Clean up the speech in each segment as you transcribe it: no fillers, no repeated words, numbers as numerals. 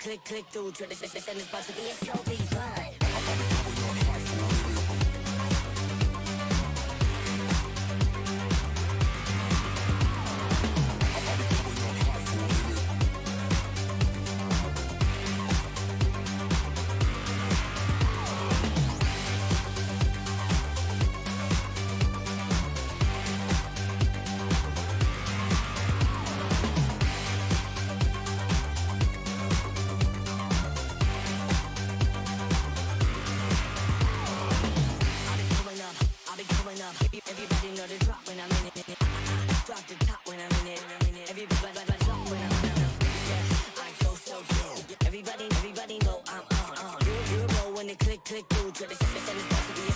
click through to the system is about to be a show be fun. Everybody know the drop when I'm in it. Drop the top when I'm in it. Everybody drop when I'm in it. Yeah, I go so slow. Everybody know I'm on. You know when the click through to the system is about to be a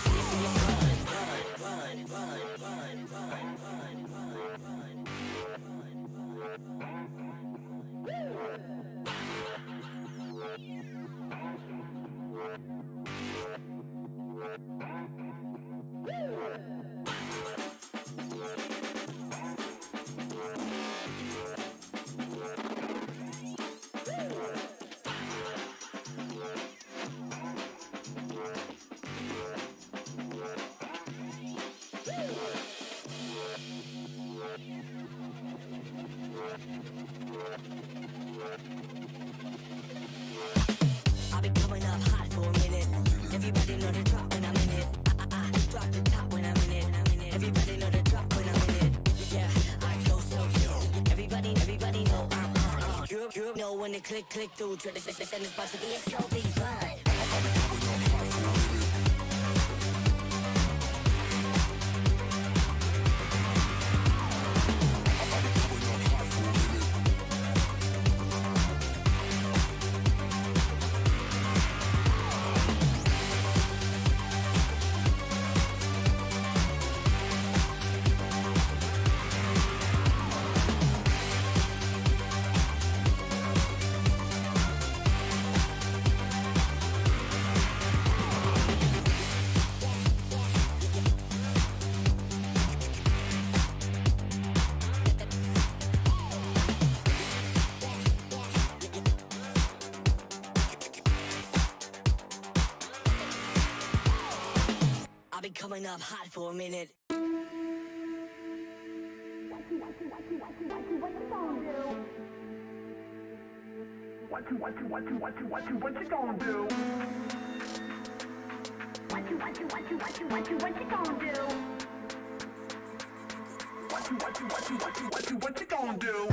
I've been coming up hot for a minute. Everybody know the drop when I'm in it. I drop the top when I'm in it. Everybody know the drop when I'm in it. Yeah, I go so slow. Everybody know I'm on. You know when the click through to the system is about to be a show be fun. I've been coming up hot for a minute. What you gonna do? What you gonna do? What you gonna do? What you gonna do?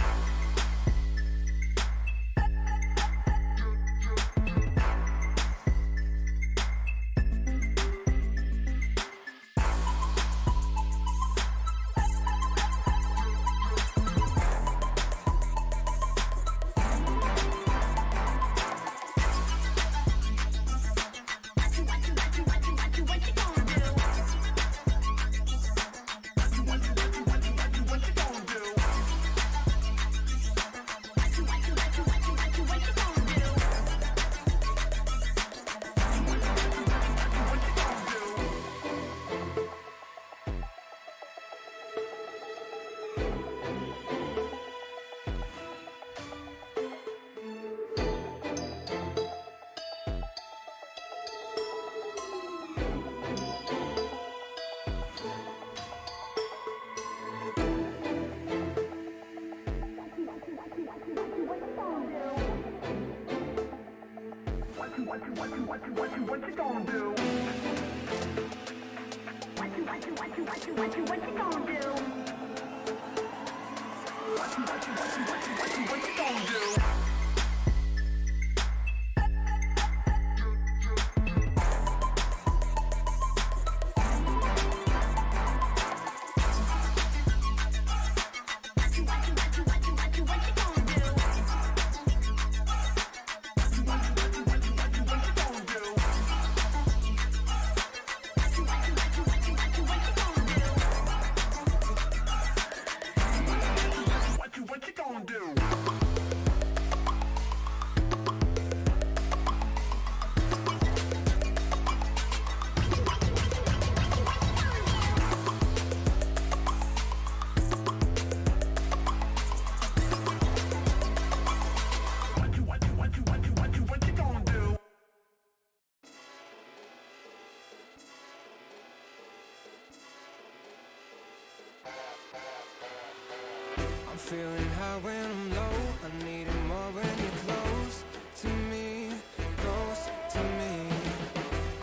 feeling high when I'm low. I need it more when you're close to me, close to me.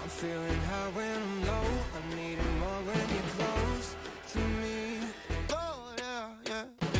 I'm feeling high when I'm low. I need it more when you're close to me. Oh yeah, yeah, yeah.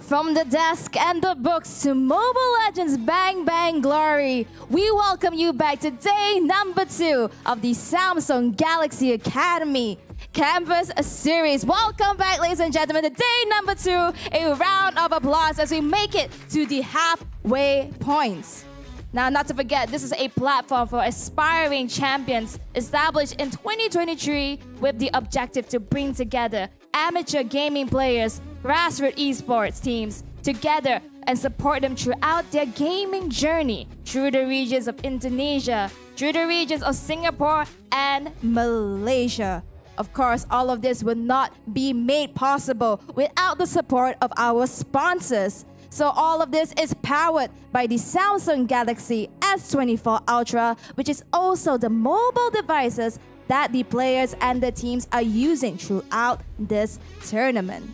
From the desk and the books to Mobile Legends Bang Bang Glory, we welcome you back to day number 2 of the Samsung Galaxy Academy Campus Series. Welcome back, ladies and gentlemen, to day number 2. A round of applause as we make it to the halfway points. Now, not to forget, this is a platform for aspiring champions established in 2023 with the objective to bring together amateur gaming players, grassroots esports teams together and support them throughout their gaming journey through the regions of Indonesia, through the regions of Singapore and Malaysia. Of course, all of this would not be made possible without the support of our sponsors. So all of this is powered by the Samsung Galaxy S24 Ultra, which is also the mobile devices that the players and the teams are using throughout this tournament.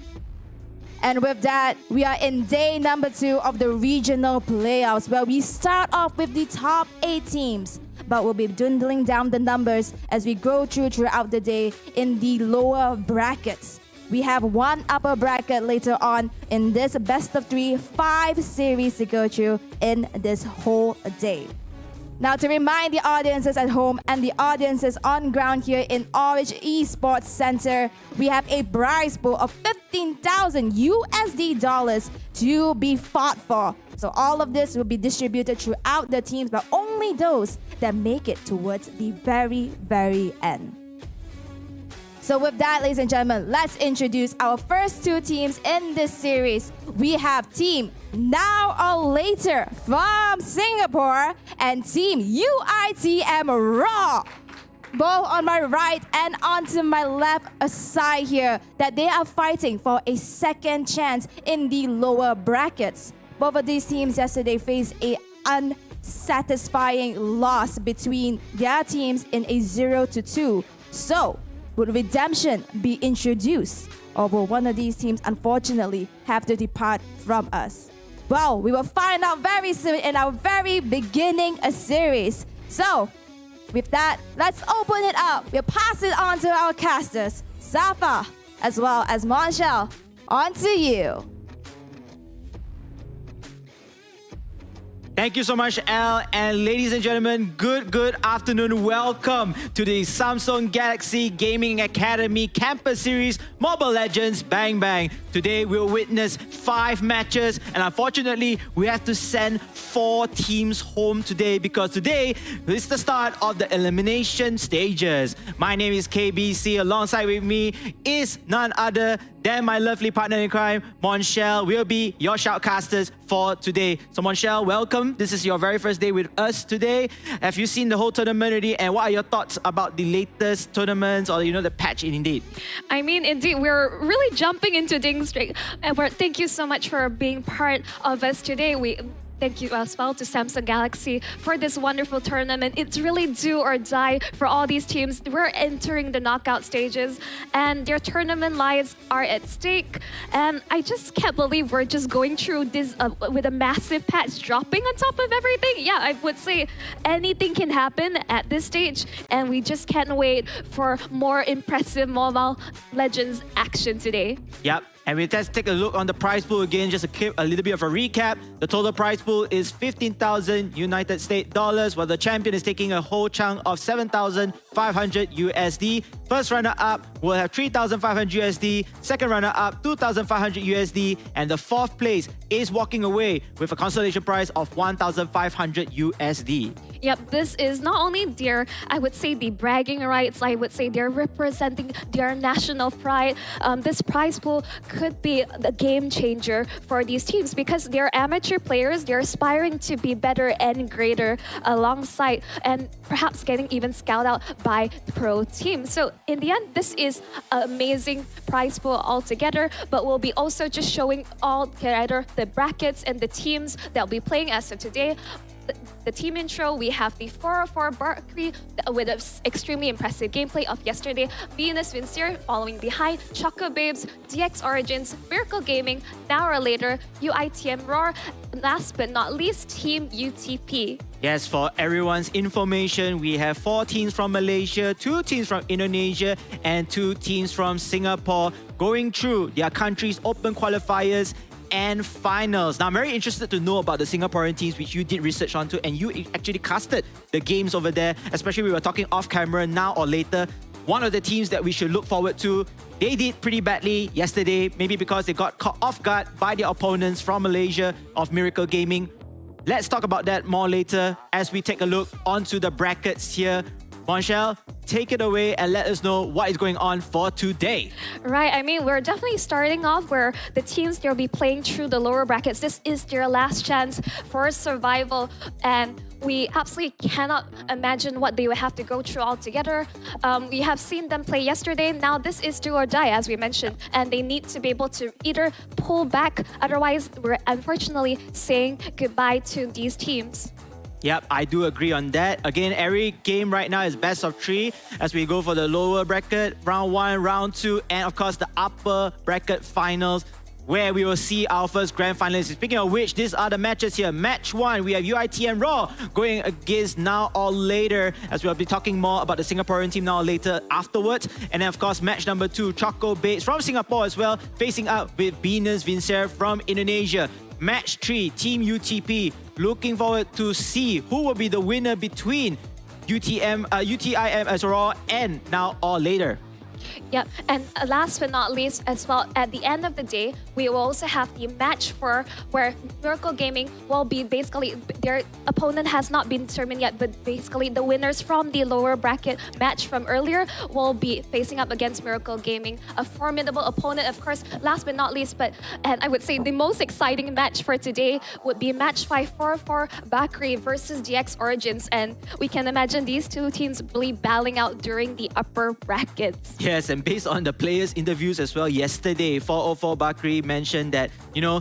And with that, we are in day number 2 of the regional playoffs, where we start off with the top 8 teams, but we'll be dwindling down the numbers as we go throughout the day in the lower brackets. We have one upper bracket later on in this best of 3 5 series to go through in this whole day. Now, to remind the audiences at home and the audiences on ground here in Orange Esports Center, we have a prize pool of $15,000 USD to be fought for. So all of this will be distributed throughout the teams, but only those that make it towards the very, very end. So with that, ladies and gentlemen, let's introduce our first 2 teams in this series. We have Team Now or Later from Singapore and Team UITM Raw, both on my right and onto my left side here, that they are fighting for a second chance in the lower brackets. Both of these teams yesterday faced a unsatisfying loss between their teams in a 0-2. So, would redemption be introduced, or will one of these teams unfortunately have to depart from us? Well, we will find out very soon in our very beginning a series. So, with that, let's open it up. We'll pass it on to our casters, Safa, as well as Monshel. On to you. Thank you so much, Elle. And ladies and gentlemen, good afternoon. Welcome to the Samsung Galaxy Gaming Academy Campus Series Mobile Legends Bang Bang. Today we'll witness 5 matches, and unfortunately we have to send 4 teams home today because today is the start of the elimination stages. My name is KBC. Alongside with me is none other Then my lovely partner in crime, Monchelle, will be your shoutcasters for today. So Monchelle, welcome. This is your very first day with us today. Have you seen the whole tournament already? And what are your thoughts about the latest tournaments or, the patch in Indeed? I mean, indeed, we're really jumping into things straight. And thank you so much for being part of us today. Thank you as well to Samsung Galaxy for this wonderful tournament. It's really do or die for all these teams. We're entering the knockout stages and their tournament lives are at stake. And I just can't believe we're just going through this with a massive patch dropping on top of everything. Yeah, I would say anything can happen at this stage. And we just can't wait for more impressive Mobile Legends action today. Yep. And let's take a look on the prize pool again, just a little bit of a recap. The total prize pool is 15,000 United States dollars, while the champion is taking a whole chunk of 7,500 USD. First runner-up will have 3,500 USD, second runner-up 2,500 USD, and the fourth place is walking away with a consolation prize of 1,500 USD. Yep, this is not only their, I would say, the bragging rights, I would say they're representing their national pride. This prize pool could be the game changer for these teams because they're amateur players, they're aspiring to be better and greater alongside and perhaps getting even scouted out by the pro team. So in the end, this is an amazing prize pool altogether, but we'll be also just showing all together the brackets and the teams that'll be playing as of today. The team intro, we have the 404 Barkley with an extremely impressive gameplay of yesterday. Venus Vincere following behind, Choco Babes, DX Origins, Miracle Gaming, an hour later, UITM Roar, and last but not least, Team UTP. Yes, for everyone's information, we have 4 teams from Malaysia, 2 teams from Indonesia, and 2 teams from Singapore going through their country's open qualifiers and finals. Now, I'm very interested to know about the Singaporean teams, which you did research onto, and you actually casted the games over there, especially we were talking off camera now or later. One of the teams that we should look forward to, they did pretty badly yesterday, maybe because they got caught off guard by their opponents from Malaysia of Miracle Gaming. Let's talk about that more later as we take a look onto the brackets here. Monchelle, take it away and let us know what is going on for today. Right, I mean, we're definitely starting off where the teams, they'll be playing through the lower brackets. This is their last chance for survival, and we absolutely cannot imagine what they would have to go through altogether. We have seen them play yesterday. Now this is do or die, as we mentioned, and they need to be able to either pull back, otherwise we're unfortunately saying goodbye to these teams. Yep, I do agree on that. Again, every game right now is best of 3 as we go for the lower bracket, round 1, round 2, and of course the upper bracket finals, where we will see our first grand finalists. Speaking of which, these are the matches here. Match 1, we have UITM Raw going against Now or Later, as we'll be talking more about the Singaporean team now or later afterwards. And then of course, match number 2, Choco Babes from Singapore as well, facing up with Venus Vincere from Indonesia. Match 3, Team UTP. Looking forward to see who will be the winner between UTIM as Raw and Now or Later. Yep, and last but not least as well, at the end of the day, we will also have the match 4 where Miracle Gaming will be basically, their opponent has not been determined yet, but basically the winners from the lower bracket match from earlier will be facing up against Miracle Gaming, a formidable opponent, of course. Last but not least, and I would say the most exciting match for today would be match 5, 404 Bakri versus DX Origins, and we can imagine these 2 teams really battling out during the upper brackets. Yes, and based on the players' interviews as well yesterday, 404 Bakri mentioned that,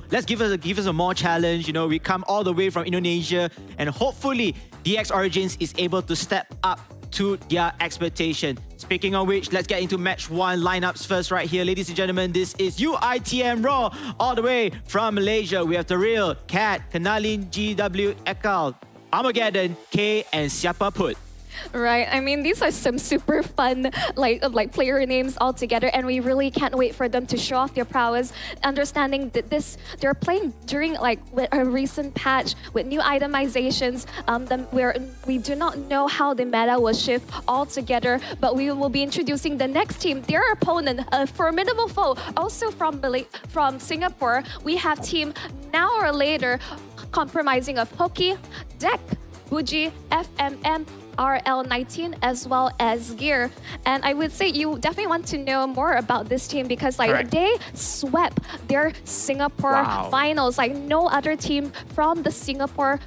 let's give us a more challenge. We come all the way from Indonesia, and hopefully DX Origins is able to step up to their expectation. Speaking of which, let's get into match 1 lineups first right here. Ladies and gentlemen, this is UITM Raw all the way from Malaysia. We have The Real, Cat, Kanalin, GW, Ekal, Armageddon, K, and Siapa Put. Right, I mean, these are some super fun like player names altogether, and we really can't wait for them to show off their prowess. Understanding that they're playing during with a recent patch with new itemizations, where we do not know how the meta will shift altogether, but we will be introducing the next team, their opponent, a formidable foe, also from Singapore. We have team Now or Later, comprising of Hoki, Deck, Buji, FMM, RL19, as well as Gear. And I would say you definitely want to know more about this team because like Correct. they swept their Singapore Wow. finals. Like no other team from the Singapore,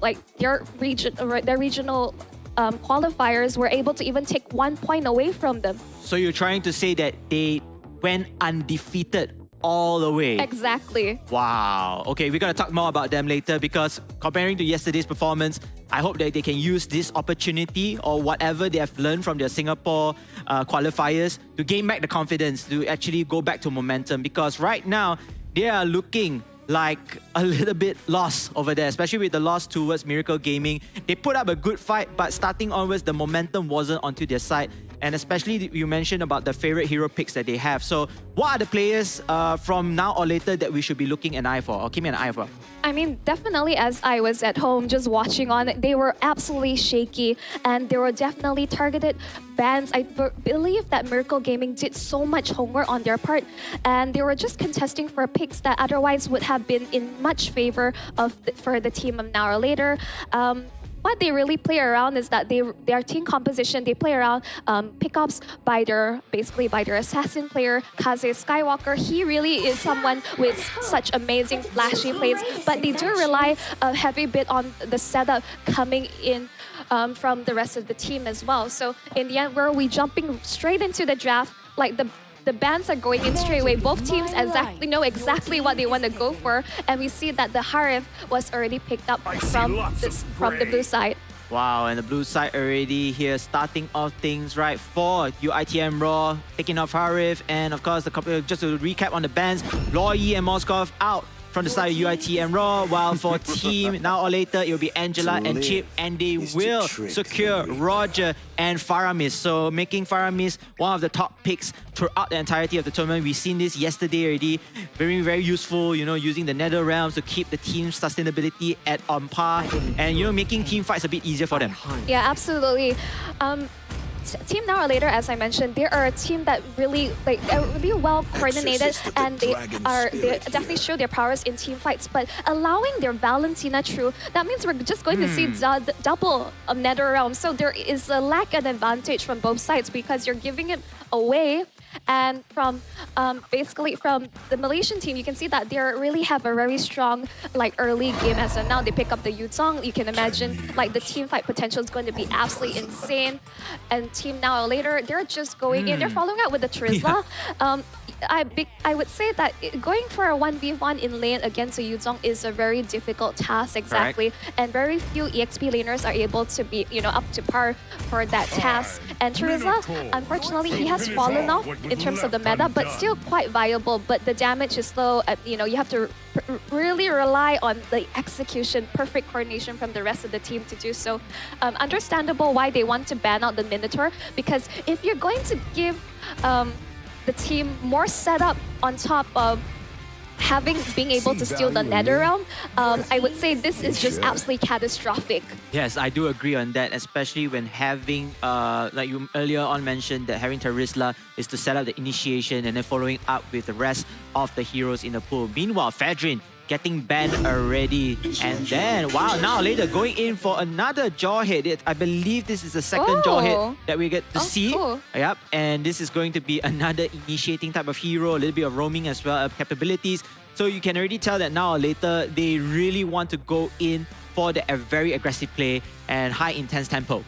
like their regional qualifiers were able to even take 1 point away from them. So you're trying to say that they went undefeated all the way. Exactly. Wow. Okay, we're going to talk more about them later because comparing to yesterday's performance, I hope that they can use this opportunity or whatever they have learned from their Singapore qualifiers to gain back the confidence to actually go back to momentum because right now they are looking like a little bit lost over there, especially with the loss towards Miracle Gaming. They put up a good fight, but starting onwards, the momentum wasn't onto their side. And especially you mentioned about the favorite hero picks that they have. So what are the players from now or later that we should be looking an eye for or keeping an eye for? I mean, definitely as I was at home just watching on, they were absolutely shaky and there were definitely targeted bans. I believe that Miracle Gaming did so much homework on their part and they were just contesting for picks that otherwise would have been in much favor of for the team of Now or Later. What they really play around is that their team composition, they play around pickups by their assassin player, Kaze Skywalker. He really is someone with such amazing flashy plays, but they do rely a heavy bit on the setup coming in from the rest of the team as well. So in the end, were we jumping straight into the draft, like the bans are going in straight away. Both teams know exactly what they want to go for, and we see that the Harif was already picked up from the blue side. Wow, and the blue side already here starting off things right for UITM Raw, taking off Harif, and of course, just to recap on the bans, Loyi and Moskov out from the side of UITM Raw, while for Team Now or Later, it will be Angela and Chip, and they will secure Roger and Faramis. So making Faramis one of the top picks throughout the entirety of the tournament. We've seen this yesterday already. Very, very useful, using the Nether Realms to keep the team's sustainability at on par and, making team fights a bit easier for them. Yeah, absolutely. Team Now or Later, as I mentioned, they are a team that really are really well coordinated and they definitely show their prowess in team fights. But allowing their Valentina through, that means we're just going to see double Nether Realm. So there is a lack of advantage from both sides because you're giving it away. And from basically from the Malaysian team, you can see that they really have a very strong early game as of now. They pick up the Yuzong. You can imagine the team fight potential is going to be absolutely insane. And Team Now or Later, they're just going in. They're following up with the Trizla. I would say that going for a 1v1 in lane against a Yuzong is a very difficult task, exactly. Correct. And very few EXP laners are able to be, up to par for that task. And Trizla, unfortunately, he has fallen off in terms of the meta, but still quite viable. But the damage is low. You have to really rely on the execution, perfect coordination from the rest of the team to do so. Understandable why they want to ban out the Minotaur, because if you're going to give the team more setup on top of being able to steal the Nether Realm, I would say this is just absolutely catastrophic. Yes, I do agree on that, especially when having, like you earlier on mentioned, that having Terizla is to set up the initiation and then following up with the rest of the heroes in the pool. Meanwhile, Fadrin getting banned already. And then, wow, Now or Later going in for another jaw hit. I believe this is the second jaw hit that we get to see. Cool. Yep, and this is going to be another initiating type of hero, a little bit of roaming as well, capabilities. So you can already tell that Now or Later, they really want to go in for the very aggressive play and high intense tempo.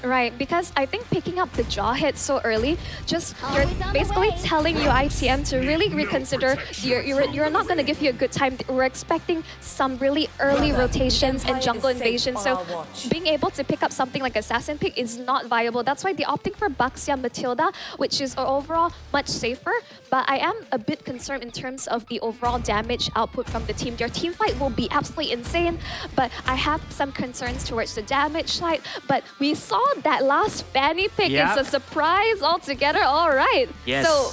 Right, because I think picking up the jaw hit so early, you're basically telling UITM to really reconsider. You're not going to give you a good time. We're expecting some really early rotations and jungle invasion. So being able to pick up something like Assassin Pick is not viable. That's why they're opting for Baxia Matilda, which is overall much safer. But I am a bit concerned in terms of the overall damage output from the team. Their team fight will be absolutely insane, but I have some concerns towards the damage side. But we saw that last Fanny pick. Yep. It's a surprise altogether. All right. Yes. So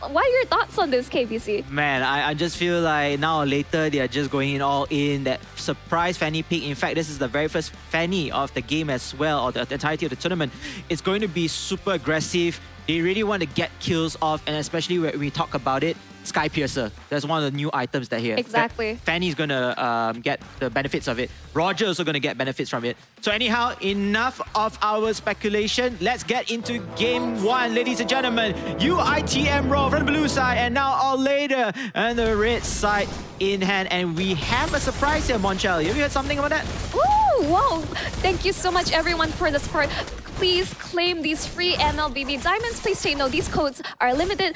what are your thoughts on this, KBC? Man, I just feel like Now or Later, they are just going in all in. That surprise Fanny pick. In fact, this is the very first Fanny of the game as well, or the entirety of the tournament. It's going to be super aggressive. They really want to get kills off, and especially when we talk about it, Sky Piercer. That's one of the new items that here. Exactly. Fanny's gonna get the benefits of it. Roger also gonna get benefits from it. So anyhow, enough of our speculation. Let's get into game one, ladies and gentlemen. UITM Raw from the blue side, and now all later on the red side in hand. And we have a surprise here, Monchel. Have you heard something about that? Ooh, whoa! Thank you so much, everyone, for the support. Please claim these free MLBB diamonds. Please take note, these codes are limited.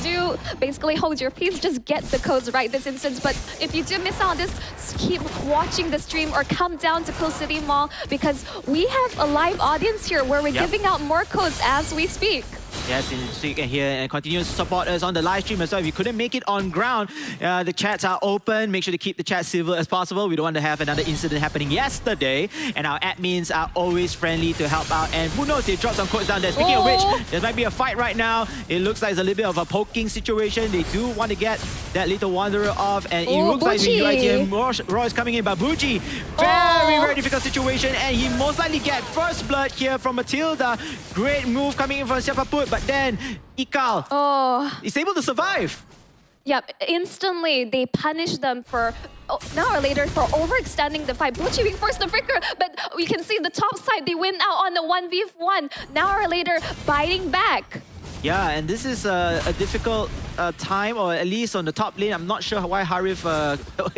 Do basically hold your peace. Just get the codes right this instance. But if you do miss out on this, keep watching the stream or come down to Cool City Mall because we have a live audience here where we're giving out more codes as we speak. Yes, and so you can hear and continue to support us on the live stream as well. If you couldn't make it on ground, the chats are open. Make sure to keep the chat civil as possible. We don't want to have another incident happening yesterday. And our admins are always friendly to help out. And who knows, they dropped some codes down there. Speaking of which, there might be a fight right now. It looks like it's a little bit of a poking situation. They do want to get that little wanderer off. And it looks like the UITM Raw is coming in. But Buji, very difficult situation. And he most likely get first blood here from Matilda. Great move coming in from Siapaput. But then Ikal is able to survive. Yep, instantly they punish them for an hour later for overextending the fight. Buchi being forced to flicker, but we can see the top side, they win out on the 1v1. An hour later, biting back. Yeah, and this is a difficult time, or at least on the top lane. I'm not sure why Harif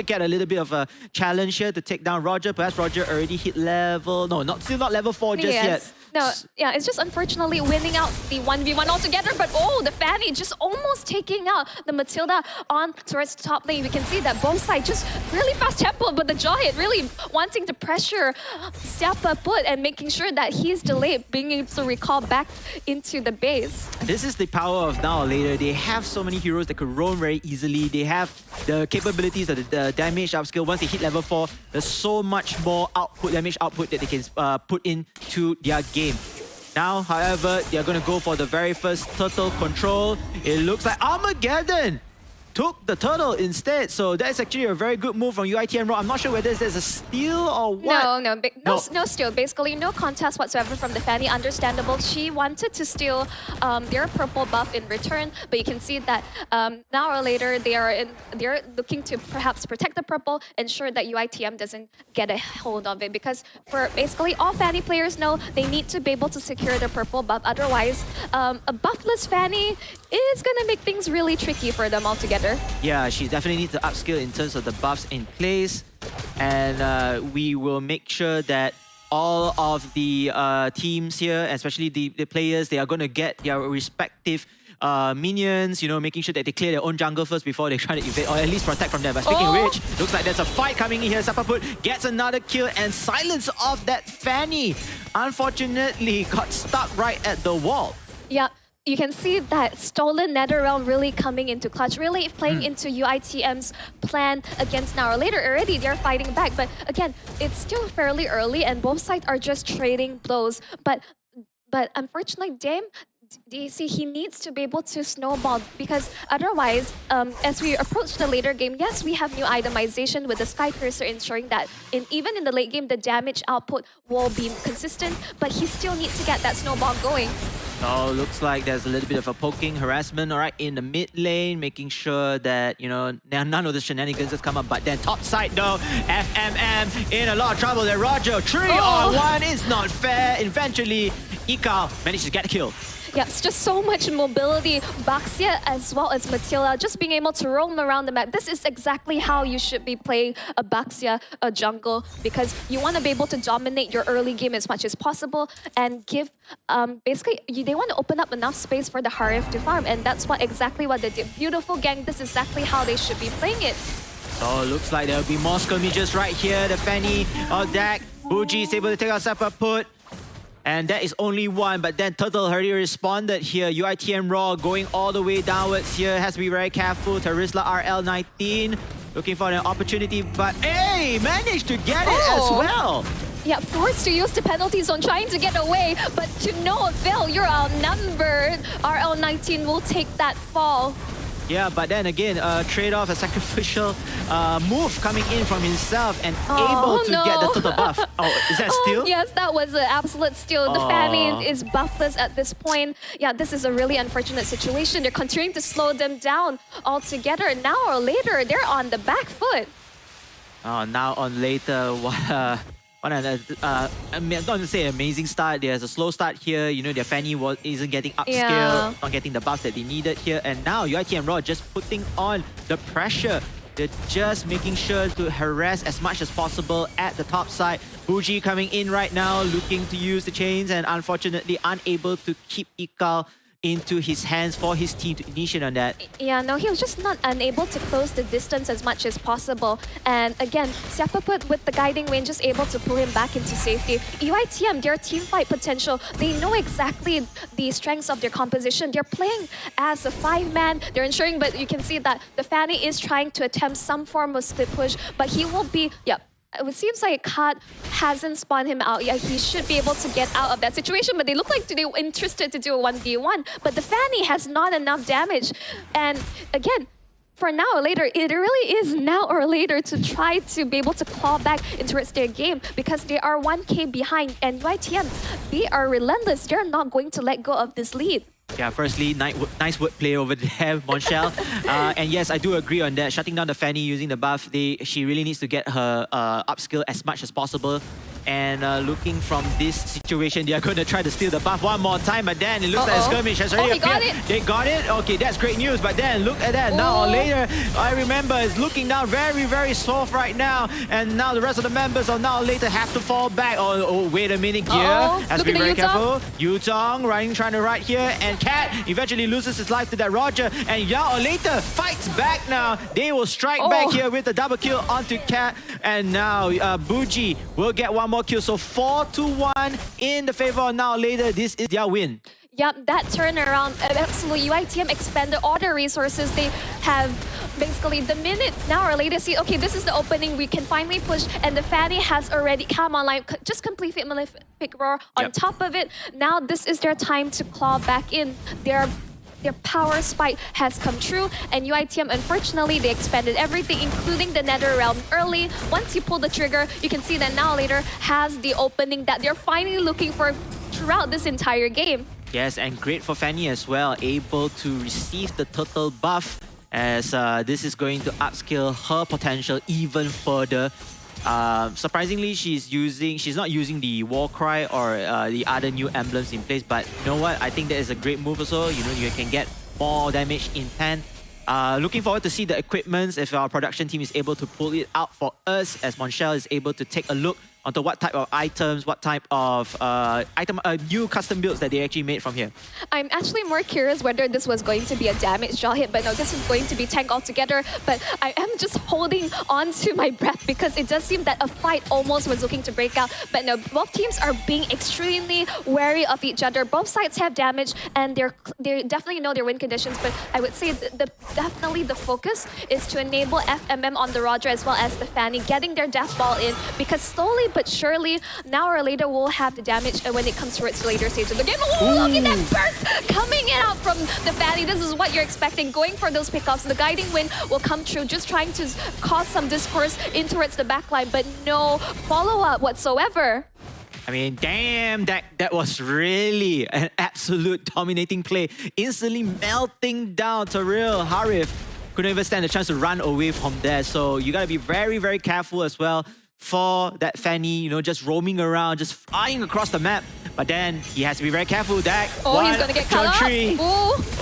get a little bit of a challenge here to take down Roger. Perhaps Roger already hit level... No, still not level 4 just yet. No, yeah, it's just unfortunately winning out the 1v1 altogether, but the Fanny just almost taking out the Matilda on towards the top lane. We can see that both sides just really fast tempo, but the Jawhead really wanting to pressure Siapaput and making sure that he's delayed, being able to recall back into the base. This is the power of now or later. They have so many heroes that could roam very easily. They have the capabilities of the damage upskill. Once they hit level 4, there's so much more damage output that they can put into their game. Now, however, they're going to go for the very first turtle control. It looks like Armageddon took the turtle instead. So that's actually a very good move from UITM Raw. I'm not sure whether there's a steal or what. No steal. Basically, no contest whatsoever from the Fanny. Understandable. She wanted to steal their purple buff in return, but you can see that now or later they're looking to perhaps protect the purple, ensure that UITM doesn't get a hold of it. Because for basically all Fanny players know they need to be able to secure the purple buff. Otherwise, a buffless Fanny is gonna make things really tricky for them altogether. Yeah, she definitely needs to upskill in terms of the buffs in place. And we will make sure that all of the teams here, especially the players, they are going to get their respective minions, you know, making sure that they clear their own jungle first before they try to evade, or at least protect from them. But speaking of which, looks like there's a fight coming in here. Siapaput gets another kill and silence off that Fanny. Unfortunately, got stuck right at the wall. Yeah. You can see that stolen Netherrealm really coming into clutch, really playing into UITM's plan against now or later. Already they're fighting back, but again, it's still fairly early and both sides are just trading blows. But unfortunately, Dame, DC, he needs to be able to snowball because otherwise, as we approach the later game, yes, we have new itemization with the Sky Piercer ensuring that even in the late game, the damage output will be consistent, but he still needs to get that snowball going. Oh, looks like there's a little bit of a poking harassment, all right, in the mid lane, making sure that, you know, none of the shenanigans has come up. But then top side, though, FMM in a lot of trouble there. Roger, 3-on-1 is not fair. Eventually, Ikal managed to get a kill. Yeah, it's just so much mobility. Baxia as well as Matilda just being able to roam around the map. This is exactly how you should be playing a Baxia, a jungle, because you want to be able to dominate your early game as much as possible and give, basically, they want to open up enough space for the Harif to farm, and that's exactly what they did. Beautiful gang, this is exactly how they should be playing it. So looks like there'll be more skirmishes right here. The Fanny on deck. Buji is able to take out Siapaput. And that is only one, but then Turtle already responded here. UITM Raw going all the way downwards here. Has to be very careful. Terizla RL19 looking for an opportunity, but hey, managed to get it as well. Yeah, forced to use the penalty zone, trying to get away, but to no avail. You're outnumbered. RL19 will take that fall. Yeah, but then again, trade-off, a sacrificial move coming in from himself and able to get the total buff. Oh, is that steal? Yes, that was an absolute steal. The Fanny is buffless at this point. Yeah, this is a really unfortunate situation. They're continuing to slow them down altogether. Now or later, they're on the back foot. Oh, now on later, what an, I'm not going to say amazing start. There's a slow start here. You know, their Fanny isn't getting upscaled, not getting the buffs that they needed here. And now UiTM Raw just putting on the pressure. They're just making sure to harass as much as possible at the top side. Bougie coming in right now, looking to use the chains and unfortunately unable to keep Ikal into his hands for his team to initiate on that. Yeah, no, he was just not unable to close the distance as much as possible. And again, Sepaput with the guiding wind just able to pull him back into safety. UiTM, their team fight potential, they know exactly the strengths of their composition. They're playing as a 5-man. They're ensuring, but you can see that the Fanny is trying to attempt some form of split push, but he will be, it seems like Kat hasn't spawned him out yet. He should be able to get out of that situation, but they look like they were interested to do a 1v1. But the Fanny has not enough damage. And again, for now or later, it really is now or later to try to be able to claw back into their game because they are 1k behind. And UiTM, they are relentless. They're not going to let go of this lead. Yeah, firstly, nice wordplay over there, Monshel. And yes, I do agree on that. Shutting down the Fanny using the buff, she really needs to get her upskill as much as possible. And looking from this situation, they are going to try to steal the buff one more time, but then it looks like a skirmish has already appeared. They got it? Okay, that's great news, but then look at that. Now or later, I remember it's looking down very, very soft right now, and now the rest of the members of Now or Later have to fall back. Oh, wait a minute here. Has to be very careful. Yutong trying to ride here, and Cat eventually loses his life to that Roger, and Now or Later fights back now. They will strike back here with the double kill onto Cat, and now Bougie will get one more kill. So 4-1 in the favor of Now or Later. This is their win. Yep, that turnaround, absolutely. UiTM expanded all their resources. They have basically the minute Now or Later see, okay, this is the opening, we can finally push, and the Fanny has already come online, just completely Malefic Roar on top of it. Now this is their time to claw back in. Their power spike has come true, and UiTM, unfortunately, they expanded everything, including the Nether Realm early. Once you pull the trigger, you can see that Now or Later has the opening that they're finally looking for throughout this entire game. Yes, and great for Fanny as well, able to receive the total buff as this is going to upscale her potential even further. Surprisingly, she's not using the War Cry or the other new emblems in place, but you know what? I think that is a great move also. You know, you can get more damage in 10. Looking forward to see the equipments if our production team is able to pull it out for us, as Monshel is able to take a look onto what type of items, what type of new custom builds that they actually made from here. I'm actually more curious whether this was going to be a damage draw hit, but no, this is going to be tank altogether. But I am just holding on to my breath because it does seem that a fight almost was looking to break out. But no, both teams are being extremely wary of each other. Both sides have damage and they definitely know their win conditions, but I would say definitely the focus is to enable FMM on the Roger as well as the Fanny, getting their death ball in, because slowly but surely, Now or Later will have the damage when it comes towards the later stage of the game. Oh, look at that burst coming in out from the Fanny. This is what you're expecting. Going for those pickoffs. The guiding wind will come true, just trying to cause some discourse in towards the backline, but no follow-up whatsoever. I mean, damn, that was really an absolute dominating play. Instantly melting down Taril. Harif couldn't even stand a chance to run away from there. So you gotta be very, very careful as well for that Fanny, you know, just roaming around, just flying across the map. But then he has to be very careful. Dak, he's gonna get cut up.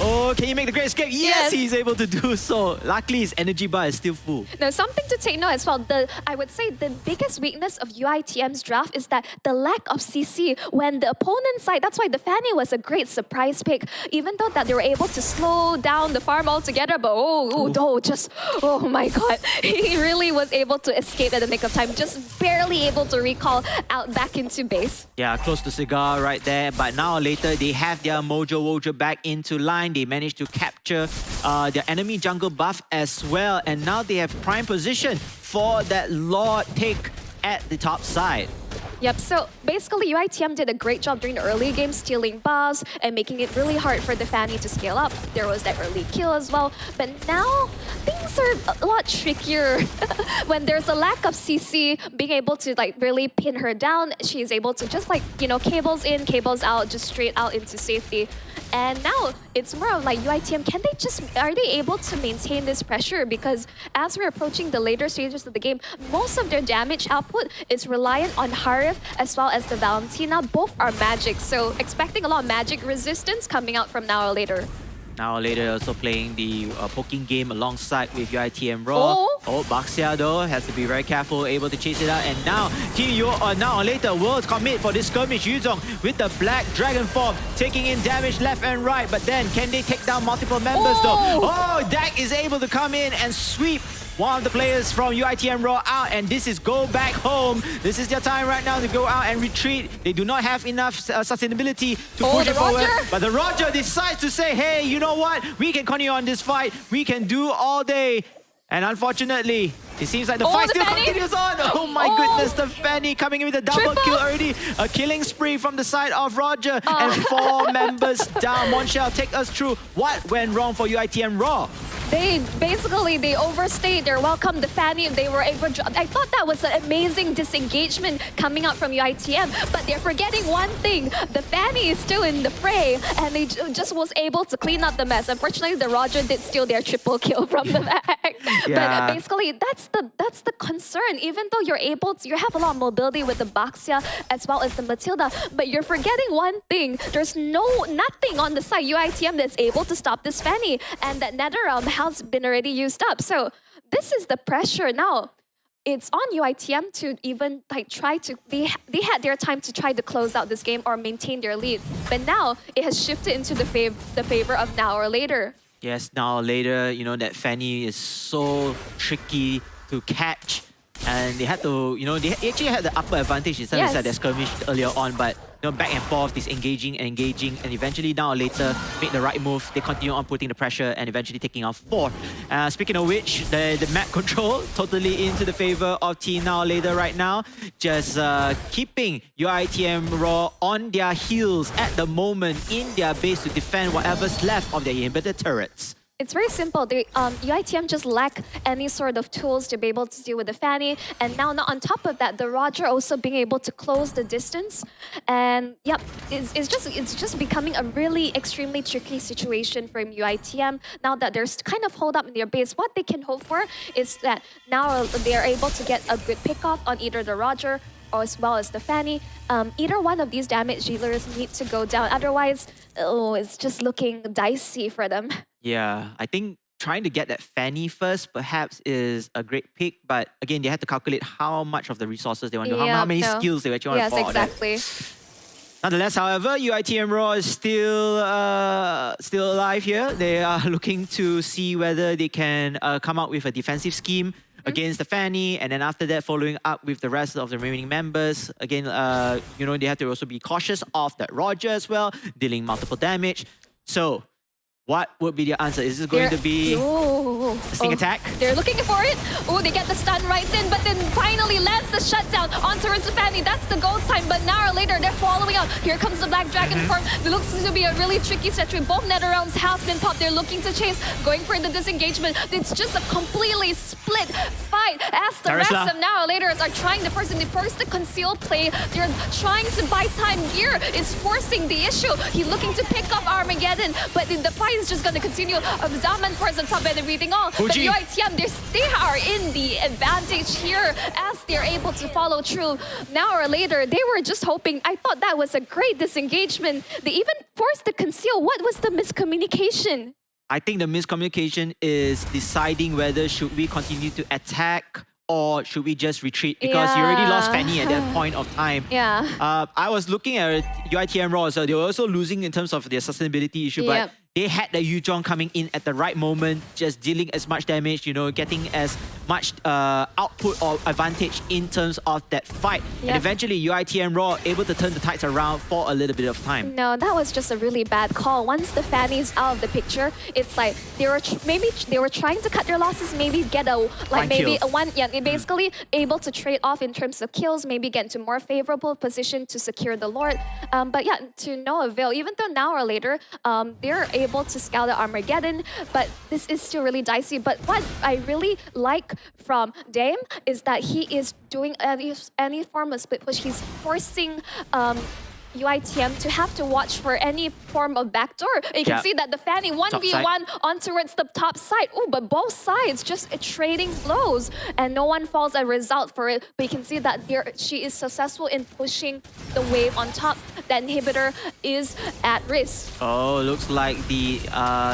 Oh, can he make the great escape? Yes, he's able to do so. Luckily, his energy bar is still full. Now, something to take note as well. I would say the biggest weakness of UiTM's draft is that the lack of CC when the opponent side. That's why the Fanny was a great surprise pick, even though that they were able to slow down the farm altogether. But oh my God, he really was able to escape at the nick of time. Just barely able to recall out back into base. Yeah, close to Cigar right there. But Now or Later, they have their Mojo Wojo back into line. They managed to capture their enemy jungle buff as well. And now they have prime position for that Lord take at the top side. Yep, so basically UITM did a great job during the early game, stealing buffs and making it really hard for the Fanny to scale up. There was that early kill as well, but now things are a lot trickier. When there's a lack of CC, being able to like really pin her down, she's able to just like, you know, cables in, cables out, just straight out into safety. And now it's more of like UITM, are they able to maintain this pressure? Because as we're approaching the later stages of the game, most of their damage output is reliant on Harif as well as the Valentina. Both are magic, so expecting a lot of magic resistance coming out from now or later. Now later also playing the poking game alongside with UITM Raw. Oh, Baxia though has to be very careful, able to chase it out. And now Team Yo now or later will commit for this skirmish. Yuzong with the Black Dragon form taking in damage left and right. But then can they take down multiple members though? Oh, Dak is able to come in and sweep one of the players from UITM Raw out, and this is go back home. This is their time right now to go out and retreat. They do not have enough sustainability to push it forward. But the Roger decides to say, hey, you know what? We can continue on this fight. We can do all day. And unfortunately, it seems like the fight still continues on. Oh my goodness, the Fanny coming in with a double kill already. A killing spree from the side of Roger. And 4 members down. Monshel, take us through what went wrong for UITM Raw. They overstayed their welcome. The Fanny, they were able to, I thought that was an amazing disengagement coming out from UITM, but they're forgetting one thing. The Fanny is still in the fray, and they just was able to clean up the mess. Unfortunately, the Roger did steal their triple kill from the back. But basically, that's the concern. Even though you have a lot of mobility with the Baxia as well as the Matilda, but you're forgetting one thing. There's nothing on the side UITM that's able to stop this Fanny, and that NetherRealm has been already used up. So this is the pressure now. It's on UITM to even like they had their time to try to close out this game or maintain their lead. But now it has shifted into the favor of now or later. Yes, now or later, you know, that Fanny is so tricky to catch. And they had to, you know, they actually had the upper advantage instead of their skirmish earlier on, but you know, back and forth, this engaging, and eventually now or later make the right move. They continue on putting the pressure and eventually taking out 4. Speaking of which, the map control totally into the favor of Team Now or Later right now. Just keeping UITM Raw on their heels at the moment in their base to defend whatever's left of their inhibitor turrets. It's very simple. UITM just lack any sort of tools to be able to deal with the Fanny. And now on top of that, the Roger also being able to close the distance. And yep, it's just becoming a really extremely tricky situation for UITM. Now that they're kind of holed up in their base, what they can hope for is that now they're able to get a good pickoff on either the Roger or as well as the Fanny. Either one of these damage dealers need to go down. Otherwise, it's just looking dicey for them. Yeah, I think trying to get that Fanny first perhaps is a great pick, but again, they have to calculate how much of the resources they want to do, how many skills they actually want to for exactly. Nonetheless, however, UITM Raw is still alive here. They are looking to see whether they can come out with a defensive scheme against the Fanny, and then after that, following up with the rest of the remaining members. Again, you know, they have to also be cautious of that Roger as well, dealing multiple damage. So, what would be the answer? Is this going to be a sting attack? They're looking for it. Oh, they get the stun right in, but then finally lands the shutdown onto Fanny. That's the goal time, but now or later, they're following up. Here comes the Black Dragon form. It looks to be a really tricky situation. Both NetherRealms have been popped. They're looking to chase, going for the disengagement. It's just a completely split fight as the rest of now or later are trying to first the conceal play. They're trying to buy time. Gear is forcing the issue. He's looking to pick up Armageddon, but the fight is just going to continue. Zaman first on top and everything all. But UITM, they are in the advantage here as they're able to follow through. Now or later, they were just hoping. I thought that was a great disengagement. They even forced the conceal. What was the miscommunication? I think the miscommunication is deciding whether should we continue to attack or should we just retreat? Because you already lost Fanny at that point of time. Yeah. I was looking at UITM Raw, so they were also losing in terms of their sustainability issue. But they had the Yuzhong coming in at the right moment, just dealing as much damage, you know, getting as much output or advantage in terms of that fight. Yep. And eventually UITM Raw able to turn the tides around for a little bit of time. No, that was just a really bad call. Once the Fanny's out of the picture, it's like they were maybe they were trying to cut their losses, maybe get a One maybe kill. a one, yeah, basically able to trade off in terms of kills, maybe get into more favorable position to secure the Lord. But yeah, to no avail. Even though now or later, they're able to scout the Armageddon, but this is still really dicey. But what I really like from Dame is that he is doing any form of split push. He's forcing UITM to have to watch for any form of backdoor. You can Yeah. see that the Fanny 1v1 on towards the top side. Oh, but both sides just trading blows and no one falls a result for it. But you can see that she is successful in pushing the wave on top. The inhibitor is at risk. Oh, looks like the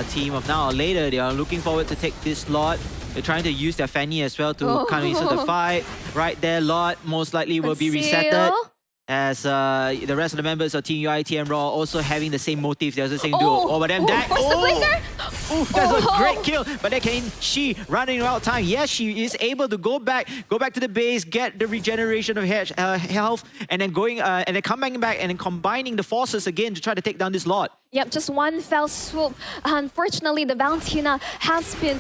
team of Now or Later, they are looking forward to take this lot. They're trying to use their Fanny as well to kind of insert the fight. Right there, Lot most likely will be resetted. Conceal. As the rest of the members of Team UITM Raw also having the same motive. They're also saying, but then that. Force the blinker. That's a great kill. But then can she running out of time? Yes, she is able to go back to the base, get the regeneration of health, and then and then coming back and then combining the forces again to try to take down this lot. Yep, just one fell swoop. Unfortunately, the Valentina has been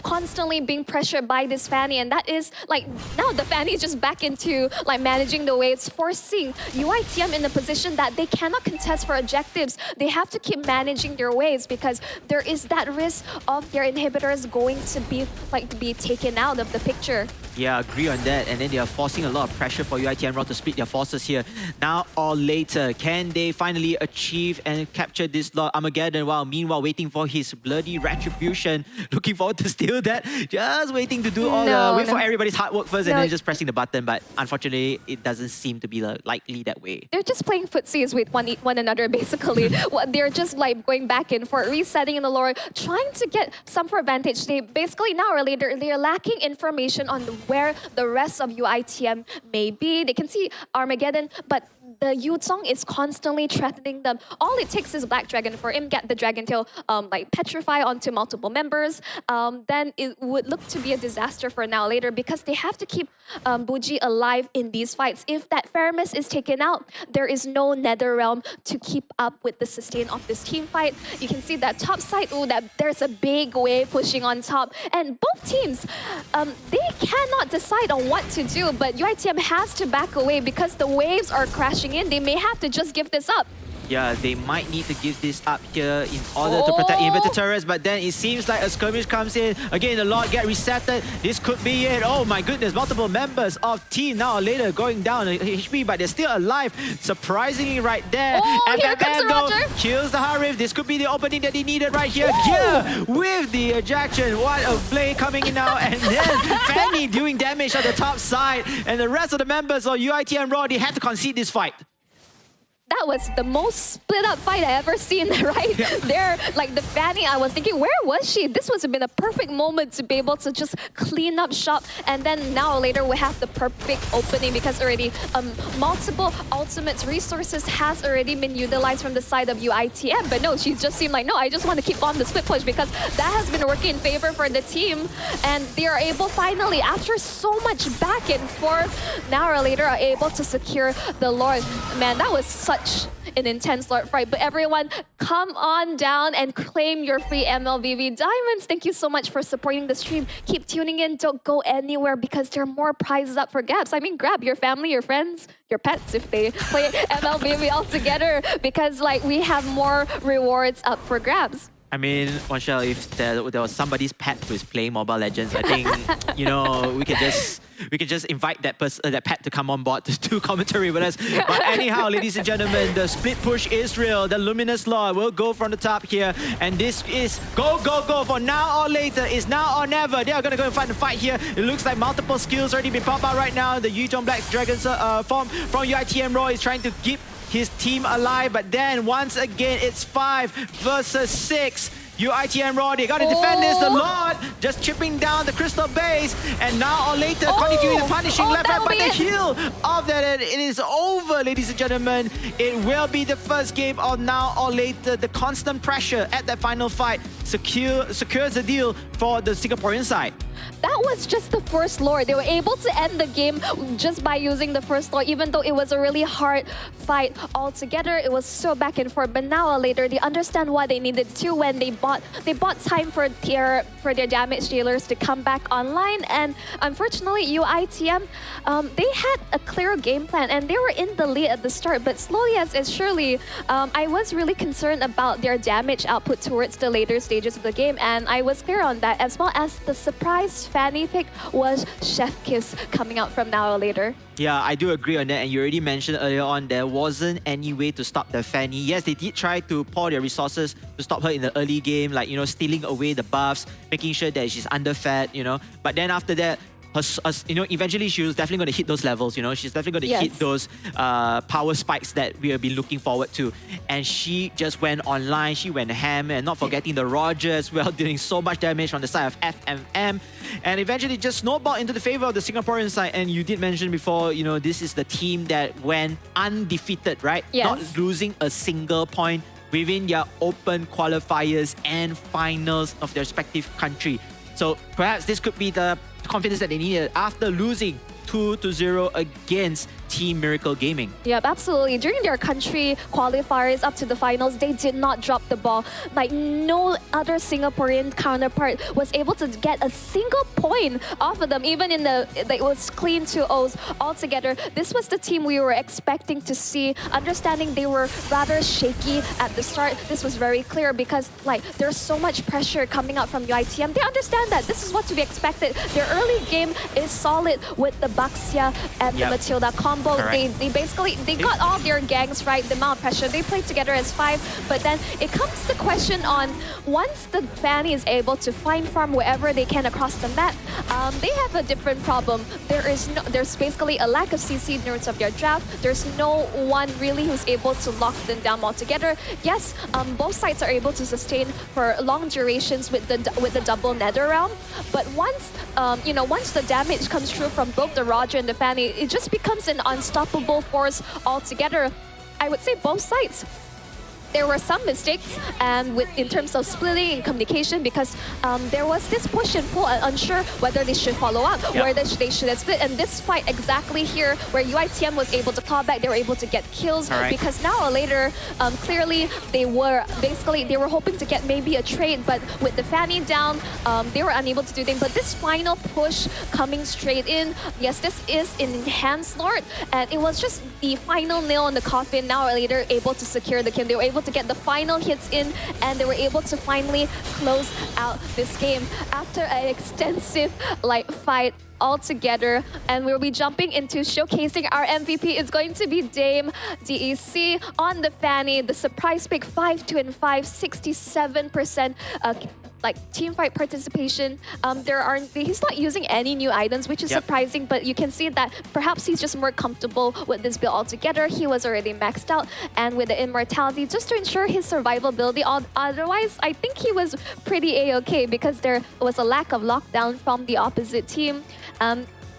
constantly being pressured by this Fanny, and that is like now the Fanny is just back into like managing the waves, forcing UITM in a position that they cannot contest for objectives. They have to keep managing their waves because there is that risk of their inhibitors going to be taken out of the picture. Yeah, agree on that. And then they are forcing a lot of pressure for UITM Raw to split their forces here. Now or later, can they finally achieve and capture this lot Armageddon while meanwhile waiting for his bloody retribution? Looking forward to steal that. Just waiting to do all wait for everybody's hard work first and then just pressing the button. But unfortunately, it doesn't seem to be likely that way. They're just playing footsies with one another, basically. They're just like going back and forth, resetting in the lore, trying to get some advantage. They basically now or later, they're lacking information on where the rest of UITM may be. They can see Armageddon, but the Yuzhong is constantly threatening them. All it takes is Black Dragon for him get the Dragon Tail like petrify onto multiple members. Then it would look to be a disaster for Now Later because they have to keep Buji alive in these fights. If that Faramis is taken out, there is no Nether Realm to keep up with the sustain of this team fight. You can see that top side, that there's a big wave pushing on top. And both teams, they cannot decide on what to do, but UITM has to back away because the waves are crashing in. They may have to just give this up. Yeah, they might need to give this up here in order to protect inhibitor turrets, but then it seems like a skirmish comes in. Again, the lot get resetted. This could be it. Oh my goodness, multiple members of Team Now or Later going down HP, but they're still alive. Surprisingly right there. Here comes the Roger. Kills the Harif. This could be the opening that they needed right here. Yeah, with the ejection. What a play coming in now. And then Fanny doing damage on the top side. And the rest of the members of UITM Raw, they had to concede this fight. That was the most split up fight I ever seen, right? There, like the Fanny, I was thinking, where was she? This would have been a perfect moment to be able to just clean up shop. And then now or later, we have the perfect opening because already multiple ultimates resources has already been utilized from the side of UITM. But no, she just seemed like, no, I just want to keep on the split push because that has been working in favor for the team. And they are able finally, after so much back and forth, now or later are able to secure the Lord. Man, that was such an intense Lord fight. But everyone, come on down and claim your free MLBB diamonds. Thank you so much for supporting the stream. Keep tuning in. Don't go anywhere because there are more prizes up for grabs. I mean, grab your family, your friends, your pets if they play MLBB all together because like we have more rewards up for grabs. I mean, Wanshell, if there was somebody's pet who is playing Mobile Legends, I think, you know, we could just invite that person, that pet to come on board to do commentary with us. But anyhow, ladies and gentlemen, the split push is real. The Luminous Lord will go from the top here. And this is go, go, go for Now or Later. It's now or never. They are going to go and find the fight here. It looks like multiple skills already been popped out right now. The Yuzhong Black Dragon's form from UITM Raw is trying to keep his team alive, but then once again it's 5 versus 6. UITM Raw, they got to defend this. The Lord just chipping down the crystal base. And now or later, continuing the punishing left, right, that'll but be the it. heal of that, and it is over, ladies and gentlemen. It will be the first game of now or later. The constant pressure at that final fight secures the deal for the Singaporean side. That was just the first lore. They were able to end the game just by using the first lore, even though it was a really hard fight altogether. It was so back and forth. But now or later, they understand why they needed to when they bought time for their damage dealers to come back online. And unfortunately, UITM, they had a clear game plan and they were in the lead at the start. But slowly as surely, I was really concerned about their damage output towards the later stages of the game. And I was clear on that, as well as the surprise Fanny pick was Chef Kiss coming out from now or later. Yeah, I do agree on that. And you already mentioned earlier on, there wasn't any way to stop the Fanny. Yes, they did try to pour their resources to stop her in the early game, like, stealing away the buffs, making sure that she's underfed, But then after that, eventually she was definitely going to hit those levels, She's definitely going to hit those power spikes that we have been looking forward to. And she just went online, she went ham, and not forgetting the Roger as well, doing so much damage on the side of FMM. And eventually just snowballed into the favor of the Singaporean side. And you did mention before, this is the team that went undefeated, right? Yes. Not losing a single point within their open qualifiers and finals of their respective country. So perhaps this could be the confidence that they needed after losing 2-0 against Team Miracle Gaming. Yep, absolutely. During their country qualifiers up to the finals, they did not drop the ball. Like, no other Singaporean counterpart was able to get a single point off of them, even in it was clean 2-0s altogether. This was the team we were expecting to see. Understanding they were rather shaky at the start, this was very clear because, there's so much pressure coming out from UITM. They understand that. This is what to be expected. Their early game is solid with the Baxia and the Matilda combo. They basically got all their gangs right, the amount of pressure. They played together as 5, but then it comes to the question on once the Fanny is able to find farm wherever they can across the map, they have a different problem. There's basically a lack of CC nerds of their draft. There's no one really who's able to lock them down altogether. Yes, both sides are able to sustain for long durations with the double nether realm, but once the damage comes through from both the Roger and the Fanny, it just becomes an unstoppable force altogether. I would say both sides. There were some mistakes in terms of splitting and communication because there was this push and pull and unsure whether they should follow up, whether they should have split. And this fight exactly here where UITM was able to claw back, they were able to get kills because now or later, clearly they were hoping to get maybe a trade, but with the Fanny down, they were unable to do things. But this final push coming straight in, yes, this is an enhanced Lord, and it was just the final nail in the coffin. Now or later, able to secure the kill. They were able to get the final hits in, and they were able to finally close out this game after an extensive fight altogether. And we'll be jumping into showcasing our MVP. It's going to be Dame DEC on the Fanny. The surprise pick 5-2-5, 67% team fight participation. He's not using any new items, which is surprising, but you can see that perhaps he's just more comfortable with this build altogether. He was already maxed out, and with the immortality, just to ensure his survivability. Otherwise, I think he was pretty A-okay because there was a lack of lockdown from the opposite team.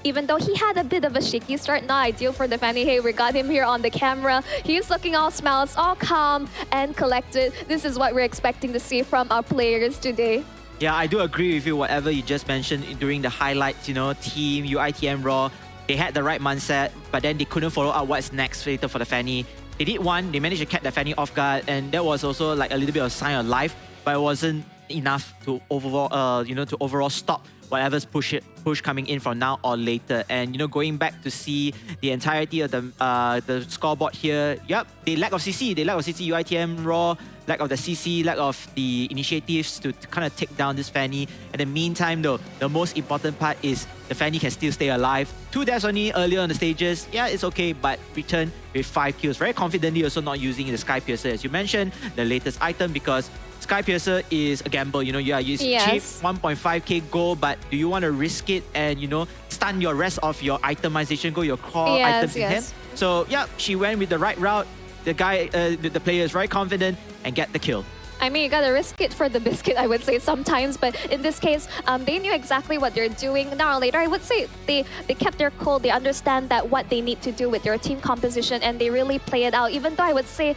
Even though he had a bit of a shaky start, not ideal for the Fanny. Hey, we got him here on the camera. He's looking all smiles, all calm and collected. This is what we're expecting to see from our players today. Yeah, I do agree with you, whatever you just mentioned during the highlights, Team UITM Raw. They had the right mindset, but then they couldn't follow up what's next later for the Fanny. They did one, they managed to catch the Fanny off guard, and that was also a little bit of a sign of life, but it wasn't enough to overall stop whatever's push coming in from now or later. And going back to see the entirety of the scoreboard here, they lack of CC, UITM Raw, lack of the CC, lack of the initiatives to kind of take down this Fanny. In the meantime though, the most important part is the Fanny can still stay alive. 2 deaths only earlier on the stages, it's okay, but return with 5 kills. Very confidently also not using the Sky Piercer, as you mentioned, the latest item, because Sky Piercer is a gamble. You are using cheap 1.5k gold, but do you want to risk it and stun your rest of your itemization, your core items in hand? So she went with the right route. The player is very confident and get the kill. I mean, you gotta risk it for the biscuit, I would say sometimes. But in this case, they knew exactly what they're doing. Now or later, I would say they kept their cool. They understand that what they need to do with their team composition, and they really play it out. Even though I would say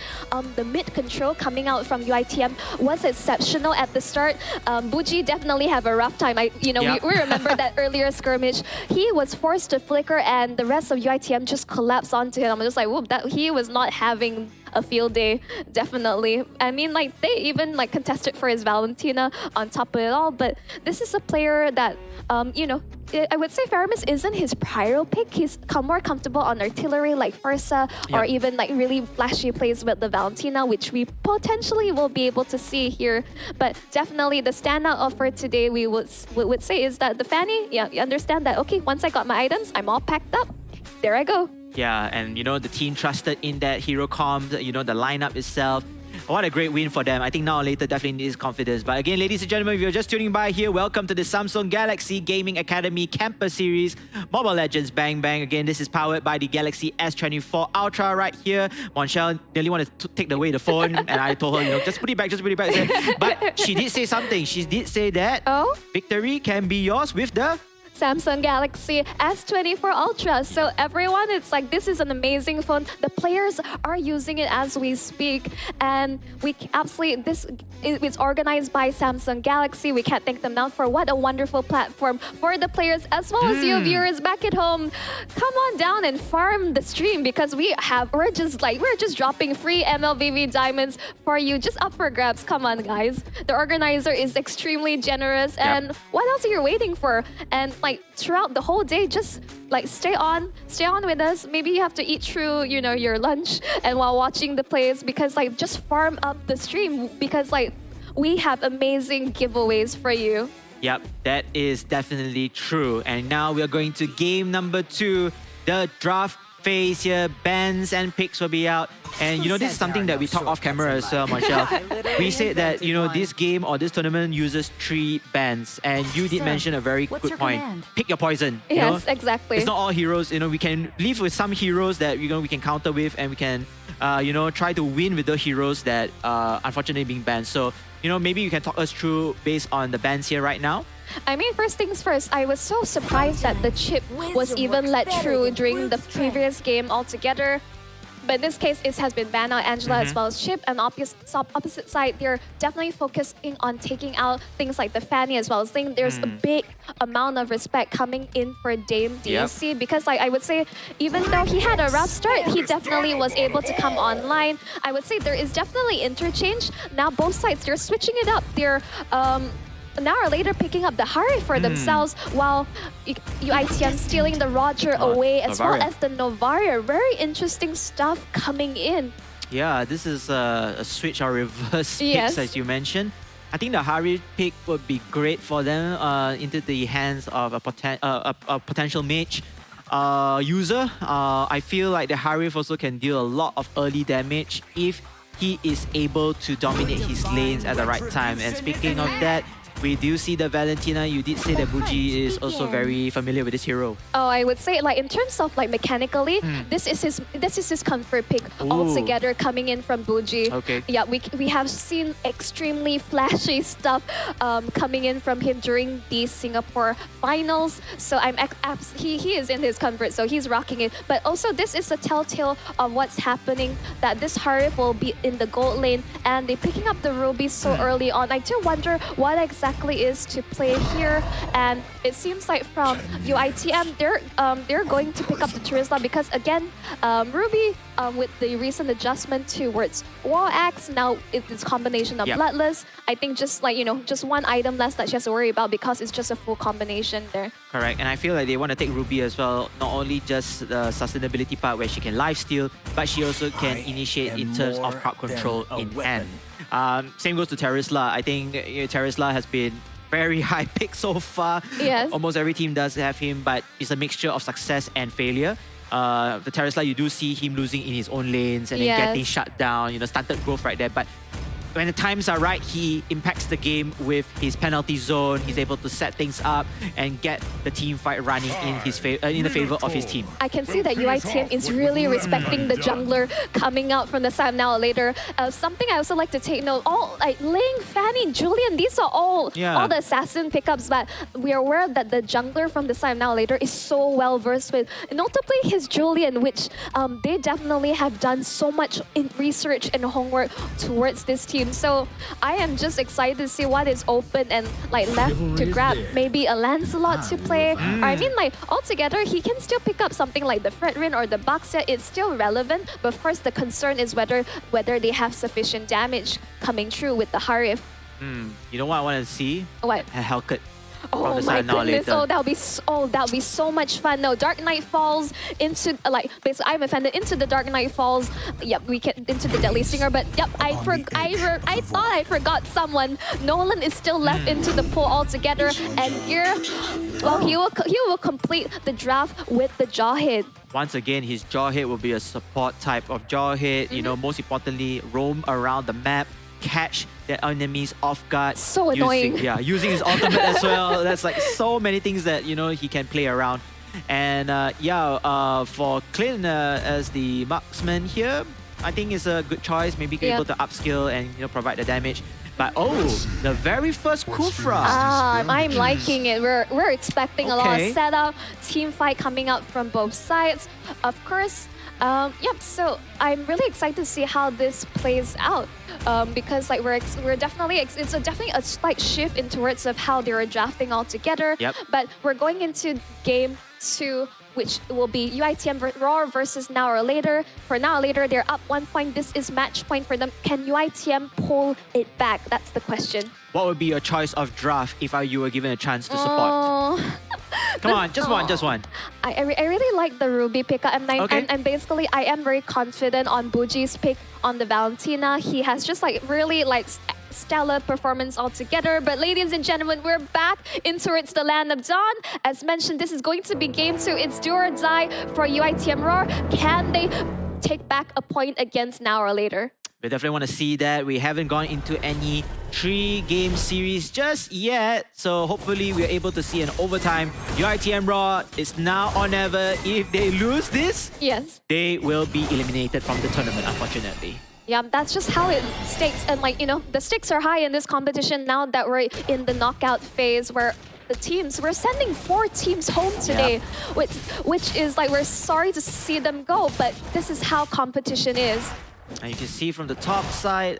the mid control coming out from UITM was exceptional at the start. Buji definitely have a rough time. Yeah. We remember that earlier skirmish. He was forced to flicker, and the rest of UITM just collapsed onto him. I'm just like, whoop, that he was not having a field day, definitely. I mean, like, they even like contested for his Valentina on top of it all, but this is a player that, I would say Faramis isn't his prior pick. He's more comfortable on artillery like Farsa, or Yep. even like really flashy plays with the Valentina, which we potentially will be able to see here. But definitely the standout offer today, we would say, is that the Fanny, you understand that, okay, once I got my items, I'm all packed up. There I go. Yeah, and the team trusted in that hero comp, the lineup itself. What a great win for them. I think now or later definitely needs confidence. But again, ladies and gentlemen, if you're just tuning by here, welcome to the Samsung Galaxy Gaming Academy Campus Series, Mobile Legends Bang Bang. Again, this is powered by the Galaxy S24 Ultra right here. Monchelle nearly wanted to take away the phone, and I told her, just put it back, just put it back. But she did say something. She did say that victory can be yours with the Samsung Galaxy S24 Ultra. So everyone, it's like, this is an amazing phone. The players are using it as we speak, and we absolutely, it's organized by Samsung Galaxy. We can't thank them enough for what a wonderful platform for the players as well as you viewers back at home. Come on down and farm the stream, because we're just dropping free MLBB diamonds for you, just up for grabs. Come on, guys. The organizer is extremely generous, and what else are you waiting for? And like throughout the whole day, just like stay on with us. Maybe you have to eat through your lunch and while watching the plays, because like just farm up the stream, because like we have amazing giveaways for you. Yep, that is definitely true. And now we are going to game number 2, the draft phase here. Bans and picks will be out. And this is something that we talked off camera as well, Marshall. We said that, this game or this tournament uses 3 bans. And you did mention a very good point. Pick your poison. Yes, exactly. It's not all heroes. We can live with some heroes that we can counter with, and we can try to win with the heroes that unfortunately being banned. So, maybe you can talk us through based on the bans here right now. I mean, first things first, I was so surprised that the chip was even let through during the previous game altogether. But in this case, it has been banned out, Angela as well as Chip. And opposite side, they're definitely focusing on taking out things like the Fanny as well. I think there's a big amount of respect coming in for Dame DAC, because like I would say, even though he had a rough start, he definitely was able to come online. I would say there is definitely interchange. Now both sides, they're switching it up. They're now or later picking up the Hari for themselves, while UITM stealing the Roger away, as well Novaria. as the Novaria. Very interesting stuff coming in. Yeah, this is a switch or reverse Yes. picks, as you mentioned. I think the Hari pick would be great for them into the hands of a potential mage user. I feel like the Harif also can deal a lot of early damage if he is able to dominate his lanes at the right time. And speaking of that, we do see the Valentina. You did say that Buji is also very familiar with this hero. Oh, I would say like in terms of like mechanically, this is his comfort pick altogether coming in from Buji. Okay. Yeah, we have seen extremely flashy stuff coming in from him during the Singapore finals. So he is in his comfort, so he's rocking it. But also this is a telltale of what's happening, that this Harif will be in the gold lane and they're picking up the ruby so early on. I do wonder what exactly is to play here, and it seems like from UITM they're going to pick up the Terizla, because again Ruby with the recent adjustment towards Wall Axe, now it's this combination of Bloodless. I think just like just one item less that she has to worry about, because it's just a full combination there. Correct, and I feel like they want to take Ruby as well, not only just the sustainability part where she can lifesteal, but she also can initiate in terms of crowd control in hand. Same goes to Terizla. I think Terizla has been very high pick so far. Yes. Almost every team does have him, but it's a mixture of success and failure. The Terizla, you do see him losing in his own lanes and then getting shut down, stunted growth right there. But when the times are right, he impacts the game with his penalty zone. He's able to set things up and get the team fight running in the favor of his team. I can see that UITM is really respecting the jungler coming out from the side now or later. Something I also like to take note, all like Ling, Fanny, Julian, these are all the assassin pickups, but we are aware that the jungler from the side now or later is so well versed with, notably his Julian, which they definitely have done so much in research and homework towards this team. So I am just excited to see what is open and like left to grab. Maybe a Lancelot to play. Or I mean, like altogether, he can still pick up something like the Fredrin or the Baxia. It's still relevant, but of course the concern is whether they have sufficient damage coming through with the Harif. You know what I want to see? What? A Hellcat. Oh my goodness! Oh, that'll be so much fun. No, Dark Knight Falls into basically I'm offended into the Dark Knight Falls. Yep, we get into the Deadly Stinger, but yep, I thought I forgot someone. Nolan is still left into the pool altogether, and here, well, he will complete the draft with the Jawhead. Once again, his Jawhead will be a support type of Jawhead. You know, most importantly, roam around the map, catch their enemies off guard. So annoying. Using his ultimate as well. That's like so many things that, you know, he can play around. And for Clint as the marksman here, I think it's a good choice. Maybe able to upskill and, you know, provide the damage. But the very first Kufra. I'm liking it. We're expecting a lot of setup, team fight coming out from both sides. Of course, so I'm really excited to see how this plays out. Because like we're definitely it's definitely a slight shift in towards of how they were drafting all together. But we're going into game 2, which will be UITM Raw versus Now or Later. For Now or Later, they're up 1 point. This is match point for them. Can UITM pull it back? That's the question. What would be your choice of draft if you were given a chance to support? Come on, just one. I really like the Ruby pickup, and basically I am very confident on Buji's pick on the Valentina. He has just like really like stellar performance altogether. But ladies and gentlemen, we're back in towards the Land of Dawn. As mentioned, this is going to be game 2. It's do or die for UITM Roar. Can they take back a point against Now or Later? We definitely want to see that. We haven't gone into any 3-game series just yet. So hopefully we're able to see an overtime. UITM Raw is now or never. If they lose this, they will be eliminated from the tournament, unfortunately. Yeah, that's just how it stakes. And like, you know, the stakes are high in this competition now that we're in the knockout phase where we're sending 4 teams home today, which is like, we're sorry to see them go, but this is how competition is. And you can see from the top side,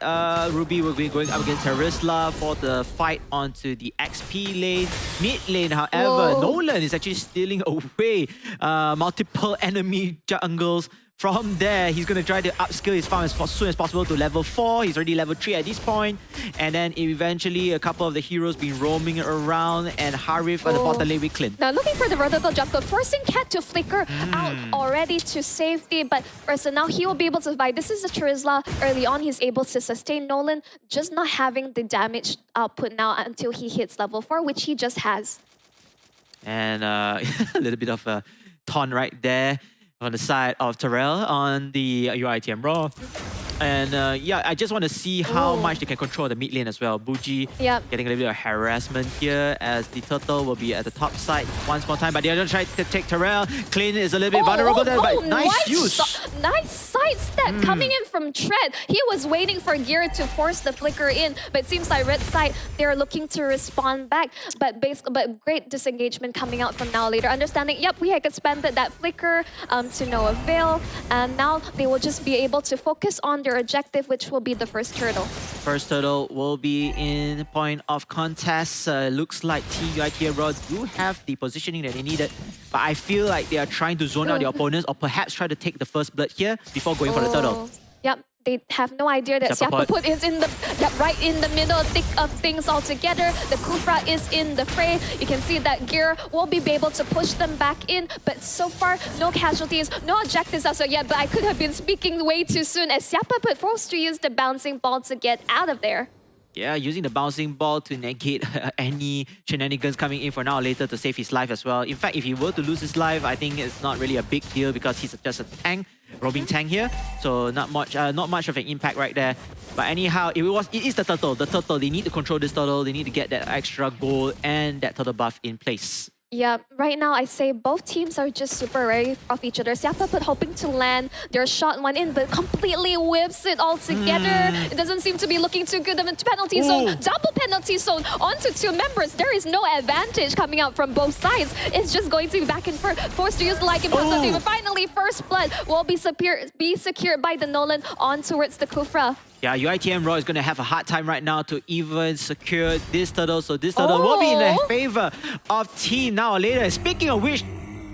Ruby will be going up against Terisla for the fight onto the XP lane. Mid lane, however, Nolan is actually stealing away multiple enemy jungles. From there, he's going to try to upskill his farm as soon as possible to level 4. He's already level 3 at this point. And then eventually, a couple of the heroes been roaming around, and Harif at the bottom lane with Clint. Now looking for the vertical jump, but forcing Cat to flicker out already to safety. But first, now he will be able to survive. This is the Terisla. Early on, he's able to sustain Nolan, just not having the damage output now until he hits level 4, which he just has. And a little bit of a taunt right there on the side of Terrell on the UITM Raw. And I just want to see how much they can control the mid lane as well. Buji getting a little bit of harassment here as the turtle will be at the top side once more time. But they're going to try to take Terrell. Clint is a little bit vulnerable there, but nice use. Nice sidestep coming in from Tread. He was waiting for Gear to force the flicker in, but it seems like red side, they're looking to respond back. But great disengagement coming out from Now or Later. Understanding, we had expended that flicker to no avail. And now they will just be able to focus on their objective, which will be the first turtle. First turtle will be in point of contest. Looks like UITM Raw do have the positioning that they needed, but I feel like they are trying to zone out their opponents or perhaps try to take the first blood here before going for the turtle. Yep. They have no idea that Siapaput is right in the middle thick of things altogether. The Kufra is in the fray. You can see that Gear will be able to push them back in, but so far, no casualties, no objectives as of yet. But I could have been speaking way too soon as Siapaput forced to use the bouncing ball to get out of there. Yeah, using the bouncing ball to negate any shenanigans coming in for now or later to save his life as well. In fact, if he were to lose his life, I think it's not really a big deal because he's just a tank, roaming tank here. So not much of an impact right there. But anyhow, it is the turtle. The turtle, they need to control this turtle. They need to get that extra gold and that turtle buff in place. Yeah, right now I say both teams are just super wary of each other. Siapaput hoping to land their shot one in, but completely whips it all together. It doesn't seem to be looking too good. The penalty zone, double penalty zone onto two members. There is no advantage coming out from both sides. It's just going to be back and forth. Forced to use the like impulse. But finally, first blood will be secured by the Nolan on towards the Kufra. Yeah, UITM Raw is going to have a hard time right now to even secure this turtle. So this turtle will be in the favor of team now or later. Speaking of which,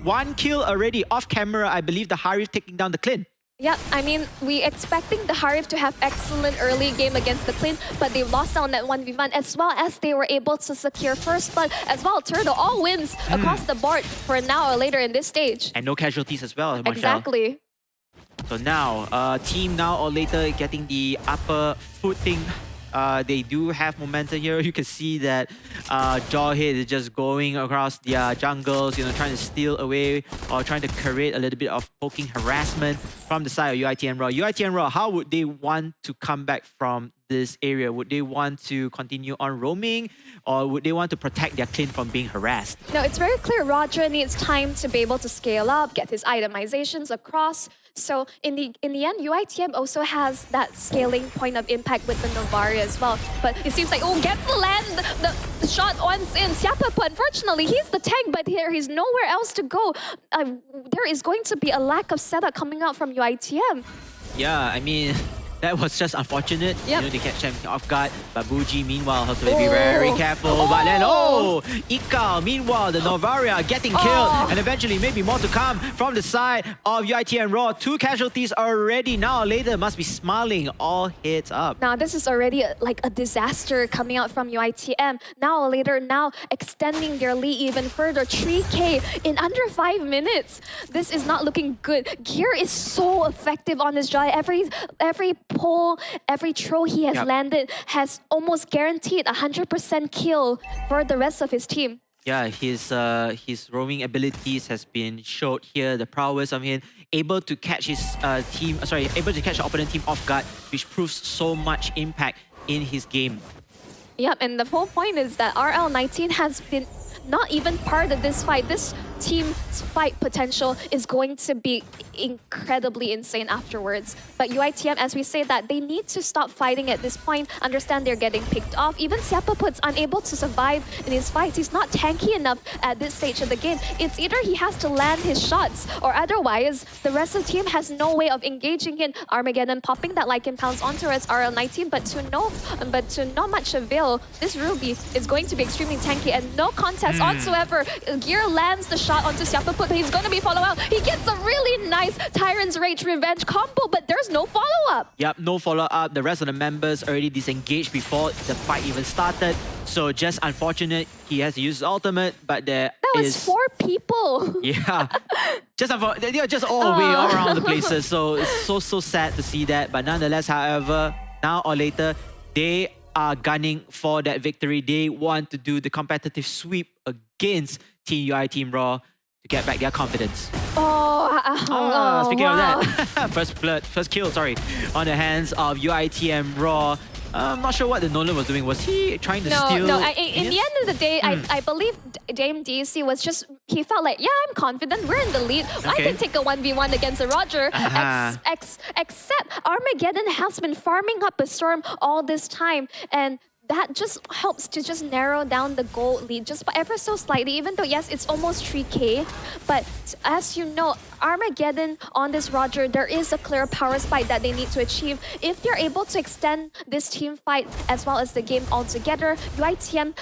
one kill already off camera. I believe the Harif taking down the Clint. Yeah, I mean, we expecting the Harif to have excellent early game against the Clint, but they lost on that 1v1 as well as they were able to secure first blood as well. Turtle all wins across the board for now or later in this stage. And no casualties as well, Marshall. Exactly. So now, team now or later getting the upper footing. They do have momentum here. You can see that Jawhead is just going across their jungles, trying to steal away or trying to create a little bit of poking harassment from the side of UITM Raw. UITM Raw, how would they want to come back from this area? Would they want to continue on roaming or would they want to protect their Clint from being harassed? No, it's very clear Roger needs time to be able to scale up, get his itemizations across. So in the end, UITM also has that scaling point of impact with the Novaria as well. But it seems like, gets to land the shot once in. Siapaput, unfortunately, he's the tank, but here he's nowhere else to go. There is going to be a lack of setup coming out from UITM. Yeah, I mean, that was just unfortunate. Yep. They catch him off guard. But Buji, meanwhile, has to be very careful. But then, Ikao, meanwhile, the Novaria getting killed. And eventually, maybe more to come from the side of UITM Raw. 2 casualties already. Now or later, must be smiling all heads up. Now, this is already like a disaster coming out from UITM. Now or later, now extending their lead even further. 3K in under 5 minutes. This is not looking good. Gear is so effective on this Jai. Every pull, every throw he has landed has almost guaranteed 100% kill for the rest of his team. Yeah, his roaming abilities has been showed here. The prowess of him, able to catch his able to catch the opponent team off guard, which proves so much impact in his game. Yep, and the whole point is that RL19 has been not even part of this fight. This team's fight potential is going to be incredibly insane afterwards. But UITM, as we say that, they need to stop fighting at this point, understand they're getting picked off. Even Siapaput's unable to survive in his fights. He's not tanky enough at this stage of the game. It's either he has to land his shots or otherwise the rest of the team has no way of engaging in. Armageddon popping that Lycan pounce onto us RL19, but to no much avail. This Ruby is going to be extremely tanky and no contest whatsoever. Gear lands the shot onto Siapaput. He's going to be follow out. He gets a really nice Tyrant's Rage Revenge combo, but there's no follow-up. Yep, no follow-up. The rest of the members already disengaged before the fight even started. So just unfortunate. He has to use his ultimate, but that was 4 people. Yeah. They're just all away all around the places. So it's so sad to see that. But nonetheless, however, now or later, they are gunning for that victory. They want to do the competitive sweep against Team UITM Raw to get back their confidence. Speaking of that, first kill, on the hands of UITM Raw. I'm not sure what the Nolan was doing. Was he trying to steal? No, in the end of the day, I believe Dame DC was just, he felt like, yeah, I'm confident, we're in the lead. I can take a 1v1 against a Roger. Except Armageddon has been farming up a Storm all this time. And that just helps to just narrow down the gold lead just by ever so slightly, even though, yes, it's almost 3K. But as you know, Armageddon on this Roger, there is a clear power spike that they need to achieve. If they're able to extend this team fight as well as the game altogether, UITM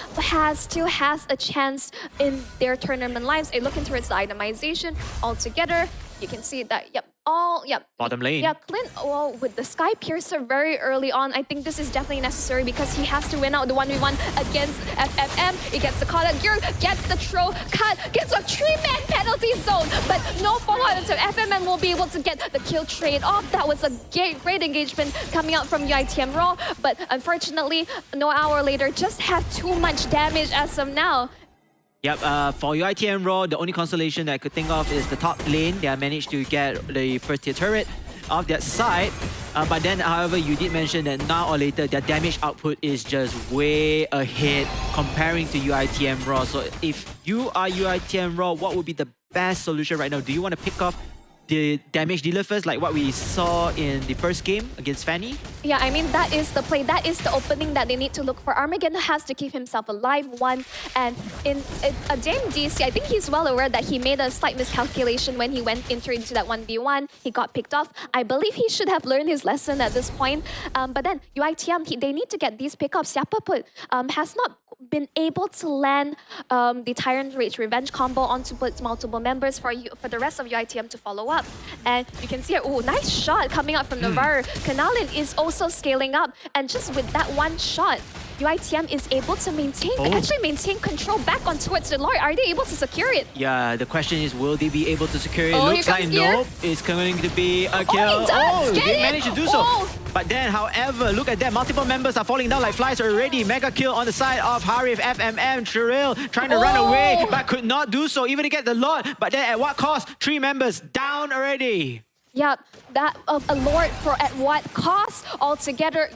still has a chance in their tournament lives. Looking towards the itemization altogether, you can see that, yep, all, yeah. Bottom lane. Yeah, Clint, well, with the Sky Piercer very early on, I think this is definitely necessary because he has to win out the 1v1 against FFM. He gets the call-out gear, gets the throw cut, gets a 3-man penalty zone, but no follow-up, so FFM will be able to get the kill trade off. That was a great engagement coming out from UITM Raw, but unfortunately, no hour later, just have too much damage as of now. Yep, for UITM Raw, the only consolation that I could think of is the top lane. They have managed to get the first tier turret off that side. But then, however, you did mention that now or later, their damage output is just way ahead comparing to UITM Raw. So if you are UITM Raw, what would be the best solution right now? Do you want to pick off the damage dealer first, like what we saw in the first game against Fanny? Yeah, I mean, that is the play. That is the opening that they need to look for. Armageddon has to keep himself alive, one. And in a Dame DC, I think he's well aware that he made a slight miscalculation when he went into that 1v1. He got picked off. I believe he should have learned his lesson at this point. But then UITM, they need to get these pickups. Siapaput has not been able to land the Tyrant Rage Revenge combo onto multiple members for the rest of UITM to follow up. And you can see, oh, nice shot coming out from Navarre. Kanalin is also scaling up. And just with that one shot, UITM is able to actually maintain control back on towards the Lord. Are they able to secure it? Yeah, the question is, will they be able to secure it? Oh, Looks here like comes Gear. nope. It's going to be a kill. He does get they it. managed to do so. Oh. But then, however, look at that. Multiple members are falling down like flies already. Mega kill on the side of Harif, FMM, Cheryl trying to run away, but could not do so, even to get the Lord. But then at what cost? 3 members down already. Yeah, that a Lord for at what cost altogether?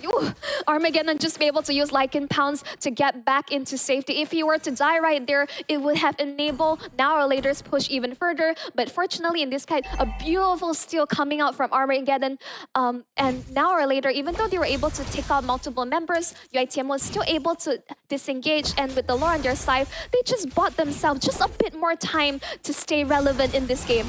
Armageddon just be able to use Lycan Pounds to get back into safety. If he were to die right there, it would have enabled now or later's push even further. But fortunately, in this case, a beautiful steal coming out from Armageddon. And now or later, even though they were able to take out multiple members, UITM was still able to disengage. And with the lore on their side, they just bought themselves just a bit more time to stay relevant in this game.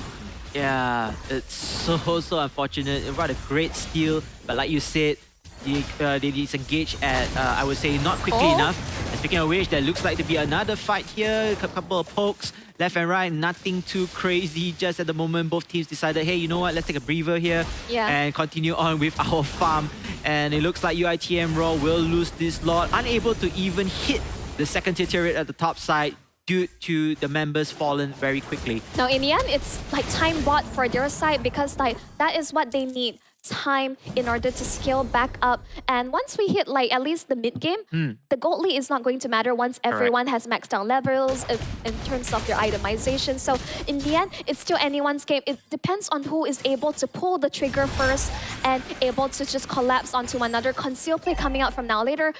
Yeah, it's so unfortunate. What a great steal. But like you said, they disengage at, I would say, not quickly enough. And speaking of which, there looks like to be another fight here. A couple of pokes left and right. Nothing too crazy. Just at the moment, both teams decided, hey, you know what? Let's take a breather here and continue on with our farm. And it looks like UITM Raw will lose this lot. Unable to even hit the second tier turret at the top side due to the members fallen very quickly. Now, in the end, it's like time bought for their side because like that is what they need. Time in order to scale back up. And once we hit like at least the mid game, the gold lead is not going to matter once everyone has maxed out levels in terms of their itemization. So in the end, it's still anyone's game. It depends on who is able to pull the trigger first and able to just collapse onto another conceal play coming out from now later.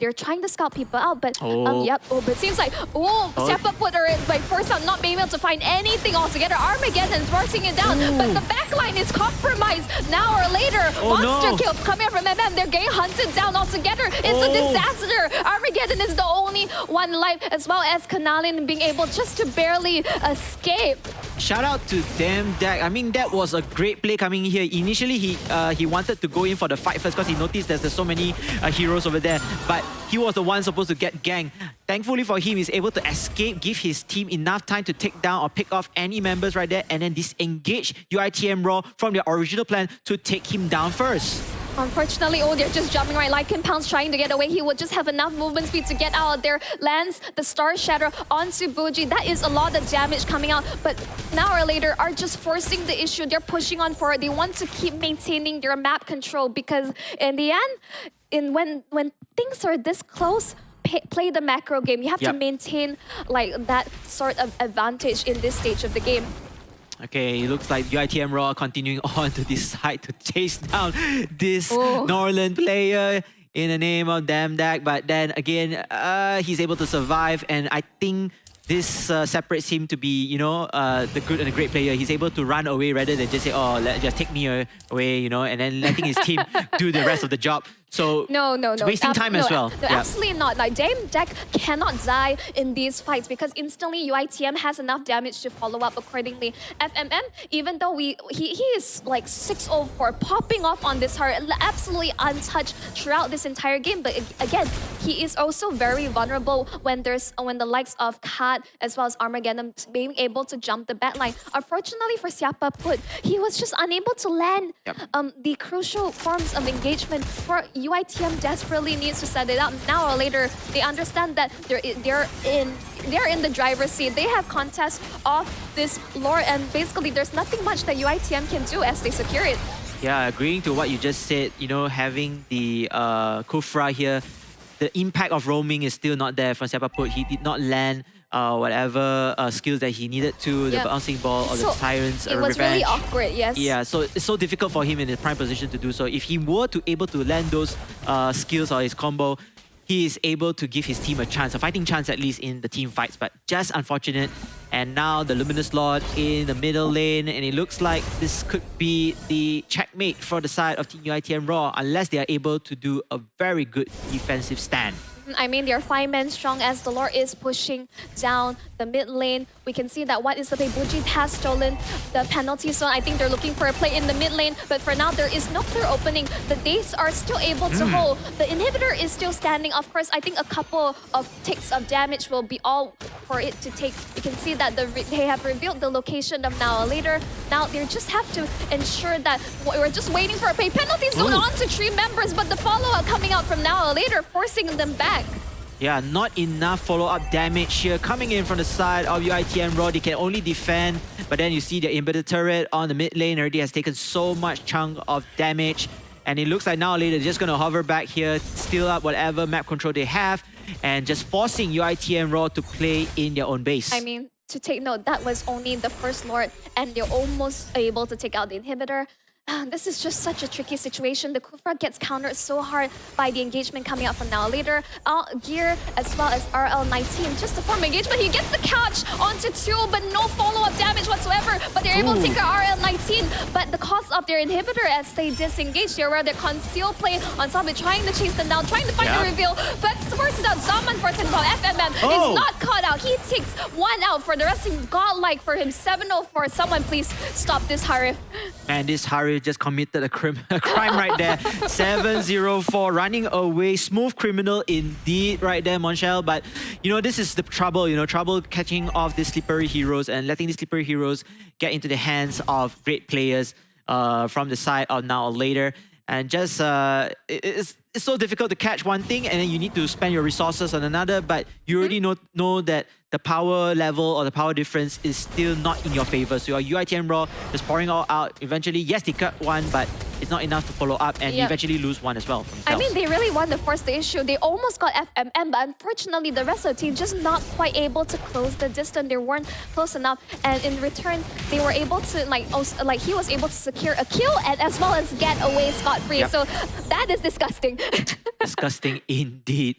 They're trying to scout people out, but but it seems like Siapaput are like forced out, not being able to find anything altogether. Armageddon's forcing it down, but the backline is compromised now. Later, monster kill coming from MM. They're getting hunted down altogether. It's a disaster. Armageddon is the only one alive, as well as Kanalin being able just to barely escape. Shout out to them, Dak. I mean, that was a great play coming here. Initially, he wanted to go in for the fight first because he noticed there's so many heroes over there. But he was the one supposed to get ganked. Thankfully for him, he's able to escape, give his team enough time to take down or pick off any members right there, and then disengage UITM Raw from their original plan to take him down first. Unfortunately, they're just jumping right. Lycan Pounds trying to get away. He would just have enough movement speed to get out there. Lands the Star Shatter onto Bougie. That is a lot of damage coming out. But now or later are just forcing the issue. They're pushing on for it. They want to keep maintaining their map control because in the end, when things are this close, play the macro game. You have to maintain like that sort of advantage in this stage of the game. Okay, it looks like UITM Raw continuing on to decide to chase down this Norland player in the name of Damdak. But then again, he's able to survive, and I think this separates him to be, you know, the good and the great player. He's able to run away rather than just say, oh, just take me away, you know, and then letting his team do the rest of the job. So No. it's wasting time as well. No, Yeah. absolutely not. Like Dame deck cannot die in these fights because instantly UITM has enough damage to follow up accordingly. FMM, even though he is like 604 popping off on this heart, absolutely untouched throughout this entire game. But again, he is also very vulnerable when the likes of Kat as well as Armageddon being able to jump the backline. Unfortunately for Siapa Put, he was just unable to land the crucial forms of engagement for UITM desperately needs to set it up. Now or later, they understand that they're in the driver's seat. They have contest of this lore, and basically there's nothing much that UITM can do as they secure it. Yeah, agreeing to what you just said, you know, having the Kufra here, the impact of roaming is still not there from Siapa Put. He did not land whatever skills that he needed to, the bouncing ball or the Tyrant's It was revenge. really awkward, yes. Yeah, so it's so difficult for him in his prime position to do so. If he were to able to land those skills or his combo, he is able to give his team a chance, a fighting chance at least in the team fights, but just unfortunate. And now the Luminous Lord in the middle lane, and it looks like this could be the checkmate for the side of Team UITM Raw unless they are able to do a very good defensive stand. I mean, they're 5-man strong as the Lord is pushing down the mid lane. We can see that What is the Play? Bujit has stolen the penalty zone. I think they're looking for a play in the mid lane, but for now, there is no clear opening. The Days are still able to hold. The inhibitor is still standing. Of course, I think a couple of ticks of damage will be all for it to take. You can see that they have revealed the location of Now or Later. Now, they just have to ensure that we're just waiting for a play. Penalty zone onto 3 members, but the follow-up coming out from Now or Later, forcing them back. Yeah, not enough follow-up damage here coming in from the side of UITM Raw. They can only defend, but then you see the Inhibitor turret on the mid lane already has taken so much chunk of damage. And it looks like Now or Later they're just going to hover back here, steal up whatever map control they have, and just forcing UITM Raw to play in their own base. I mean, to take note, that was only the first Lord, and they're almost able to take out the Inhibitor. This is just such a tricky situation. The Kufra gets countered so hard by the engagement coming out from Now or Later. Gear as well as RL19. Just to form engagement, he gets the catch onto 2, but no follow-up damage whatsoever. But they're able to take out RL19. But the cost of their inhibitor as they disengage, they're where they conceal play on top of trying to chase them down, trying to find the reveal. But works it out. Zaman versus FMM is not caught out. He takes 1 out for the rest of godlike for him. 704. Someone please stop this Harif. And this Harif just committed a crime right there. 704 running away. Smooth criminal indeed right there, Monshel. But you know, this is the trouble, you know, trouble catching off these slippery heroes and letting these slippery heroes get into the hands of great players from the side of Now or Later. And just it's so difficult to catch one thing and then you need to spend your resources on another, but you already know that the power level or the power difference is still not in your favor. So your UITM Raw is pouring all out. Eventually, yes, they cut one, but it's not enough to follow up and eventually lose one as well. I mean, they really want to force the issue. They almost got FMM, but unfortunately, the rest of the team just not quite able to close the distance. They weren't close enough, and in return, they were able to he was able to secure a kill and as well as get away scot-free. So that is disgusting. Disgusting indeed.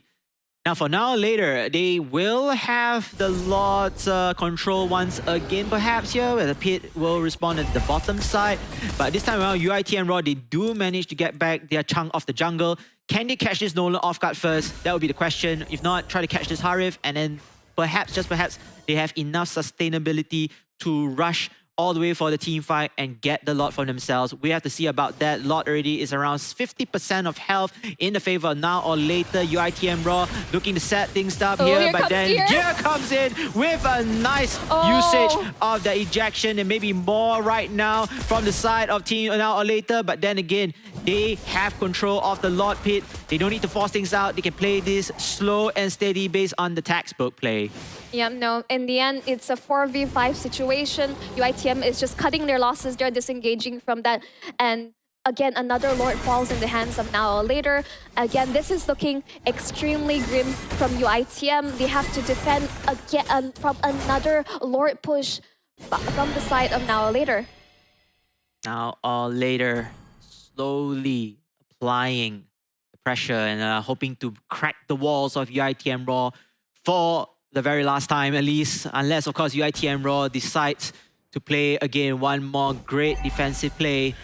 Now for Now or Later, they will have the Lord's control once again perhaps here, where the pit will respawn at the bottom side. But this time around, UITM Raw, they do manage to get back their chunk of the jungle. Can they catch this Nolan off guard first? That would be the question. If not, try to catch this Harif, and then perhaps, just perhaps, they have enough sustainability to rush all the way for the team fight and get the Lord for themselves. We have to see about that. Lord already is around 50% of health in the favor of Now or Later. UITM Raw looking to set things up here, but then Gear comes in with a nice usage of the ejection and maybe more right now from the side of Team Now or Later. But then again, they have control of the Lord pit. They don't need to force things out. They can play this slow and steady based on the textbook play. Yeah, no, in the end, it's a 4v5 situation. UITM is just cutting their losses. They're disengaging from that. And again, another Lord falls in the hands of Now or Later. Again, this is looking extremely grim from UITM. They have to defend again from another Lord push from the side of Now or Later. Now or Later, slowly applying the pressure and hoping to crack the walls of UITM Raw for the very last time at least, unless of course UITM Raw decides to play again one more great defensive play.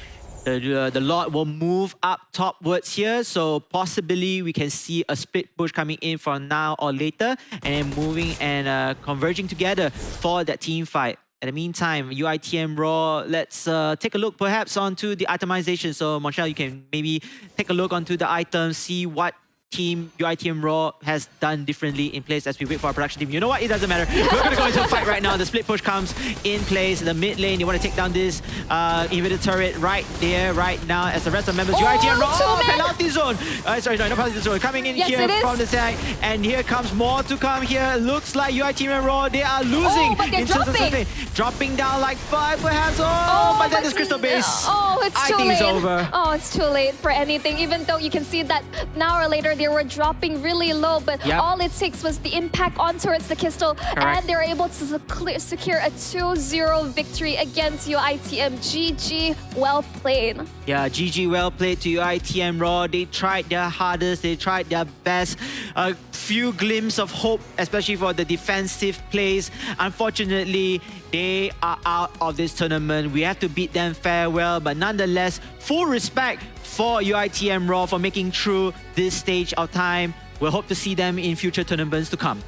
The Lord will move up topwards here, so possibly we can see a split push coming in for now or later, and then moving and converging together for that team fight. In the meantime, UITM Raw, let's take a look perhaps onto the itemization. So Monchel, you can maybe take a look onto the items, see what team UITM Raw has done differently in place as we wait for our production team. You know what? It doesn't matter. We're going to go into a fight right now. The split push comes in place. The mid lane, they want to take down this inhibitor turret right there, right now, as the rest of members. UITM Raw, penalty zone. Sorry, no penalty zone. Coming in here from the side. And here comes more to come here. Looks like UITM Raw, they are losing. But they're dropping. Dropping down like 5 perhaps. But then there's Crystal Base. It's too think late. it's over. It's too late for anything. Even though you can see that now or later they were dropping really low, but all it takes was the impact on towards the Crystal, and they're able to secure a 2-0 victory against UITM. GG, well played. Yeah, GG, well played to UITM Raw. They tried their hardest, they tried their best. A few glimpses of hope, especially for the defensive plays. Unfortunately, they are out of this tournament. We have to beat them farewell, but nonetheless, full respect for UITM Raw for making through this stage of time. We'll hope to see them in future tournaments to come.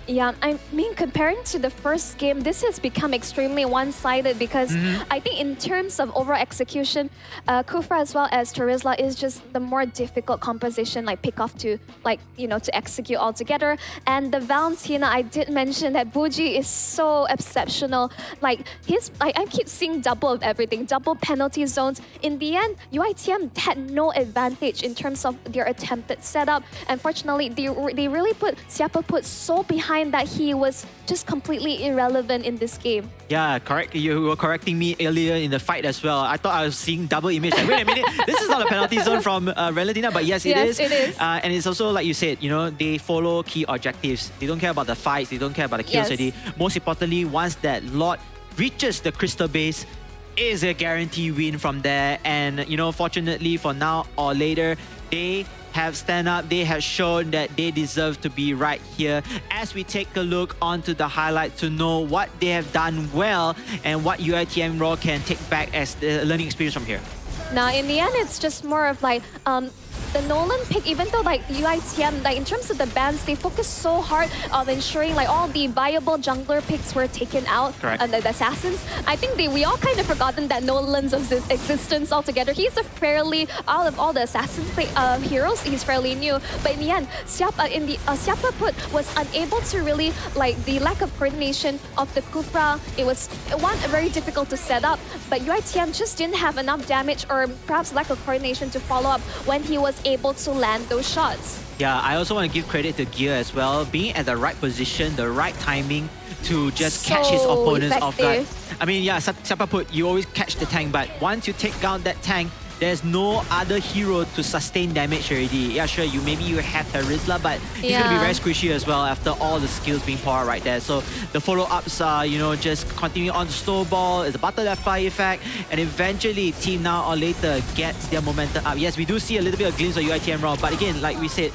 Yeah, I mean, comparing to the first game, this has become extremely one-sided because I think in terms of overall execution, Kufra as well as Terizla is just the more difficult composition, like pick off to, like, you know, to execute altogether. And the Valentina, I did mention that Bougie is so exceptional. Like, I keep seeing double of everything, double penalty zones. In the end, UITM had no advantage in terms of their attempted setup. Unfortunately, they really put Siapa put so behind that he was just completely irrelevant in this game. Yeah, correct. You were correcting me earlier in the fight as well. I thought I was seeing double image. Like, wait a minute, this is not a penalty zone from Valentina, but yes, it is. It is. And it's also, like you said, you know, they follow key objectives. They don't care about the fights. They don't care about the kills already. Most importantly, once that Lord reaches the Crystal Base, is a guarantee win from there. And, you know, fortunately for now or later, they have stand up. They have shown that they deserve to be right here. As we take a look onto the highlights to know what they have done well and what UITM Raw can take back as the learning experience from here. Now, in the end, it's just more of like the Nolan pick, even though like UITM, like in terms of the bans, they focused so hard on ensuring like all the viable jungler picks were taken out, the assassins. I think we all kind of forgotten that Nolan's existence altogether. He's a fairly, out of all the assassin heroes, he's fairly new. But in the end, Siapa Put was unable to really, like, the lack of coordination of the Kufra. It was, one, very difficult to set up, but UITM just didn't have enough damage or perhaps lack of coordination to follow up when he was able to land those shots. Yeah, I also want to give credit to Gear as well, being at the right position, the right timing to just catch his opponents off guard. I mean, yeah, Siapa Put, you always catch the tank, but once you take down that tank, there's no other hero to sustain damage already. Yeah, sure, maybe you have Terizla, but he's going to be very squishy as well after all the skills being poured out right there. So the follow-ups are, you know, just continue on to snowball. It's a butterfly fire effect, and eventually Team Now or Later gets their momentum up. Yes, we do see a little bit of glimpse of UITM Raw, but again, like we said,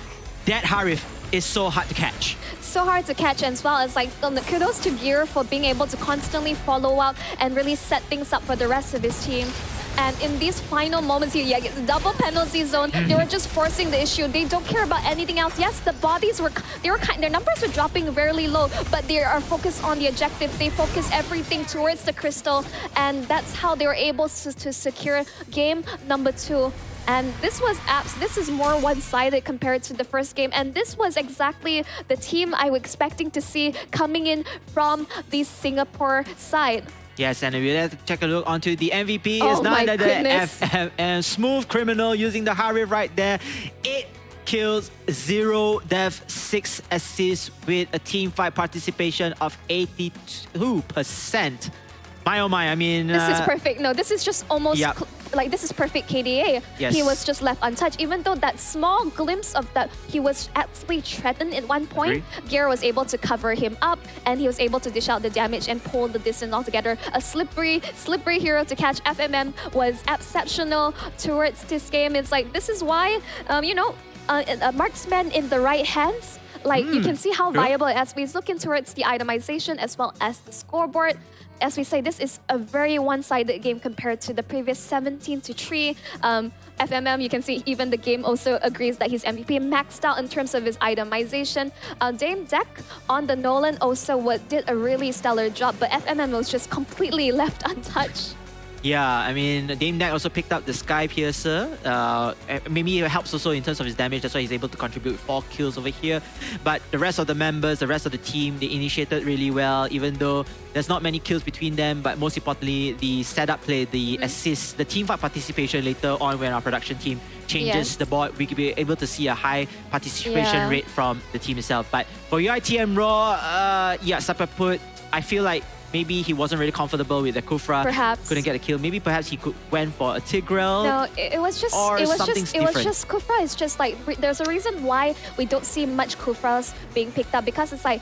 that Harif is so hard to catch. So hard to catch, as well as like kudos to Gear for being able to constantly follow up and really set things up for the rest of his team. And in these final moments here, yeah, double penalty zone, they were just forcing the issue. They don't care about anything else. Yes, the bodies were, their numbers were dropping very low, but they are focused on the objective. They focus everything towards the Crystal, and that's how they were able to secure game number 2. And this is more one-sided compared to the first game. And this was exactly the team I was expecting to see coming in from the Singapore side. Yes, and we'll have to take a look onto the MVP. Oh it's none other than goodness. Smooth Criminal using the Harif right there. 8 kills, 0 death, 6 assists with a team fight participation of 82%. My oh my, I mean... This is perfect. No, this is just almost... Like, this is perfect KDA. Yes. He was just left untouched. Even though that small glimpse of that, he was absolutely threatened at one point, Gear was able to cover him up, and he was able to dish out the damage and pull the distance altogether. A slippery hero to catch. FMM was exceptional towards this game. It's like, this is why, you know, a marksman in the right hands, like, you can see how viable it is. We're looking towards the itemization as well as the scoreboard. as we say, this is a very one-sided game compared to the previous 17-3. FMM, you can see even the game also agrees that his MVP maxed out in terms of his itemization. Dame Deck on the Nolan also did a really stellar job, but FMM was just completely left untouched. Yeah, I mean, Dame Deck also picked up the Sky Piercer. Maybe it helps also in terms of his damage. That's why he's able to contribute 4 kills over here. But the rest of the members, the rest of the team, they initiated really well, even though there's not many kills between them. But most importantly, the setup play, the assists, the teamfight participation later on when our production team changes the board, we could be able to see a high participation rate from the team itself. But for UITM Raw, yeah, Sapaput, I feel like maybe he wasn't really comfortable with the Kufra. Perhaps. Couldn't get a kill. Maybe perhaps he went for a Tigreal. No, it was just Kufra. It's just like there's a reason why we don't see much Kufras being picked up, because it's like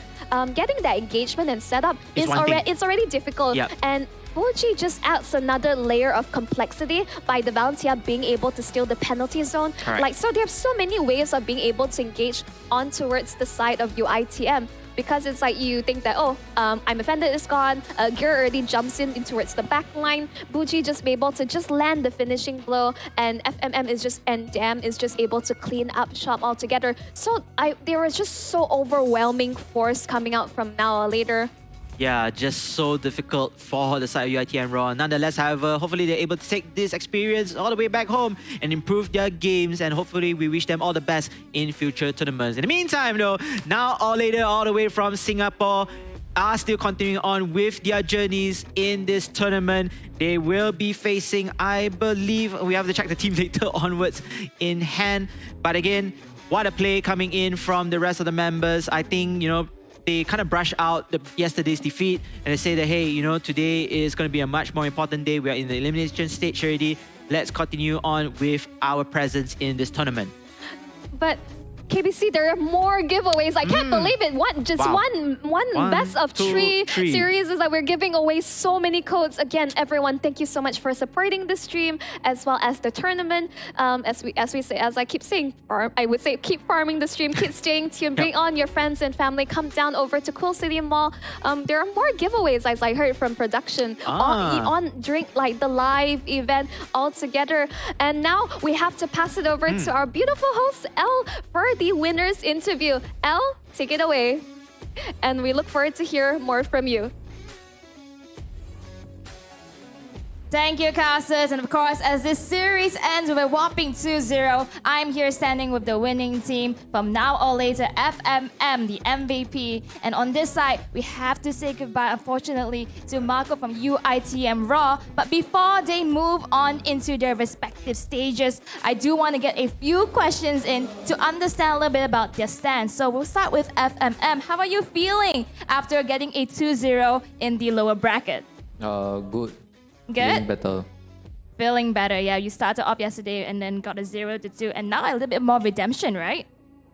getting that engagement and setup is already difficult. Yep. And Boji just adds another layer of complexity by the Valentia being able to steal the penalty zone. Correct. Like, so there's so many ways of being able to engage on towards the side of UITM. Because it's like you think that, oh, I'm offended is gone. Gear already jumps in towards the back line. Buji just be able to just land the finishing blow, and FMM and Dam is just able to clean up shop altogether. So there was just so overwhelming force coming out from now or later. Yeah, just so difficult for the side of UITM Raw. Nonetheless, however, hopefully they're able to take this experience all the way back home and improve their games, and hopefully we wish them all the best in future tournaments. In the meantime though, now or later, all the way from Singapore, are still continuing on with their journeys in this tournament. They will be facing, I believe, we have to check the team later onwards in hand. But again, what a play coming in from the rest of the members. I think, you know, they kind of brush out yesterday's defeat and they say that, hey, you know, today is going to be a much more important day. We are in the elimination stage already. Let's continue on with our presence in this tournament. But KBC, there are more giveaways. I can't believe it. One best of three series is that we're giving away so many codes. Again, everyone, thank you so much for supporting the stream as well as the tournament. As I keep saying, I would say keep farming the stream, keep staying tuned, bring on your friends and family, come down over to Cool City Mall. There are more giveaways, as I heard from production, during like the live event all together. And now we have to pass it over to our beautiful host, Elle, for the winners interview. Elle, take it away. And we look forward to hear more from you. Thank you, Casas. And of course, as this series ends with a whopping 2-0, I'm here standing with the winning team from now or later, FMM, the MVP. And on this side, we have to say goodbye, unfortunately, to Marco from UITM Raw. But before they move on into their respective stages, I do want to get a few questions in to understand a little bit about their stance. So we'll start with FMM. How are you feeling after getting a 2-0 in the lower bracket? Good. Good? Better. Feeling better, yeah. You started off yesterday and then got a 0-2, and now a little bit more redemption, right?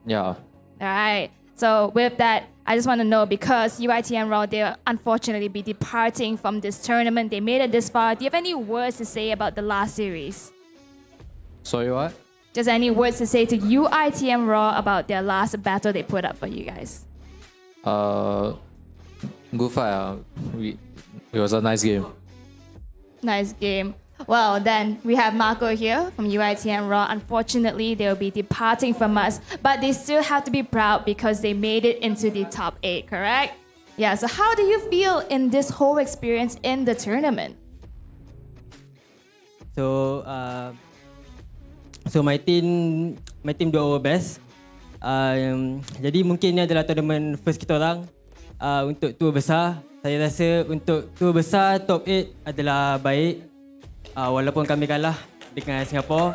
Yeah. All right. So with that, I just want to know, because UITM Raw, they'll unfortunately be departing from this tournament. They made it this far. Do you have any words to say about the last series? Sorry, what? Just any words to say to UITM Raw about their last battle they put up for you guys? Good fight. It was a nice game. Nice game. Well, then we have Marco here from UITM Raw. Unfortunately, they'll be departing from us, but they still have to be proud because they made it into the top 8, correct? Yeah, so how do you feel in this whole experience in the tournament? So my team do our best. Jadi mungkin ni adalah tournament first kita orang untuk tour besar. Saya rasa untuk tour besar top 8 adalah baik, walaupun kami kalah dengan Singapura.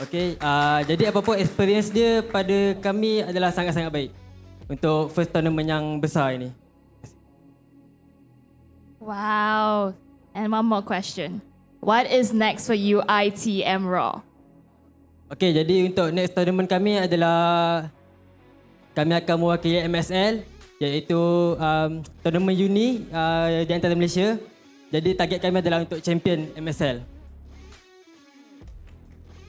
Okay, jadi apapun experience dia pada kami adalah sangat-sangat baik untuk first tournament yang besar ini. Wow. And one more question. What is next for UITM Raw? Okay, jadi untuk next tournament kami adalah kami akan mewakili MSL, iaitu tournament uni di antara Malaysia. Jadi target kami adalah untuk champion MSL.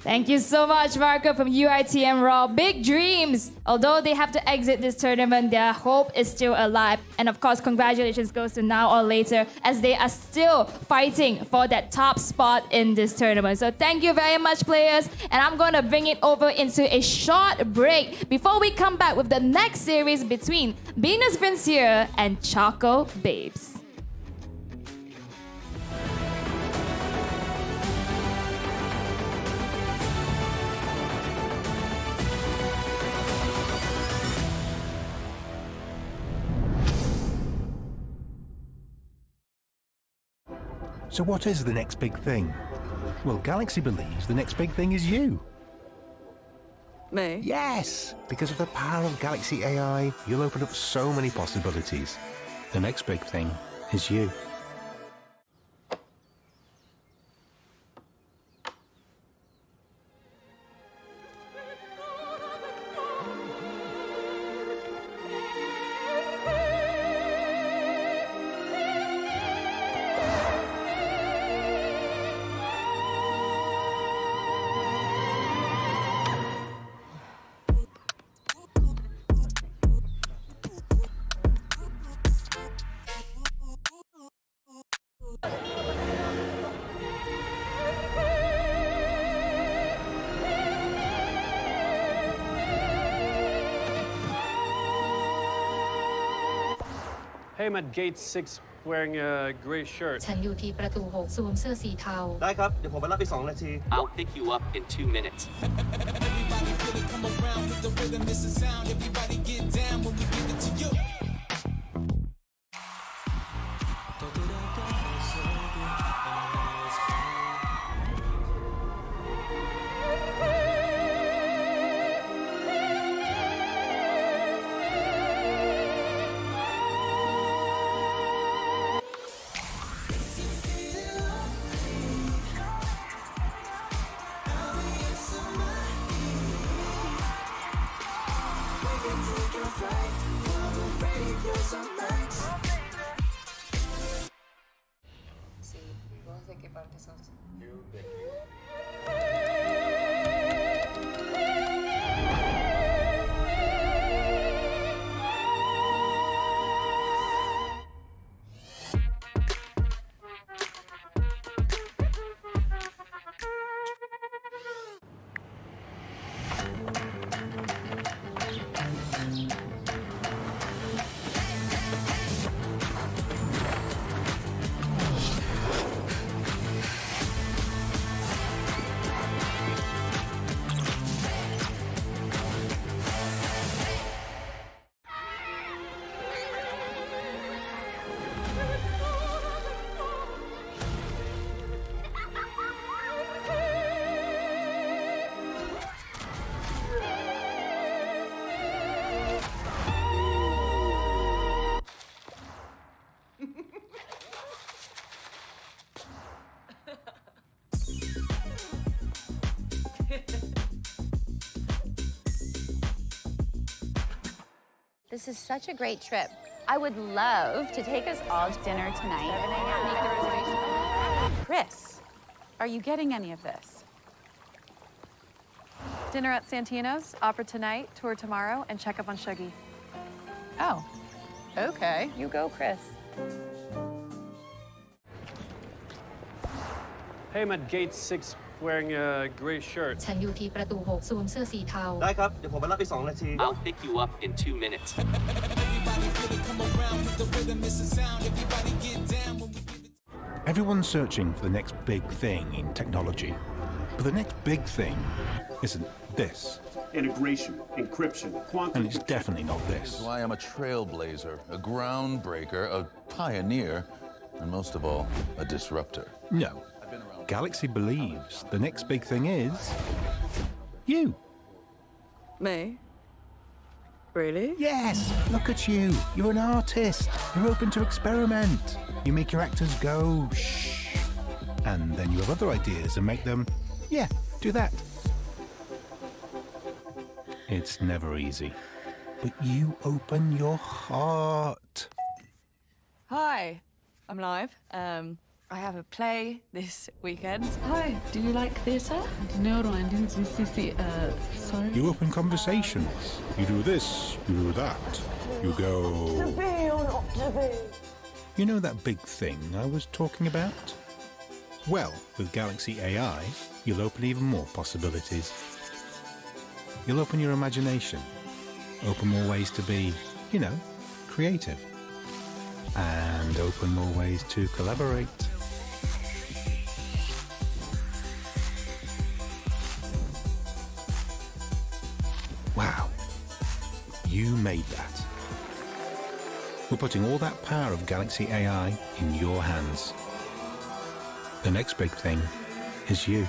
Thank you so much, Marco from UITM Raw. Big dreams. Although they have to exit this tournament, their hope is still alive. And of course, congratulations goes to Now or Later, as they are still fighting for that top spot in this tournament. So thank you very much, players. And I'm going to bring it over into a short break before we come back with the next series between Venus Vincier and Choco Babes. So what is the next big thing? Well, Galaxy believes the next big thing is you. Me? Yes! Because of the power of Galaxy AI, you'll open up so many possibilities. The next big thing is you. Hey, I'm at gate 6 wearing a gray shirt. ฉันอยู่ที่ประตู 6 สวมเสื้อสีเทา ได้ครับ เดี๋ยวผมไปรับอีก2 นาที I'll pick you up in 2 minutes. This is such a great trip. I would love to take us all to dinner tonight. Make the reservation. Chris, are you getting any of this? Dinner at Santino's, opera tonight, tour tomorrow, and check up on Shuggy. Oh, okay. You go, Chris. Hey, I'm at gate 6 wearing a gray shirt. ฉันอยู่ที่ประตู 6 สวมเสื้อสีเทา ได้ครับ เดี๋ยวผมไปรับอีก2 นาที I'll pick you up in 2 minutes. Everyone's searching for the next big thing in technology. But the next big thing isn't this. Integration, encryption, quantum. And it's definitely not this. That's why I'm a trailblazer, a groundbreaker, a pioneer, and most of all, a disruptor. No. Galaxy believes the next big thing is you. Me? Really? Yes, look at you. You're an artist. You're open to experiment. You make your actors go shh. And then you have other ideas and make them, yeah, do that. It's never easy. But you open your heart. Hi, I'm live. I have a play this weekend. Hi, do you like theatre? No, I didn't see. Sorry. You open conversations. You do this, you do that. You go... To be or not to be? You know that big thing I was talking about? Well, with Galaxy AI, you'll open even more possibilities. You'll open your imagination, open more ways to be, you know, creative, and open more ways to collaborate. Wow, you made that. We're putting all that power of Galaxy AI in your hands. The next big thing is you.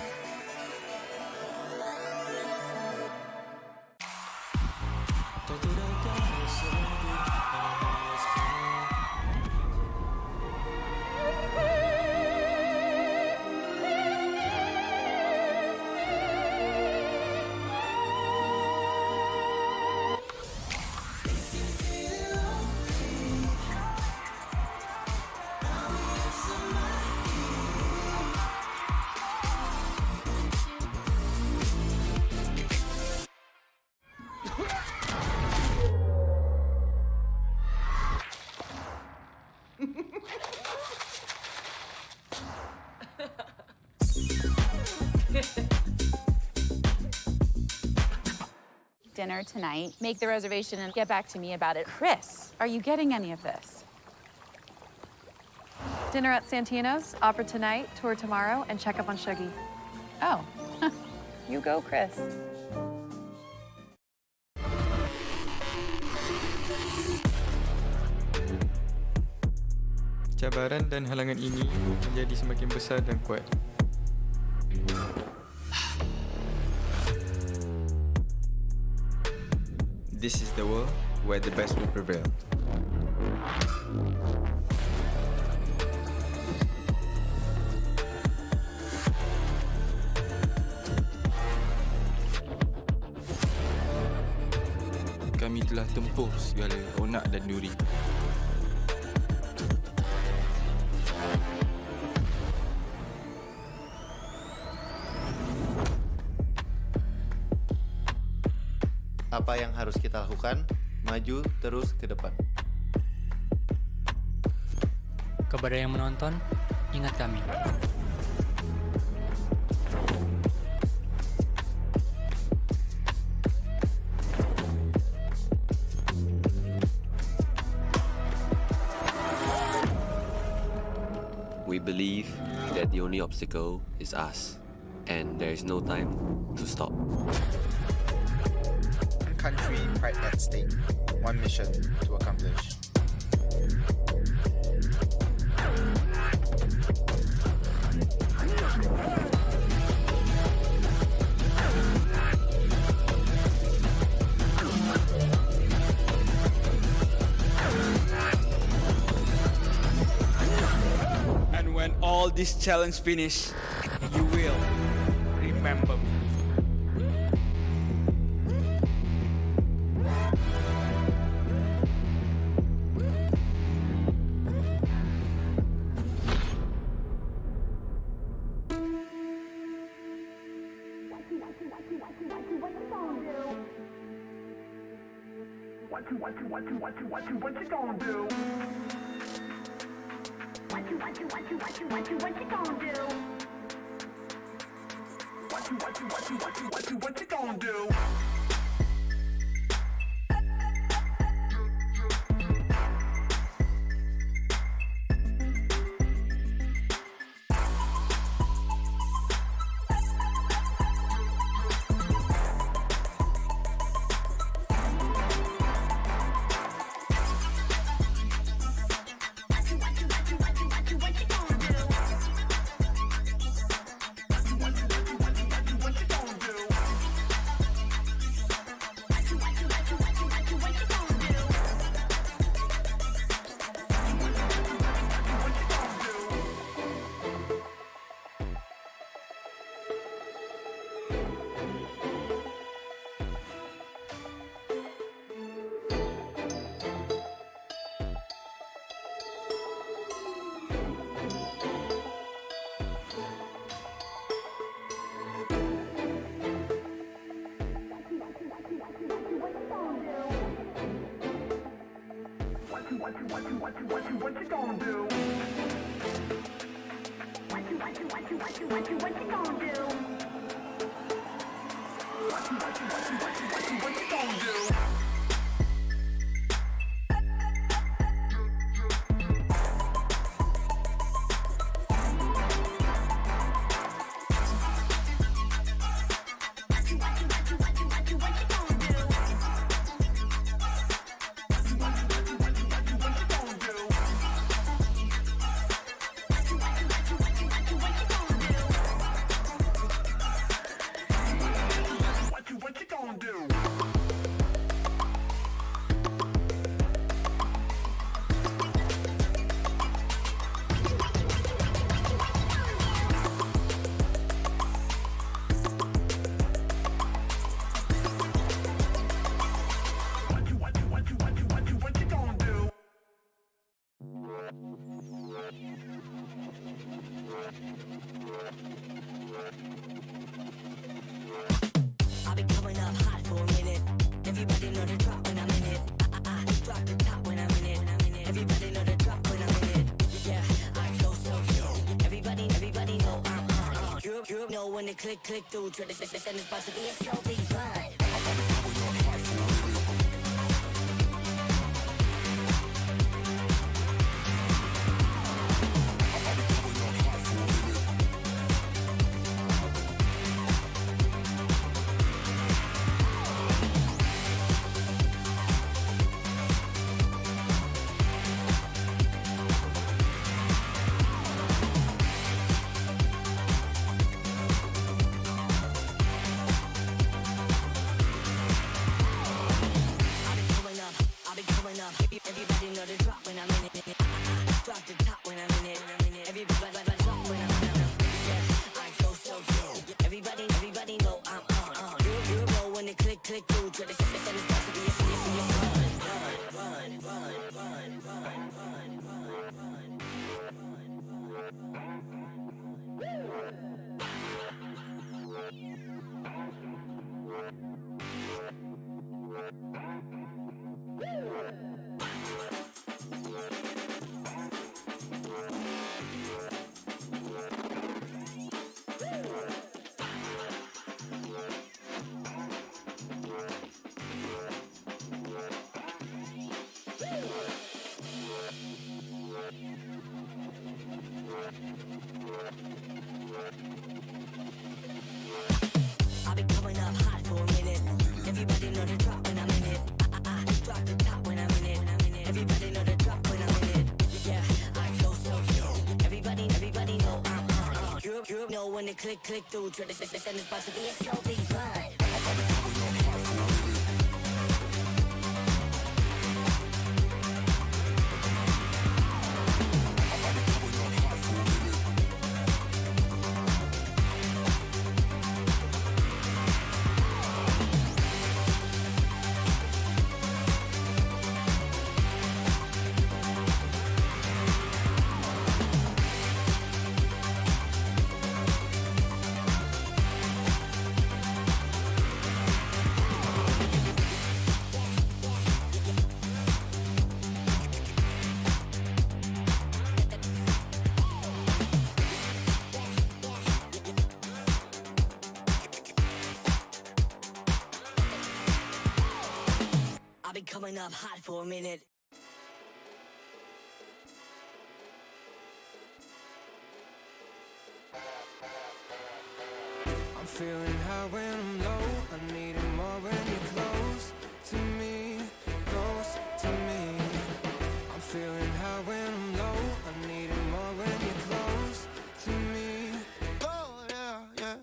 Dinner tonight. Make the reservation and get back to me about it. Chris, are you getting any of this? Dinner at Santino's, opera tonight, tour tomorrow, and check up on Shuggy. Oh, you go, Chris. Cabaran dan halangan ini menjadi semakin besar dan kuat. This is the world where the best will prevail. Kami telah tempuh segala ronak dan duri. Apa yang harus kita lakukan? Maju terus ke depan. Kepada yang menonton, ingat kami. We believe that the only obstacle is us, and there is no time to stop. One country, pride at stake. One mission to accomplish. And when all this challenge finish, you will remember me. What you gonna do? What you gonna do? What you gonna do? What you gonna do? What you gonna do? What you gonna do? What you gonna do? I'll be coming up hot for a minute. Everybody know the drop when I'm in it. I drop the top when I'm in it. Everybody know the drop when I'm in it. Yeah, I go so cute. Everybody know I'm on. You know when they click through. Try to send this box to be a show, be fun. Everybody know the drop when I'm in it. Drop the top when I'm in it. Everybody drop when I'm in it. Yeah, I go so cute. Everybody know I'm on. You know when they click through. Try to send this box to be a I'll be coming up hot for a minute. Everybody know the drop when I'm in it. I drop the top when I'm in it. Everybody know the drop when I'm in it. Yeah, I go so cute. Everybody know I'm on. You know when they click through. Try to send this box to be a show, be fun. I'll be coming up hot for a minute. I'm feeling high when I'm low. I need it more when you're close to me, close to me. I'm feeling high when I'm low. I need it more when you're close to me. Oh yeah, yeah.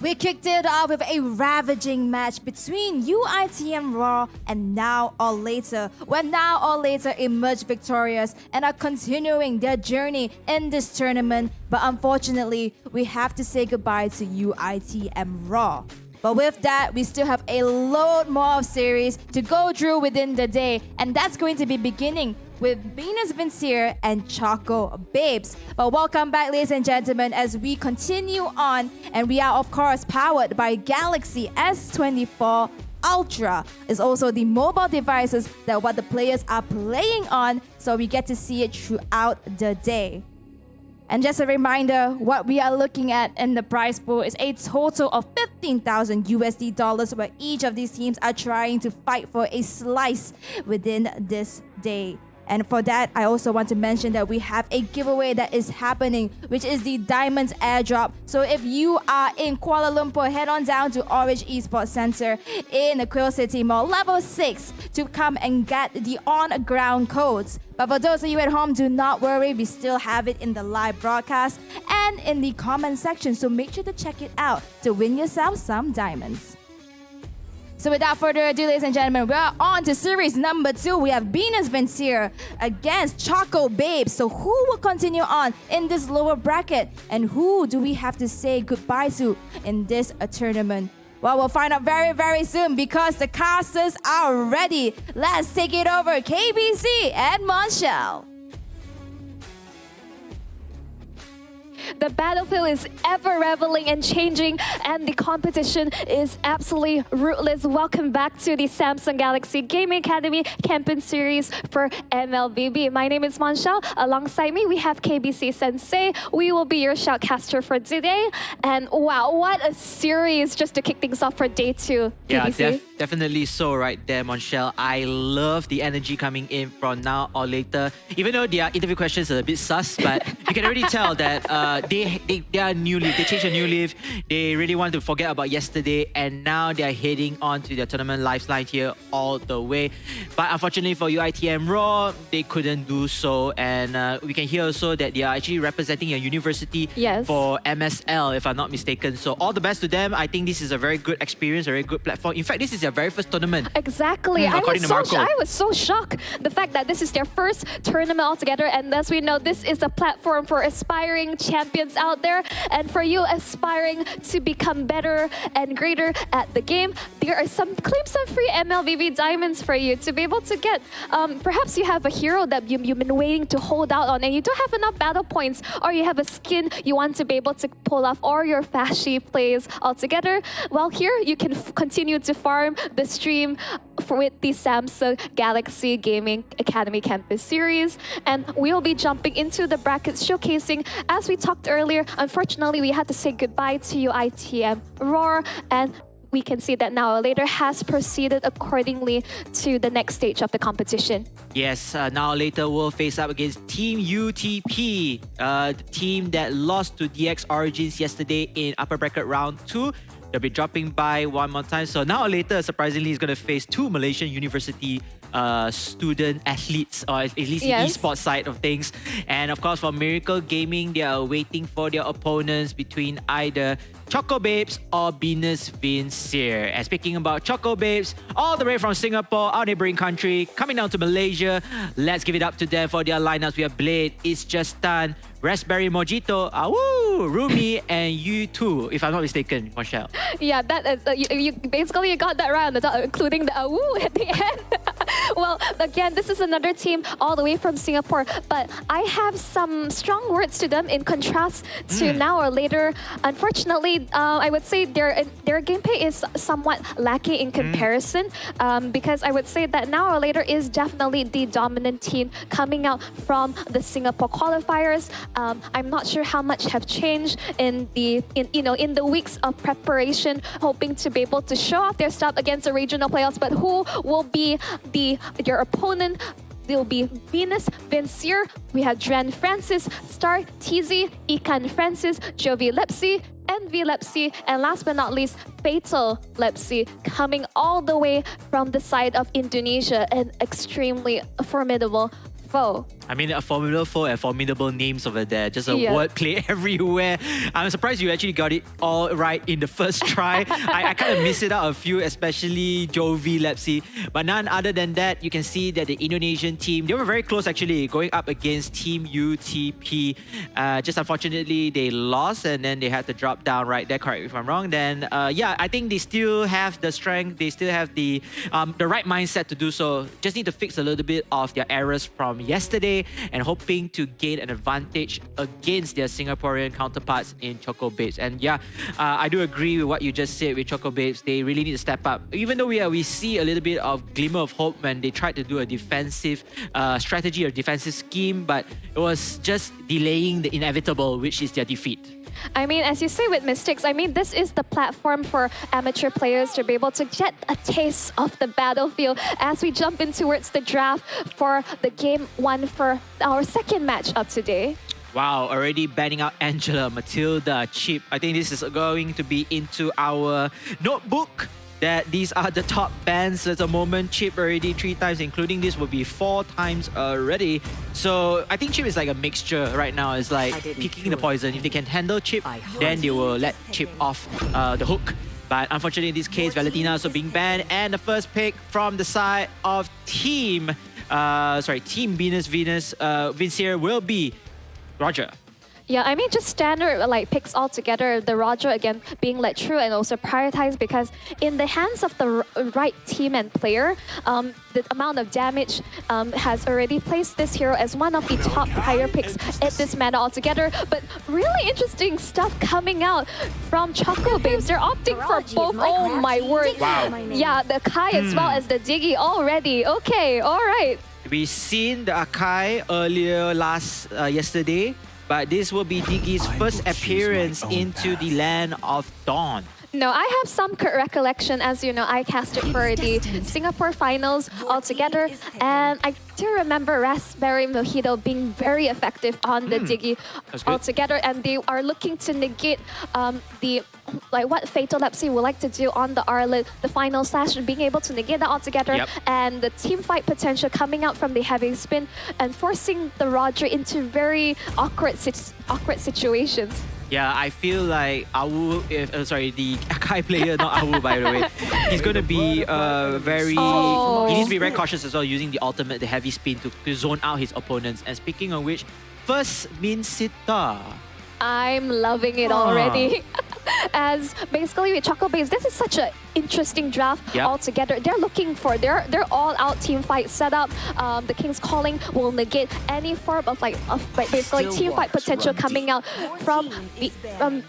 We kicked it off with a ravaging match between UITM Raw and Now or Later, where Now or Later emerged victorious and are continuing their journey in this tournament. But unfortunately, we have to say goodbye to UITM Raw. But with that, we still have a load more of series to go through within the day, and that's going to be beginning with Venus Vincere and Choco Babes. But welcome back, ladies and gentlemen, as we continue on, and we are of course powered by Galaxy S24 Ultra. Is also the mobile devices that what the players are playing on, so we get to see it throughout the day. And just a reminder, what we are looking at in the prize pool is a total of 15,000 USD dollars, where each of these teams are trying to fight for a slice within this day. And for that, I also want to mention that we have a giveaway that is happening, which is the Diamonds Airdrop. So if you are in Kuala Lumpur, head on down to Orange Esports Center in the Quill City Mall, level 6, to come and get the on-ground codes. But for those of you at home, do not worry, we still have it in the live broadcast and in the comment section. So make sure to check it out to win yourself some diamonds. So without further ado, ladies and gentlemen, we are on to series number 2. We have Venus Vincere against Choco Babes. So who will continue on in this lower bracket? And who do we have to say goodbye to in this tournament? Well, we'll find out very, very soon because the casters are ready. Let's take it over, KBC and Monshel. The battlefield is ever reveling and changing, and the competition is absolutely ruthless. Welcome back to the Samsung Galaxy Gaming Academy campaign series for MLBB. My name is Monshel. Alongside me, we have KBC Sensei. We will be your shoutcaster for today. And wow, what a series just to kick things off for day 2. Yeah, KBC. definitely so right there, Monshel. I love the energy coming in from Now or Later. Even though their interview questions are a bit sus, but you can already tell that they are new leaf. They changed a new leaf. They really want to forget about yesterday, and now they are heading on to their tournament lifeline here all the way. But unfortunately for UITM Raw, they couldn't do so, and we can hear also that they are actually representing a university for MSL, if I'm not mistaken. So all the best to them. I think this is a very good experience, a very good platform. In fact, this is their very first tournament. Exactly. I was so shocked. The fact that this is their first tournament altogether, and as we know, this is a platform for aspiring champions out there, and for you aspiring to become better and greater at the game, there are some claim some free MLBB diamonds for you to be able to get. Perhaps you have a hero that you've been waiting to hold out on and you don't have enough battle points, or you have a skin you want to be able to pull off, or your flashy plays altogether. Well, here you can continue to farm the stream with the Samsung Galaxy Gaming Academy Campus Series, and we'll be jumping into the brackets showcasing. As we talked earlier, unfortunately we had to say goodbye to UITM Roar, and we can see that Now or Later has proceeded accordingly to the next stage of the competition. Yes, Now or Later will face up against Team UTP, the team that lost to DX Origins yesterday in upper bracket round 2. They'll be dropping by one more time. So Now or Later, surprisingly, is going to face 2 Malaysian university student athletes, or at least the esports side of things. And of course, for Miracle Gaming, they are waiting for their opponents between either Choco Babes or Venus Vincere. And speaking about Choco Babes, all the way from Singapore, our neighboring country, coming down to Malaysia, let's give it up to them for their lineups. We have Blade, It's Just Done, Raspberry Mojito, Rumi, and U2, if I'm not mistaken, Monshel. Yeah, that is, you basically got that right on the dot, including the woo at the end. Well, again, this is another team all the way from Singapore, but I have some strong words to them in contrast to Now or Later. Unfortunately, I would say their gameplay is somewhat lacking in comparison, because I would say that Now or Later is definitely the dominant team coming out from the Singapore qualifiers. I'm not sure how much have changed in the weeks of preparation, hoping to be able to show off their stuff against the regional playoffs. But who will be your opponent? There will be Venus Vincere. We have Dren Francis, Star TZ, Ikan Francis, Jovi Lepsi, Envy Lepsi, and last but not least, Fatal Lepsi, coming all the way from the side of Indonesia, an extremely formidable foe. I mean, a formidable foe and formidable names over there. Just a Yeah. wordplay everywhere. I'm surprised you actually got it all right in the first try. I kind of missed it out a few, especially Jovi, Lepsy. But none other than that, you can see that the Indonesian team, they were very close actually, going up against Team UTP. Just unfortunately, they lost and then they had to drop down right there. Correct me if I'm wrong. Then, yeah, I think they still have the strength. They still have the right mindset to do so. Just need to fix a little bit of their errors from yesterday and hoping to gain an advantage against their Singaporean counterparts in Choco Babes. And yeah, I do agree with what you just said with Choco Babes. They really need to step up. Even though we see a little bit of glimmer of hope when they tried to do a defensive strategy or defensive scheme, but it was just delaying the inevitable, which is their defeat. I mean, as you say with Mystics, I mean, this is the platform for amateur players to be able to get a taste of the battlefield as we jump in towards the draft for the game one for our second match of today. Wow, already banning out Angela, Matilda, Chip. I think this is going to be into our notebook that these are the top bans at the moment. Chip already 3 times, including this will be 4 times already. So I think Chip is like a mixture right now. It's like picking the poison. If they can handle Chip, then they will let Chip off the hook. But unfortunately in this case, Valentina also being banned. And the first pick from the side of Team Venus Vincier will be Roger. Yeah, I mean, just standard like picks all together. The Roger again being led through and also prioritized because in the hands of the right team and player, the amount of damage has already placed this hero as one of the top prior picks at this meta altogether. But really interesting stuff coming out from Choco Babes. They're opting for both. Oh my word! Wow. Yeah, the Kai as well as the Diggy already. Okay, all right. We seen the Akai earlier yesterday. But this will be Diggy's first appearance into the land of Dawn. No, I have some recollection. As you know, I casted for the Singapore finals altogether. And I do remember Raspberry Mojito being very effective on the Diggy altogether. And they are looking to negate what Fatal Lepsy would like to do on the Arlet, the final slash, being able to negate that altogether. Yep. And the team fight potential coming out from the heavy spin and forcing the Roger into very awkward situations. Yeah, I feel like Awu, the Akai player, not Awu by the way, he's going to be he needs to be very cautious as well, using the ultimate, the heavy spin to zone out his opponents. And speaking of which, first Minsita. I'm loving it already. As basically with Choco Babes, this is such an interesting draft altogether. They're looking for their all-out team fight setup. The King's Calling will negate any form of basically team fight potential coming out from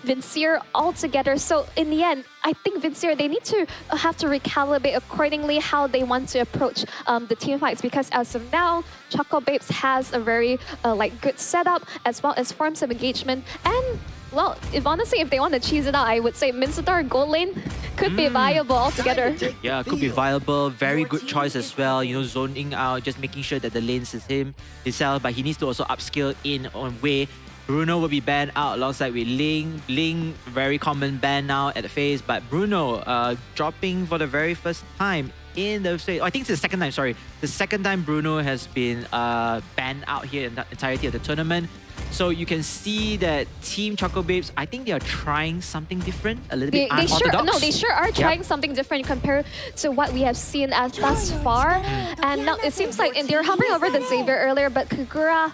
Vincier altogether. So in the end, I think Vincier, they need to have to recalibrate accordingly how they want to approach the team fights, because as of now, Choco Babes has a very good setup as well as forms of engagement. And well, if they want to cheese it out, I would say Mincetar Gold Lane could be viable altogether. Yeah, could be viable. Very good choice as well. You know, zoning out, just making sure that the lanes is himself, but he needs to also upskill in on Wei. Bruno will be banned out alongside with Ling. Ling, very common ban now at the phase, but Bruno dropping for the very first time in the phase. I think it's the second time, sorry. The second time Bruno has been banned out here in the entirety of the tournament. So you can see that Team Choco Babes, I think they are trying something different, a little bit unorthodox. They sure are trying something different compared to what we have seen thus far. And now it seems like they're hovering over the Xavier earlier, but Kagura,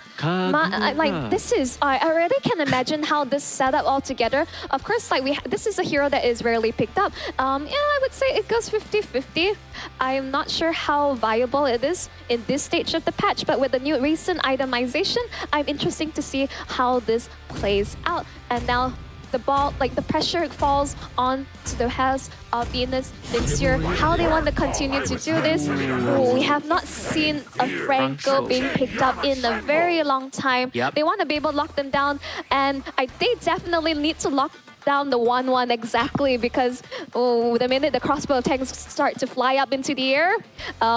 this is, I already can imagine how this setup altogether. Of course, this is a hero that is rarely picked up. I would say it goes 50-50. I'm not sure how viable it is in this stage of the patch, but with the new recent itemization, I'm interested to see how this plays out. And now the ball, the pressure falls on to the house of Venus Vincier. How they want to continue to do this. We have not seen a Franco being picked up in a very long time. They want to be able to lock them down, and they definitely need to lock down the 1-1 exactly, because the minute the crossbow tanks start to fly up into the air,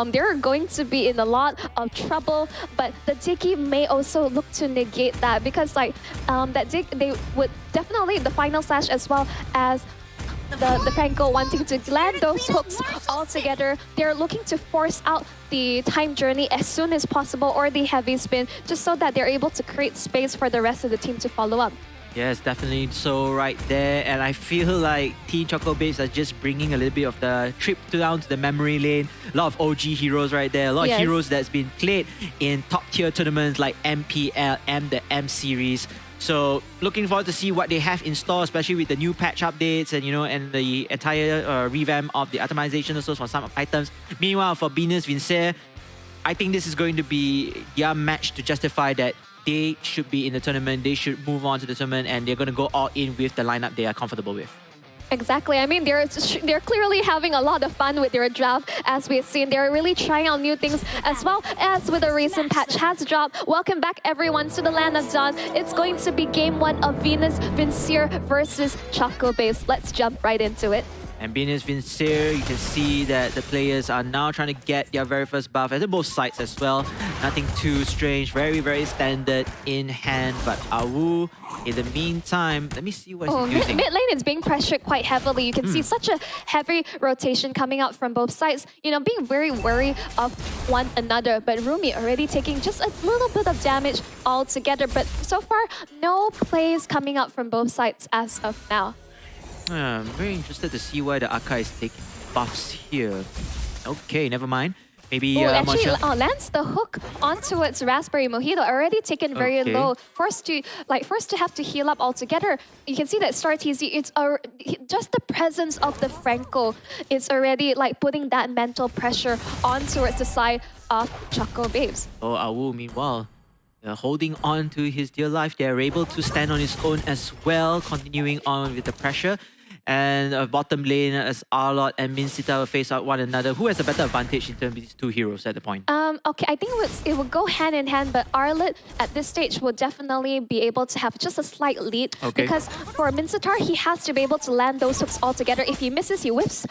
they're going to be in a lot of trouble. But the Diggy may also look to negate that, because that Dig, they would definitely the final slash as well as the Franco wanting to land those hooks all together. They're looking to force out the time journey as soon as possible or the heavy spin, just so that they're able to create space for the rest of the team to follow up. Yes, definitely so right there. And I feel like Team Choco Babes are just bringing a little bit of the trip down to the memory lane. A lot of OG heroes right there. A lot of heroes that's been played in top tier tournaments like MPL and the M Series. So looking forward to see what they have in store, especially with the new patch updates and and the entire revamp of the atomization also for some items. Meanwhile, for Venus Vincere, I think this is going to be their match to justify that they should be in the tournament, they should move on to the tournament, and they're going to go all in with the lineup they are comfortable with. Exactly. I mean, they're clearly having a lot of fun with their draft, as we've seen. They're really trying out new things, as well as with a recent patch has dropped. Welcome back, everyone, to the Land of Dawn. It's going to be Game 1 of Venus Vincere versus Choco Babes. Let's jump right into it. And Venus Vincere, you can see that the players are now trying to get their very first buff at both sides as well. Nothing too strange, very, very standard in hand. But Awu, in the meantime, let me see what he's using. Mid lane is being pressured quite heavily. You can see such a heavy rotation coming out from both sides. Being very wary of one another. But Rumi already taking just a little bit of damage altogether. But so far, no plays coming out from both sides as of now. I'm very interested to see why the Aka is taking buffs here. Okay, never mind. Maybe actually lands the hook onto its Raspberry Mojito, already taken very low. First to have to heal up altogether. You can see that Star TZ, it's just the presence of the Franco is already putting that mental pressure on towards the side of Choco Babes. Oh, Awu, meanwhile, holding on to his dear life. They're able to stand on his own as well, continuing on with the pressure. And bottom lane as Arlott and Minsita will face out one another. Who has a better advantage in terms of these two heroes at the point? Okay, I think it will go hand in hand, but Arlott at this stage will definitely be able to have just a slight lead. Because for Mincetar, he has to be able to land those hooks all together. If he misses, he whiffs.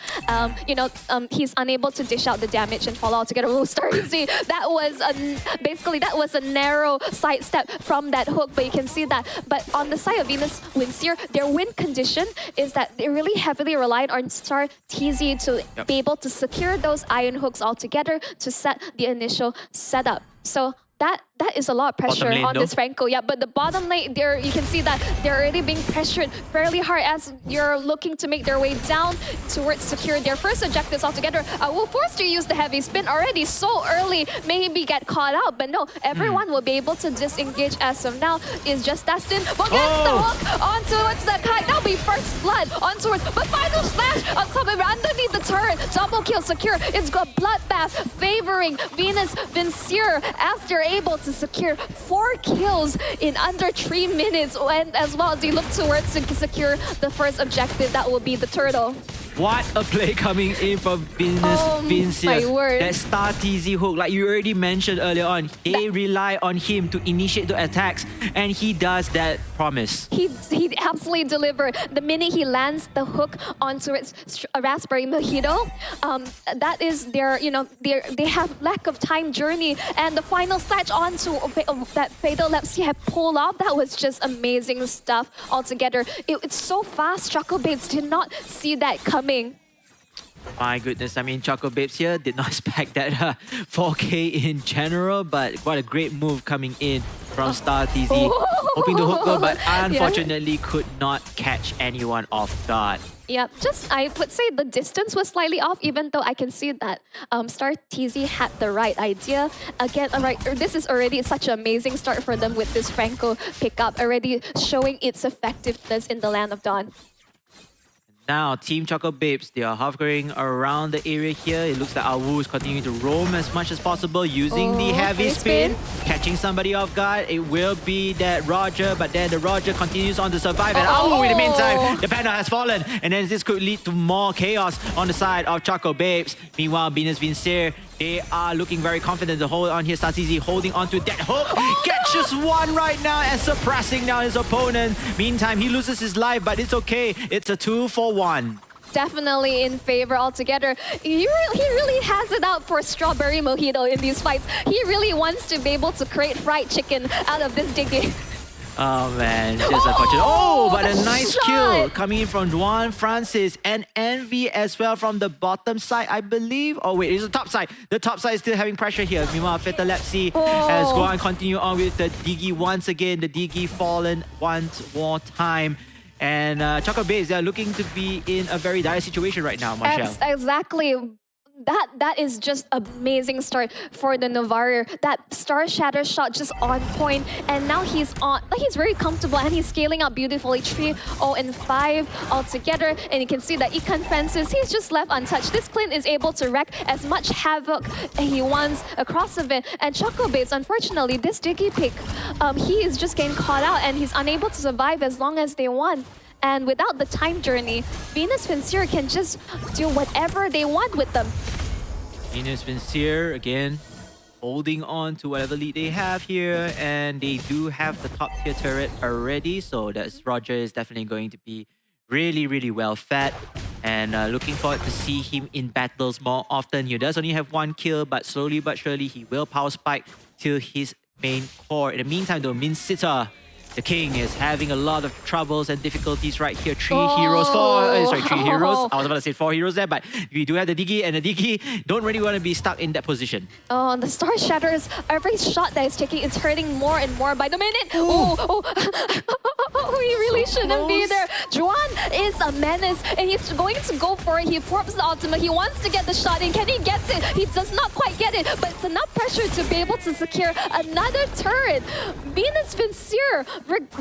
He's unable to dish out the damage and fall all together. Oh, Starzy, that was a narrow sidestep from that hook, but you can see that. But on the side of Venus Vincere, their win condition is that they're really heavily reliant on Star TZ to be able to secure those iron hooks all together to set the initial setup. So that is a lot of pressure on this Franco. Yeah, but the bottom lane, you can see that they're already being pressured fairly hard as you're looking to make their way down towards secure their first objectives altogether. Will force to use the heavy spin already so early, maybe get caught out, but no, everyone will be able to disengage as of now. Is just Dustin will get the hook on towards the kite. That'll be first blood on towards, but final smash on top of it, underneath the turret. Double kill secure. It's got bloodbath favoring Venus Vincere as they're able to secure 4 kills in under 3 minutes, and as well as they look towards to secure the first objective, that will be the turtle. What a play coming in from Venus Vincere. My word. That Star TZ hook, like you already mentioned earlier on, they rely on him to initiate the attacks, and he does that promise. He absolutely delivered. The minute he lands the hook onto its Raspberry Mojito, that is they have lack of time journey, and the final snatch onto that Fatal Lapse he had pulled off, that was just amazing stuff altogether. It's so fast. Choco Babes did not see that coming. My goodness, I mean, Choco Babes here did not expect that 4K in general, but what a great move coming in from Star TZ. Hoping to hook her, but unfortunately could not catch anyone off guard. Yeah, I would say the distance was slightly off, even though I can see that Star TZ had the right idea. Again, this is already such an amazing start for them with this Franco pickup, already showing its effectiveness in the Land of Dawn. Now, Team Choco Babes, they are hovering around the area here. It looks like Awu is continuing to roam as much as possible, using the heavy spin, catching somebody off guard. It will be that Roger, but then the Roger continues on to survive. And Awu, in the meantime, the Panda has fallen. And then this could lead to more chaos on the side of Choco Babes. Meanwhile, Venus Vincere, they are looking very confident to hold on here. Star TZ holding on to that hook. Gets just one right now and suppressing down his opponent. Meantime, he loses his life, but it's okay. It's a 2-for-1. Definitely in favor altogether. He really has it out for Strawberry Mojito in these fights. He really wants to be able to create fried chicken out of this digging. Oh man, just unfortunate. Oh, but a nice shot. kill coming in from Juan Francis and Envy as well from the bottom side, I believe. Oh wait, it's the top side. The top side is still having pressure here. Meanwhile, Fetalepsy has gone continue on with the Digi once again. The Digi fallen once more time. And Choco Base, they're looking to be in a very dire situation right now, Marshall. Exactly. That is just amazing start for the Novaria. That Star Shatter shot just on point, and now he's very comfortable and he's scaling up beautifully. 3-0-5 altogether, and you can see that Ikan Francis, he's just left untouched. This Clint is able to wreak as much havoc he wants across of it. And Choco Base, unfortunately, this Digi pick, he is just getting caught out and he's unable to survive as long as they want. And without the time journey, Venus Vincier can just do whatever they want with them. Venus Vincier, again, holding on to whatever lead they have here. And they do have the top tier turret already. So that's Roger is definitely going to be really, really well fed. And looking forward to see him in battles more often. He does only have one kill, but slowly but surely he will power spike to his main core. In the meantime, though, Minsita, the king, is having a lot of troubles and difficulties right here. 3 heroes. I was about to say 4 heroes there, but we do have the Digi, and the Digi don't really want to be stuck in that position. Oh, the Star Shatters, every shot that he's taking is hurting more and more by the minute. He really shouldn't be there. Juan is a menace, and he's going to go for it. He forms the ultimate. He wants to get the shot in. Can he get it? He does not quite get it, but it's enough pressure to be able to secure another turret. Venus Vincier,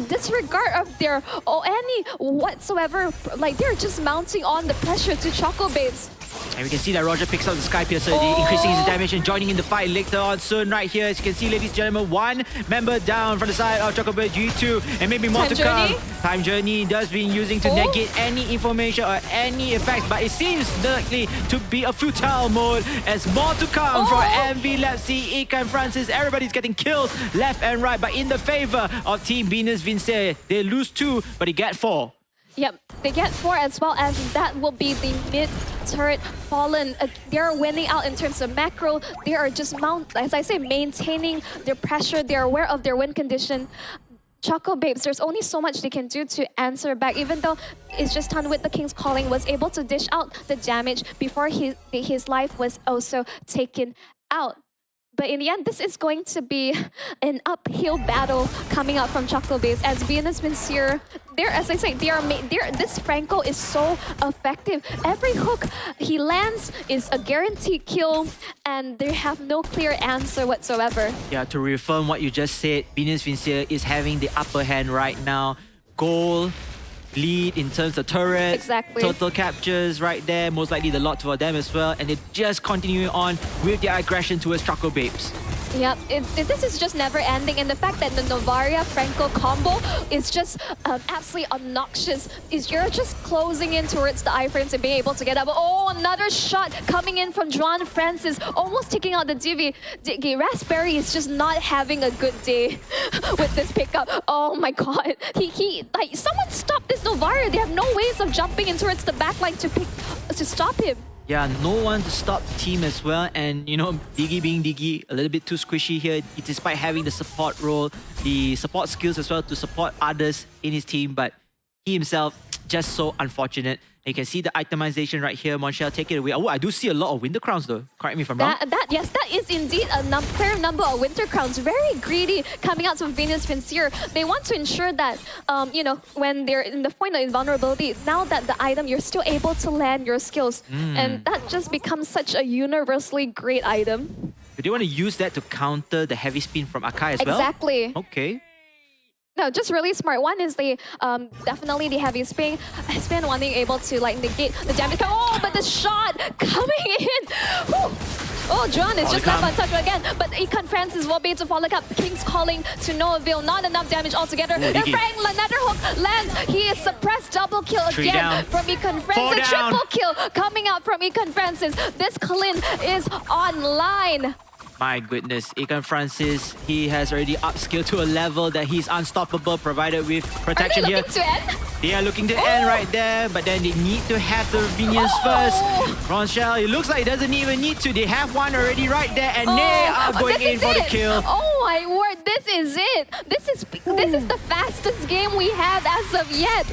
disregard of their any whatsoever, like they're just mounting on the pressure to Choco Base. And we can see that Roger picks up the Sky Piercer, increasing his damage and joining in the fight later on soon right here. As you can see, ladies and gentlemen, one member down from the side of Chocobo G2, and maybe more to come. Time Journey does being using to negate any information or any effects, but it seems likely to be a futile mode as more to come for MV Lepsy, Ikan Francis. Everybody's getting kills left and right, but in the favor of Team Venus Vincier. They lose 2, but they get 4. Yep, they get 4 as well, as that will be the mid turret fallen. They're winning out in terms of macro. They are just maintaining their pressure. They're aware of their win condition. Choco Babes, there's only so much they can do to answer back, even though it's just Tan with the King's Calling was able to dish out the damage before his life was also taken out. But in the end, this is going to be an uphill battle coming out from Choco Base, as Venus Vincier, as I say, this Franco is so effective. Every hook he lands is a guaranteed kill, and they have no clear answer whatsoever. Yeah, to reaffirm what you just said, Venus Vincier is having the upper hand right now. Goal lead in terms of turrets, total captures right there, most likely the lot for them as well, and they're just continuing on with their aggression towards Choco Babes. Yep, this is just never ending, and the fact that the Novaria Franco combo is just absolutely obnoxious. You're just closing in towards the iframes and being able to get up. Oh, another shot coming in from Juan Francis, almost taking out the Divi. Raspberry is just not having a good day with this pickup. Oh my god, like someone stop this Novaria. They have no ways of jumping in towards the backline to stop him. Yeah, no one to stop the team as well. And, you know, Digi being Digi, a little bit too squishy here, despite having the support role, the support skills as well to support others in his team. But he himself, just so unfortunate. You can see the itemization right here. Monshel, take it away. Oh, I do see a lot of Winter Crowns though. Correct me if I'm wrong. Yes, that is indeed a fair number of Winter Crowns. Very greedy coming out from Venus Vincier. They want to ensure that, you know, when they're in the point of invulnerability, now that the item, you're still able to land your skills. And that just becomes such a universally great item. Do they want to use that to counter the heavy spin from Akai as well? Exactly. Okay. No, just really smart. One is definitely the heavy spin wanting able to like negate the damage. Oh, but the shot coming in. Whew. Oh, Juan is just left untouched again, but Ikan Francis will be able to follow up. King's Calling to no avail. Not enough damage altogether. The Frank, another hook lands. He is suppressed. Double kill again from Ikan Francis. Triple kill coming out from Ikan Francis. This Clint is online. My goodness, Ikan Francis, he has already upskilled to a level that he's unstoppable, provided with protection here. Are they looking to end? They are looking to end right there, but then they need to have the Venus first. Ronchel, it looks like he doesn't even need to. They have one already right there, and they are going in for the kill. Oh my word, this is it. This is the fastest game we had as of yet.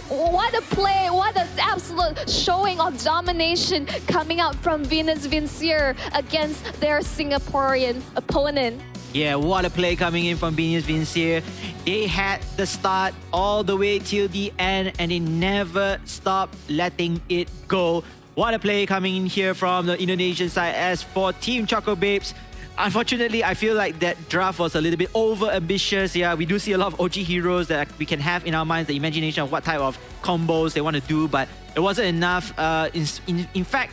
What a play! What an absolute showing of domination coming out from Venus Vincier against their Singaporean opponent. Yeah, what a play coming in from Venus Vincier. They had the start all the way till the end and they never stopped letting it go. What a play coming in here from the Indonesian side. As for Team Choco Babes, unfortunately, I feel like that draft was a little bit over-ambitious. Yeah, we do see a lot of OG heroes that we can have in our minds, the imagination of what type of combos they want to do, but it wasn't enough. In fact,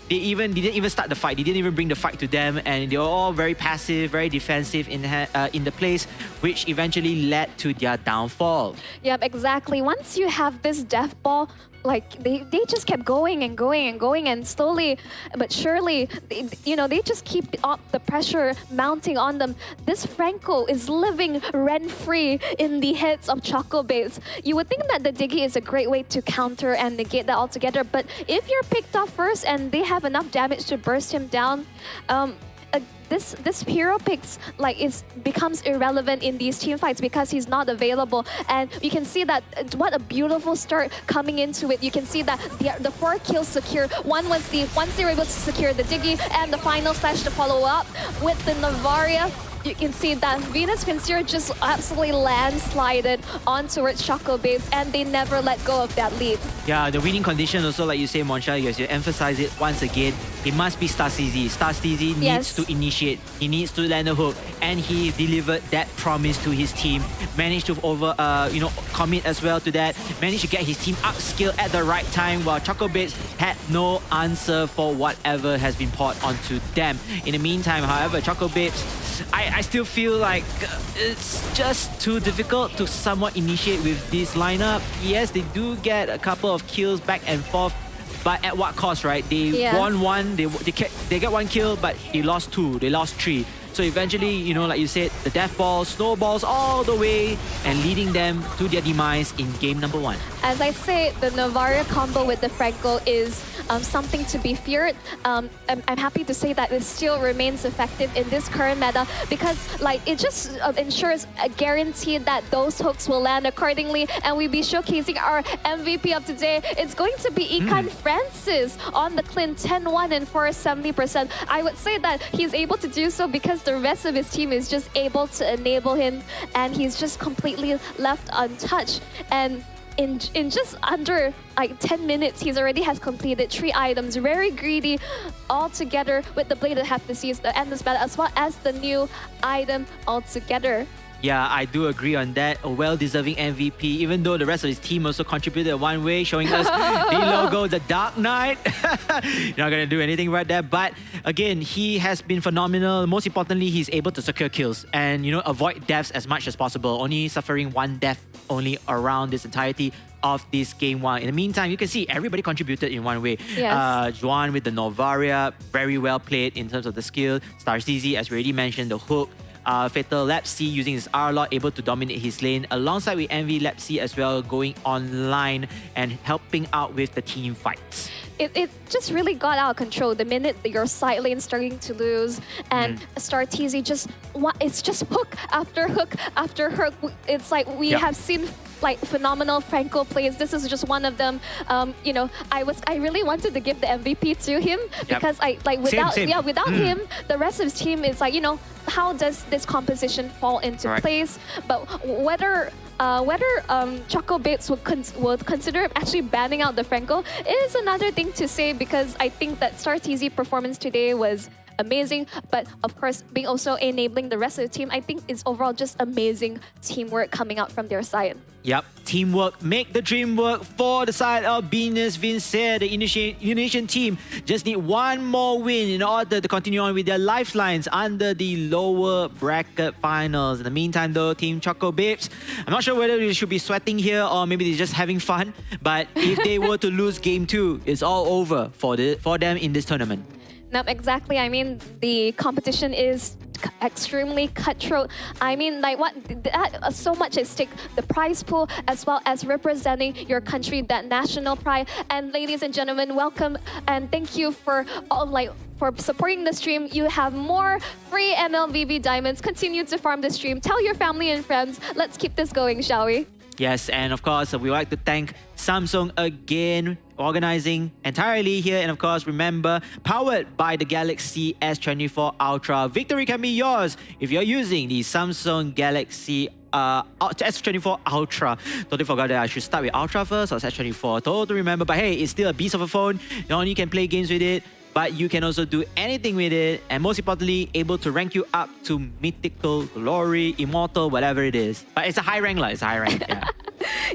they didn't even start the fight. They didn't even bring the fight to them, and they were all very passive, very defensive in the place, which eventually led to their downfall. Yep, exactly. Once you have this death ball, like they just kept going and going and going, and slowly but surely, they just keep up the pressure mounting on them. This Franco is living rent-free in the heads of Choco Babes. You would think that the Diggy is a great way to counter and negate that altogether, but if you're picked off first and they have enough damage to burst him down, this hero picks becomes irrelevant in these team fights because he's not available. And you can see that what a beautiful start coming into it. You can see that the 4 kills secure. Once they were able to secure the Diggy and the final slash to follow up with the Navaria. You can see that Venus Vincier just absolutely landslided on towards Choco Babes, and they never let go of that lead. Yeah, the winning condition also, like you say, Monsha, as you emphasize it once again, it must be StarCZ. StarCZ needs to initiate. He needs to land a hook, and he delivered that promise to his team. Managed to commit as well to that. Managed to get his team upskill at the right time, while Choco Babes had no answer for whatever has been poured onto them. In the meantime, however, Choco Babes, I still feel like it's just too difficult to somewhat initiate with this lineup. Yes, they do get a couple of kills back and forth, but at what cost, right? They won one, they get 1 kill, but they lost 2, they lost 3. So eventually, like you said, the death ball snowballs all the way and leading them to their demise in game number 1. As I say, the Navaria combo with the Franco is something to be feared. I'm happy to say that it still remains effective in this current meta because it just ensures a guarantee that those hooks will land accordingly, and we'll be showcasing our MVP of today. It's going to be Ikan Francis on the Clint 10-1 and 470%. I would say that he's able to do so because the rest of his team is just able to enable him, and he's just completely left untouched. And in just under 10 minutes, he already has completed 3 items. Very greedy altogether with the Blade of Hephaestus, the Endless Battle, as well as the new item altogether. Yeah, I do agree on that. A well-deserving MVP, even though the rest of his team also contributed one way, showing us the logo, the Dark Knight. You're not going to do anything about that. But again, he has been phenomenal. Most importantly, he's able to secure kills and, avoid deaths as much as possible. Only suffering 1 death only around this entirety of this game 1. In the meantime, you can see everybody contributed in one way. Yes. Juan with the Novaria, very well played in terms of the skill. StarCZ, as we already mentioned, the hook. Fatal Lapsy using his R-Lot, able to dominate his lane, alongside with Envy Lapsy as well, going online and helping out with the team fights. It just really got out of control the minute that your side lane starting to lose, and StarCZ it's just hook after hook after hook. It's like we have seen phenomenal Franco plays. This is just one of them. I really wanted to give the MVP to him because without him, the rest of his team is how does this composition fall into place? But whether Choco Babes would consider actually banning out the Franco is another thing to say, because I think that StarCZ performance today was amazing, but of course being also enabling the rest of the team, I think is overall just amazing teamwork coming out from their side. Yep, teamwork make the dream work for the side of Venus Vincier. The Indonesian team just need 1 more win in order to continue on with their lifelines under the lower bracket finals. In the meantime though, Team Choco Babes, I'm not sure whether they should be sweating here or maybe they're just having fun, but if they were to lose game 2, it's all over for them in this tournament. No, exactly. I mean, the competition is extremely cutthroat. I mean, so much at stake. The prize pool, as well as representing your country, that national pride. And ladies and gentlemen, welcome and thank you for for supporting the stream. You have more free MLBB diamonds. Continue to farm the stream. Tell your family and friends. Let's keep this going, shall we? Yes, and of course, we would like to thank Samsung again, organizing entirely here. And of course, remember, powered by the Galaxy S24 Ultra. Victory can be yours if you're using the Samsung Galaxy S24 Ultra. Totally forgot that I should start with Ultra first or S24. Totally remember, but hey, it's still a beast of a phone. Not only can play games with it, but you can also do anything with it, and most importantly, able to rank you up to mythical, glory, immortal, whatever it is. But it's a high rank, it's a high rank. Yeah.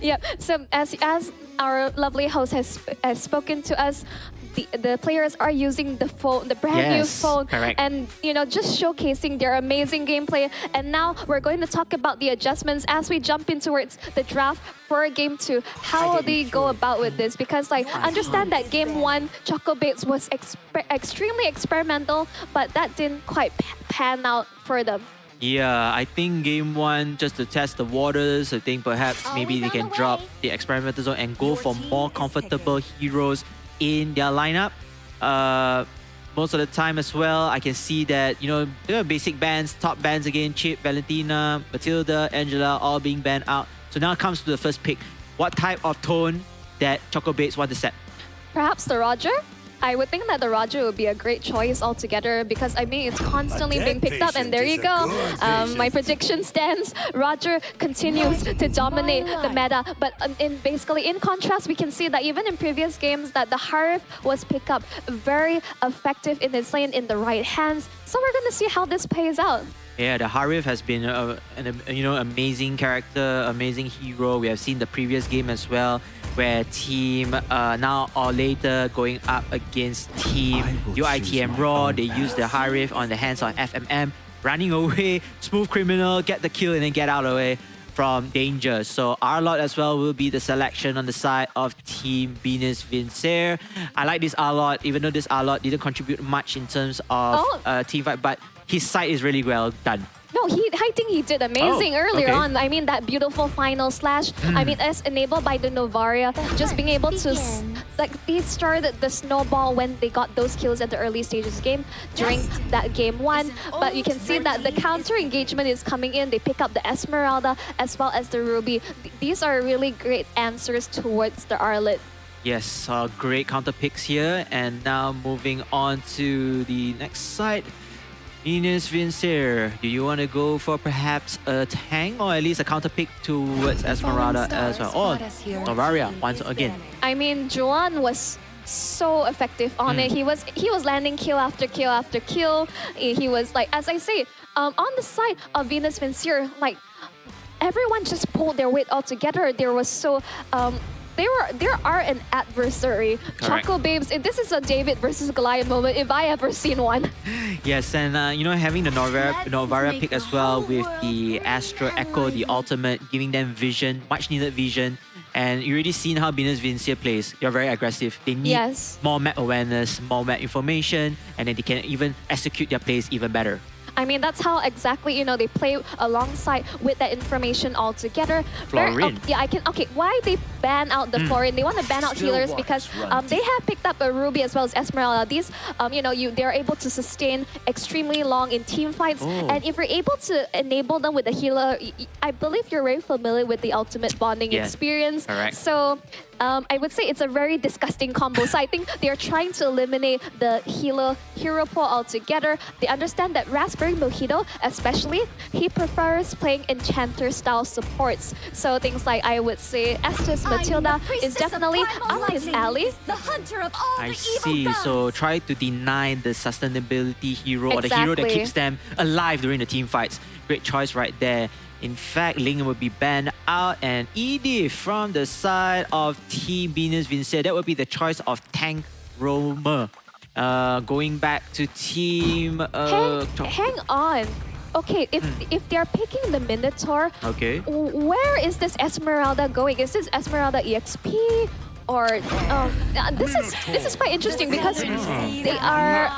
Yep. So as our lovely host has spoken to us, the players are using the phone, the brand new phone, correct. and just showcasing their amazing gameplay. And now we're going to talk about the adjustments as we jump in towards the draft for Game 2. How will they go about with this? Because understand that Game 1, Choco Babes was extremely experimental, but that didn't quite pan out for them. Yeah, I think Game 1, just to test the waters, I think perhaps maybe they can drop the experimental zone and go for more comfortable heroes in their lineup. Most of the time as well, I can see that, there are basic bans, top bans again, Chip, Valentina, Matilda, Angela, all being banned out. So now it comes to the first pick. What type of tone that Choco Babes want to set? Perhaps the Roger? I would think that the Roger would be a great choice altogether because it's constantly being picked up, and there you go. My prediction stands. Roger continues to dominate the meta, but in contrast, we can see that even in previous games that the Harif was picked up very effective in his lane in the right hands. So we're going to see how this plays out. Yeah, the Harif has been an amazing character, amazing hero. We have seen the previous game as well, where team now or later going up against team UITM Raw. They use the Harif on the hands on FMM, running away, smooth criminal, get the kill and then get out of the way from danger. So Arlott as well will be the selection on the side of Team Venus Vincere. I like this Arlott, even though this Arlott didn't contribute much in terms of team fight, but his side is really well done. No, I think he did amazing earlier on. I mean, that beautiful final slash. As enabled by the Novaria, just being able to... they started the snowball when they got those kills at the early stages of the game during that Game 1. But you can see that the counter engagement is coming in. They pick up the Esmeralda as well as the Ruby. These are really great answers towards the Arlott. Yes, great counter picks here. And now moving on to the next side. Venus Vincere, do you want to go for perhaps a tank or at least a counter pick towards Esmeralda as well? Or Novaria once again. Juan was so effective on it. He was landing kill after kill after kill. He was as I say, on the side of Venus Vincere, everyone just pulled their weight all together. There was so there are an adversary. Correct. Choco Babes, this is a David versus Goliath moment if I ever seen one. Yes, and having the Novaria pick as well with the Astro Echo, the ultimate, giving them vision, much needed vision. And you already seen how Venus Vincere plays. You're very aggressive. They need more map awareness, more map information, and then they can even execute their plays even better. That's how exactly, they play alongside with that information all together. Florin. Why they ban out the Florin? They want to ban out healers because they have picked up a Ruby as well as Esmeralda. These, they're able to sustain extremely long in team fights. And if you're able to enable them with a healer, I believe you're very familiar with the ultimate bonding experience. Correct. So I would say it's a very disgusting combo. So I think they're trying to eliminate the hero pool altogether. They understand that Raspberry Mojito, especially, he prefers playing Enchanter-style supports. So things like, I would say, Estes Matilda is definitely up his alley. I see. So try to deny the sustainability hero or the hero that keeps them alive during the team fights. Great choice right there. In fact, Ling would be banned out, and Edith from the side of Team Venus Vincere. That would be the choice of Tank Roamer. Going back to Team... Hang on. Okay, if they're picking the Minotaur, where is this Esmeralda going? Is this Esmeralda EXP? or this is quite interesting because they are.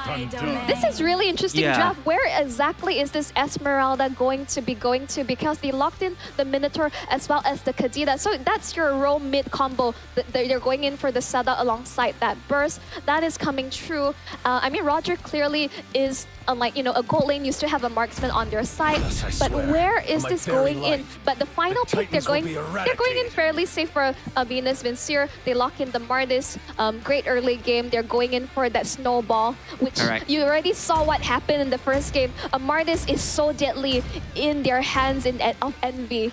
This is really interesting draft. Where exactly is this Esmeralda going to be going to? Because they locked in the Minotaur as well as the Kadena. So that's your row mid combo. They're going in for the Sada alongside that burst. That is coming true. I mean, Roger clearly is. Unlike, a gold lane used to have a marksman on their side, but where is this going in? But the final pick, they're going in fairly safe for Venus Vincier. They lock in the Mardis. Great early game. They're going in for that snowball, which you already saw what happened in the first game. Mardis is so deadly in their hands of Envy.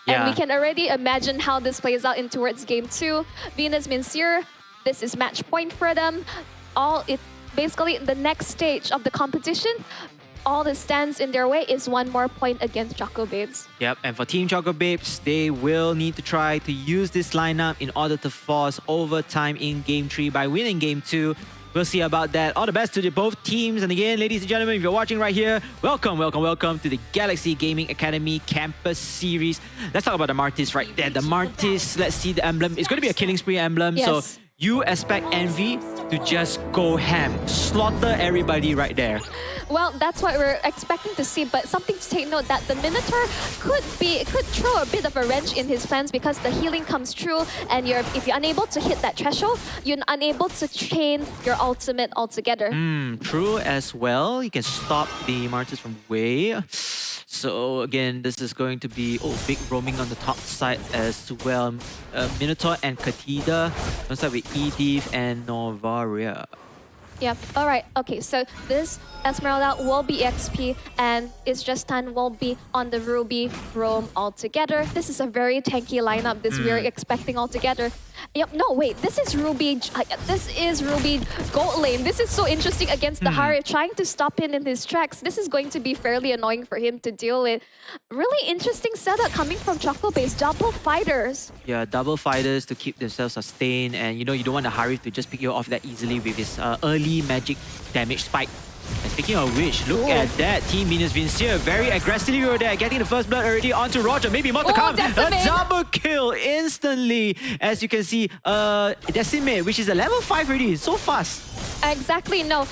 And we can already imagine how this plays out in towards game 2. Venus Vincier, this is match point for them. Basically, the next stage of the competition, all that stands in their way is one more point against Choco Babes. Yep, and for Team Choco Babes, they will need to try to use this lineup in order to force overtime in Game 3 by winning Game 2. We'll see about that. All the best to both teams. And again, ladies and gentlemen, if you're watching right here, welcome to the Galaxy Gaming Academy Campus Series. Let's talk about the Martis right there. The Martis, let's see the emblem. It's going to be a Killing Spree emblem, so you expect Envy to just go ham, slaughter everybody right there. Well, that's what we're expecting to see, but something to take note that the Minotaur could throw a bit of a wrench in his plans because the healing comes true, and if you're unable to hit that threshold, you're unable to chain your ultimate altogether. True as well. You can stop the Martis from way. So again, this is going to be big roaming on the top side as well. Minotaur and Katida. On side with Edith and Novaria. Yep. All right. Okay. So this Esmeralda will be XP, and It's Just Time will be on the Ruby roam altogether. This is a very tanky lineup. This we're expecting altogether. Yep. No, wait. This is Ruby. This is Ruby gold lane. This is so interesting against the Harif, trying to stop him in his tracks. This is going to be fairly annoying for him to deal with. Really interesting setup coming from Choco Base. Double fighters. Yeah, double fighters to keep themselves sustained, and you don't want the Harif to just pick you off that easily with his early magic damage spike. And speaking of which, look at that. Team Venus Vincier very aggressively over there, getting the first blood already onto Roger. Maybe more to come. A double kill instantly. As you can see, Decimate, which is a level 5 already. So fast. Exactly. No,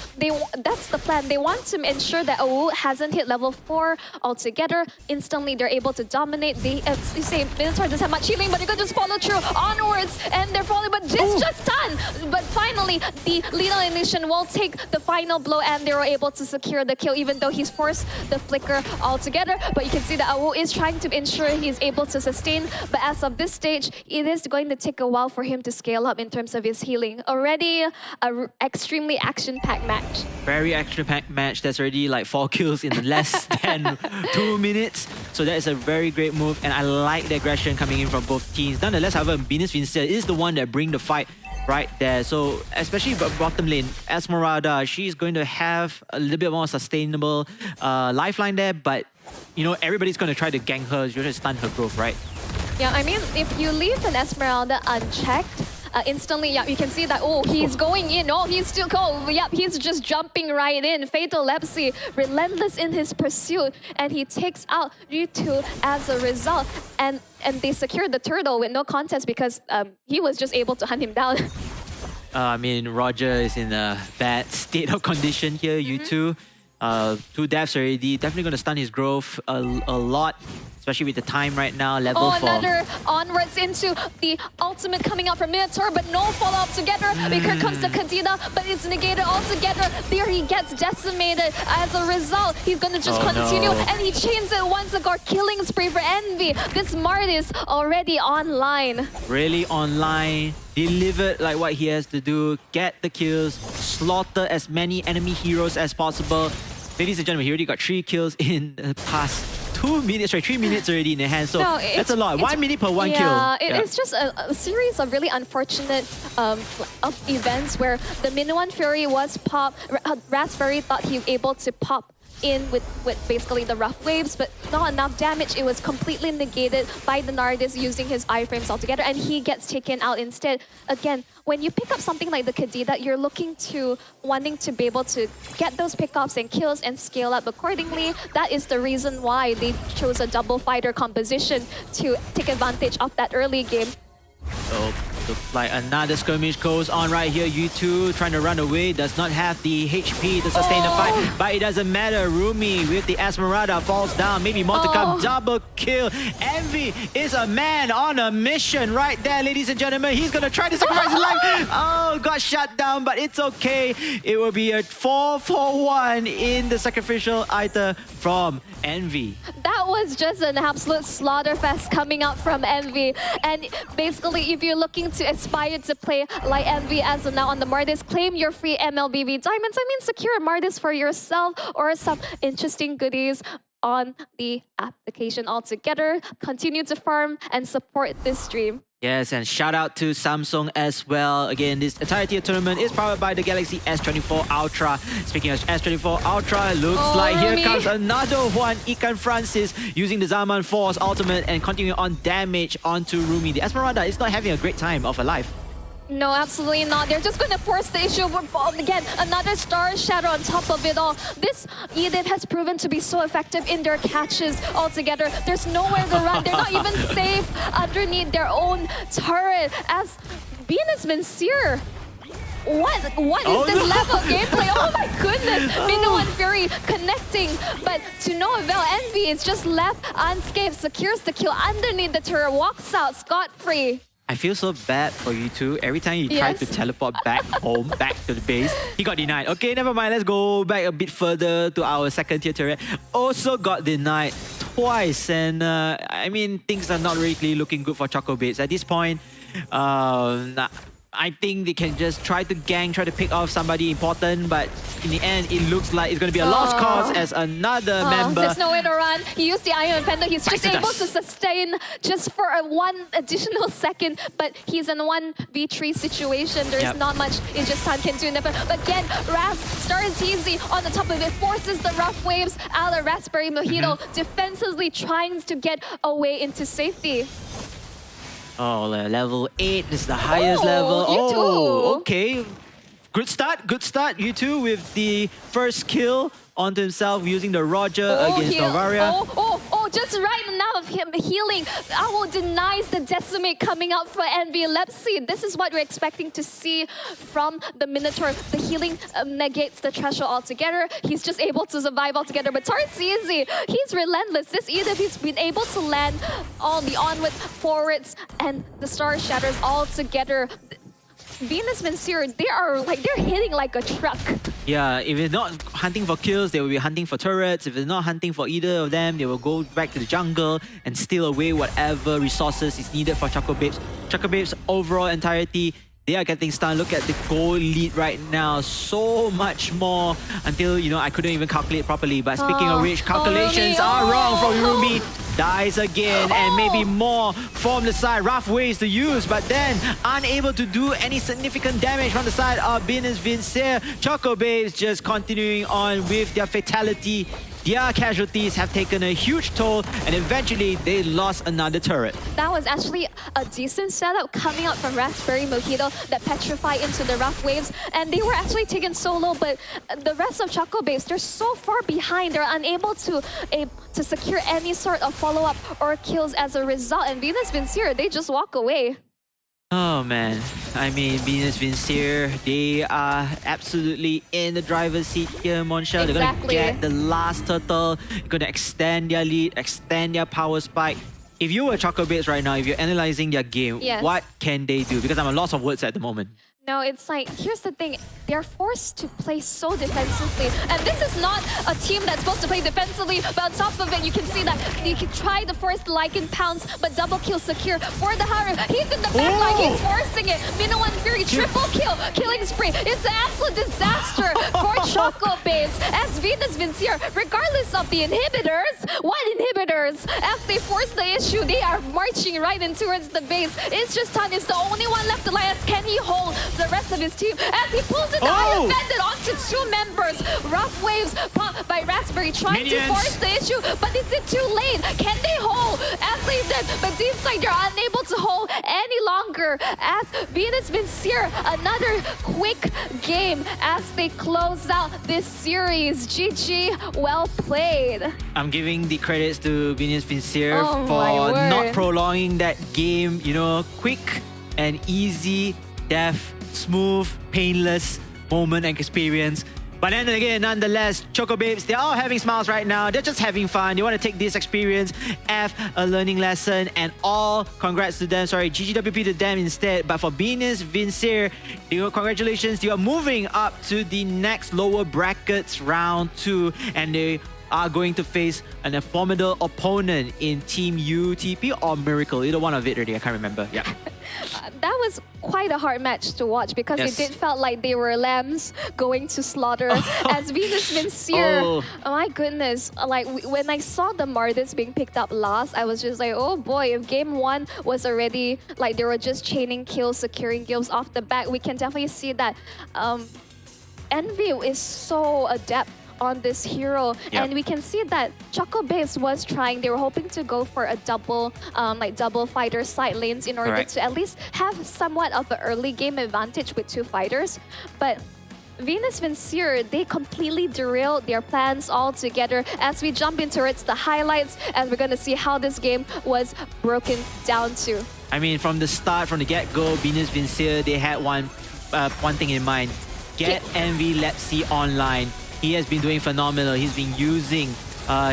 that's the plan. They want to ensure that Awu hasn't hit level 4 altogether. Instantly, they're able to dominate. They say Minotaur doesn't have much healing, but they're going to just follow through onwards, and they're falling. But it's just done. But finally, the Lethal Ignition will take the final blow, and they were able to secure the kill, even though he's forced the flicker altogether. But you can see that Awu is trying to ensure he's able to sustain. But as of this stage, it is going to take a while for him to scale up in terms of his healing. Already an extremely action-packed match. Very action-packed match. That's already like 4 kills in less than 2 minutes. So that is a very great move, and I like the aggression coming in from both teams. Nonetheless, however, Venus Vincier is the one that bring the fight right there. So especially bottom lane, Esmeralda, she's going to have a little bit more sustainable lifeline there, but everybody's going to try to gank her. You're going to stun her growth, right? Yeah, I mean, if you leave an Esmeralda unchecked, instantly, you can see that, he's going in. He's still cold. Yep, he's just jumping right in. Fatal Lepsy, relentless in his pursuit, and he takes out Ritu as a result. And they secured the turtle with no contest because he was just able to hunt him down. I mean, Roger is in a bad state of condition here, U2. 2 deaths already. Definitely going to stun his growth a lot, especially with the time right now. Level 4. Another onwards into the ultimate coming out from Minotaur, but no follow-up together. Here comes the Kadena, but it's negated altogether. There he gets decimated. As a result, he's going to just continue, and he chains it once again. Killing spree for Envy. This Mardis already online. Really online. Delivered like what he has to do. Get the kills. Slaughter as many enemy heroes as possible. Ladies and gentlemen, he already got 3 kills in the past 2 minutes, right? 3 minutes already in the hand. So that's a lot. 1 minute per 1 kill. It's just a series of really unfortunate of events where the Minuan Fury was popped. Raspberry thought he was able to pop in with basically the rough waves, but not enough damage. It was completely negated by the Nardis using his iframes altogether, and he gets taken out instead. Again, when you pick up something like the Kadena, you're wanting to be able to get those pickups and kills and scale up accordingly. That is the reason why they chose a double fighter composition to take advantage of that early game. So Looks like another skirmish goes on right here. U2 trying to run away, does not have the HP to sustain the fight, but it doesn't matter. Rumi with the Esmeralda falls down. Maybe more to come. Double kill. Envy is a man on a mission right there, ladies and gentlemen. He's gonna try to sacrifice his life. Oh, got shut down, but it's okay. It will be a 4-for-1 in the sacrificial item from Envy. That was just an absolute slaughterfest coming out from Envy. And basically, if you're looking to aspire to play like Envy as of now on the Mardis, claim your free MLBB diamonds. I mean, secure a Mardis for yourself or some interesting goodies on the application altogether. Continue to farm and support this stream. Yes, and shout out to Samsung as well. Again, this entirety of tournament is powered by the Galaxy S24 Ultra. Speaking of S24 Ultra, looks like Rumi. here comes another one. Ikan Francis using the Zaman Force ultimate and continuing on damage onto Rumi. The Esmeralda is not having a great time of her life. No, absolutely not. They're just going to force the issue. Again, another Star Shadow on top of it all. This Edith has proven to be so effective in their catches altogether. There's nowhere to run. They're not even safe underneath their own turret as Venus Vincere. What is this level of gameplay? Oh my goodness! Minoan Fury connecting, but to no avail. Envy is just left unscathed, secures the kill underneath the turret, walks out scot-free. I feel so bad for you two. Every time you try to teleport back home, back to the base, he got denied. Okay, never mind. Let's go back a bit further to our second tier turret. Also got denied twice. And I mean, things are not really looking good for Choco Bits. At this point, I think they can just try to gank, try to pick off somebody important, but in the end, it looks like it's going to be a lost cause as another member. There's nowhere to run. He used the Iron Fender. He's just able to sustain just for one additional second, but he's in a 1v3 situation. There's not much Aegis-Tan can do. But again, Raz starts easy on the top of it, forces the rough waves out of Raspberry Mojito, defensively trying to get away into safety. Oh, level 8 is the highest level. Oh, okay. Good start, U2 with the first kill onto himself using the Roger against Novaria. Just right now of him healing. Owl denies the Decimate coming out for Envy. Let's see. This is what we're expecting to see from the Minotaur. The healing negates the threshold altogether. He's just able to survive altogether. But Tart's easy. He's relentless. This Edith, he's been able to land all the onward, forwards, and the Star Shatters all together. Venus Vincere, they're hitting like a truck. Yeah, if they're not hunting for kills, they will be hunting for turrets. If they're not hunting for either of them, they will go back to the jungle and steal away whatever resources is needed for Choco Babes. Choco Babes' overall entirety, they are getting stunned. Look at the goal lead right now. So much more until, I couldn't even calculate properly. But speaking of which, calculations are wrong from Rumi. Dies again, and maybe more from the side. Rough ways to use, but then unable to do any significant damage from the side of Venus Vincere. Choco Babes just continuing on with their fatality. Their casualties have taken a huge toll, and eventually they lost another turret. That was actually a decent setup coming out from Raspberry Mojito that petrified into the rough waves, and they were actually taken solo, but the rest of Choco Babes, they're so far behind, they're unable to secure any sort of follow-up or kills as a result, and Venus Vincere, they just walk away. Oh man, I mean, Venus Vincere, they are absolutely in the driver's seat here, Monshel. They're going to get the last turtle, they're going to extend their lead, extend their power spike. If you were Choco Babes right now, if you're analyzing their game, what can they do? Because I'm a loss of words at the moment. No, it's like, here's the thing. They're forced to play so defensively. And this is not a team that's supposed to play defensively, but on top of it, you can see that you can try the first Lycan pounce, but double kill secure for the Haru. He's in the back line, he's forcing it. Minoan Fury, triple kill, killing spree. It's an absolute disaster for Choco Babes as Venus Vincere, regardless of the inhibitors. What inhibitors? As they force the issue, they are marching right in towards the base. Aegis-Tan is the only one left alive. Can he hold the rest of his team as he pulls it Iron Bandit onto two members? Rough waves by Raspberry trying to force the issue, but is it too late? Can they hold? As they did, but Deep Side, they're unable to hold any longer as Venus Vincere, another quick game as they close out this series. GG, well played. I'm giving the credits to Venus Vincere for not prolonging that game, quick an easy, deft, smooth, painless moment and experience. But then again, nonetheless, Choco Babes, they're all having smiles right now. They're just having fun. They want to take this experience as a learning lesson, and all congrats to them. Sorry, GGWP to them instead. But for Venus Vincere, congratulations. You are moving up to the next lower brackets round 2, and they are going to face a formidable opponent in Team UTP or Miracle. Either one of it already, I can't remember. Yeah. That was quite a hard match to watch because it did felt like they were lambs going to slaughter as Venus Vincere. Oh my goodness. Like when I saw the Mardis being picked up last, I was just like, oh boy, if game 1 was already like they were just chaining kills, securing kills off the back, we can definitely see that Envy is so adept on this hero, and we can see that Choco Babes was trying. They were hoping to go for a double fighter side lanes in order to at least have somewhat of an early game advantage with 2 fighters. But Venus Vincere, they completely derailed their plans altogether. As we jump into the highlights, and we're going to see how this game was broken down to. I mean, from the start, from the get-go, Venus Vincere, they had one thing in mind: get Envy Lepsy online. He has been doing phenomenal. He's been using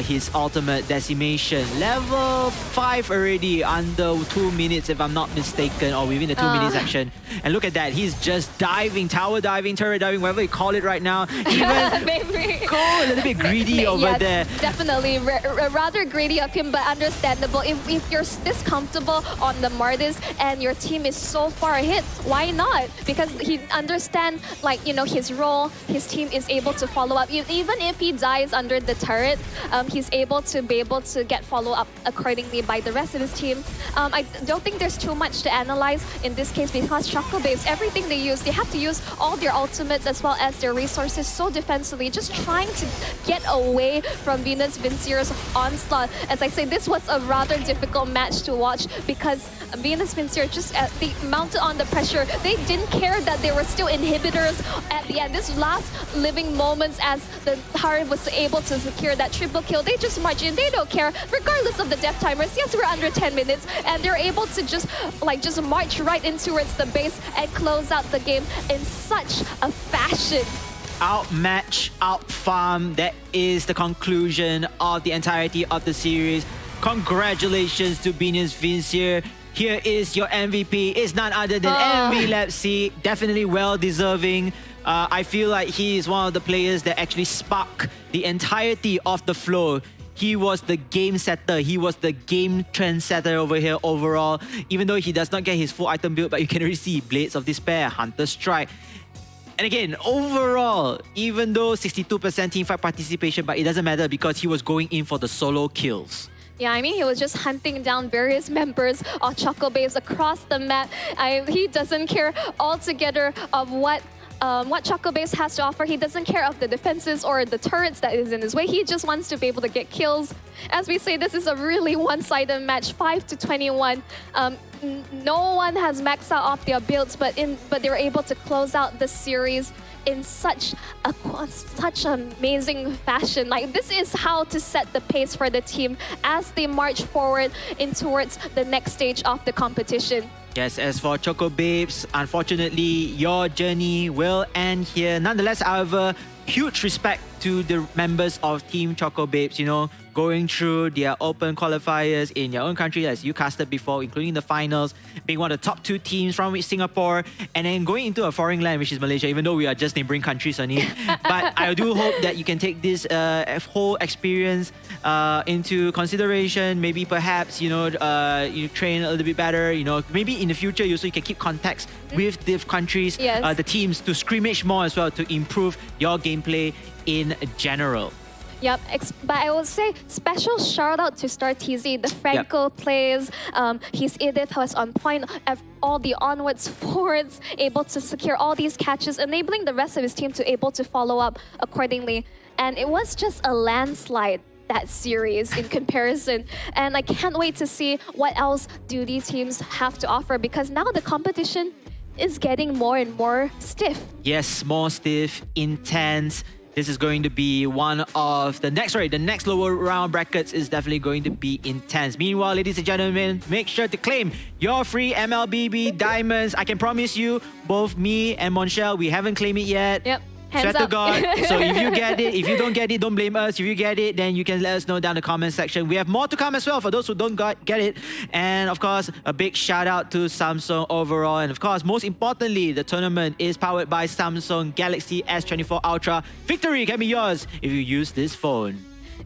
his ultimate decimation. Level 5 already, under 2 minutes if I'm not mistaken, or within the 2 minutes section. And look at that, he's just diving, tower diving, turret diving, whatever you call it right now. Even go a little bit greedy over there. Definitely, rather greedy of him, but understandable. If you're this comfortable on the Mardis and your team is so far ahead, why not? Because he understands, like, you know, his role, his team is able to follow up. Even if he dies under the turret, he's able to get follow-up accordingly by the rest of his team. I don't think there's too much to analyze in this case because Choco Babes, everything they use, they have to use all their ultimates as well as their resources so defensively, just trying to get away from Venus Vincere's onslaught. As I say, this was a rather difficult match to watch because Venus Vincere just they mounted on the pressure. They didn't care that there were still inhibitors at the end. This last living moments as the Harv was able to secure that triple kill, they just march in. They don't care, regardless of the death timers. Yes, we're under 10 minutes, and they're able to just march right in towards the base and close out the game in such a fashion. Outmatch, outfarm. That is the conclusion of the entirety of the series. Congratulations to Venus Vincere. Here is your MVP. It's none other than Envy Lepsy. Definitely well deserving. I feel like he is one of the players that actually sparked the entirety of the flow. He was the game setter. He was the game trendsetter over here overall. Even though he does not get his full item build, but you can already see Blades of Despair, Hunter Strike. And again, overall, even though 62% teamfight participation, but it doesn't matter because he was going in for the solo kills. Yeah, I mean, he was just hunting down various members of Choco Babes across the map. He doesn't care altogether of what Choco Babes has to offer. He doesn't care of the defenses or the turrets that is in his way. He just wants to be able to get kills. As we say, this is a really one-sided match, 5-21. No one has maxed out off their builds, but they were able to close out the series in such amazing fashion. Like, this is how to set the pace for the team as they march forward in towards the next stage of the competition. Yes, as for Choco Babes, unfortunately, your journey will end here. Nonetheless, however, huge respect to the members of Team Choco Babes, you know, going through their open qualifiers in your own country, as you casted before, including the finals, being one of the top 2 teams from Singapore, and then going into a foreign land, which is Malaysia, even though we are just neighboring countries only. But I do hope that you can take this whole experience into consideration. Maybe perhaps, you know, you train a little bit better, you know, maybe in the future you can keep contacts with the countries, the teams, to scrimmage more as well, to improve your gameplay in general. Yep, but I would say special shout out to Star TZ, the Franco plays. His Edith was on point at all the onwards, forwards, able to secure all these catches, enabling the rest of his team to able to follow up accordingly. And it was just a landslide, that series, in comparison. And I can't wait to see what else do these teams have to offer, because now the competition is getting more and more stiff. Yes, more stiff, intense. this is going to be one of the next lower round brackets is definitely going to be intense. Meanwhile, ladies and gentlemen, make sure to claim your free MLBB diamonds. I can promise you, both me and Monchel, we haven't claimed it yet. Yep. Swear Hands to up. God. So if you get it, if you don't get it, don't blame us. If you get it, then you can let us know down in the comment section. We have more to come as well for those who don't get it. And of course, a big shout out to Samsung overall. And of course, most importantly, the tournament is powered by Samsung Galaxy S24 Ultra. Victory can be yours if you use this phone.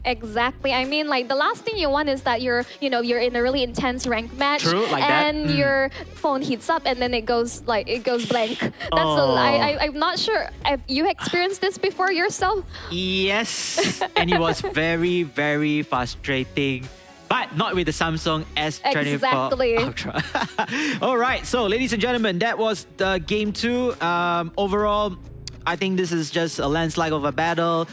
Exactly. I mean, like the last thing you want is that you're in a really intense ranked match, True, like that. and your phone heats up and then it goes blank. I'm not sure if you experienced this before yourself. Yes, and it was very, very frustrating. But not with the Samsung S24 Exactly. Ultra. All right, so ladies and gentlemen, that was the game 2. Overall, I think this is just a landslide of a battle.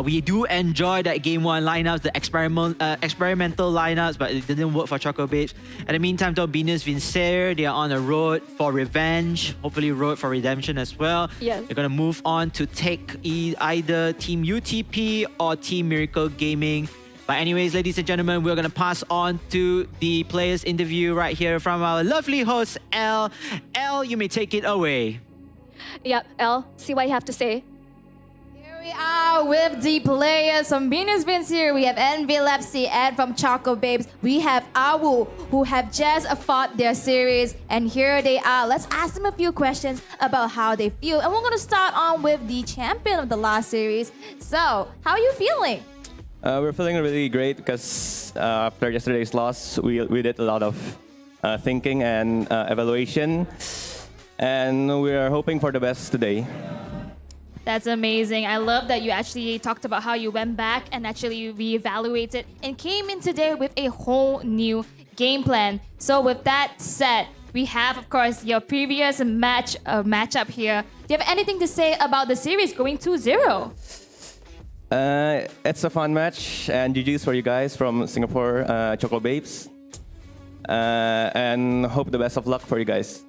We do enjoy that game 1 lineups, the experimental lineups, but it didn't work for Choco Babes. In the meantime, though, Venus Vincere, they are on a road for revenge, hopefully road for redemption as well. Yes. They're going to move on to take either Team UTP or Team Miracle Gaming. But anyways, ladies and gentlemen, we're going to pass on to the players interview right here from our lovely host, Elle. Elle, you may take it away. Yep, Elle, see what you have to say. Here we are with the players from Venus Vincere. We have NVLFC, and from Choco Babes, we have Awu, who have just fought their series. And here they are. Let's ask them a few questions about how they feel. And we're going to start on with the champion of the last series. So, how are you feeling? We're feeling really great because after yesterday's loss, we did a lot of thinking and evaluation. And we are hoping for the best today. That's amazing. I love that you actually talked about how you went back and actually reevaluated and came in today with a whole new game plan. So with that said, we have, of course, your previous matchup here. Do you have anything to say about the series going 2-0? It's a fun match, and GG's for you guys from Singapore, Choco Babes. And hope the best of luck for you guys.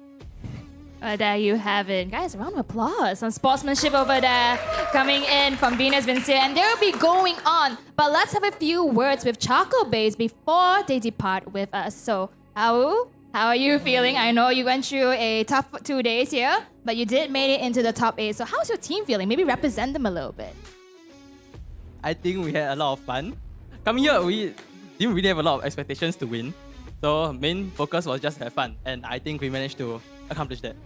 There you have it. Guys, a round of applause. Some sportsmanship over there coming in from Venus Vincere. And they'll be going on. But let's have a few words with Choco Babes before they depart with us. So, Awu, how are you feeling? I know you went through a tough 2 days here, but you did make it into the top 8. So how's your team feeling? Maybe represent them a little bit. I think we had a lot of fun. Coming here, we didn't really have a lot of expectations to win. So main focus was just have fun. And I think we managed to accomplish that.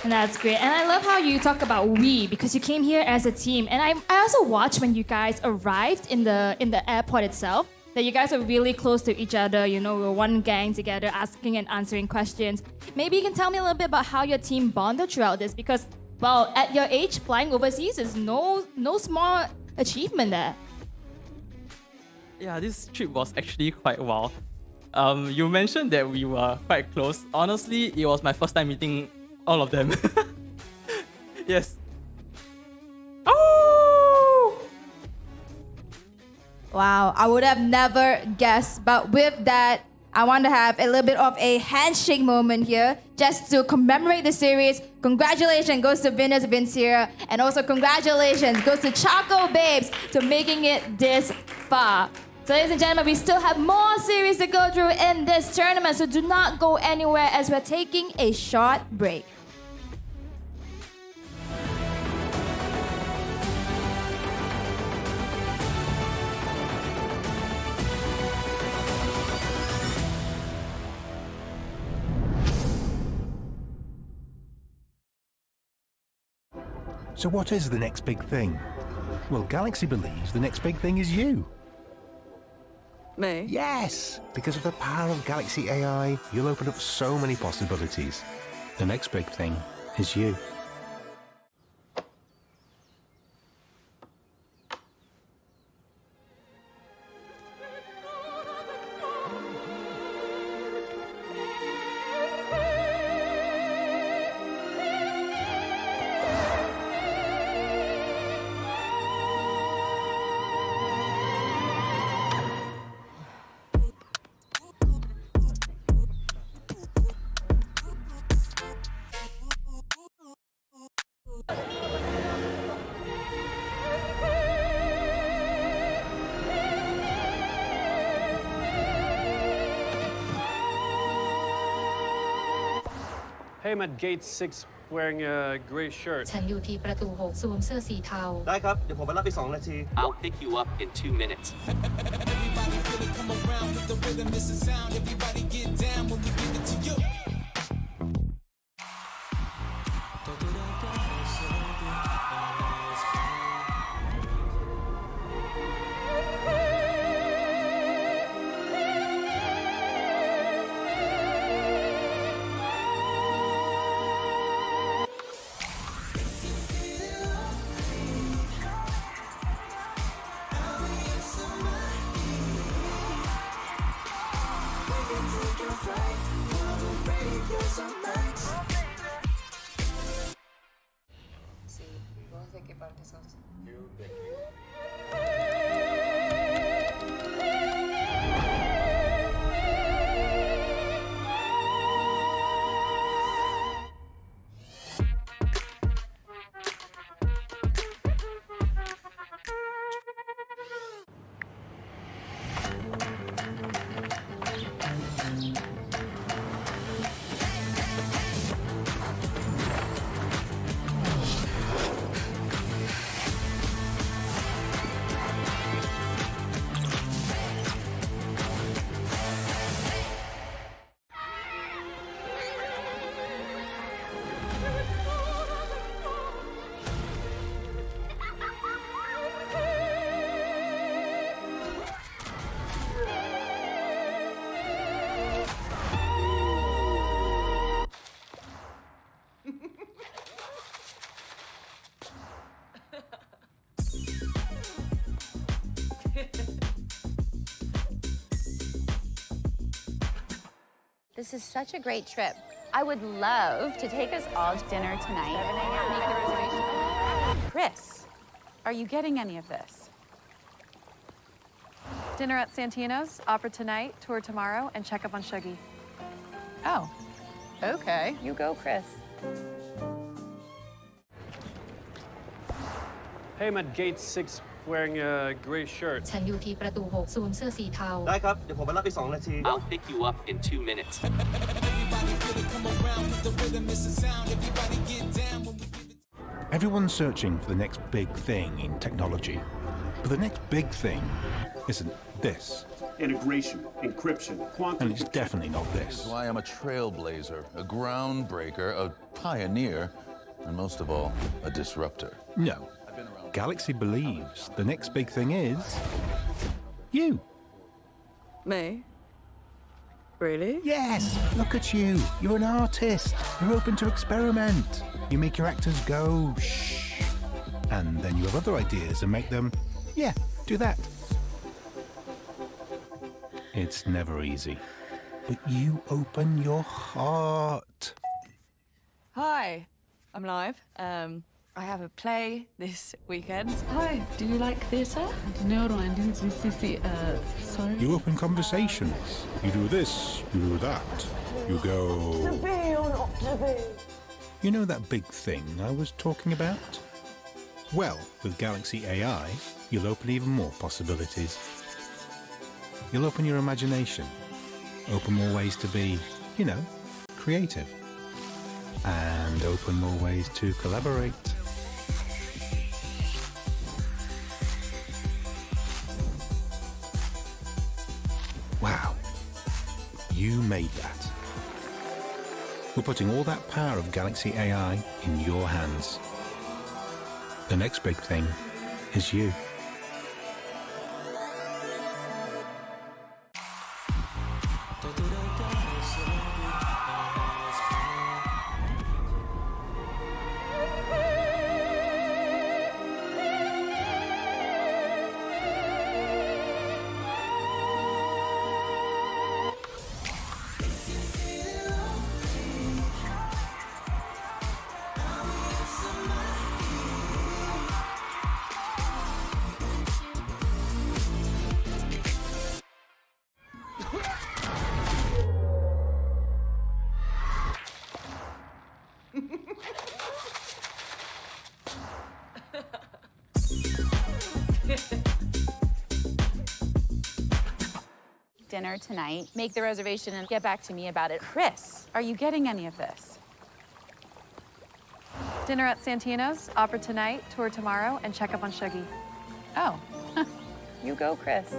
And that's great. And I love how you talk about we, because you came here as a team. And I also watched when you guys arrived in the airport itself, that you guys are really close to each other. You know, we're one gang together, asking and answering questions. Maybe you can tell me a little bit about how your team bonded throughout this, because, well, at your age, flying overseas is no small achievement there. Yeah, this trip was actually quite wild. You mentioned that we were quite close. Honestly, it was my first time meeting all of them. Yes. Oh! Wow, I would have never guessed. But with that, I want to have a little bit of a handshake moment here just to commemorate the series. Congratulations goes to Venus Vincere, and also congratulations goes to Choco Babes to making it this far. So ladies and gentlemen, we still have more series to go through in this tournament, so do not go anywhere as we're taking a short break. So what is the next big thing? Well, Galaxy believes the next big thing is you. Me? Yes! Because of the power of Galaxy AI, you'll open up so many possibilities. The next big thing is you. Hey, I'm at gate 6 wearing a gray shirt. ฉันอยู่ที่ประตู6สวมเสื้อสีเทา ได้ครับ เดี๋ยวผมไปรับอีก2 นาที I'll pick you up in 2 minutes. This is such a great trip. I would love to take us all to dinner tonight. Make the reservation. Chris, are you getting any of this? Dinner at Santino's, opera tonight, tour tomorrow, and check up on Shuggy. Oh, okay. You go, Chris. Hey, I'm at gate 6 wearing a gray shirt. ฉันอยู่ที่ประตู6สวมเสื้อสีเทา ได้ครับ เดี๋ยวผมไปรับอีก2 นาที I'll pick you up in 2 minutes. Everyone's searching for the next big thing in technology. But the next big thing isn't this. Integration, encryption, quantum. And it's definitely not this. That's why I'm a trailblazer, a groundbreaker, a pioneer, and most of all, a disruptor. No. Galaxy believes the next big thing is you. Me? Really? Yes, look at you. You're an artist. You're open to experiment. You make your actors go shh. And then you have other ideas and make them, yeah, do that. It's never easy. But you open your heart. Hi, I'm live. I have a play this weekend. Hi, do you like theatre? No, I didn't see. Sorry. You open conversations. You do this, you do that. You go... To be or not to be? You know that big thing I was talking about? Well, with Galaxy AI, you'll open even more possibilities. You'll open your imagination, open more ways to be, you know, creative, and open more ways to collaborate. Wow, you made that. We're putting all that power of Galaxy AI in your hands. The next big thing is you. Dinner tonight. Make the reservation and get back to me about it. Chris, are you getting any of this? Dinner at Santino's, opera tonight, tour tomorrow, and check up on Shuggy. Oh, you go, Chris.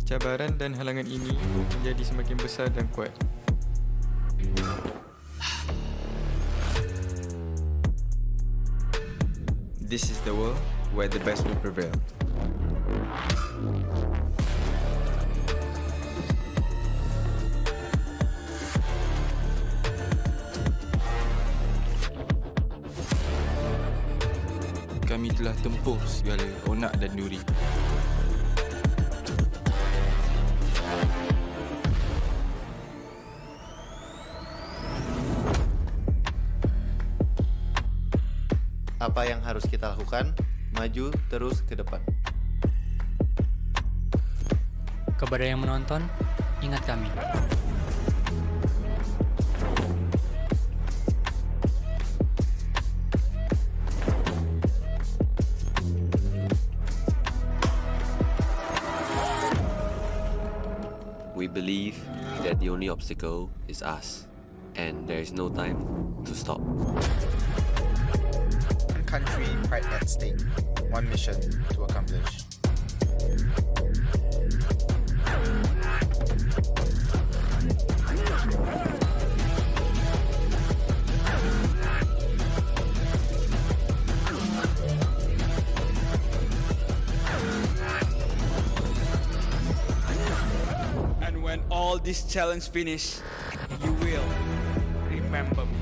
Cabaran dan halangan ini menjadi semakin besar dan kuat. This is the world where the best will prevail. Kami telah tempuh segala onak dan duri. Apa yang harus kita lakukan? Maju terus ke depan. Kepada yang menonton, ingat kami. We believe that the only obstacle is us, and there is no time to stop. One country, pride at stake. One mission to accomplish. And when all this challenge finish, you will remember me.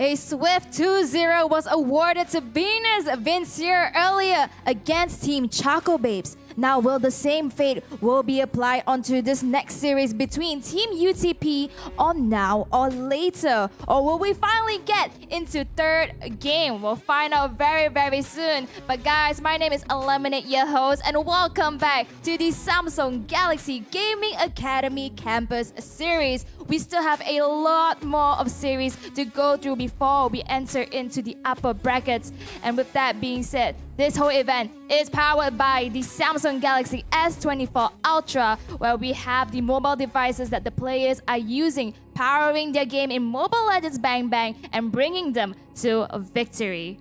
A swift 2-0 was awarded to Venus Vincier earlier against Team Choco Babes. Now, will the same fate will be applied onto this next series between Team UTP on Now or Later? Or will we finally get into third game? We'll find out very, very soon. But guys, my name is Eliminate, your host, and welcome back to the Samsung Galaxy Gaming Academy Campus Series. We still have a lot more of series to go through before we enter into the upper brackets. And with that being said, this whole event is powered by the Samsung Galaxy S24 Ultra, where we have the mobile devices that the players are using, powering their game in Mobile Legends Bang Bang and bringing them to a victory.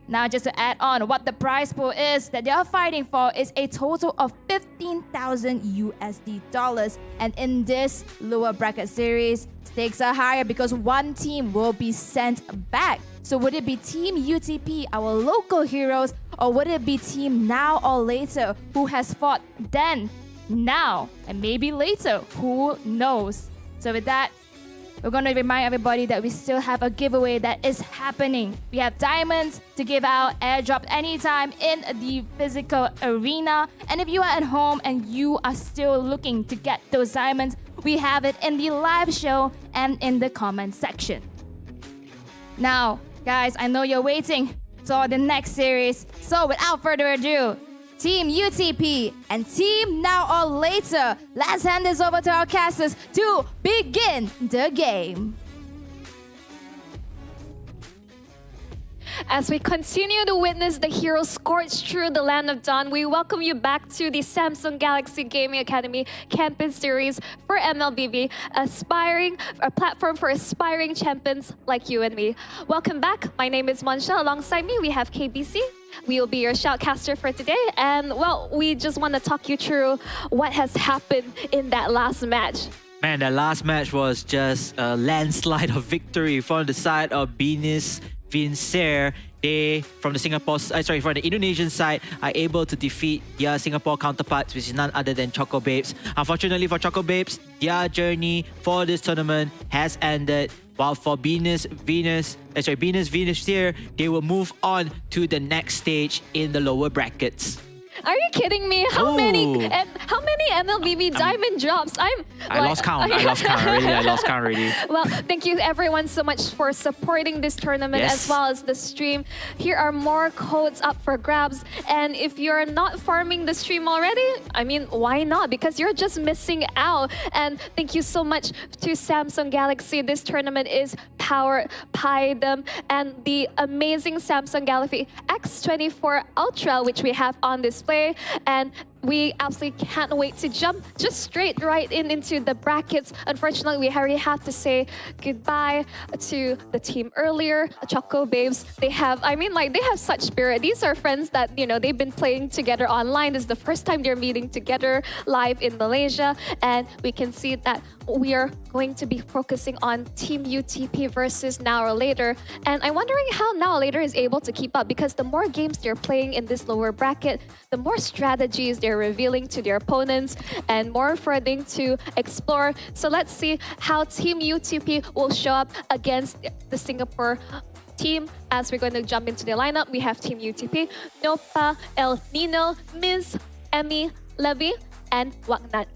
Now, just to add on, what the prize pool is that they are fighting for is a total of 15,000 USD dollars. And in this lower bracket series, stakes are higher because one team will be sent back. So would it be Team UTP, our local heroes, or would it be Team Now or Later, who has fought then, now, and maybe later? Who knows? So with that, we're going to remind everybody that we still have a giveaway that is happening. We have diamonds to give out, airdrop anytime in the physical arena. And if you are at home and you are still looking to get those diamonds, we have it in the live show and in the comment section. Now, guys, I know you're waiting for the next series. So without further ado, Team UTP and Team Now or Later, let's hand this over to our casters to begin the game. As we continue to witness the heroes scorch through the land of dawn, we welcome you back to the Samsung Galaxy Gaming Academy Campus Series for MLBB, a platform for aspiring champions like you and me. Welcome back. My name is Monshel. Alongside me, we have KBC. We will be your shoutcaster for today. And, well, we just want to talk you through what has happened in that last match. Man, that last match was just a landslide of victory from the side of Venus Vincer. They, from the Indonesian side, are able to defeat their Singapore counterparts, which is none other than Choco Babes. Unfortunately for Choco Babes, their journey for this tournament has ended. While for Venus Vincer, they will move on to the next stage in the lower brackets. Are you kidding me? How many MLBB diamond drops? I lost count. I lost count already. Well, thank you everyone so much for supporting this tournament as well as the stream. Here are more codes up for grabs. And if you're not farming the stream already, I mean, why not? Because you're just missing out. And thank you so much to Samsung Galaxy. This tournament is powered by them and the amazing Samsung Galaxy S24 Ultra, which we have on display. And we absolutely can't wait to jump just straight right into the brackets. Unfortunately, we already have to say goodbye to the team earlier, Choco Babes. They have such spirit. These are friends that, they've been playing together online. This is the first time they're meeting together live in Malaysia. And we can see that we are going to be focusing on Team UTP versus Now or Later. And I'm wondering how Now or Later is able to keep up, because the more games they're playing in this lower bracket, the more strategies they're revealing to their opponents and more for them to explore. So let's see how Team UTP will show up against the Singapore team. As we're going to jump into the lineup, we have Team UTP, Nopa, El Nino, Ms. Emmy, Levy, and Wagnat.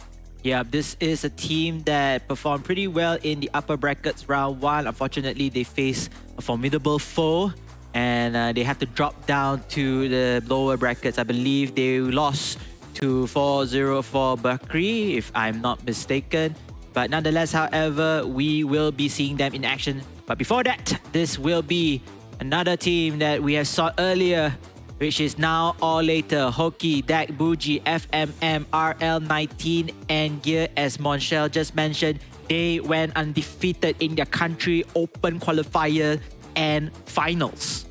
Yeah, this is a team that performed pretty well in the upper brackets round 1. Unfortunately, they face a formidable foe and they had to drop down to the lower brackets. I believe they lost to 4-0 for Bakri, if I'm not mistaken. But nonetheless, however, we will be seeing them in action. But before that, this will be another team that we have saw earlier, which is Now or Later. Hoki, Dak, Buji, FMM, RL19, and Gear. As Monshel just mentioned, they went undefeated in their country open qualifier and finals.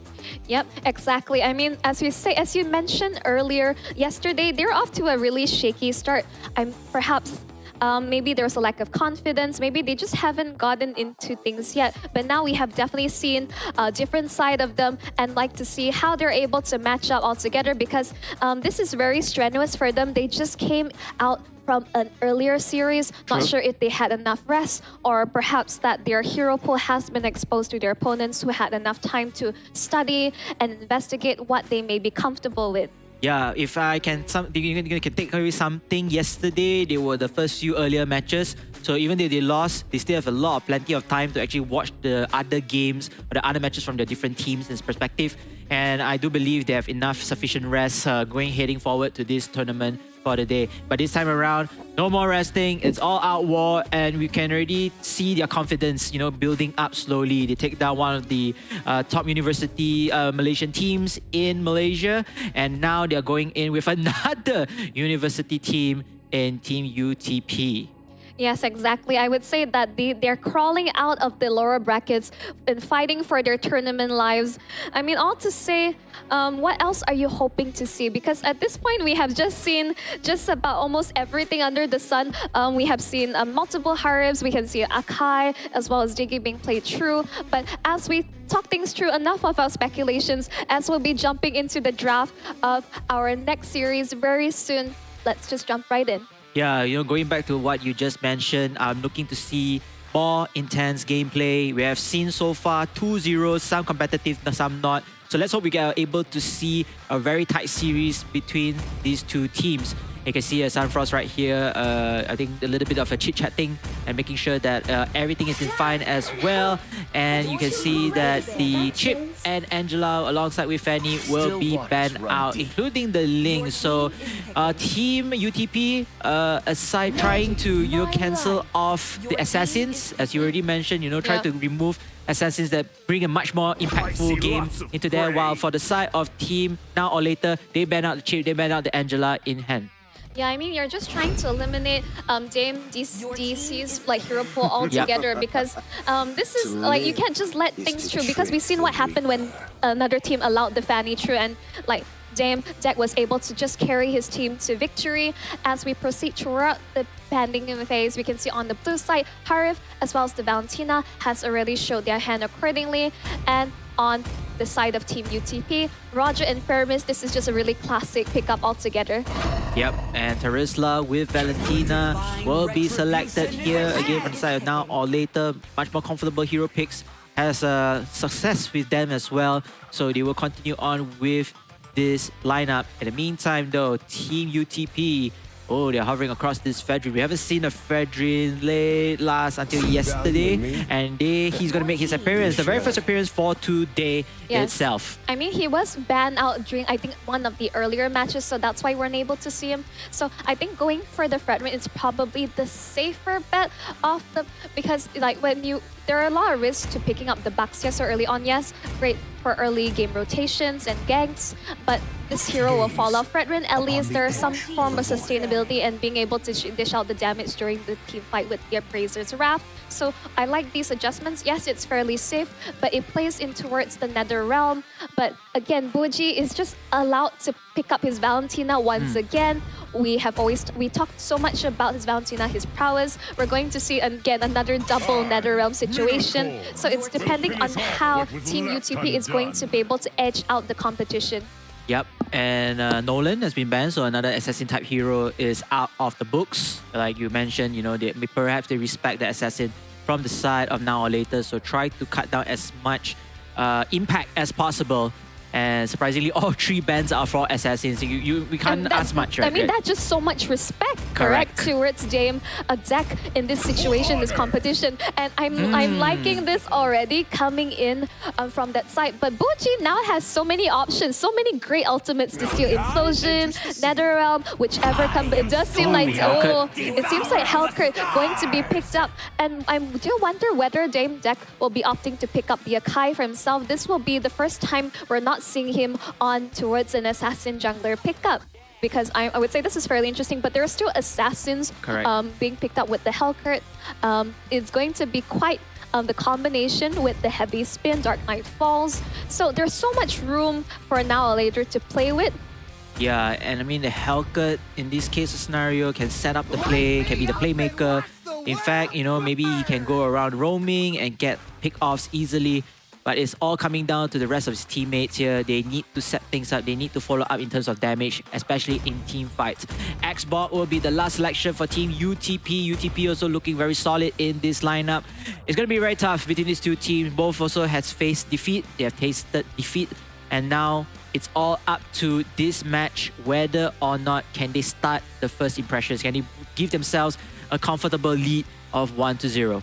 Yep, exactly. I mean, as you mentioned earlier, yesterday, they're off to a really shaky start. Maybe there's a lack of confidence. Maybe they just haven't gotten into things yet. But now we have definitely seen a different side of them and like to see how they're able to match up all together, because this is very strenuous for them. They just came out from an earlier series. Not sure if they had enough rest, or perhaps that their hero pool has been exposed to their opponents who had enough time to study and investigate what they may be comfortable with. Yeah, if I can, you can take away something. Yesterday, they were the first few earlier matches. So even though they lost, they still have plenty of time to actually watch the other games or the other matches from the different teams' perspective. And I do believe they have enough sufficient rest heading forward to this tournament for the day. But this time around, no more resting. It's all out war, and we can already see their confidence, building up slowly. They take down one of the top university Malaysian teams in Malaysia, and now they're going in with another university team in Team UTP. Yes, exactly. I would say that they're crawling out of the lower brackets and fighting for their tournament lives. I mean, all to say, what else are you hoping to see? Because at this point, we have just seen just about almost everything under the sun. We have seen multiple Haribs. We can see Akai as well as Diggy being played through. But as we talk things through, enough of our speculations, as we'll be jumping into the draft of our next series very soon. Let's just jump right in. Yeah, going back to what you just mentioned, I'm looking to see more intense gameplay. We have seen so far 2-0, some competitive, some not. So let's hope we are able to see a very tight series between these two teams. You can see Sunfrost right here, I think a little bit of a chit-chatting and making sure that everything is in fine as well. And you can see that the Chip and Angela alongside with Fanny will be banned out, including the Ling. So Team UTP, aside trying to cancel off the Assassins, as you already mentioned, try to remove Assassins that bring a much more impactful game into there, while for the side of Team Now or Later, they ban out the Chip, they ban out the Angela in hand. Yeah, I mean, you're just trying to eliminate Dame DC's hero pool altogether because this is you can't just let things through, because we've seen what happened when another team allowed the Fanny through, and Dame Deck was able to just carry his team to victory. As we proceed throughout the banding phase, we can see on the blue side, Harif as well as the Valentina has already showed their hand accordingly. And on the side of Team UTP, Roger and Fermis, this is just a really classic pickup altogether. Yep, and Terisla with Valentina will be selected here again from the side of Now or Later. Much more comfortable hero picks, has success with them as well. So they will continue on with this lineup. In the meantime though, Team UTP, they're hovering across this Fredrin. We haven't seen a Fredrin late last until yesterday, and he's going to make his appearance, the very first appearance for today itself. I mean, he was banned out during, I think, one of the earlier matches, so that's why we're unable to see him. So I think going for the Fredrin is probably the safer bet because there are a lot of risks to picking up the Baxia so early on. Yes, great for early game rotations and ganks, but this hero will fall off. Fredrin, at least there is some form of sustainability and being able to dish out the damage during the team fight with the Appraiser's Wrath. So I like these adjustments. Yes, it's fairly safe, but it plays in towards the Nether Realm. But again, Buji is just allowed to pick up his Valentina once again. We talked so much about his Valentina, his prowess. We're going to see again another double Nether Realm situation. So it's depending on how Team UTP is going to be able to edge out the competition. Yep, and Nolan has been banned, so another assassin type hero is out of the books. Like you mentioned, perhaps they respect the assassin from the side of Now or Later, so try to cut down as much impact as possible. And surprisingly, all 3 bans are for assassins. We can't ask much, right? I mean, that's just so much respect, correct? Towards Dame Deck in this situation, this competition. And I'm liking this already coming in from that side. But Buji now has so many options, so many great ultimates to steal. Implosion, Netherrealm, whichever comes. It does seem it seems like Hellcurt going to be picked up. And I do wonder whether Dame Deck will be opting to pick up the Akai for himself. This will be the first time we're not seeing him on towards an assassin jungler pickup, because I would say this is fairly interesting, but there are still assassins being picked up with the Hellcurt. It's going to be quite the combination with the heavy spin, Dark Knight Falls. So there's so much room for Now or Later to play with. Yeah, and I mean the Hellcurt in this case of scenario can set up the play, can be the playmaker. In fact, maybe he can go around roaming and get pick-offs easily. But it's all coming down to the rest of his teammates here. They need to set things up. They need to follow up in terms of damage, especially in team fights. Xbot will be the last selection for Team UTP. UTP also looking very solid in this lineup. It's going to be very tough between these two teams. Both also has faced defeat. They have tasted defeat And now it's all up to this match whether or not can they start the first impressions. Can they give themselves a comfortable lead of 1-0?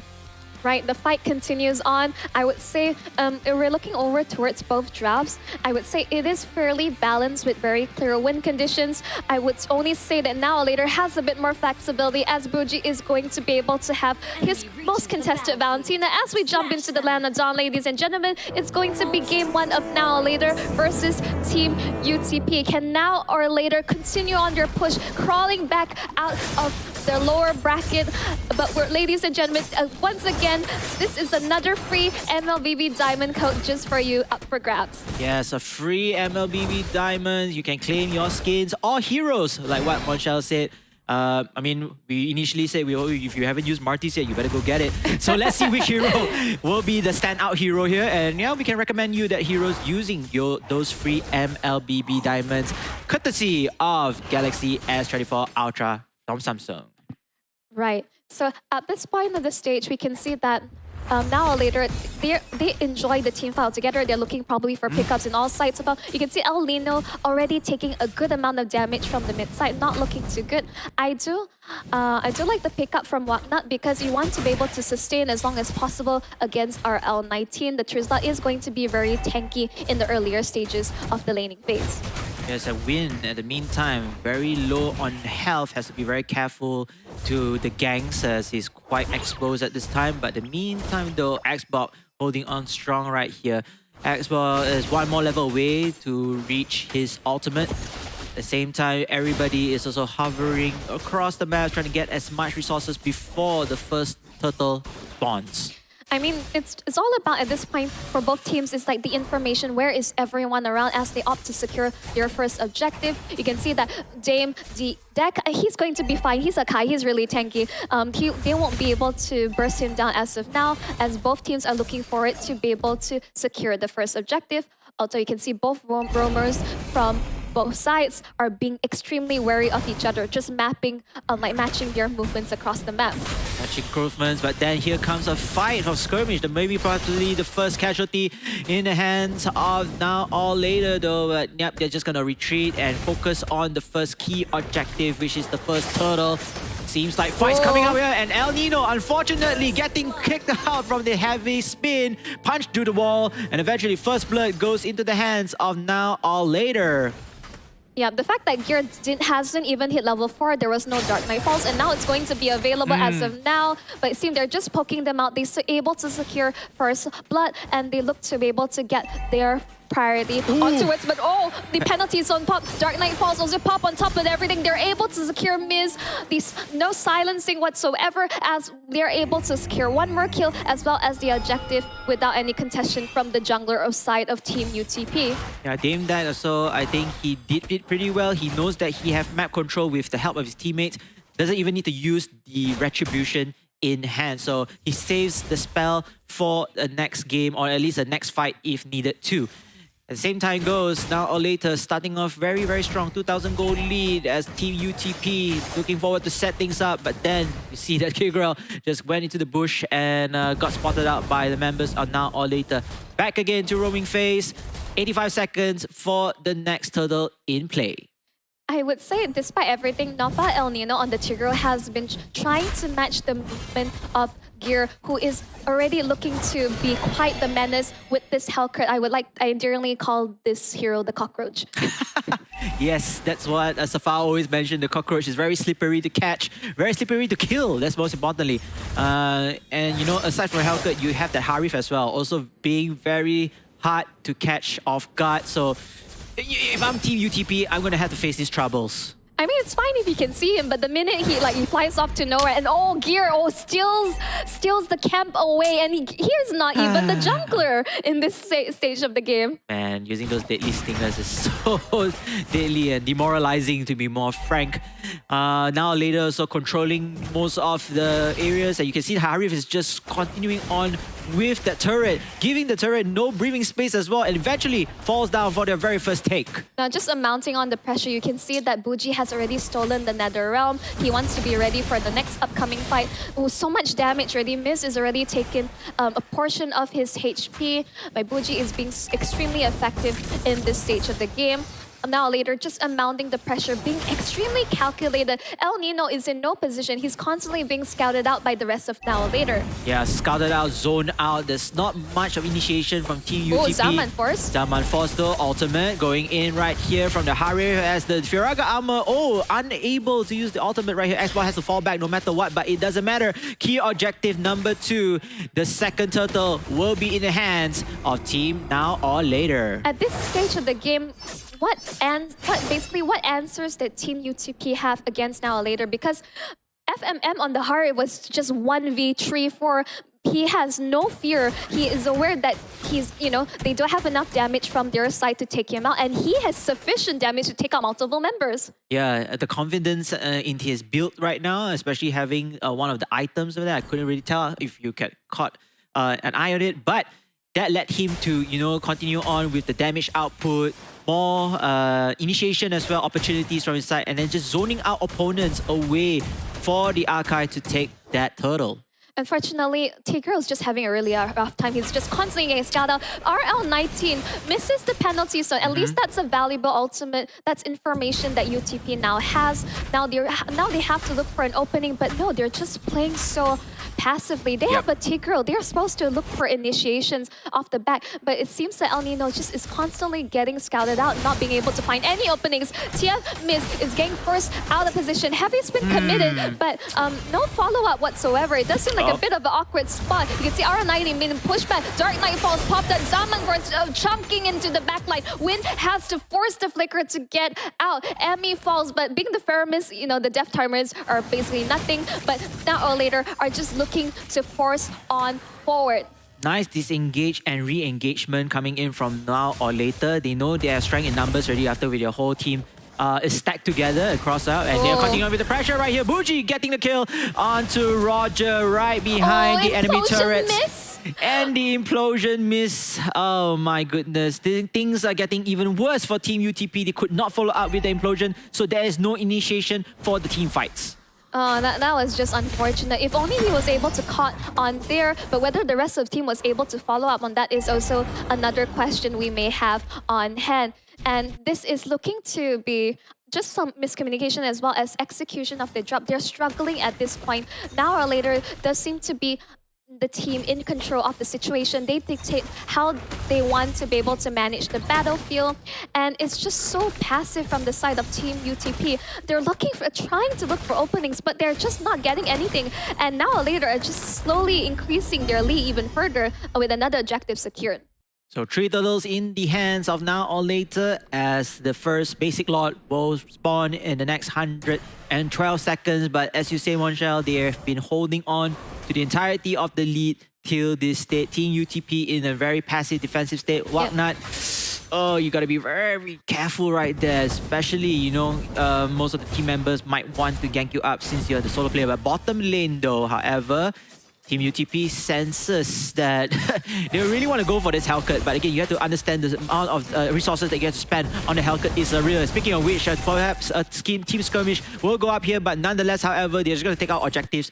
Right, the fight continues on. I would say if we're looking over towards both drafts, I would say it is fairly balanced with very clear win conditions. I would only say that Now or Later has a bit more flexibility as Bougie is going to be able to have his most contested Valentina. As we jump into the land of Dawn, ladies and gentlemen, it's going to be game 1 of Now or Later versus Team UTP. Can Now or Later continue on their push, crawling back out of their lower bracket? But ladies and gentlemen, once again, this is another free MLBB Diamond code just for you, up for grabs. Yes, a free MLBB Diamond. You can claim your skins or heroes, like what Monchel said. I mean, we initially said if you haven't used Marty's yet, you better go get it. So let's see which hero will be the standout hero here. And yeah, we can recommend you that heroes using those free MLBB Diamonds, courtesy of Galaxy S24 Ultra from Samsung. Right. So at this point of the stage, we can see that Now or Later, they enjoy the team fight together. They're looking probably for pickups in all sides. You can see El Nino already taking a good amount of damage from the mid side, not looking too good. I do like the pickup from Whatnot because you want to be able to sustain as long as possible against our L19. The Trizla is going to be very tanky in the earlier stages of the laning phase. There's a win at the meantime, very low on health, has to be very careful to the ganks as he's quite exposed at this time. But in the meantime though, Xbox holding on strong right here. Xbox is one more level away to reach his ultimate. At the same time, everybody is also hovering across the map, trying to get as much resources before the first turtle spawns. I mean, it's all about, at this point, for both teams, it's like the information, where is everyone around as they opt to secure their first objective. You can see that Dame, the deck, he's going to be fine. He's a Kai, he's really tanky. They won't be able to burst him down as of now, as both teams are looking for it to be able to secure the first objective. Also, you can see both roamers from both sides are being extremely wary of each other, just mapping, matching their movements across the map. Matching movements, but then here comes a fight of skirmish. That may be probably the first casualty in the hands of Now or Later though. But yep, they're just gonna retreat and focus on the first key objective, which is the first turtle. Seems like fights coming out here, and El Nino unfortunately getting kicked out from the heavy spin, punched through the wall, and eventually first blood goes into the hands of Now or Later. Yeah, the fact that gear hasn't even hit level 4, there was no Dark Knight Falls, and now it's going to be available as of now. But it seems they're just poking them out. They're able to secure first blood, and they look to be able to get their priority onto it. But the penalties on pop. Dark Knight Falls also pop on top of everything. They're able to secure Miz. No silencing whatsoever, as they're able to secure one more kill as well as the objective without any contestation from the jungler of side of Team UTP. Yeah, Dame died also. I think he did it pretty well. He knows that he have map control with the help of his teammates. Doesn't even need to use the retribution in hand. So he saves the spell for the next game, or at least the next fight if needed too. At the same time goes, Now or Later starting off very, very strong. 2,000 gold lead as Team UTP looking forward to set things up. But then you see that Kigral just went into the bush and got spotted out by the members of Now or Later. Back again to roaming phase. 85 seconds for the next turtle in play. I would say, despite everything, Noppa El Nino on the Tigreal has been trying to match the movement of Gear, who is already looking to be quite the menace with this Hellcrit. I dearly call this hero the Cockroach. Yes, that's what Safa always mentioned. The Cockroach is very slippery to catch, very slippery to kill. That's most importantly. And you know, aside from Hellcrit, you have that Harif as well, also being very hard to catch off guard. So if I'm Team UTP, I'm gonna have to face these troubles. I mean, it's fine if you can see him, but the minute he flies off to nowhere and Gear steals the camp away, and he's not even the jungler in this stage of the game. Man, using those deadly stingers is so deadly and demoralizing, to be more frank. Now Later, so controlling most of the areas, and you can see Harif is just continuing on with that turret, giving the turret no breathing space as well, and eventually falls down for their very first take. Now, just mounting on the pressure, you can see that Buji has already stolen the Nether Realm. He wants to be ready for the next upcoming fight. Oh, so much damage already. Miz is already taken a portion of his HP. My Buji is being extremely effective in this stage of the game. Now later, just mounting the pressure, being extremely calculated. El Nino is in no position. He's constantly being scouted out by the rest of Now Later. Yeah, scouted out, zoned out. There's not much of initiation from Team UTP. Oh, Zaman Force. Zaman Force though, ultimate going in right here from the Harir as the Firaga armor. Oh, unable to use the ultimate right here. X-Ball has to fall back no matter what, but it doesn't matter. Key objective number 2, the second turtle will be in the hands of Team Now or Later. At this stage of the game, what answers did Team UTP have against Now or Later? Because FMM on the Harir was just 1v3-4. He has no fear. He is aware that they don't have enough damage from their side to take him out, and he has sufficient damage to take out multiple members. Yeah, the confidence in his build right now, especially having one of the items over there. I couldn't really tell if you caught an eye on it, but that led him to, continue on with the damage output, more initiation as well, opportunities from his side, and then just zoning out opponents away for the Archive to take that turtle. Unfortunately, Tigreal is just having a really rough time. He's just constantly getting scouted out. RL19 misses the penalty, so at least that's a valuable ultimate. That's information that UTP now has. Now they have to look for an opening, but no, they're just playing so passively. They have a Tigreal. They're supposed to look for initiations off the back, but it seems that El Nino just is constantly getting scouted out, not being able to find any openings. TF Miz is getting forced out of position. Heavy spin committed, but no follow-up whatsoever. It does seem like a bit of an awkward spot. You can see RL90 being pushed back. Dark Knight Falls popped up. Zaman Force chunking into the backline. Wind has to force the Flicker to get out. Emmy falls, but being the Feramis, the death timers are basically nothing. But Now or Later are just looking to force on forward. Nice disengage and re-engagement coming in from Now or Later. They know they are strength in numbers already after with their whole team is stacked together across out, and they're continuing with the pressure right here. Buji getting the kill onto Roger right behind the enemy turrets. Miss. And the implosion miss. Oh my goodness. Things are getting even worse for Team UTP. They could not follow up with the implosion, so there is no initiation for the team fights. That was just unfortunate. If only he was able to caught on there, but whether the rest of the team was able to follow up on that is also another question we may have on hand. And this is looking to be just some miscommunication as well as execution of the drop. They're struggling at this point. Now or Later does seem to be the team in control of the situation. They dictate how they want to be able to manage the battlefield, and it's just so passive from the side of Team UTP. They're trying to look for openings, but they're just not getting anything. And Now or Later are just slowly increasing their lead even further with another objective secured. So 3 turtles in the hands of Now or Later as the first basic lot will spawn in the next 112 seconds. But as you say, Monshel, they have been holding on to the entirety of the lead till this state. Team UTP in a very passive defensive state. Whatnot. Oh, you gotta be very careful right there, especially, most of the team members might want to gank you up since you're the solo player. But bottom lane though, however, Team UTP senses that they really want to go for this Hellcat, but again, you have to understand the amount of resources that you have to spend on the Hellcat is real. Speaking of which, perhaps a team skirmish will go up here, but nonetheless, however, they're just going to take out objectives.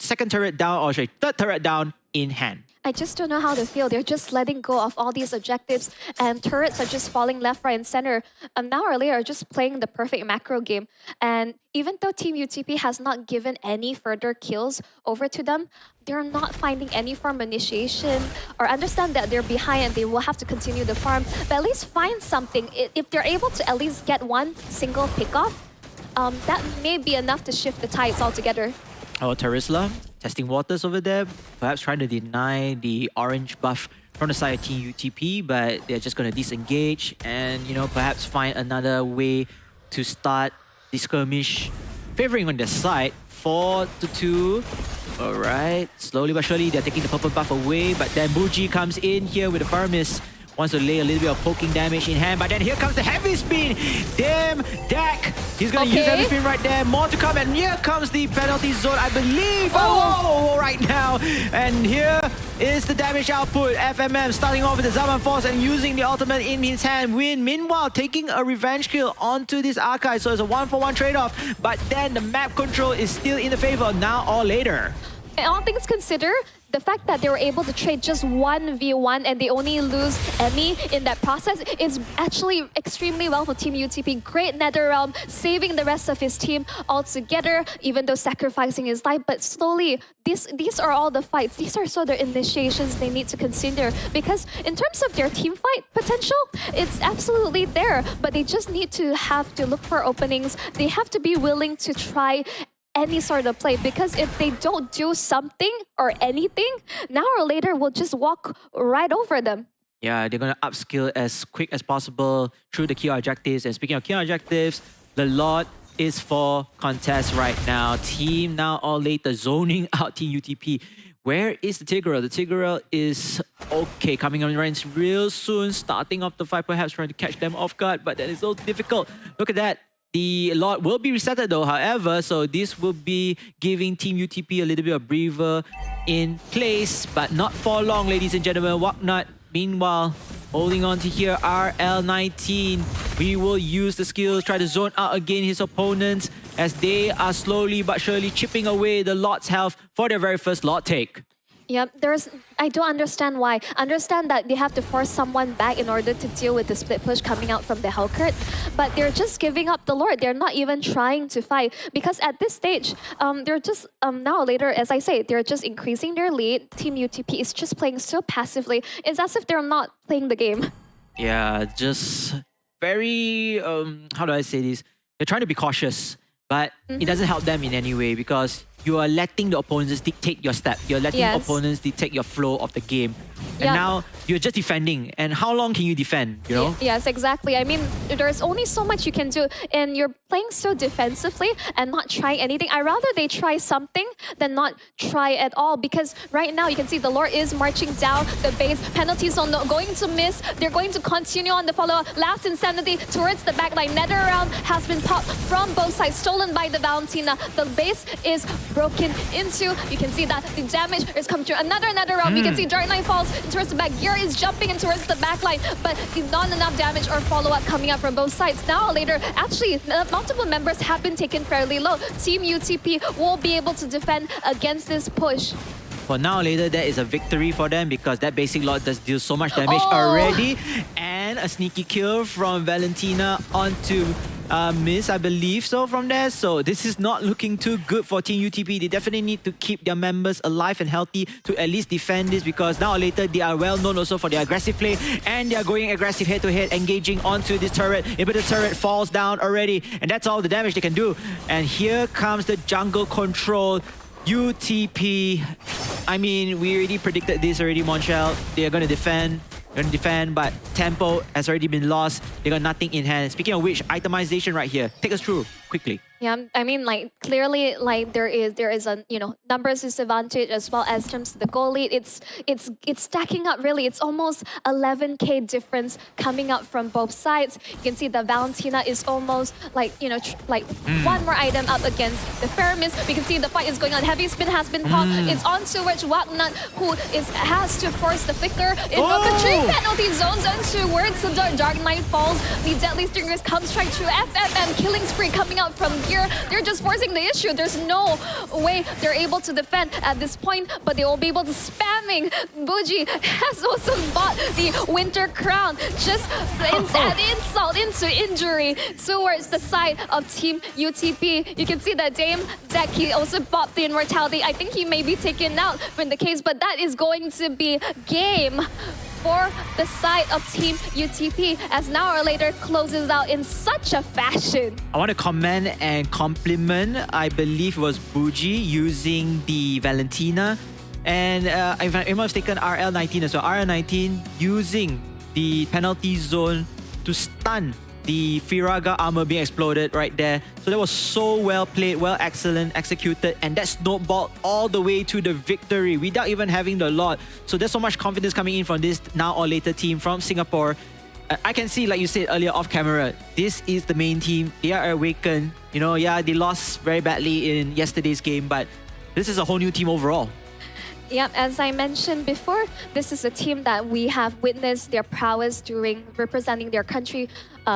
Second turret down, third turret down in hand. I just don't know how to feel. They're just letting go of all these objectives, and turrets are just falling left, right, and center. Now or Later are just playing the perfect macro game. And even though Team UTP has not given any further kills over to them, they're not finding any form of initiation or understand that they're behind and they will have to continue the farm. But at least find something. If they're able to at least get one single pickoff, that may be enough to shift the tides altogether. Oh, Terisla testing waters over there, perhaps trying to deny the orange buff from the side of Team UTP, but they're just going to disengage and, perhaps find another way to start the skirmish, favoring on their side. 4-2. All right, slowly but surely they're taking the purple buff away, but then Buji comes in here with the Faramis. Wants to lay a little bit of poking damage in hand, but then here comes the heavy spin. Damn, Dak. He's going to use heavy spin right there. More to come, and here comes the penalty zone, I believe. Oh, right now. And here is the damage output. FMM starting off with the Zaman Force and using the ultimate in his hand. Win, meanwhile, taking a revenge kill onto this Archive. So it's a 1-for-1 trade-off. But then the map control is still in the favor of Now or Later. And all things considered, the fact that they were able to trade just 1v1 and they only lose Emmy in that process is actually extremely well for Team UTP. Great NetherRealm, saving the rest of his team altogether, even though sacrificing his life. But slowly, these are all the fights. These are so the initiations they need to consider. Because in terms of their team fight potential, it's absolutely there. But they just need to have to look for openings. They have to be willing to try any sort of play, because if they don't do something or anything, Now or Later will just walk right over them. Yeah, they're going to upskill as quick as possible through the key objectives. And speaking of key objectives, the lot is for contest right now. Team Now or Later zoning out Team UTP. Where is the Tigreal? The Tigreal is okay, coming on range real soon, starting off the fight, perhaps trying to catch them off guard, but that is so difficult. Look at that. The lot will be resetted though, however, so this will be giving Team UTP a little bit of breather in place, but not for long, ladies and gentlemen. Whatnot, meanwhile, holding on to here, RL19. We will use the skills, try to zone out again his opponents as they are slowly but surely chipping away the lot's health for their very first lot take. Yep, I don't understand why. Understand that they have to force someone back in order to deal with the split push coming out from the Hellcurt, but they're just giving up the Lord. They're not even trying to fight, because at this stage, they're just, Now or Later, as I say, they're just increasing their lead. Team UTP is just playing so passively. It's as if they're not playing the game. Yeah, just very, how do I say this? They're trying to be cautious, but it doesn't help them in any way, because you are letting the opponents dictate your step. You're letting opponents dictate your flow of the game. And now you're just defending. And how long can you defend, you know? Yes, exactly. I mean, there's only so much you can do. And you're playing so defensively and not trying anything. I'd rather they try something than not try at all. Because right now, you can see the Lord is marching down the base. Penalty zone going to miss. They're going to continue on the follow-up. Last Insanity towards the backline. NetherRealm has been popped from both sides. Stolen by the Valentina. The base is broken into. You can see that the damage is coming through. Another NetherRealm. You can see Dark Knight falls towards the back. Gear is jumping in towards the back line, but not enough damage or follow-up coming up from both sides. Now or Later, actually, multiple members have been taken fairly low. Team UTP will be able to defend against this push. For Now or Later, that is a victory for them, because that basic lot does deal so much damage already. And a sneaky kill from Valentina onto Miss, I believe so, from there. So this is not looking too good for Team UTP. They definitely need to keep their members alive and healthy to at least defend this, because Now or Later, they are well known also for their aggressive play, and they are going aggressive head-to-head, engaging onto this turret. But the turret falls down already, and that's all the damage they can do. And here comes the jungle control. UTP, I mean, we already predicted this already, Monchel. They are going to defend. But tempo has already been lost. They got nothing in hand. Speaking of which, itemization right here. Take us through quickly. Yeah, I mean, like, clearly, like, there is a, you know, numbers disadvantage as well as terms of the goal lead. It's stacking up, really. It's almost 11k difference coming up from both sides. You can see the Valentina is almost like, you know, one more item up against the Feramis. We can see the fight is going on. Heavy spin has been popped. It's on towards Whatnot, who has to force the flicker. The tree penalty zones on towards the Dark Knight falls. The Deadly Stingers comes straight through. FFM killing spree coming out from here. They're just forcing the issue. There's no way they're able to defend at this point, but they will be able to spamming. Bougie has also bought the Winter Crown. Just add insult into injury towards the side of Team UTP. You can see that Dame Deck, he also bought the Immortality. I think he may be taken out from the case, but that is going to be game for the side of Team UTP, as Now or Later closes out in such a fashion. I want to comment and compliment, I believe it was Bougie using the Valentina. And if I'm not mistaken, RL19 as well. RL19 using the penalty zone to stun the Firaga armor being exploded right there. So that was so well played, well excellent, executed, and that snowballed all the way to the victory without even having the lot. So there's so much confidence coming in from this Now or Later team from Singapore. I can see, like you said earlier off camera, this is the main team. They are awakened. You know, yeah, they lost very badly in yesterday's game, but this is a whole new team overall. Yeah, as I mentioned before, this is a team that we have witnessed their prowess during representing their country,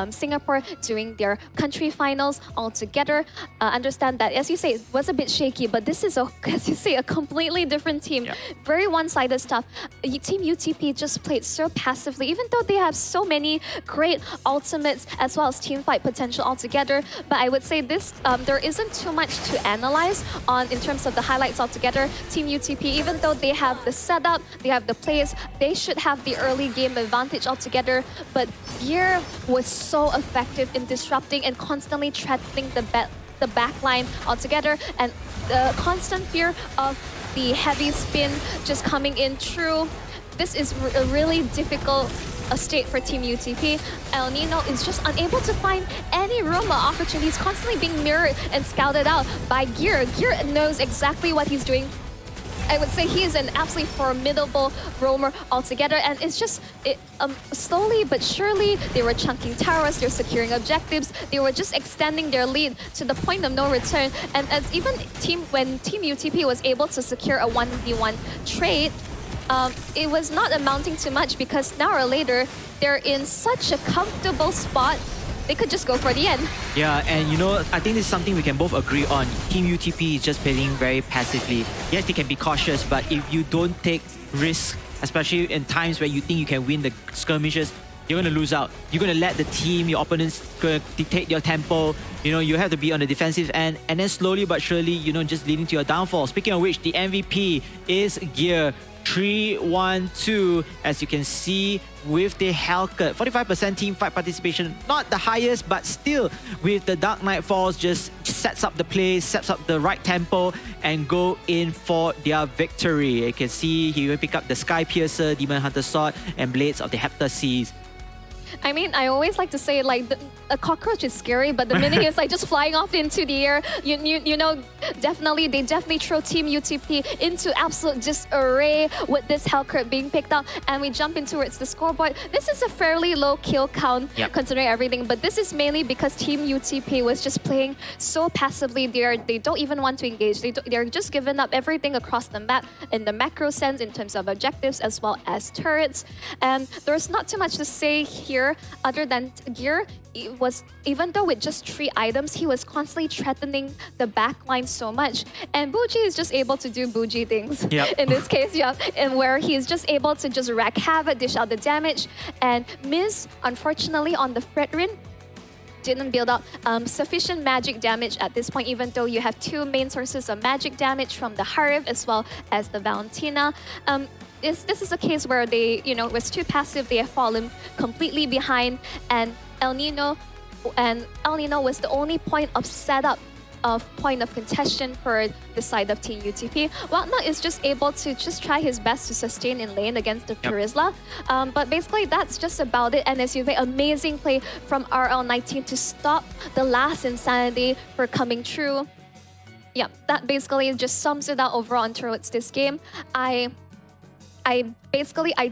Singapore, during their country finals all together. Understand that, as you say, it was a bit shaky, but this is, as you say, a completely different team. Yeah. Very one-sided stuff. Team UTP just played so passively, even though they have so many great ultimates as well as team fight potential altogether. But I would say this, there isn't too much to analyze on in terms of the highlights altogether. Team UTP, even though they have the setup, they have the plays, they should have the early game advantage altogether. But Gear was so effective in disrupting and constantly threatening the back line altogether, and the constant fear of the heavy spin just coming in through. This is a really difficult state for Team UTP. El Nino is just unable to find any room or opportunities, constantly being mirrored and scouted out by Gear. Gear knows exactly what he's doing. I would say he is an absolutely formidable roamer altogether, and it's just slowly but surely they were chunking towers, they're securing objectives, they were just extending their lead to the point of no return. And as even when Team UTP was able to secure a 1v1 trade, it was not amounting to much, because now or later they're in such a comfortable spot. They could just go for the end. Yeah, and you know, I think this is something we can both agree on. Team UTP is just playing very passively. Yes, they can be cautious, but if you don't take risks, especially in times where you think you can win the skirmishes, you're going to lose out. You're going to let the team, your opponents, dictate your tempo. You know, you have to be on the defensive end, and then slowly but surely, you know, just leading to your downfall. Speaking of which, the MVP is Gear. 3-1-2, as you can see with the Hellcat. 45% team fight participation, not the highest, but still with the Dark Knight Falls, just sets up the play, sets up the right tempo, and go in for their victory. You can see he will pick up the Sky Piercer, Demon Hunter Sword, and Blades of the Heptaseas. I mean, I always like to say, like, a cockroach is scary, but the minute it's like just flying off into the air, you know, they definitely throw Team UTP into absolute disarray with this Hellcat being picked up, and we jump in towards the scoreboard. This is a fairly low kill count, considering everything, but this is mainly because Team UTP was just playing so passively. They don't even want to engage. They're just giving up everything across the map in the macro sense in terms of objectives as well as turrets. And there's not too much to say here other than Gear was, even though with just 3 items, he was constantly threatening the backline so much. And Bougie is just able to do Bougie things in this case, and where he's just able to just wreak havoc, dish out the damage. And Miz, unfortunately, on the Fredrin, didn't build up sufficient magic damage at this point, even though you have 2 main sources of magic damage from the Harif as well as the Valentina. This is a case where they, you know, was too passive. They have fallen completely behind, and El Nino was the only point of setup, point of contention for the side of Team UTP. Whatnot is just able to just try his best to sustain in lane against the Turizla. But basically, that's just about it. And as you say, amazing play from RL19 to stop the last Insanity for coming true. Yeah, that basically just sums it out overall on towards this game. I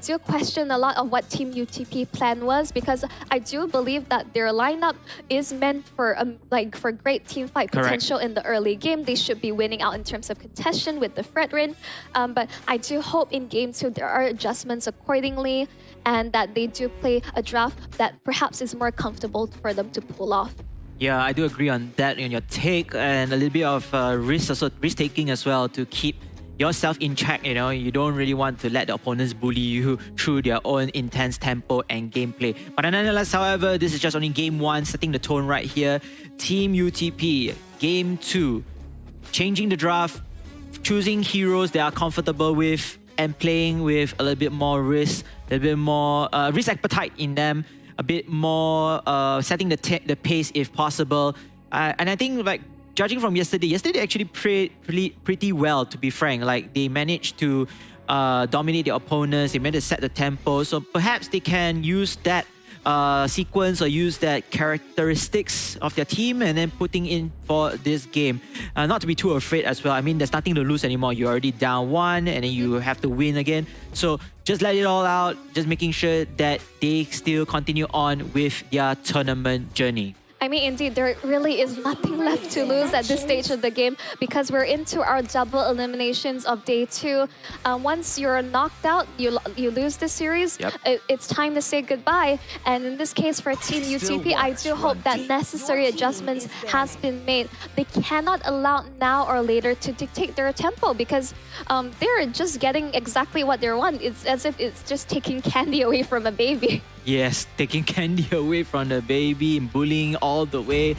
do question a lot of what Team UTP plan was, because I do believe that their lineup is meant for for great team fight potential in the early game. They should be winning out in terms of contention with the Fredrin. But I do hope in Game 2 there are adjustments accordingly, and that they do play a draft that perhaps is more comfortable for them to pull off. Yeah, I do agree on that, on your take, and a little bit of risk-taking as well to keep yourself in check. You know, you don't really want to let the opponents bully you through their own intense tempo and gameplay. But nonetheless, however, this is just only Game 1, setting the tone right here. Team UTP, Game 2, changing the draft, choosing heroes they are comfortable with, and playing with a little bit more risk, a little bit more risk appetite in them, a bit more setting the pace if possible. And I think, like, judging from yesterday actually played pretty well, to be frank. Like, they managed to dominate their opponents, they managed to set the tempo. So perhaps they can use that sequence or use that characteristics of their team and then putting in for this game. Not to be too afraid as well. I mean, there's nothing to lose anymore. You're already down 1 and then you have to win again. So just let it all out, just making sure that they still continue on with their tournament journey. I mean, indeed, there really is nothing left to lose at this stage of the game because we're into our double eliminations of day 2. Once you're knocked out, you lose the series. It's time to say goodbye. And in this case, for Team UTP, I do hope that necessary adjustments has been made. They cannot allow now or later to dictate their tempo because they're just getting exactly what they want. It's as if it's just taking candy away from a baby. Yes, taking candy away from the baby and bullying all the way.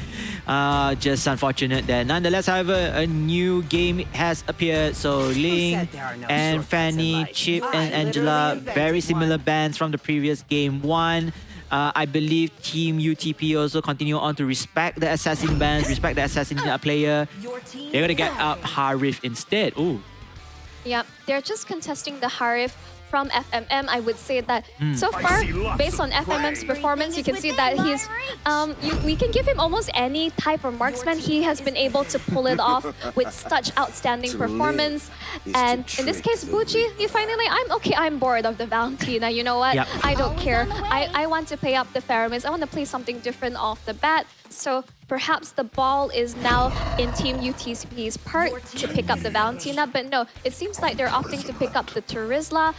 Just unfortunate that nonetheless, however, a new game has appeared. So Ling and Fanny, Chip and Angela, very similar bans from the previous game 1. I believe Team UTP also continue on to respect the assassin bans, respect the assassin player. They're going to get up Harif instead. Ooh. Yeah, they're just contesting the Harif from FMM. I would say that so far, based on FMM's performance, you can see that he's we can give him almost any type of marksman. He has been able to pull it off with such outstanding performance. And in this case, Buji, you finally, I'm bored of the Valentina. You know what? I don't care. I want to play up the Faramis. I want to play something different off the bat. So perhaps the ball is now in Team UTP's part to pick up the Valentina, but no, it seems like they're opting to pick up the Turizla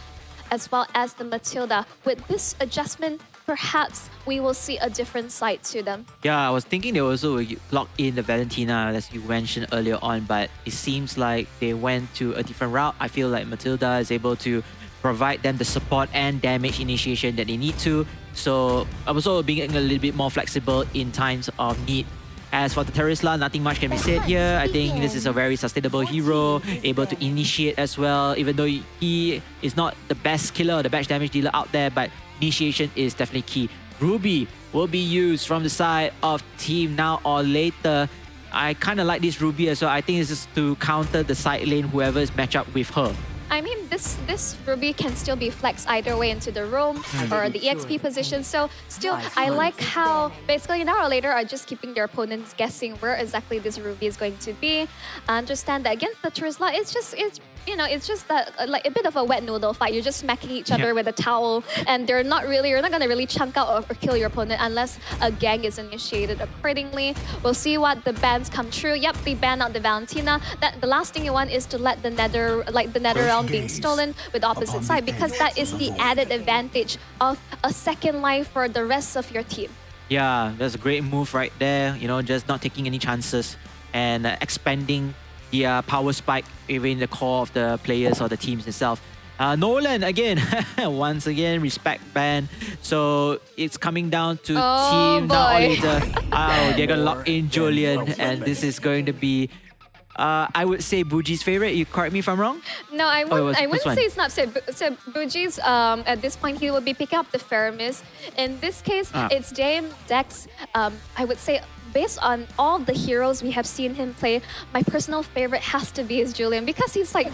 as well as the Matilda. With this adjustment, perhaps we will see a different side to them. Yeah, I was thinking they also will lock in the Valentina, as you mentioned earlier on, but it seems like they went to a different route. I feel like Matilda is able to provide them the support and damage initiation that they need to. So I was also being a little bit more flexible in times of need. As for the Turizla, nothing much can be said here. I think this is a very sustainable hero, able to initiate as well, even though he is not the best killer or the best damage dealer out there, but initiation is definitely key. Ruby will be used from the side of Team Now or Later. I kind of like this Ruby as well. I think this is to counter the side lane, whoever is matched up with her. I mean, this Ruby can still be flexed either way into the roam or the EXP position. So still, I like how basically now or later are just keeping their opponents guessing where exactly this Ruby is going to be. I understand that against the Turizla, it's just that like a bit of a wet noodle fight. You're just smacking each other with a towel, and you're not gonna really chunk out or kill your opponent unless a gang is initiated accordingly. We'll see what the bans come true. Yep, they ban out the Valentina. The last thing you want is to let the Nether realm being stolen with opposite side, because that is the added advantage of a second life for the rest of your team. Yeah, that's a great move right there. You know, just not taking any chances and expanding the power spike within the core of the players or the teams itself. Nolan again, once again, respect ban. So it's coming down to Team Now or Later. They're gonna lock in Julian, and this is going to be I would say Buji's favorite. You correct me if I'm wrong? No, I wouldn't say it's not. So Buji's, at this point, he will be picking up the Faramis. In this case, it's Dame, Dex. I would say, based on all the heroes we have seen him play, my personal favorite has to be his Julian, because he's like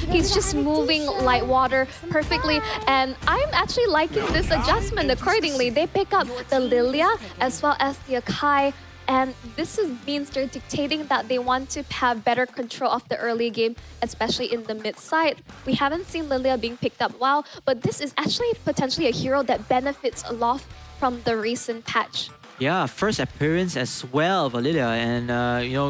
he's just moving like water perfectly, and I'm actually liking this adjustment accordingly. They pick up the Lilia as well as the Akai, and this means they're dictating that they want to have better control of the early game, especially in the mid side. We haven't seen Lilia being picked up well, but this is actually potentially a hero that benefits a lot from the recent patch. Yeah, first appearance as well for Lilia, and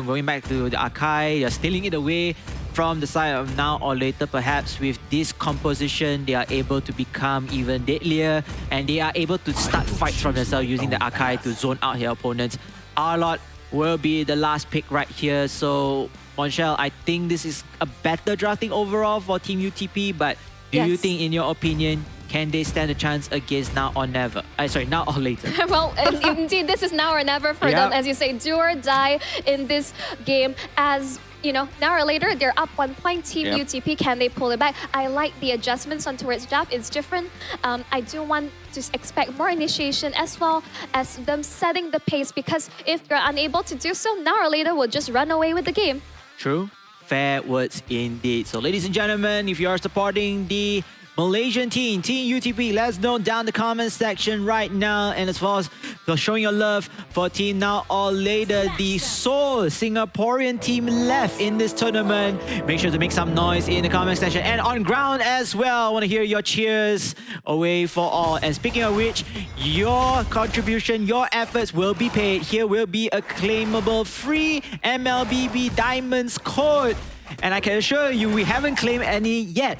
going back to the Akai, they're stealing it away from the side of Now or Later. Perhaps with this composition, they are able to become even deadlier, and they are able to start fights from themselves using the Akai to zone out their opponents. Arlott will be the last pick right here. So, Monchel, I think this is a better drafting overall for Team UTP, but do you think, in your opinion, can they stand a chance against Now or Never? Now or Later? Well, indeed, this is now or never for them. As you say, do or die in this game. As you know, Now or Later, they're up 1 point. Team UTP, can they pull it back? I like the adjustments on towards draft. It's different. I do want to expect more initiation as well as them setting the pace, because if you're unable to do so, Now or Later will just run away with the game. True. Fair words indeed. So, ladies and gentlemen, if you are supporting the Malaysian team, Team UTP, let us know down the comment section right now. And as far as showing your love for Team Now or Later, the sole Singaporean team left in this tournament. Make sure to make some noise in the comment section and on ground as well. I want to hear your cheers away for all. And speaking of which, your contribution, your efforts will be paid. Here will be a claimable free MLBB Diamonds code. And I can assure you, we haven't claimed any yet.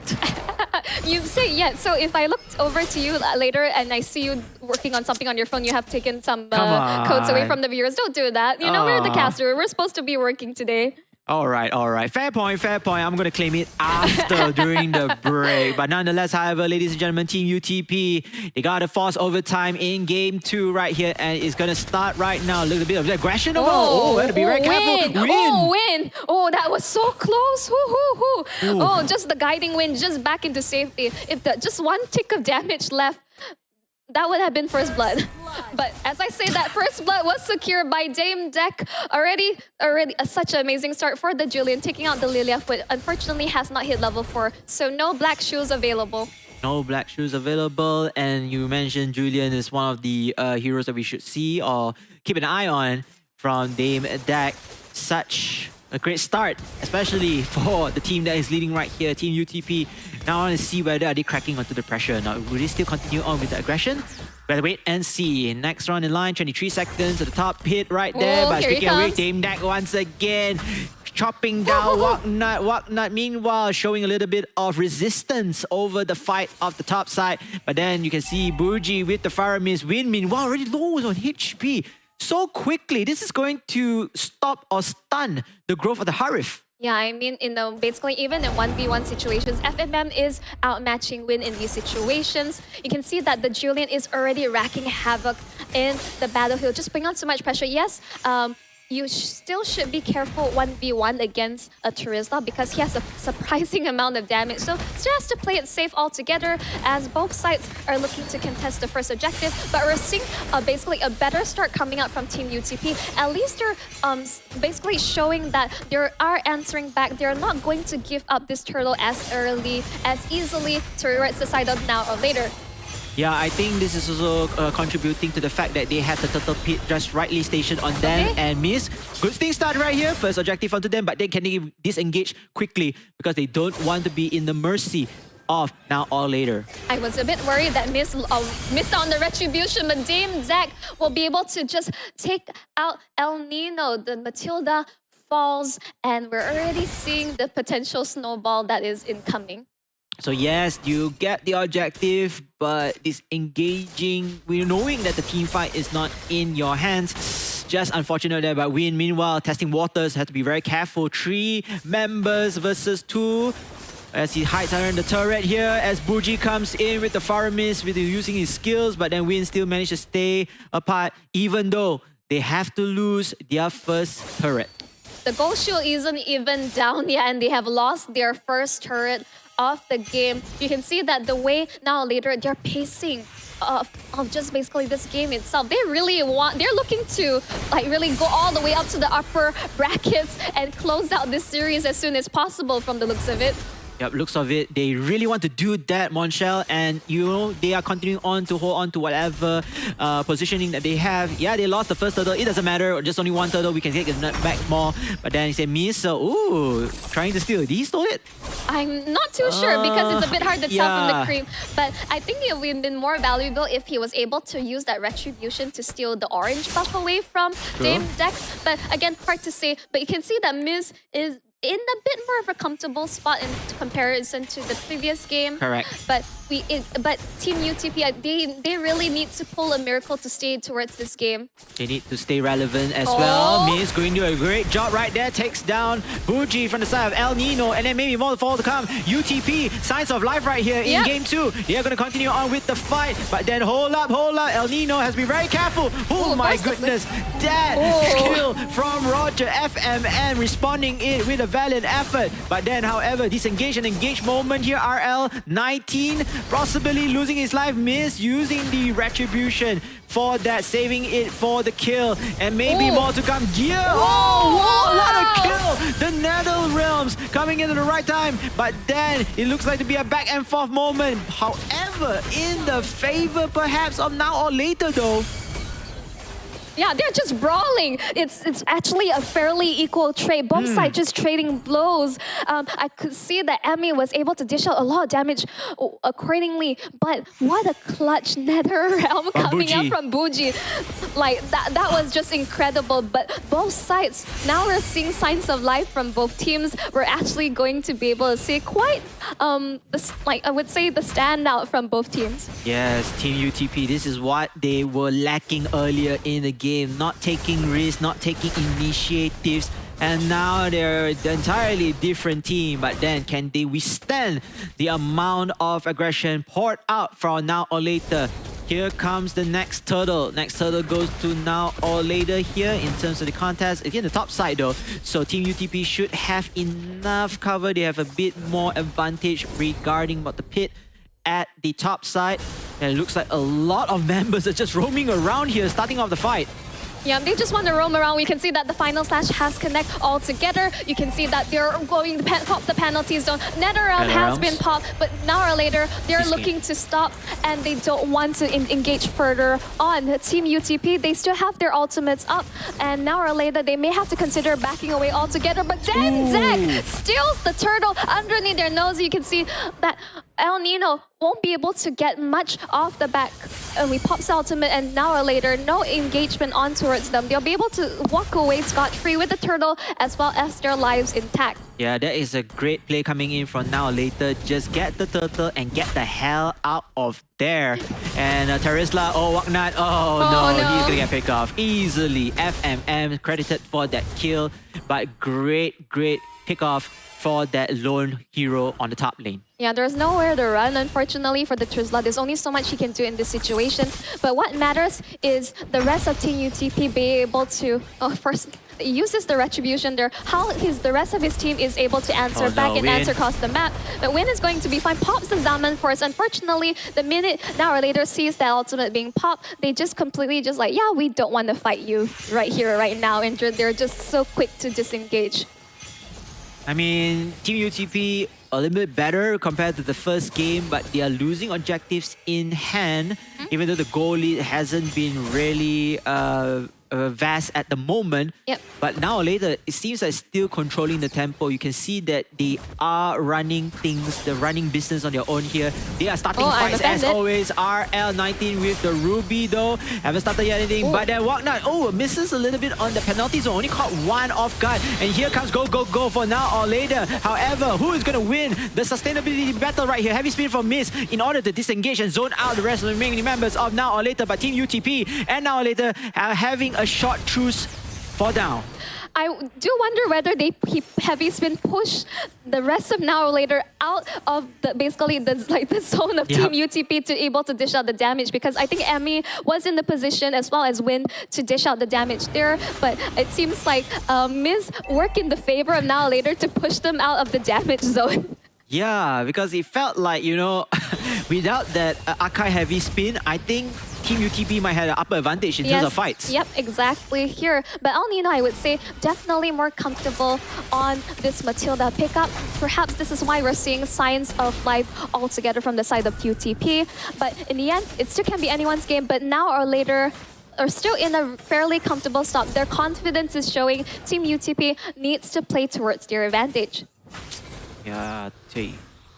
You say yet. So if I looked over to you later and I see you working on something on your phone, you have taken some codes away from the viewers. Don't do that. You know, we're the caster. We're supposed to be working today. All right. Fair point. I'm going to claim it after, during the break. But nonetheless, however, ladies and gentlemen, Team UTP, they got a force overtime in Game 2 right here. And it's going to start right now. A little bit of aggression. Gotta be very careful. Win. Oh, that was so close. Oh, just the guiding win, just back into safety. If just one tick of damage left, that would have been first blood. But as I say, that first blood was secured by Dame Deck. Already such an amazing start for the Julian, taking out the Lilia, but unfortunately has not hit level 4. So no black shoes available. No black shoes available. And you mentioned Julian is one of the heroes that we should see or keep an eye on from Dame Deck. Such a great start, especially for the team that is leading right here, Team UTP. Now I want to see whether are they cracking onto the pressure. Now, will they still continue on with the aggression? Better wait and see. Next round in line, 23 seconds at the top hit right there. But speaking of which, Dame Deck once again chopping down Walknut. Meanwhile, showing a little bit of resistance over the fight of the top side. But then you can see Bougie with the Faramis win. Meanwhile, already low on HP. So quickly, this is going to stop or stun the growth of the Harif. Yeah, I mean, basically, even in 1v1 situations, FMM is outmatching Win in these situations. You can see that the Julian is already racking havoc in the battlefield, just putting on so much pressure. Yes, you still should be careful 1v1 against a Terizla because he has a surprising amount of damage. So still has to play it safe altogether as both sides are looking to contest the first objective. But we're seeing basically a better start coming out from Team UTP. At least they're basically showing that they are answering back. They're not going to give up this turtle as easily towards the side of Now or Later. Yeah, I think this is also contributing to the fact that they had the turtle pit just rightly stationed on them and miss. Good thing started right here. First objective onto them, but they can disengage quickly because they don't want to be in the mercy of Now or Later. I was a bit worried that missed on the retribution, but Dame Deck will be able to just take out El Nino. The Matilda falls, and we're already seeing the potential snowball that is incoming. So yes, you get the objective, but disengaging, we're knowing that the team fight is not in your hands. Just unfortunate there, but Win, meanwhile, testing waters, have to be very careful. 3 members versus 2. As he hides under the turret here, as Bougie comes in with the Faramis, with using his skills, but then Win still managed to stay apart, even though they have to lose their first turret. The gold shield isn't even down yet, and they have lost their first turret of the game. You can see that the way Now or Later they're pacing of just basically this game itself. They're looking to really go all the way up to the upper brackets and close out this series as soon as possible from the looks of it. Yep, looks of it, they really want to do that, Monshel, and they are continuing on to hold on to whatever positioning that they have. Yeah, they lost the first turtle, it doesn't matter, just only one turtle, we can take it back more. But then he said miss, so ooh, trying to steal. Did he stole it? I'm not too sure because it's a bit hard to tell from the cream. But I think it would have been more valuable if he was able to use that retribution to steal the orange buff away from Dame Deck. But again, hard to say. But you can see that Miz is in a bit more of a comfortable spot in comparison to the previous game. Correct. But Team UTP, they really need to pull a miracle to stay towards this game. They need to stay relevant as well. Miz going to do a great job right there. Takes down Bougie from the side of El Nino, and then maybe more fall to come. UTP, signs of life right here in Game 2. They are going to continue on with the fight, but then hold up. El Nino has to be very careful. Oh my goodness. That skill from Roger FMM responding with a valiant effort. But then, however, disengage and engage moment here. RL 19 possibly losing his life. Miss using the retribution for that, saving it for the kill, and maybe more to come. Gear! Oh, what a kill! The Nether Realms coming in at the right time, but then it looks like to be a back and forth moment. However, in the favor perhaps of Now or Later though. Yeah, they're just brawling. It's actually a fairly equal trade. Both sides just trading blows. I could see that Emmy was able to dish out a lot of damage accordingly, but what a clutch Nether Realm coming up from Buji. Like, that was just incredible. But both sides, now we're seeing signs of life from both teams. We're actually going to be able to see quite, like I would say, the standout from both teams. Yes, Team UTP, this is what they were lacking earlier in the game. Not taking risks, not taking initiatives, and now they're an entirely different team. But then, can they withstand the amount of aggression poured out from Now or Later? Here comes the next turtle. Next turtle goes to Now or Later here in terms of the contest. Again, the top side though. So Team UTP should have enough cover. They have a bit more advantage regarding about the pit at the top side. And it looks like a lot of members are just roaming around here, starting off the fight. Yeah, they just want to roam around. We can see that the final slash has connect all together. You can see that they're going to pop the penalty zone. Nether Realm has been popped, but Now or Later, they're looking to stop and they don't want to engage further on. Team UTP, they still have their ultimates up, and Now or Later, they may have to consider backing away altogether. But then Zack steals the turtle underneath their nose. You can see that El Nino won't be able to get much off the back. And we pops ultimate, and Now or Later, no engagement on towards them. They'll be able to walk away scot-free with the turtle as well as their lives intact. Yeah, that is a great play coming in from Now or Later. Just get the turtle and get the hell out of there. And Tarisla, Waknat, no, he's gonna get picked off easily. FMM credited for that kill, but great pick off for that lone hero on the top lane. Yeah, there's nowhere to run, unfortunately, for the Trizla. There's only so much he can do in this situation. But what matters is the rest of Team UTP be able to, first, he uses the retribution there. How the rest of his team is able to answer back and answer across the map. But Win is going to be fine. Pops the Zaman Force. Unfortunately, the minute Now or Later sees the ultimate being popped, they just completely just like, yeah, we don't want to fight you right here, right now. And they're just so quick to disengage. I mean, Team UTP a little bit better compared to the first game, but they are losing objectives in hand, even though the goal lead hasn't been really vast at the moment. Yep. But Now or Later, it seems like still controlling the tempo. You can see that they are running things, the running business on their own here. They are starting fights as always. RL19 with the Ruby though. Haven't started yet anything, but then Waknat, misses a little bit on the penalty zone. Only caught one off guard. And here comes go for Now or Later. However, who is going to win the sustainability battle right here? Heavy spin from Miss in order to disengage and zone out the rest of the remaining members of Now or Later. But Team UTP and Now or Later are having a short truce for now. I do wonder whether Heavy Spin push the rest of Now or Later out of the zone of Team UTP to able to dish out the damage, because I think Emmy was in the position as well as Win to dish out the damage there, but it seems like Miz work in the favor of Now or Later to push them out of the damage zone. Yeah, because it felt like, without that Akai Heavy Spin, I think Team UTP might have an upper advantage in terms of fights. Yep, exactly here. But El Nino, I would say, definitely more comfortable on this Matilda pickup. Perhaps this is why we're seeing signs of life altogether from the side of UTP. But in the end, it still can be anyone's game. But Now or Later are still in a fairly comfortable spot. Their confidence is showing. Team UTP needs to play towards their advantage. Yeah,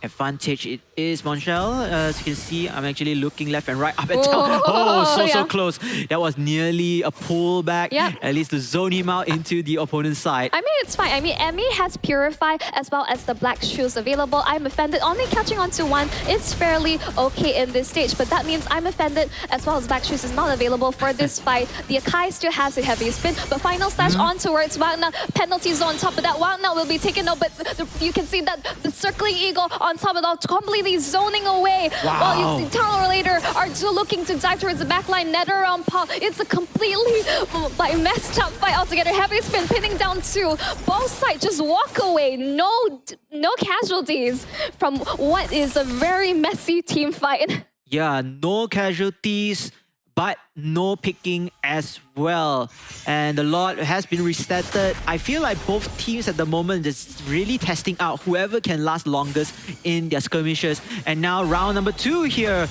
advantage it is, Monshel. As you can see, I'm actually looking left and right, up and down. So close. That was nearly a pullback, at least to zone him out into the opponent's side. I mean, it's fine. I mean, Emmy has Purify as well as the Black Shoes available. I'm Offended. Only catching on to one is fairly okay in this stage, but that means I'm Offended as well as Black Shoes is not available for this fight. The Akai still has a Heavy Spin, but final slash on towards Waknat. Penalty zone on top of that. Waknat will be taken out, but you can see that the Circling Eagle on on top of it all, completely zoning away. Wow. While you see Tower later are still looking to dive towards the backline. Nether on pop. It's a completely messed up fight altogether. Heavy spin pinning down two. Both sides just walk away. No casualties from what is a very messy team fight. Yeah, no casualties, but no picking as well. And the lot has been restarted. I feel like both teams at the moment is really testing out whoever can last longest in their skirmishes. And now round number 2 here.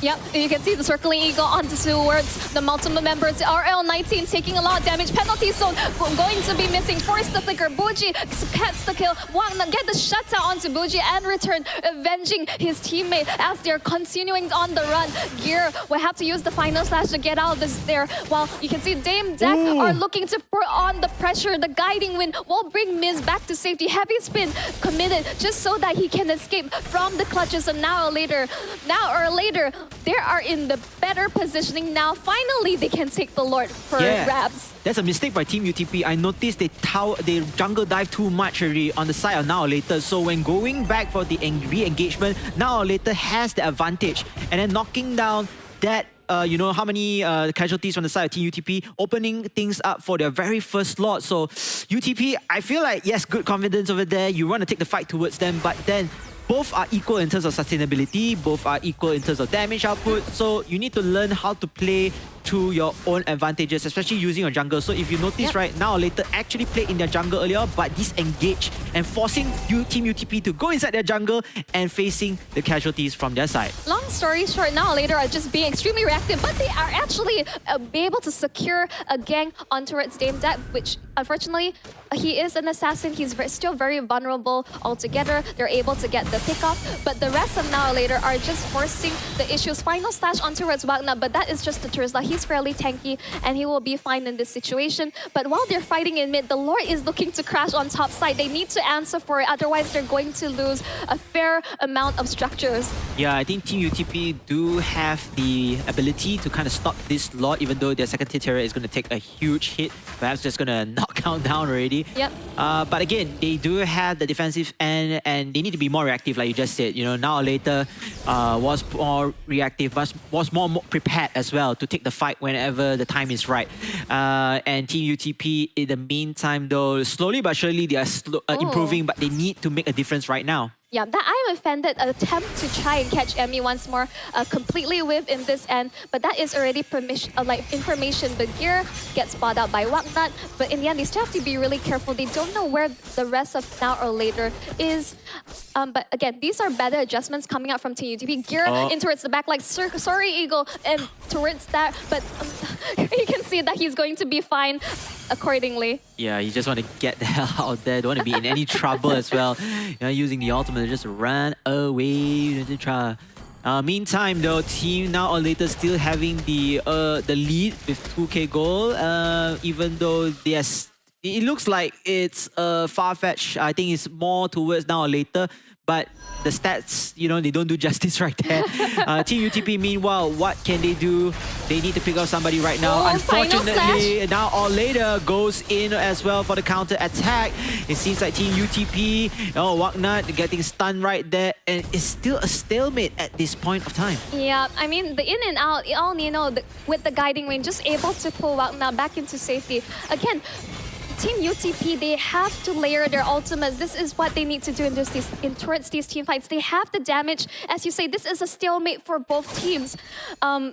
Yep, you can see the circling eagle onto towards the multiple members. RL19 taking a lot of damage. Penalty zone going to be missing. Force the flicker. Bougie gets the kill. Wagner get the shutout onto Bougie and return, avenging his teammate as they're continuing on the run. Gear will have to use the final slash to get out of this there. While you can see Dame Deck are looking to put on the pressure. The guiding wind will bring Miz back to safety. Heavy spin committed just so that he can escape from the clutches. And now or later, they are in the better positioning now. Finally, they can take the Lord for grabs. That's a mistake by Team UTP. I noticed they jungle dive too much already on the side of Now or Later. So when going back for the re-engagement, Now or Later has the advantage. And then knocking down that you know how many casualties from the side of Team UTP, opening things up for their very first slot. So UTP, I feel like, yes, good confidence over there. You want to take the fight towards them, but then both are equal in terms of sustainability, both are equal in terms of damage output. So you need to learn how to play to your own advantages, especially using your jungle. So if you notice right now or later actually played in their jungle earlier, but disengage and forcing Team UTP to go inside their jungle and facing the casualties from their side. Long story short, Now or Later are just being extremely reactive, but they are actually be able to secure a gang onto its Dame Deck, which unfortunately he is an assassin. He's still very vulnerable altogether. They're able to get the pick off, but the rest of Now or Later are just forcing the issues. Final slash onto Red Wagner, but that is just the Turzla. He's fairly tanky and he will be fine in this situation. But while they're fighting in mid, the Lord is looking to crash on top side. They need to answer for it, otherwise they're going to lose a fair amount of structures. Yeah, I think Team UTP do have the ability to kind of stop this lot, even though their second tier turret is going to take a huge hit. Perhaps just going to knock count down already. Yep. But again, they do have the defensive end and they need to be more reactive, like you just said. You know, Now or Later was more reactive, but was more prepared as well to take the fight whenever the time is right. And Team UTP, in the meantime, though, slowly but surely they are improving, but they need to make a difference right now. Yeah, that I'm offended attempt to try and catch Emmy once more, completely whiff in this end, but that is already information. The gear gets bought out by Wagnat, but in the end they still have to be really careful. They don't know where the rest of Now or Later is. But again, these are better adjustments coming out from Team UTP. Gear in towards the back, like sorry Eagle, and towards that, but you can see that he's going to be fine accordingly. Yeah, you just want to get the hell out there. Don't want to be in any trouble as well. You're using the ultimate to just run away to try. Meantime, though, Team Now or Later still having the lead with 2k gold. Even though it looks like it's far-fetched. I think it's more towards Now or Later. But the stats, you know, they don't do justice right there. Team UTP, meanwhile, what can they do? They need to pick up somebody right now. Unfortunately, Now or Later goes in as well for the counter attack. It seems like Team UTP, Wagner getting stunned right there, and it's still a stalemate at this point of time. Yeah, I mean, the in and out, with the guiding wind, just able to pull Wagner back into safety. Again, Team UTP, they have to layer their ultimates. This is what they need to do towards these team fights. They have the damage. As you say, this is a stalemate for both teams.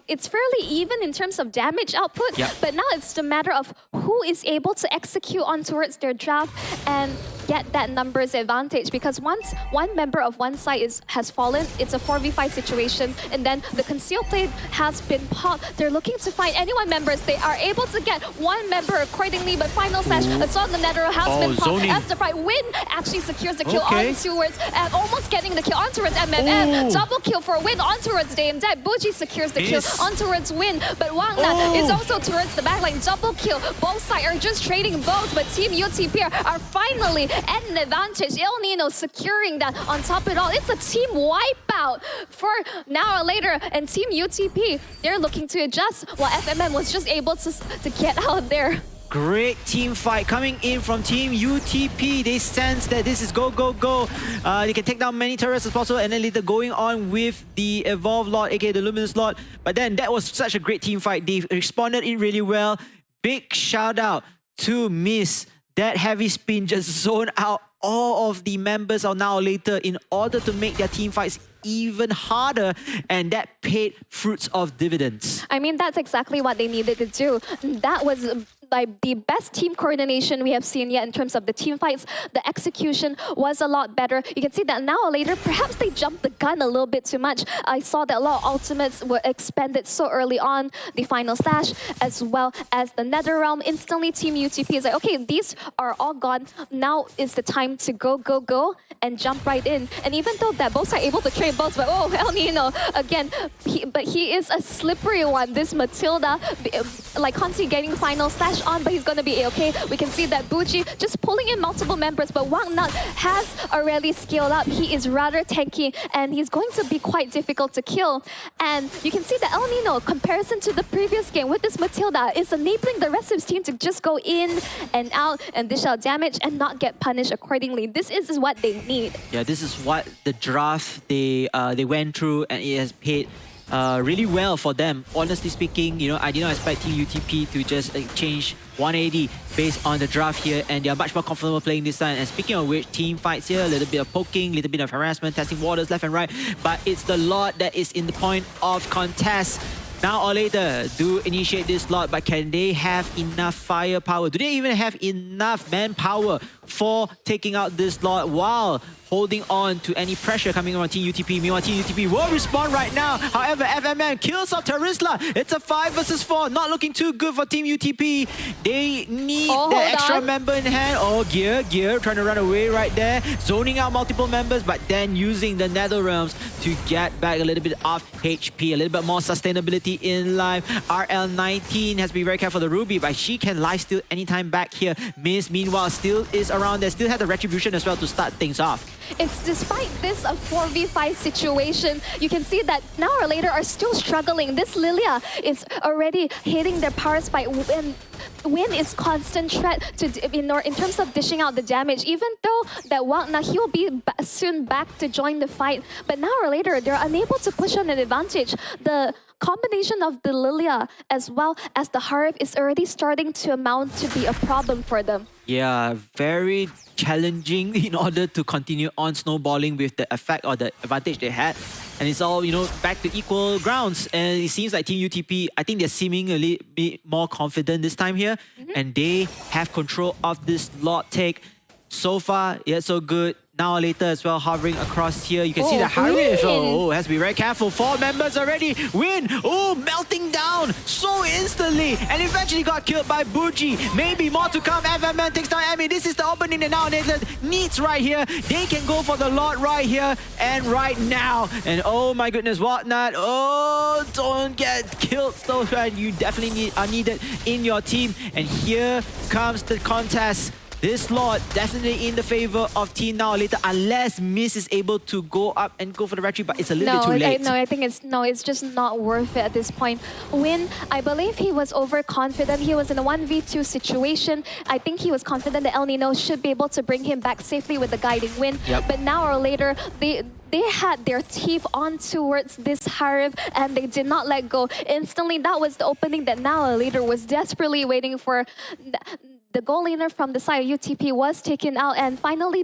It's fairly even in terms of damage output, but now it's the matter of who is able to execute on towards their draft and get that numbers advantage, because once one member of one side has fallen, it's a 4v5 situation, and then the conceal plate has been popped. They're looking to find any one members. They are able to get one member accordingly, but final slash Assault the Nether has been popped as the fight. Win actually secures the kill on towards, and almost getting the kill on towards MMM. Double kill for Win on towards Dame Deck. Bougie secures the kill on towards Win, but Wagner is also towards the backline. Double kill. Both sides are just trading both, but Team UTP are finally at an advantage. El Nino securing that on top of it all. It's a team wipeout for Now or Later, and Team UTP, they're looking to adjust while FMM was just able to get out there. Great team fight coming in from Team UTP. They sense that this is go, go, go. They can take down many turrets as possible, and then later going on with the Evolve Lord, aka the Luminous Lord. But then that was such a great team fight. They responded in really well. Big shout out to Miss. That heavy spin just zoned out all of the members of Now or Later in order to make their team fights even harder, and that paid fruits of dividends. I mean, that's exactly what they needed to do. That was like the best team coordination we have seen yet in terms of the team fights. The execution was a lot better. You can see that Now or Later, perhaps they jumped the gun a little bit too much. I saw that a lot of ultimates were expended so early on. The Final Slash, as well as the Nether Realm. Instantly, Team UTP is like, okay, these are all gone. Now is the time to go, go, go, and jump right in. And even though that both are able to trade both, but oh, El Nino, again, he is a slippery one. This Matilda, like Hansi getting Final Slash on, but he's going to be okay. We can see that Buji just pulling in multiple members, but Wang Nut has already scaled up. He is rather tanky, and he's going to be quite difficult to kill. And you can see that El Nino, comparison to the previous game with this Matilda, is enabling the rest of his team to just go in and out and dish out damage and not get punished accordingly. This is what they need. Yeah, this is what the draft they went through, and it has paid really well for them. Honestly speaking, you know, I did not expect Team UTP to just change 180 based on the draft here, and they are much more comfortable playing this time. And speaking of which, team fights here, a little bit of poking, a little bit of harassment, testing waters left and right, but it's the Lord that is in the point of contest. Now or Later do initiate this Lord, but can they have enough firepower? Do they even have enough manpower for taking out this Lord while holding on to any pressure coming from Team UTP? Meanwhile, Team UTP will respond right now. However, FMM kills off Terizla. It's a 5 versus 4. Not looking too good for Team UTP. They need the extra member in hand. Oh, Gear trying to run away right there. Zoning out multiple members, but then using the Nether Realms to get back a little bit of HP, a little bit more sustainability in life. RL19 has to be very careful of the Ruby, but she can lifesteal anytime back here. Miss, meanwhile, still is around there. Still has the Retribution as well to start things off. It's despite this a 4v5 situation, you can see that Now or Later are still struggling. This Lilia is already hitting their power spike, and Win is constant threat to in terms of dishing out the damage. Even though that Wagner, he'll be soon back to join the fight, but Now or Later they're unable to push on an advantage. The combination of the Lilia as well as the Harv is already starting to amount to be a problem for them. Yeah, very challenging in order to continue on snowballing with the effect or the advantage they had. And it's all, you know, back to equal grounds. And it seems like Team UTP, I think they're seemingly a bit more confident this time here. And they have control of this Lord take. So far, yeah, so good. Now or Later as well, hovering across here. You can see the Harif. Oh, has to be very careful. 4 members already. Win. Oh, melting down so instantly. And eventually got killed by Buji. Maybe more to come. FMN takes down Emmy. This is the opening that Now or Later needs right here. They can go for the Lord right here and right now. And oh my goodness, Whatnot. Oh, don't get killed so bad. You definitely are needed in your team. And here comes the contest. This Lord definitely in the favor of Team Now or Later, unless Miss is able to go up and go for the retreat, but it's a little bit too late. I think it's just not worth it at this point. Win, I believe he was overconfident. He was in a 1v2 situation. I think he was confident that El Nino should be able to bring him back safely with the guiding Win. But Now or Later, they had their teeth on towards this Harif and they did not let go. Instantly, that was the opening that Now or Later was desperately waiting for. The goal laner from the side of UTP was taken out, and finally,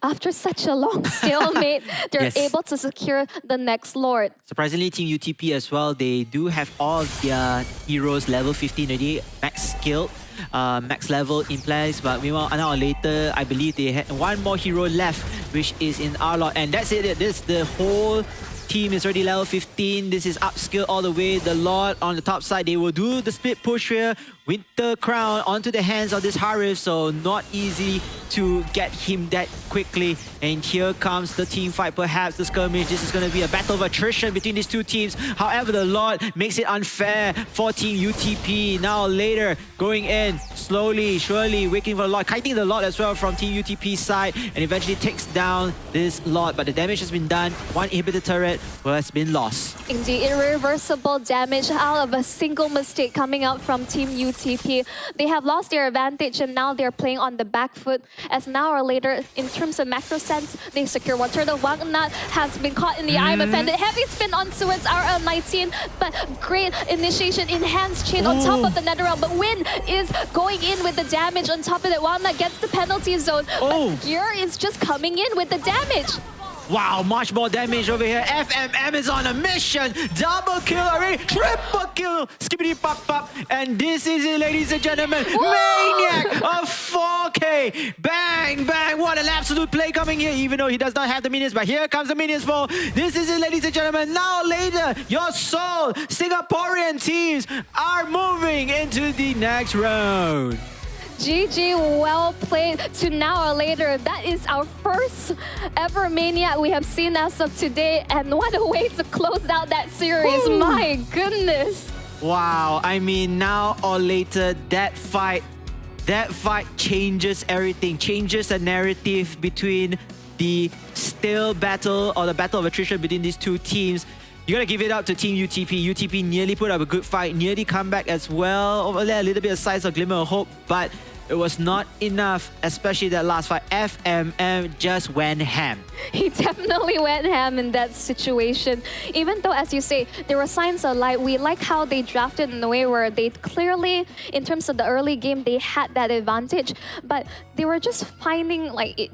after such a long stalemate, they're able to secure the next Lord. Surprisingly, Team UTP as well, they do have all their heroes level 15 already, max skill, max level in place. But meanwhile, Now or Later, I believe they had one more hero left, which is in our Lord, and that's it. This the whole team is already level 15. This is upskill all the way. The Lord on the top side, they will do the split push here. Winter Crown onto the hands of this Harif, so not easy to get him that quickly. And here comes the team fight, perhaps the skirmish. This is going to be a battle of attrition between these two teams. However, the Lord makes it unfair for Team UTP. Now or Later, going in slowly, surely, waiting for the Lord, kiting the Lord as well from Team UTP's side, and eventually takes down this Lord. But the damage has been done. One inhibitor turret turret who has been lost. Indeed, irreversible damage out of a single mistake coming out from Team UTP. They have lost their advantage and now they're playing on the back foot. As an hour later, in terms of macro sense, they secure one turtle. Wagnat has been caught in the eye of offended. Heavy spin on towards RL19, but great initiation, enhanced chain on top of the Netherrealm. But Win is going in with the damage on top of it. Wagnat gets the penalty zone, but Gear is just coming in with the damage. Wow, much more damage over here. FMM is on a mission. Double kill already. Triple kill. Skippity pop pop. And this is it, ladies and gentlemen. Maniac of 4K. Bang, bang. What an absolute play coming here. Even though he does not have the minions. But here comes the minions for. This is it, ladies and gentlemen. Now later, your Seoul Singaporean teams are moving into the next round. GG, well played. To now or later, that is our first ever Maniac we have seen as of today. And what a way to close out that series. Woo. My goodness. Wow, I mean, now or later, that fight changes everything, changes the narrative between the still battle or the battle of attrition between these two teams. You gotta give it up to Team UTP. UTP nearly put up a good fight, nearly come back as well. Over there, a little bit of size of glimmer of hope, but it was not enough, especially that last fight. FMM just went ham. He definitely went ham in that situation. Even though, as you say, there were signs of light. We like how they drafted in a way where they clearly, in terms of the early game, they had that advantage. But they were just finding, like,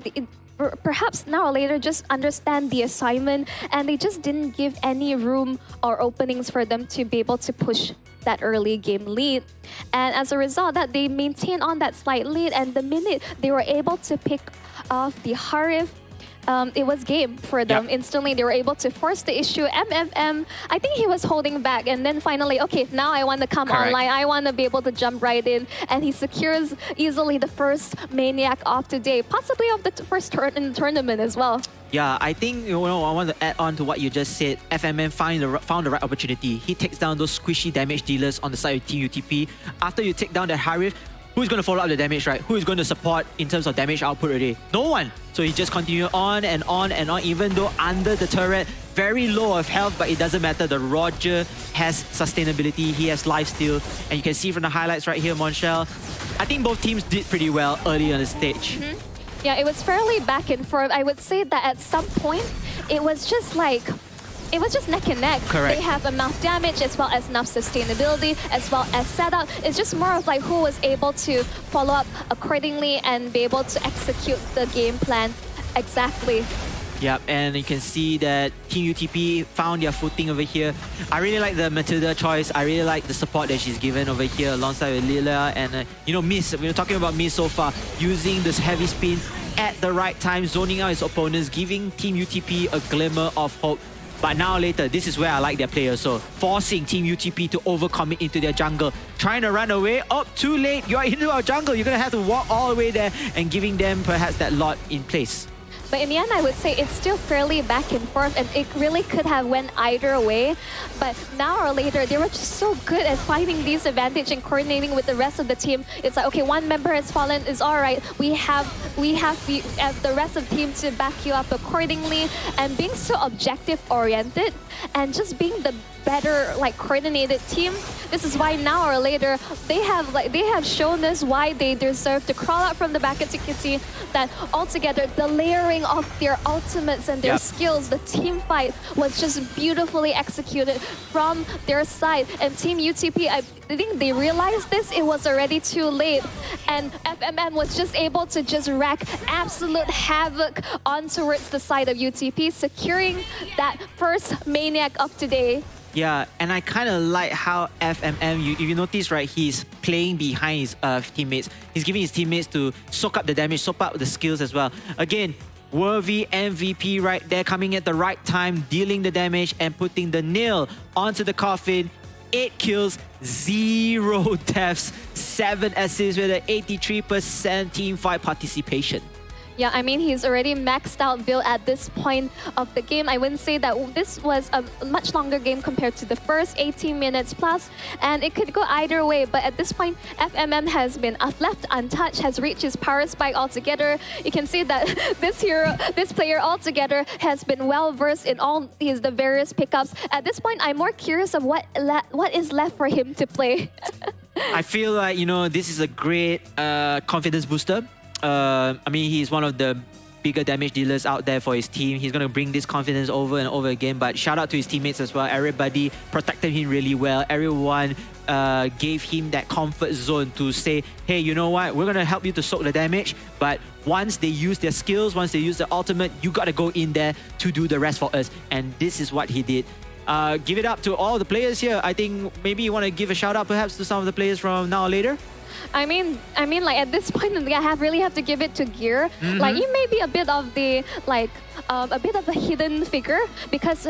perhaps now or later, just understand the assignment, and they just didn't give any room or openings for them to be able to push that early game lead. And as a result, that they maintained on that slight lead, and the minute they were able to pick off the Harif, it was game for them. Instantly, they were able to force the issue. MMM, I think he was holding back, and then finally, okay, now I want to come online. I want to be able to jump right in, and he secures easily the first Maniac of today, possibly of the first turn in the tournament as well. Yeah, I think, I want to add on to what you just said. FMM found the right opportunity. He takes down those squishy damage dealers on the side of Team UTP. After you take down that Harif, who's going to follow up the damage, right? Who is going to support in terms of damage output already? No one. So he just continued on and on and on, even though under the turret, very low of health, but it doesn't matter. The Roger has sustainability. He has lifesteal. And you can see from the highlights right here, Monshel, I think both teams did pretty well early on the stage. Yeah, it was fairly back and forth. I would say that at some point, it was just like, it was just neck and neck. Correct. They have enough damage as well as enough sustainability as well as setup. It's just more of like who was able to follow up accordingly and be able to execute the game plan exactly. Yep, and you can see that Team UTP found their footing over here. I really like the Matilda choice. I really like the support that she's given over here alongside with Lila and, Miss. We were talking about Miss so far, using this heavy spin at the right time, zoning out his opponents, giving Team UTP a glimmer of hope. But now later, this is where I like their players. So forcing Team UTP to overcommit into their jungle. Trying to run away. Too late. You're into our jungle. You're going to have to walk all the way there and giving them perhaps that lot in place. But in the end, I would say it's still fairly back and forth, and it really could have went either way. But now or later, they were just so good at finding these advantage and coordinating with the rest of the team. It's like, okay, one member has fallen, it's all right. We have the rest of the team to back you up accordingly, and being so objective-oriented and just being the better, like, coordinated team. This is why now or later they have shown us why they deserve to crawl out from the back. As you can see that altogether the layering of their ultimates and their skills, the team fight was just beautifully executed from their side. And Team UTP, I think they realized this, it was already too late, and FMM was just able to just rack absolute havoc on towards the side of UTP, securing that first Maniac of today. Yeah, and I kind of like how FMM, if you notice, right, he's playing behind his teammates. He's giving his teammates to soak up the damage, soak up the skills as well. Again, worthy MVP right there, coming at the right time, dealing the damage and putting the nail onto the coffin. 8 kills, 0 deaths, 7 assists with an 83% team fight participation. Yeah, I mean, he's already maxed out Bill at this point of the game. I wouldn't say that this was a much longer game compared to the first 18 minutes plus, and it could go either way. But at this point, FMM has been left untouched, has reached his power spike altogether. You can see that this player altogether has been well versed in all the various pickups. At this point, I'm more curious of what is left for him to play. I feel like, this is a great confidence booster. I mean, he's one of the bigger damage dealers out there for his team. He's going to bring this confidence over and over again. But shout out to his teammates as well. Everybody protected him really well. Everyone gave him that comfort zone to say, hey, you know what? We're going to help you to soak the damage. But once they use their skills, once they use the ultimate, you got to go in there to do the rest for us. And this is what he did. Give it up to all the players here. I think maybe you want to give a shout out perhaps to some of the players from Now or Later. I mean, like at this point, I really have to give it to Gear. Like, he may be a bit of the a hidden figure because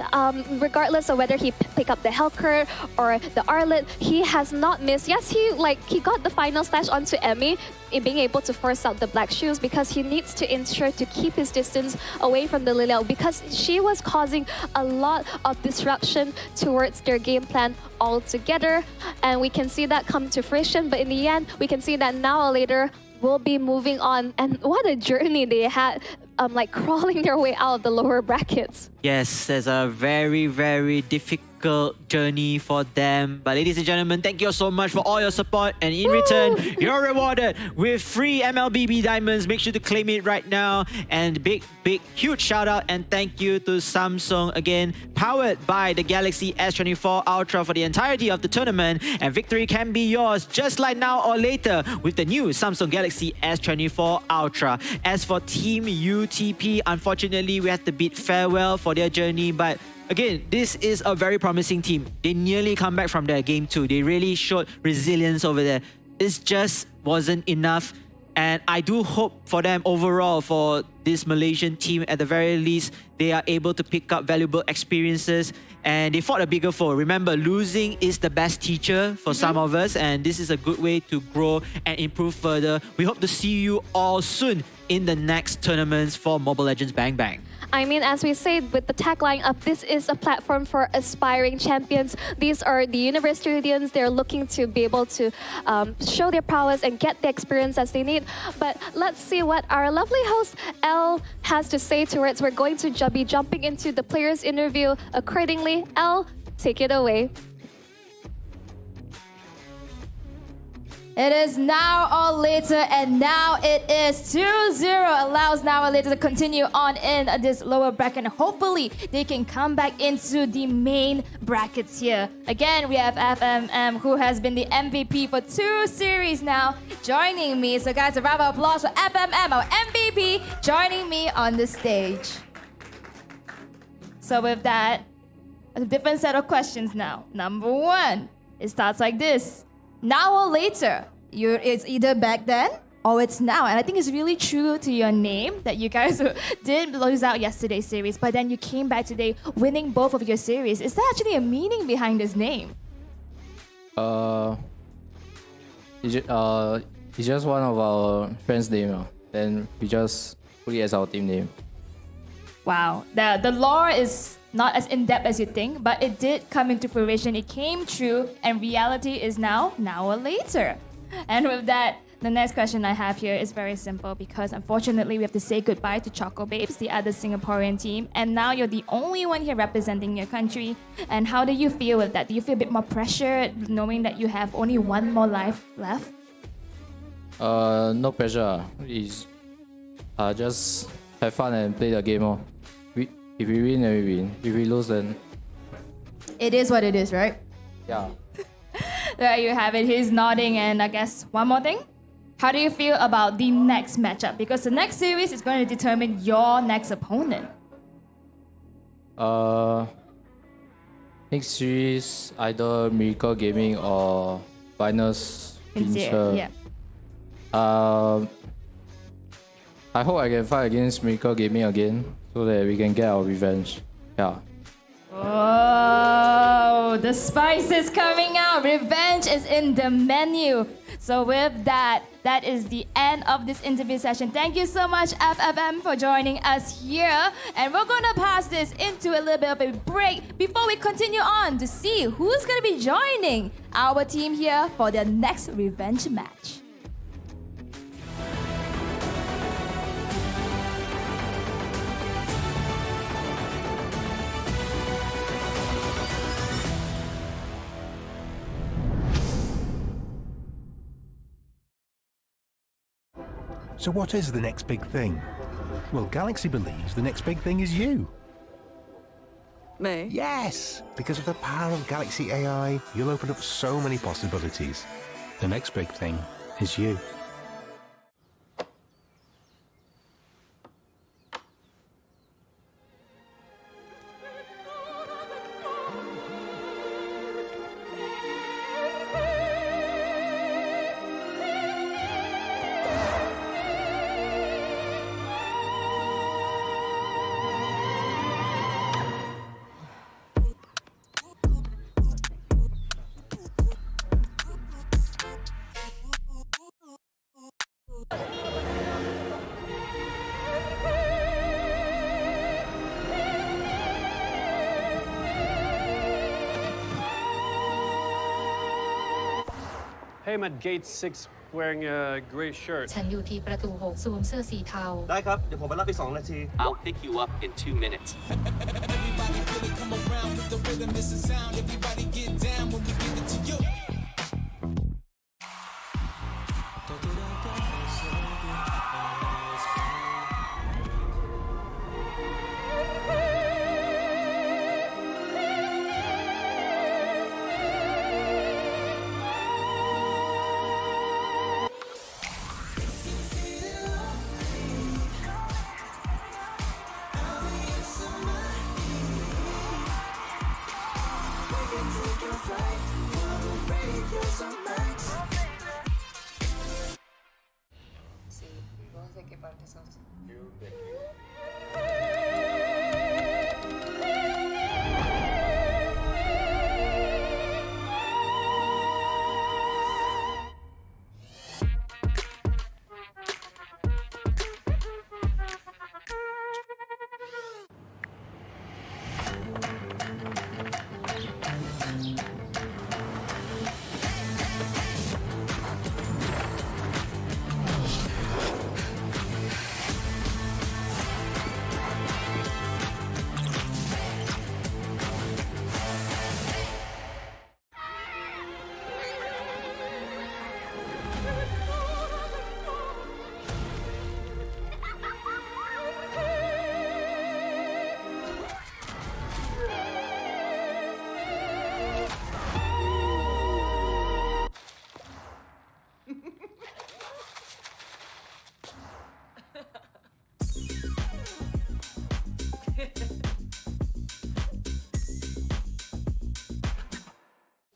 regardless of whether he pick up the Helcurt or the Arlet, he has not missed. Yes, he got the final slash onto Emmy in being able to force out the black shoes because he needs to ensure to keep his distance away from the Liliel because she was causing a lot of disruption towards their game plan altogether, and we can see that come to fruition. But in the end, we can see that Now or Later will be moving on, and what a journey they had, like crawling their way out of the lower brackets. Yes, there's a very, very difficult journey for them. But ladies and gentlemen, thank you so much for all your support. And in return, you're rewarded with free MLBB Diamonds. Make sure to claim it right now. And big, huge shout out and thank you to Samsung again, powered by the Galaxy S24 Ultra for the entirety of the tournament. And victory can be yours just like Now or Later with the new Samsung Galaxy S24 Ultra. As for Team UTP, unfortunately, we have to bid farewell for their journey. But again, this is a very promising team. They nearly come back from their game 2. They really showed resilience over there. It just wasn't enough. And I do hope for them overall, for this Malaysian team, at the very least, they are able to pick up valuable experiences. And they fought a bigger foe. Remember, losing is the best teacher for some of us. And this is a good way to grow and improve further. We hope to see you all soon in the next tournaments for Mobile Legends Bang Bang. I mean, as we say with the tagline up, this is a platform for aspiring champions. These are the university students. They're looking to be able to show their prowess and get the experience as they need. But let's see what our lovely host, Elle, has to say towards. We're going to be jumping into the players' interview accordingly. Elle, take it away. It is Now or Later, and now it is 2-0. Allows Now or Later to continue on in this lower bracket, and hopefully they can come back into the main brackets here. Again, we have FMM, who has been the MVP for 2 series now, joining me. So guys, a round of applause for FMM, our MVP, joining me on the stage. So with that, a different set of questions now. Number 1, it starts like this. Now or Later, it's either back then or it's now. And I think it's really true to your name that you guys did lose out yesterday's series, but then you came back today winning both of your series. Is there actually a meaning behind this name? It's just one of our friends' name. Then we just put it as our team name. Wow, the lore is not as in-depth as you think, but it did come into fruition. It came true, and reality is now or later. And with that, the next question I have here is very simple, because unfortunately we have to say goodbye to Choco Babes, the other Singaporean team, and now you're the only one here representing your country. And how do you feel with that? Do you feel a bit more pressure knowing that you have only one more life left? No pressure. It's just have fun and play the game. If we win, then we win. If we lose, then... It is what it is, right? Yeah. There you have it. He's nodding. And I guess one more thing. How do you feel about the next matchup? Because the next series is going to determine your next opponent. Next series, either Miracle Gaming or Binus Fincher. Yeah. I hope I can fight against Miracle Gaming again, so that we can get our revenge. Yeah. Oh, Oh, the spice is coming out. Revenge is in the menu. So with that, that is the end of this interview session. Thank you so much, FFM, for joining us here. And we're gonna pass this into a little bit of a break before we continue on to see who's gonna be joining our team here for their next revenge match. So what is the next big thing? Well, Galaxy believes the next big thing is you. Me? Yes! Because of the power of Galaxy AI, you'll open up so many possibilities. The next big thing is you. Hey, I'm at gate 6 wearing a gray shirt. ฉันอยู่ที่ประตู6สวมเสื้อสีเทา ได้ครับ เดี๋ยวผมไปรับอีก2 นาที I'll pick you up in 2 minutes.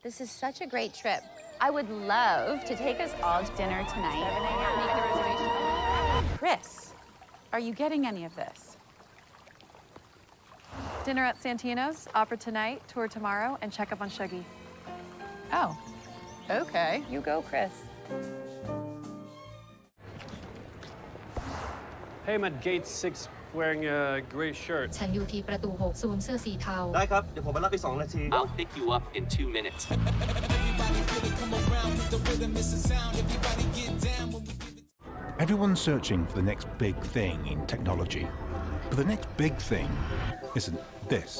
This is such a great trip. I would love to take us all to dinner tonight. Make the reservation. Chris, are you getting any of this? Dinner at Santino's, opera tonight, tour tomorrow, and check up on Shuggy. Oh, okay. You go, Chris. Hey, I'm at gate 6 wearing a gray shirt. ฉันอยู่ที่ประตู6สวมเสื้อสีเทา ได้ครับ เดี๋ยวผมไปรับอีก2 นาที I'll pick you up in 2 minutes. Everyone's searching for the next big thing in technology. But the next big thing isn't this.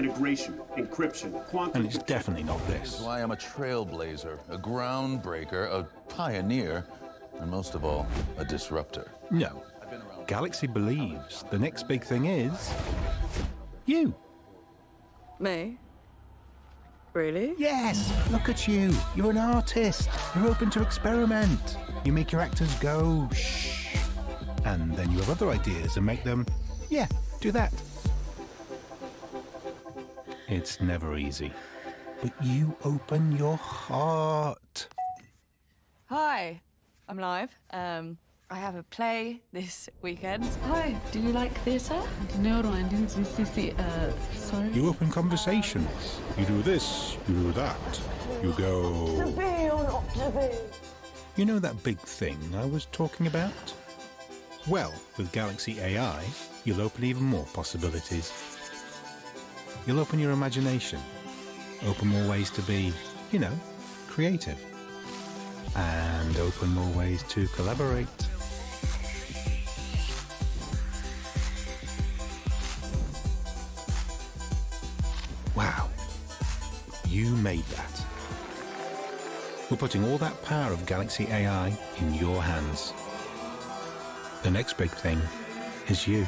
Integration, encryption, quantum. And it's definitely not this. That's why I'm a trailblazer, a groundbreaker, a pioneer, and most of all, a disruptor. No. Galaxy believes the next big thing is you. Me? Really? Yes, look at you. You're an artist. You're open to experiment. You make your actors go shh. And then you have other ideas and make them, yeah, do that. It's never easy. But you open your heart. Hi, I'm live. I have a play this weekend. Hi, do you like theatre? No, I didn't see. Sorry. You open conversations. You do this, you do that. You To go... be or not to be? You know that big thing I was talking about? Well, with Galaxy AI, you'll open even more possibilities. You'll open your imagination, open more ways to be, you know, creative, and open more ways to collaborate. Wow, you made that. We're putting all that power of Galaxy AI in your hands. The next big thing is you.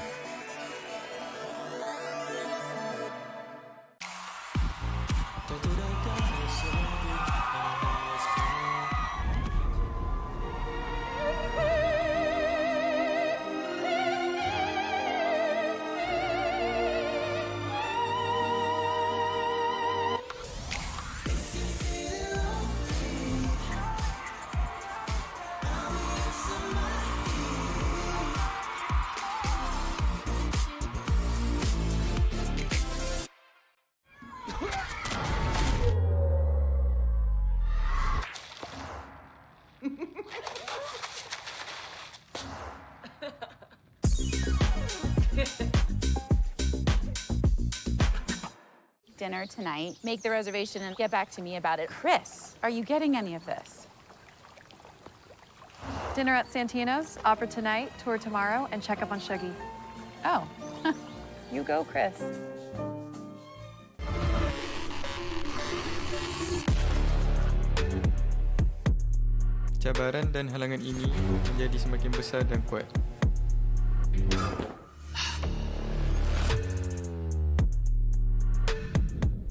Dinner tonight. Make the reservation and get back to me about it. Chris, are you getting any of this? Dinner at Santino's, opera tonight, tour tomorrow, and check up on Shuggy. Oh, you go, Chris. Cabaran dan halangan ini menjadi semakin besar dan kuat.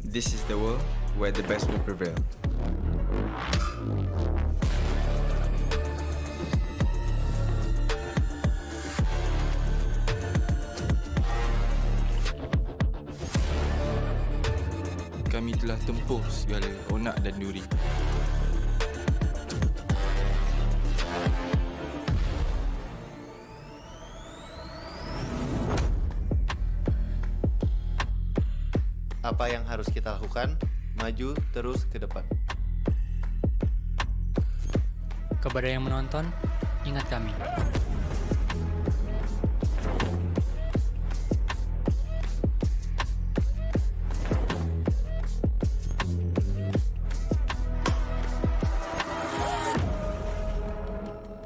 This is the world where the best will prevail. Kami telah tempuh segala onak dan duri. Apa yang harus kita lakukan? Maju terus ke depan. Kepada yang menonton, ingat kami.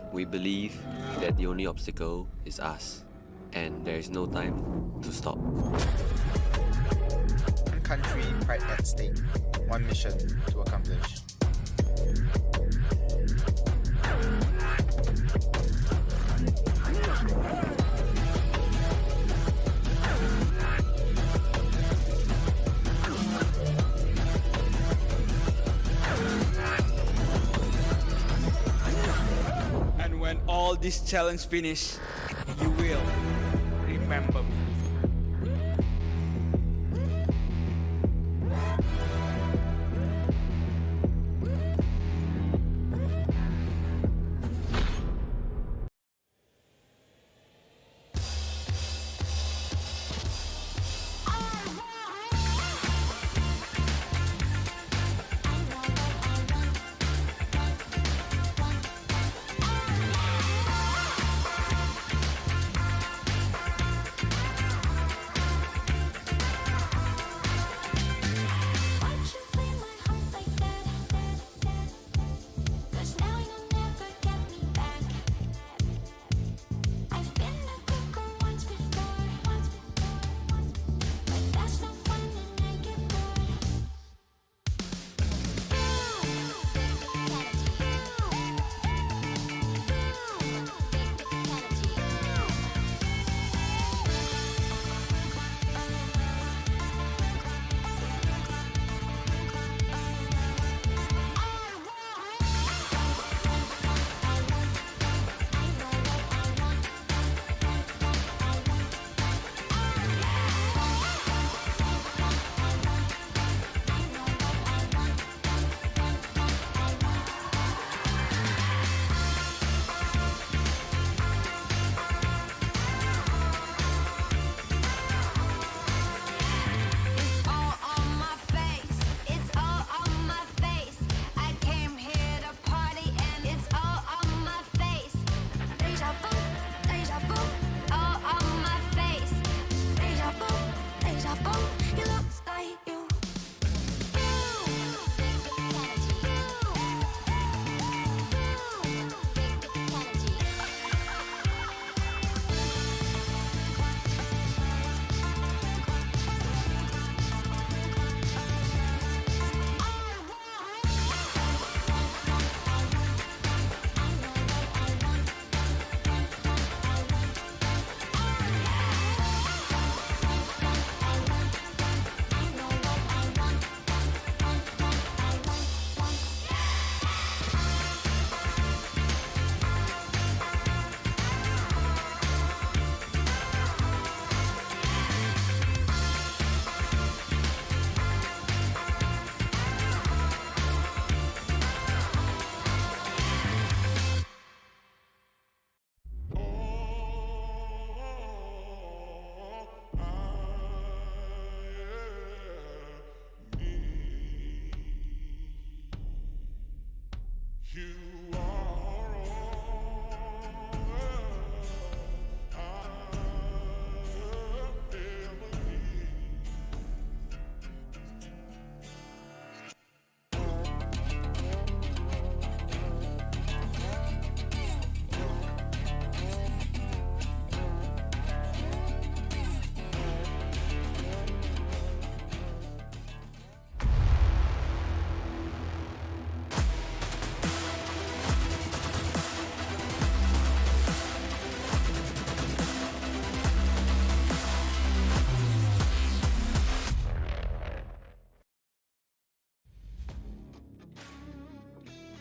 We believe that the only obstacle is us, and there is no time to stop. One country, pride at stake. One mission to accomplish. And when all this challenge finish, you will remember me.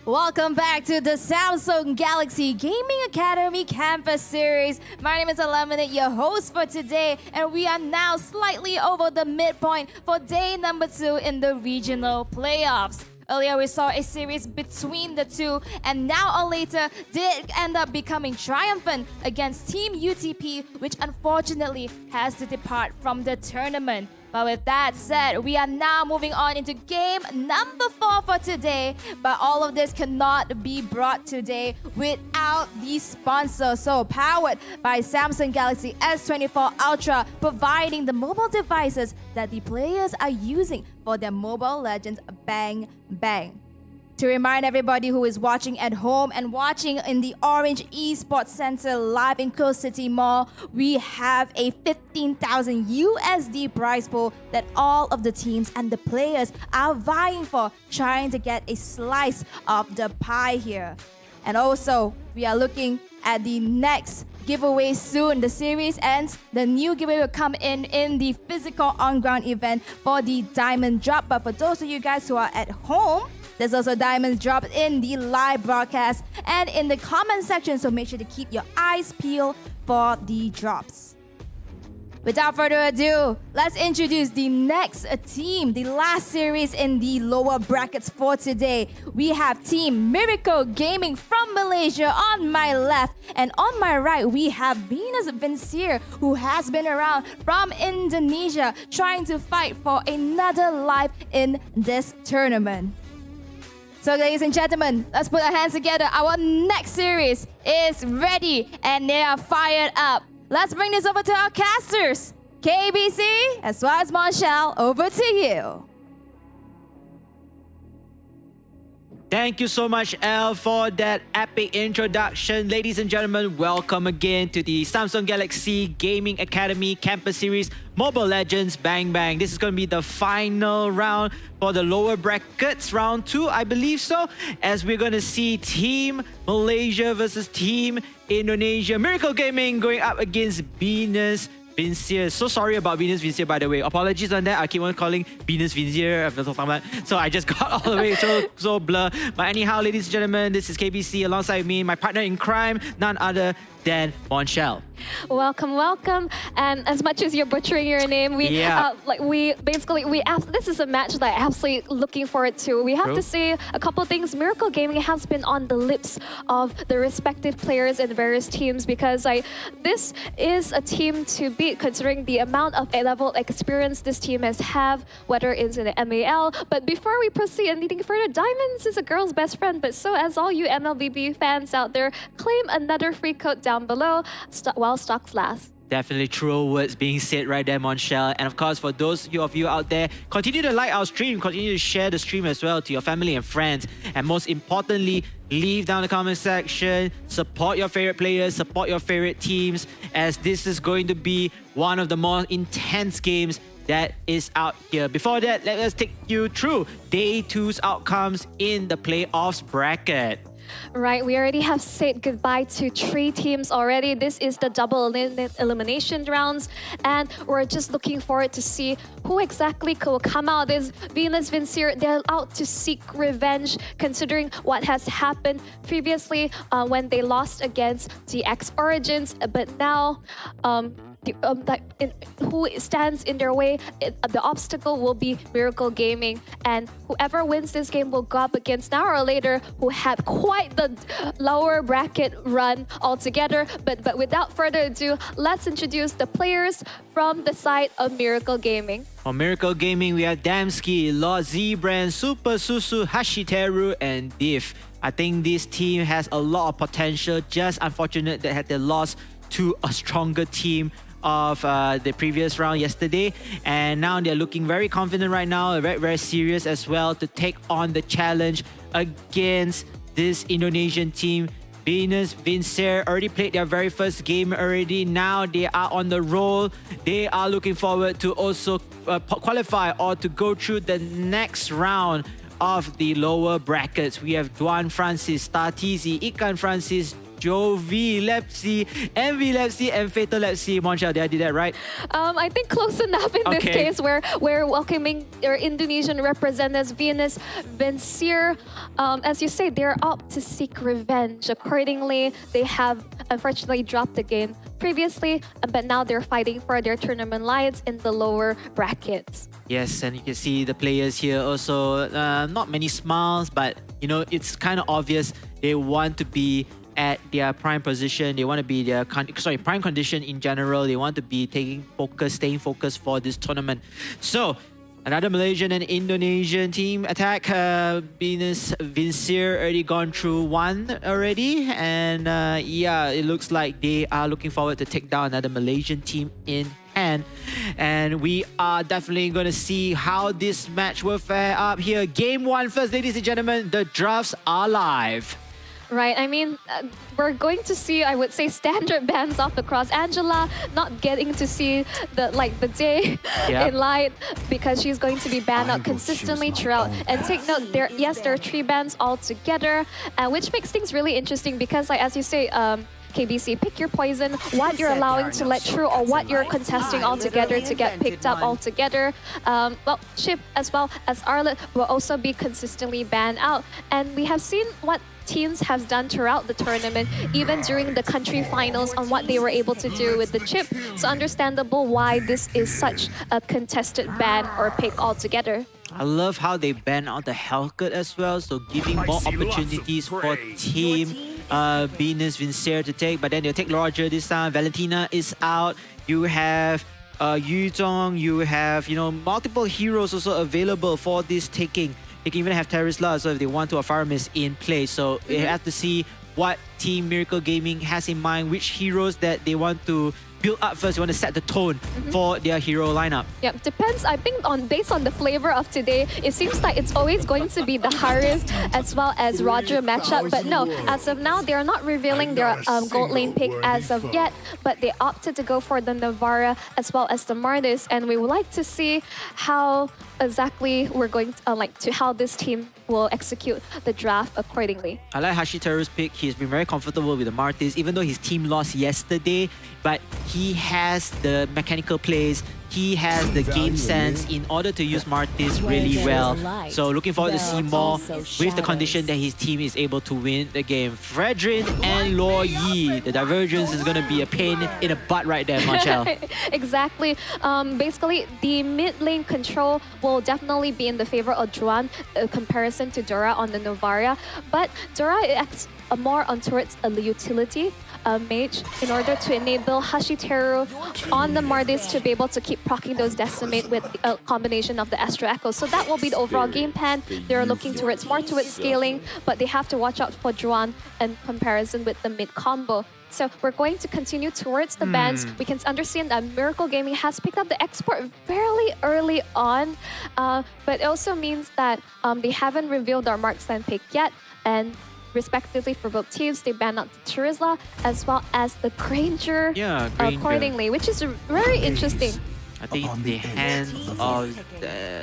Welcome back to the Samsung Galaxy Gaming Academy Campus Series. My name is Eliminate, your host for today, and we are now slightly over the midpoint for day number 2 in the regional playoffs. Earlier, we saw a series between the two, and now or later did end up becoming triumphant against Team UTP, which unfortunately has to depart from the tournament. But with that said, we are now moving on into game number 4 for today. But all of this cannot be brought today without the sponsor. So powered by Samsung Galaxy S24 Ultra, providing the mobile devices that the players are using for their Mobile Legends Bang Bang. To remind everybody who is watching at home and watching in the Orange Esports Center live in Coast City Mall, we have a 15,000 USD prize pool that all of the teams and the players are vying for, trying to get a slice of the pie here. And also, we are looking at the next giveaway soon. The series ends, the new giveaway will come in the physical on-ground event for the Diamond Drop. But for those of you guys who are at home, there's also diamonds dropped in the live broadcast and in the comment section, so make sure to keep your eyes peeled for the drops. Without further ado, let's introduce the next team, the last series in the lower brackets for today. We have Team Miracle Gaming from Malaysia on my left, and on my right, we have Venus Vincere, who has been around from Indonesia, trying to fight for another life in this tournament. So ladies and gentlemen, let's put our hands together. Our next series is ready and they are fired up. Let's bring this over to our casters. KBC as well as Monshal, over to you. Thank you so much, Elle, for that epic introduction. Ladies and gentlemen, welcome again to the Samsung Galaxy Gaming Academy Campus Series Mobile Legends Bang Bang. This is going to be the final round for the lower brackets, round 2, I believe so, as we're going to see Team Malaysia versus Team Indonesia. Miracle Gaming going up against Venus Vincere. So sorry about Venus Vincere, by the way. Apologies on that. I keep on calling Venus Vincere. So I just got all the way so blur. But anyhow, ladies and gentlemen, this is KBC alongside me, my partner in crime, none other than Monshal. Welcome, welcome. And as much as you're butchering your name, this is a match that I'm absolutely looking forward to. We have to say a couple things. Miracle Gaming has been on the lips of the respective players in various teams because this is a team to beat considering the amount of A-level experience this team has have, whether it's in the MAL. But before we proceed anything further, Diamonds is a girl's best friend, but so as all you MLBB fans out there, claim another free code down below while stocks last. Definitely true words being said right there, Monshal. And of course, for those of you out there, continue to like our stream, continue to share the stream as well to your family and friends. And most importantly, leave down the comment section, support your favorite players, support your favorite teams, as this is going to be one of the more intense games that is out here. Before that, let us take you through Day 2's outcomes in the playoffs bracket. Right, we already have said goodbye to 3 teams already. This is the double elimination rounds, and we're just looking forward to see who exactly will come out. This Venus Vincere, they're out to seek revenge considering what has happened previously when they lost against the X Origins, but now who stands in their way, the obstacle will be Miracle Gaming, and whoever wins this game will go up against now or later who had quite the lower bracket run altogether. But without further ado, let's introduce the players from the side of Miracle Gaming. On Miracle Gaming, we have Damsky, Lord Z-Brand, Super Susu, Hashiteru, and Div. I think this team has a lot of potential, just unfortunate that they lost to a stronger team of the previous round yesterday, and now they're looking very confident right now, very, very serious as well to take on the challenge against this Indonesian team. Venus Vincere already played their very first game already. Now they are on the roll. They are looking forward to also qualify or to go through the next round of the lower brackets. We have Duan Francis, Startizi, Ikan Francis, Jovi, Lepsy, MV Lepsy, and Fatal Lepsy. Monchel, did I do that right? I think close enough in this case, where we're welcoming our Indonesian representatives, Venus Vincere. As you say, they're up to seek revenge. Accordingly, they have unfortunately dropped the game previously, but now they're fighting for their tournament lives in the lower brackets. Yes, and you can see the players here also, not many smiles, but you know, it's kind of obvious they want to be at their prime position. They want to be their prime condition in general. They want to be staying focused for this tournament. So another Malaysian and Indonesian team attack. Venus Vincere already gone through one already, and yeah, it looks like they are looking forward to take down another Malaysian team in hand. And we are definitely going to see how this match will fare up here. Game 1 first, ladies and gentlemen. The drafts are live. Right, I mean, we're going to see, I would say, standard bans off across. Angela not getting to see the day in light because she's going to be banned out consistently throughout. And take note, there are 3 bans altogether, which makes things really interesting because, like, as you say, KBC, pick your poison, what you're allowing to let through or what you're contesting altogether to get picked up altogether. Well, Chip as well as Arlette will also be consistently banned out. And we have seen what teams have done throughout the tournament, even during the country finals, on what they were able to do with the chip. So understandable why this is such a contested ban or pick altogether. I love how they ban out the Hellcat as well, so giving more opportunities for team Venus Vincere to take, but then they'll take Roger this time. Valentina is out. You have Yu Zhong, you have, you know, multiple heroes also available for this taking. They can even have Terisla, so if they want to, a Fire Mist in play. So they have to see what Team Miracle Gaming has in mind, which heroes that they want to build up first. They want to set the tone for their hero lineup. Yeah, depends. I think based on the flavor of today, it seems like it's always going to be the Haris as well as Roger matchup. But no, as of now, they are not revealing their gold lane pick as of yet. But they opted to go for the Navara as well as the Mardis, and we would like to see how exactly we're going to how this team will execute the draft accordingly. I like Hashiteru's pick. He's been very comfortable with the Martis, even though his team lost yesterday, but he has the mechanical plays, he has the game sense in order to use Martis really well. So looking forward to see more with the condition that his team is able to win the game. Fredrin and Luo Yi. The divergence is going to be a pain in the butt right there, Monchel. Exactly. Basically, the mid lane control will definitely be in the favor of Juan comparison to Dora on the Novaria. But Dora acts more on towards a utility mage in order to enable Hashiteru on the Mardis to be able to keep proccing those Decimate with a combination of the Astro Echo. So that will be the overall game plan. They're looking more towards scaling, but they have to watch out for Juan in comparison with the mid combo. So we're going to continue towards the bans. We can understand that Miracle Gaming has picked up the export fairly early on, but it also means that they haven't revealed their marksman pick yet, and respectively for both teams, they banned out the Terisla as well as the Granger, accordingly, which is very interesting. I think the hands of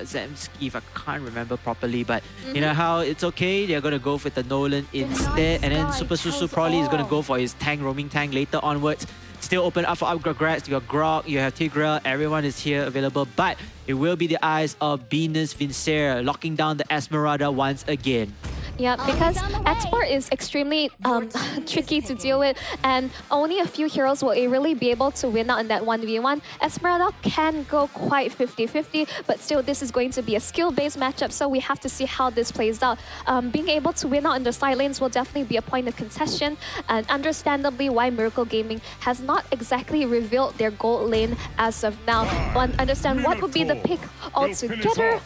Zemski, if I can't remember properly, but you know how it's okay, they're going to go with the Nolan instead, and then Super Susu probably is going to go for his tank, roaming tank later onwards. Still open up for upgrades. You got Grog, you have Tigreal, everyone is here available, but it will be the eyes of Venus Vincere locking down the Esmeralda once again. Yeah, because export is extremely tricky to deal with, and only a few heroes will really be able to win out in that 1v1. Esmeralda can go quite 50-50, but still this is going to be a skill-based matchup, so we have to see how this plays out. Being able to win out in the side lanes will definitely be a point of contention, and understandably why Miracle Gaming has not exactly revealed their gold lane as of now. Want to understand what would be the pick altogether?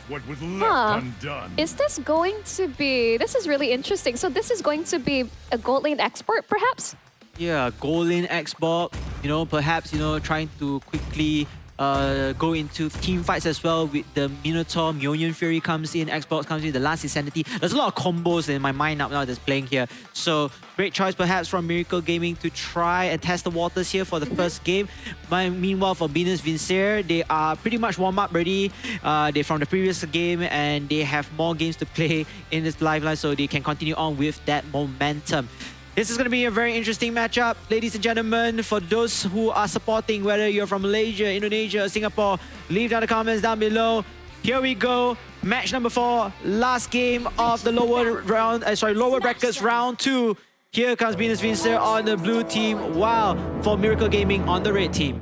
Is this going to be... This is really interesting. So this is going to be a gold lane export, perhaps? Yeah, gold lane export. You know, perhaps, you know, trying to quickly go into team fights as well with the Minotaur. Mjolnir Fury comes in, Xbox comes in, the last Insanity. There's a lot of combos in my mind now that's playing here. So great choice perhaps from Miracle Gaming to try and test the waters here for the first game. Meanwhile, for Venus Vincere, they are pretty much warm up ready. They're from the previous game and they have more games to play in this lifeline, so they can continue on with that momentum. This is going to be a very interesting matchup, ladies and gentlemen. For those who are supporting, whether you're from Malaysia, Indonesia, or Singapore, leave down the comments down below. Here we go. Match number 4, last game of the lower brackets round 2. Here comes Venus Vincere on the blue team. Wow, for Miracle Gaming on the red team.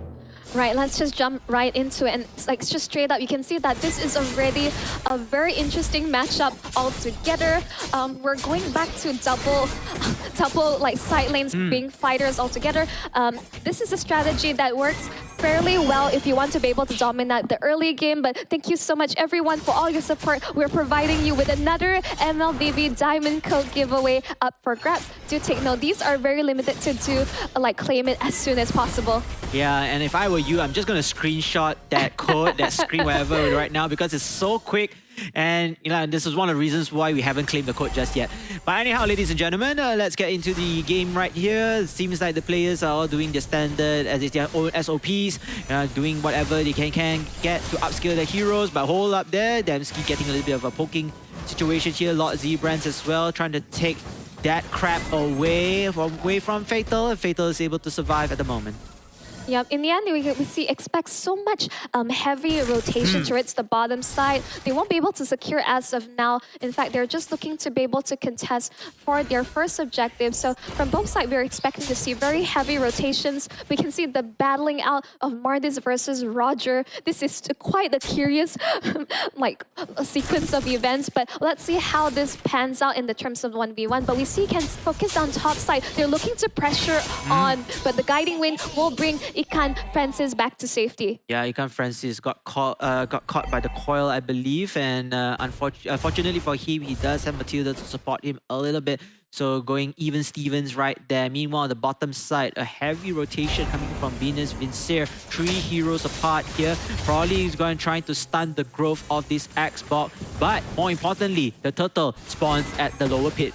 Right, let's just jump right into it, and it's like just straight up, you can see that this is already a very interesting matchup altogether. We're going back to double like side lanes being fighters altogether. This is a strategy that works fairly well if you want to be able to dominate the early game. But thank you so much, everyone, for all your support. We're providing you with another MLBB Diamond Code giveaway up for grabs. Do take note, these are very limited to do like claim it as soon as possible. Yeah, and if I were you, I'm just going to screenshot that code, that screen, whatever, right now, because it's so quick. And you know, this is one of the reasons why we haven't claimed the code just yet. But anyhow, ladies and gentlemen, let's get into the game right here. It seems like the players are all doing their standard as it's their own SOPs, doing whatever they can get to upskill their heroes. But hold up there, Dembski getting a little bit of a poking situation here. Lord Zbrans as well, trying to take that crap away from Fatal. And Fatal is able to survive at the moment. Yeah, in the end, we expect so much heavy rotation towards the bottom side. They won't be able to secure as of now. In fact, they're just looking to be able to contest for their first objective. So from both sides, we're expecting to see very heavy rotations. We can see the battling out of Mardis versus Roger. This is quite a curious like a sequence of events, but let's see how this pans out in the terms of 1v1. But we see can focus on top side. They're looking to pressure on, but the guiding wind will bring Ikan Francis back to safety. Yeah, Ikan Francis got caught by the coil, I believe, and unfortunately for him, he does have Matilda to support him a little bit. So going even Stevens right there. Meanwhile, on the bottom side, a heavy rotation coming from Venus Vincere. 3 heroes apart here. Probably is going trying to stun the growth of this Xbox. But more importantly, the turtle spawns at the lower pit.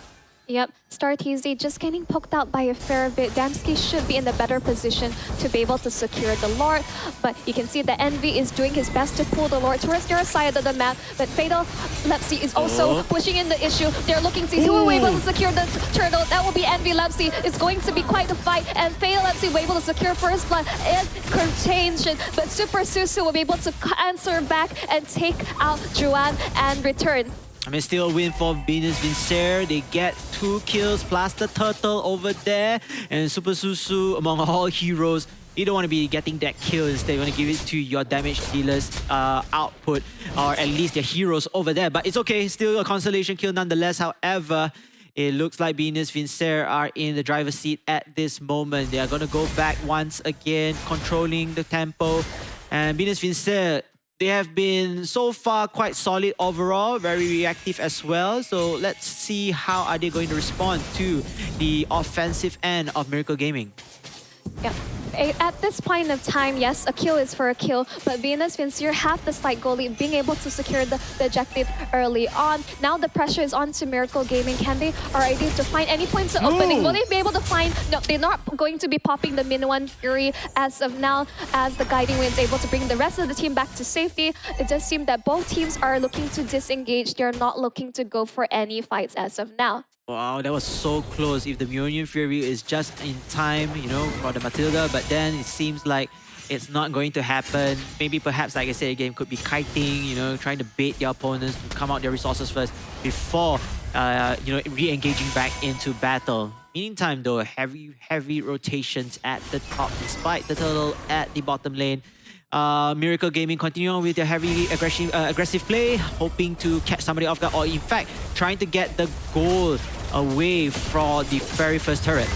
Yep, StarTZ just getting poked out by a fair bit. Dembski should be in the better position to be able to secure the Lord. But you can see that Envy is doing his best to pull the Lord towards their side of the map. But Fatal Lepsy is also pushing in the issue. They're looking to see who will be able to secure the turtle. That will be Envy Lepsy. It's going to be quite a fight. And Fatal Lepsy will be able to secure first blood is contagion. But Super Susu will be able to answer back and take out Juan and return. I mean, still a win for Venus Vincere. They get 2 kills plus the turtle over there. And Super Susu, among all heroes, you don't want to be getting that kill. Instead, you want to give it to your damage dealers output, or at least their heroes over there. But it's okay, still a consolation kill nonetheless. However, it looks like Venus Vincere are in the driver's seat at this moment. They are going to go back once again, controlling the tempo. And Venus Vincere, they have been so far quite solid overall, very reactive as well. So let's see how are they going to respond to the offensive end of Miracle Gaming. Yeah. At this point of time, yes, a kill is for a kill, but Venus Vincere have the slight goal lead, being able to secure the objective early on. Now the pressure is on to Miracle Gaming. Can they already to find any points of opening? Will they be able to find? No, they're not going to be popping the Minuan Fury as of now, as the Guiding Wind is able to bring the rest of the team back to safety. It does seem that both teams are looking to disengage. They're not looking to go for any fights as of now. Wow, that was so close. If the Mjolnir Fury is just in time, you know, for the Matilda, but then it seems like it's not going to happen. Maybe perhaps, like I said, again, could be kiting, you know, trying to bait their opponents to come out their resources first before, you know, re-engaging back into battle. Meantime, though, heavy rotations at the top, despite the turtle at the bottom lane. Miracle Gaming continue on with their heavy aggressive play, hoping to catch somebody off guard, or in fact, trying to get the goal away from the very first turret.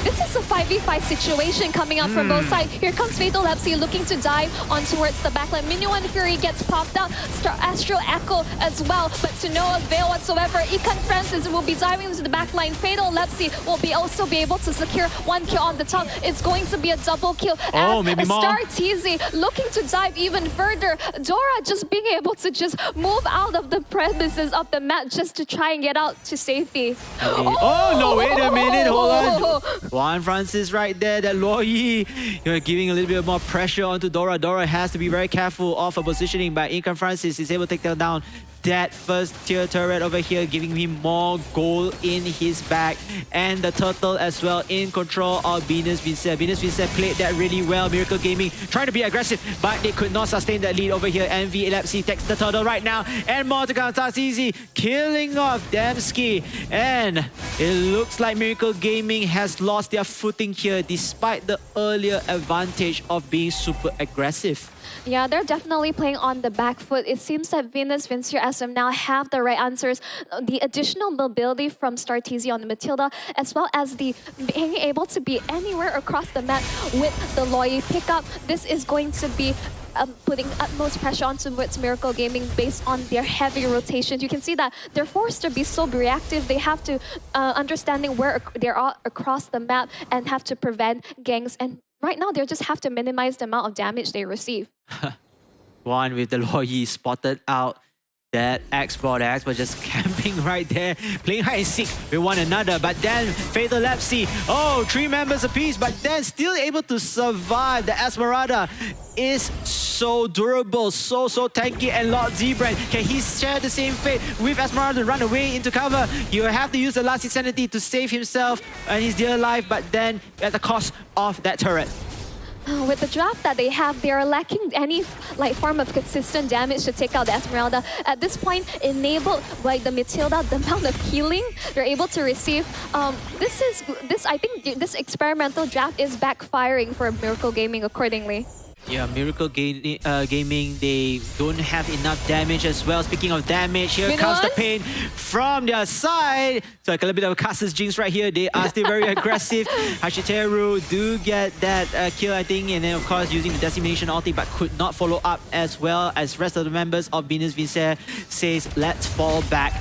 This is a 5v5 situation coming up from both sides. Here comes Fatal Lepsy looking to dive on towards the backline. Minuan Fury gets popped out. Astral Echo as well, but to no avail whatsoever. Ikan Francis will be diving into the backline. Fatal Lepsy will also be able to secure 1 kill on the top. It's going to be a double kill. Oh, maybe more. StarTZ looking to dive even further. Dora just being able to just move out of the premises of the map just to try and get out to safety. Oh no, wait a minute, hold on. Juan Francis right there, that Loyi, giving a little bit more pressure onto Dora. Dora has to be very careful of her positioning, but Incan Francis is able to take down that first tier turret over here, giving him more gold in his back. And the turtle as well in control of Venus Vincent. Venus Vincent played that really well. Miracle Gaming trying to be aggressive, but they could not sustain that lead over here. Envy Elepsy takes the turtle right now, and more to come. Tarzizi killing off Dembski. And it looks like Miracle Gaming has lost their footing here despite the earlier advantage of being super aggressive. Yeah, they're definitely playing on the back foot. It seems that Venus, Vincier, SM now have the right answers. The additional mobility from Starteezy on the Matilda, as well as the being able to be anywhere across the map with the Loyi pickup. This is going to be putting utmost pressure onto Miracle Gaming based on their heavy rotations. You can see that they're forced to be so reactive. They have to understanding where they're across the map and have to prevent ganks. And right now, they just have to minimize the amount of damage they receive. One with the Loyi spotted out that X-Bot just camping right there, playing hide and seek with one another. But then Fatal Lepsy, 3 members apiece, but then still able to survive. The Esmeralda is so durable, so tanky. And Lord Zebran, can he share the same fate with Esmeralda, run away into cover? You have to use the last insanity to save himself and his dear life, but then at the cost of that turret. With the draft that they have, they are lacking any form of consistent damage to take out the Esmeralda. At this point, enabled by the Matilda, the amount of healing they're able to receive. I think this experimental draft is backfiring for Miracle Gaming accordingly. Yeah, Miracle Gaming, they don't have enough damage as well. Speaking of damage, here comes the pain from their side. So like a little bit of a Casus Jinx right here. They are still very aggressive. Hashiteru do get that kill, I think. And then, of course, using the Decimation ulti, but could not follow up as well as rest of the members of Venus Vincere says, let's fall back.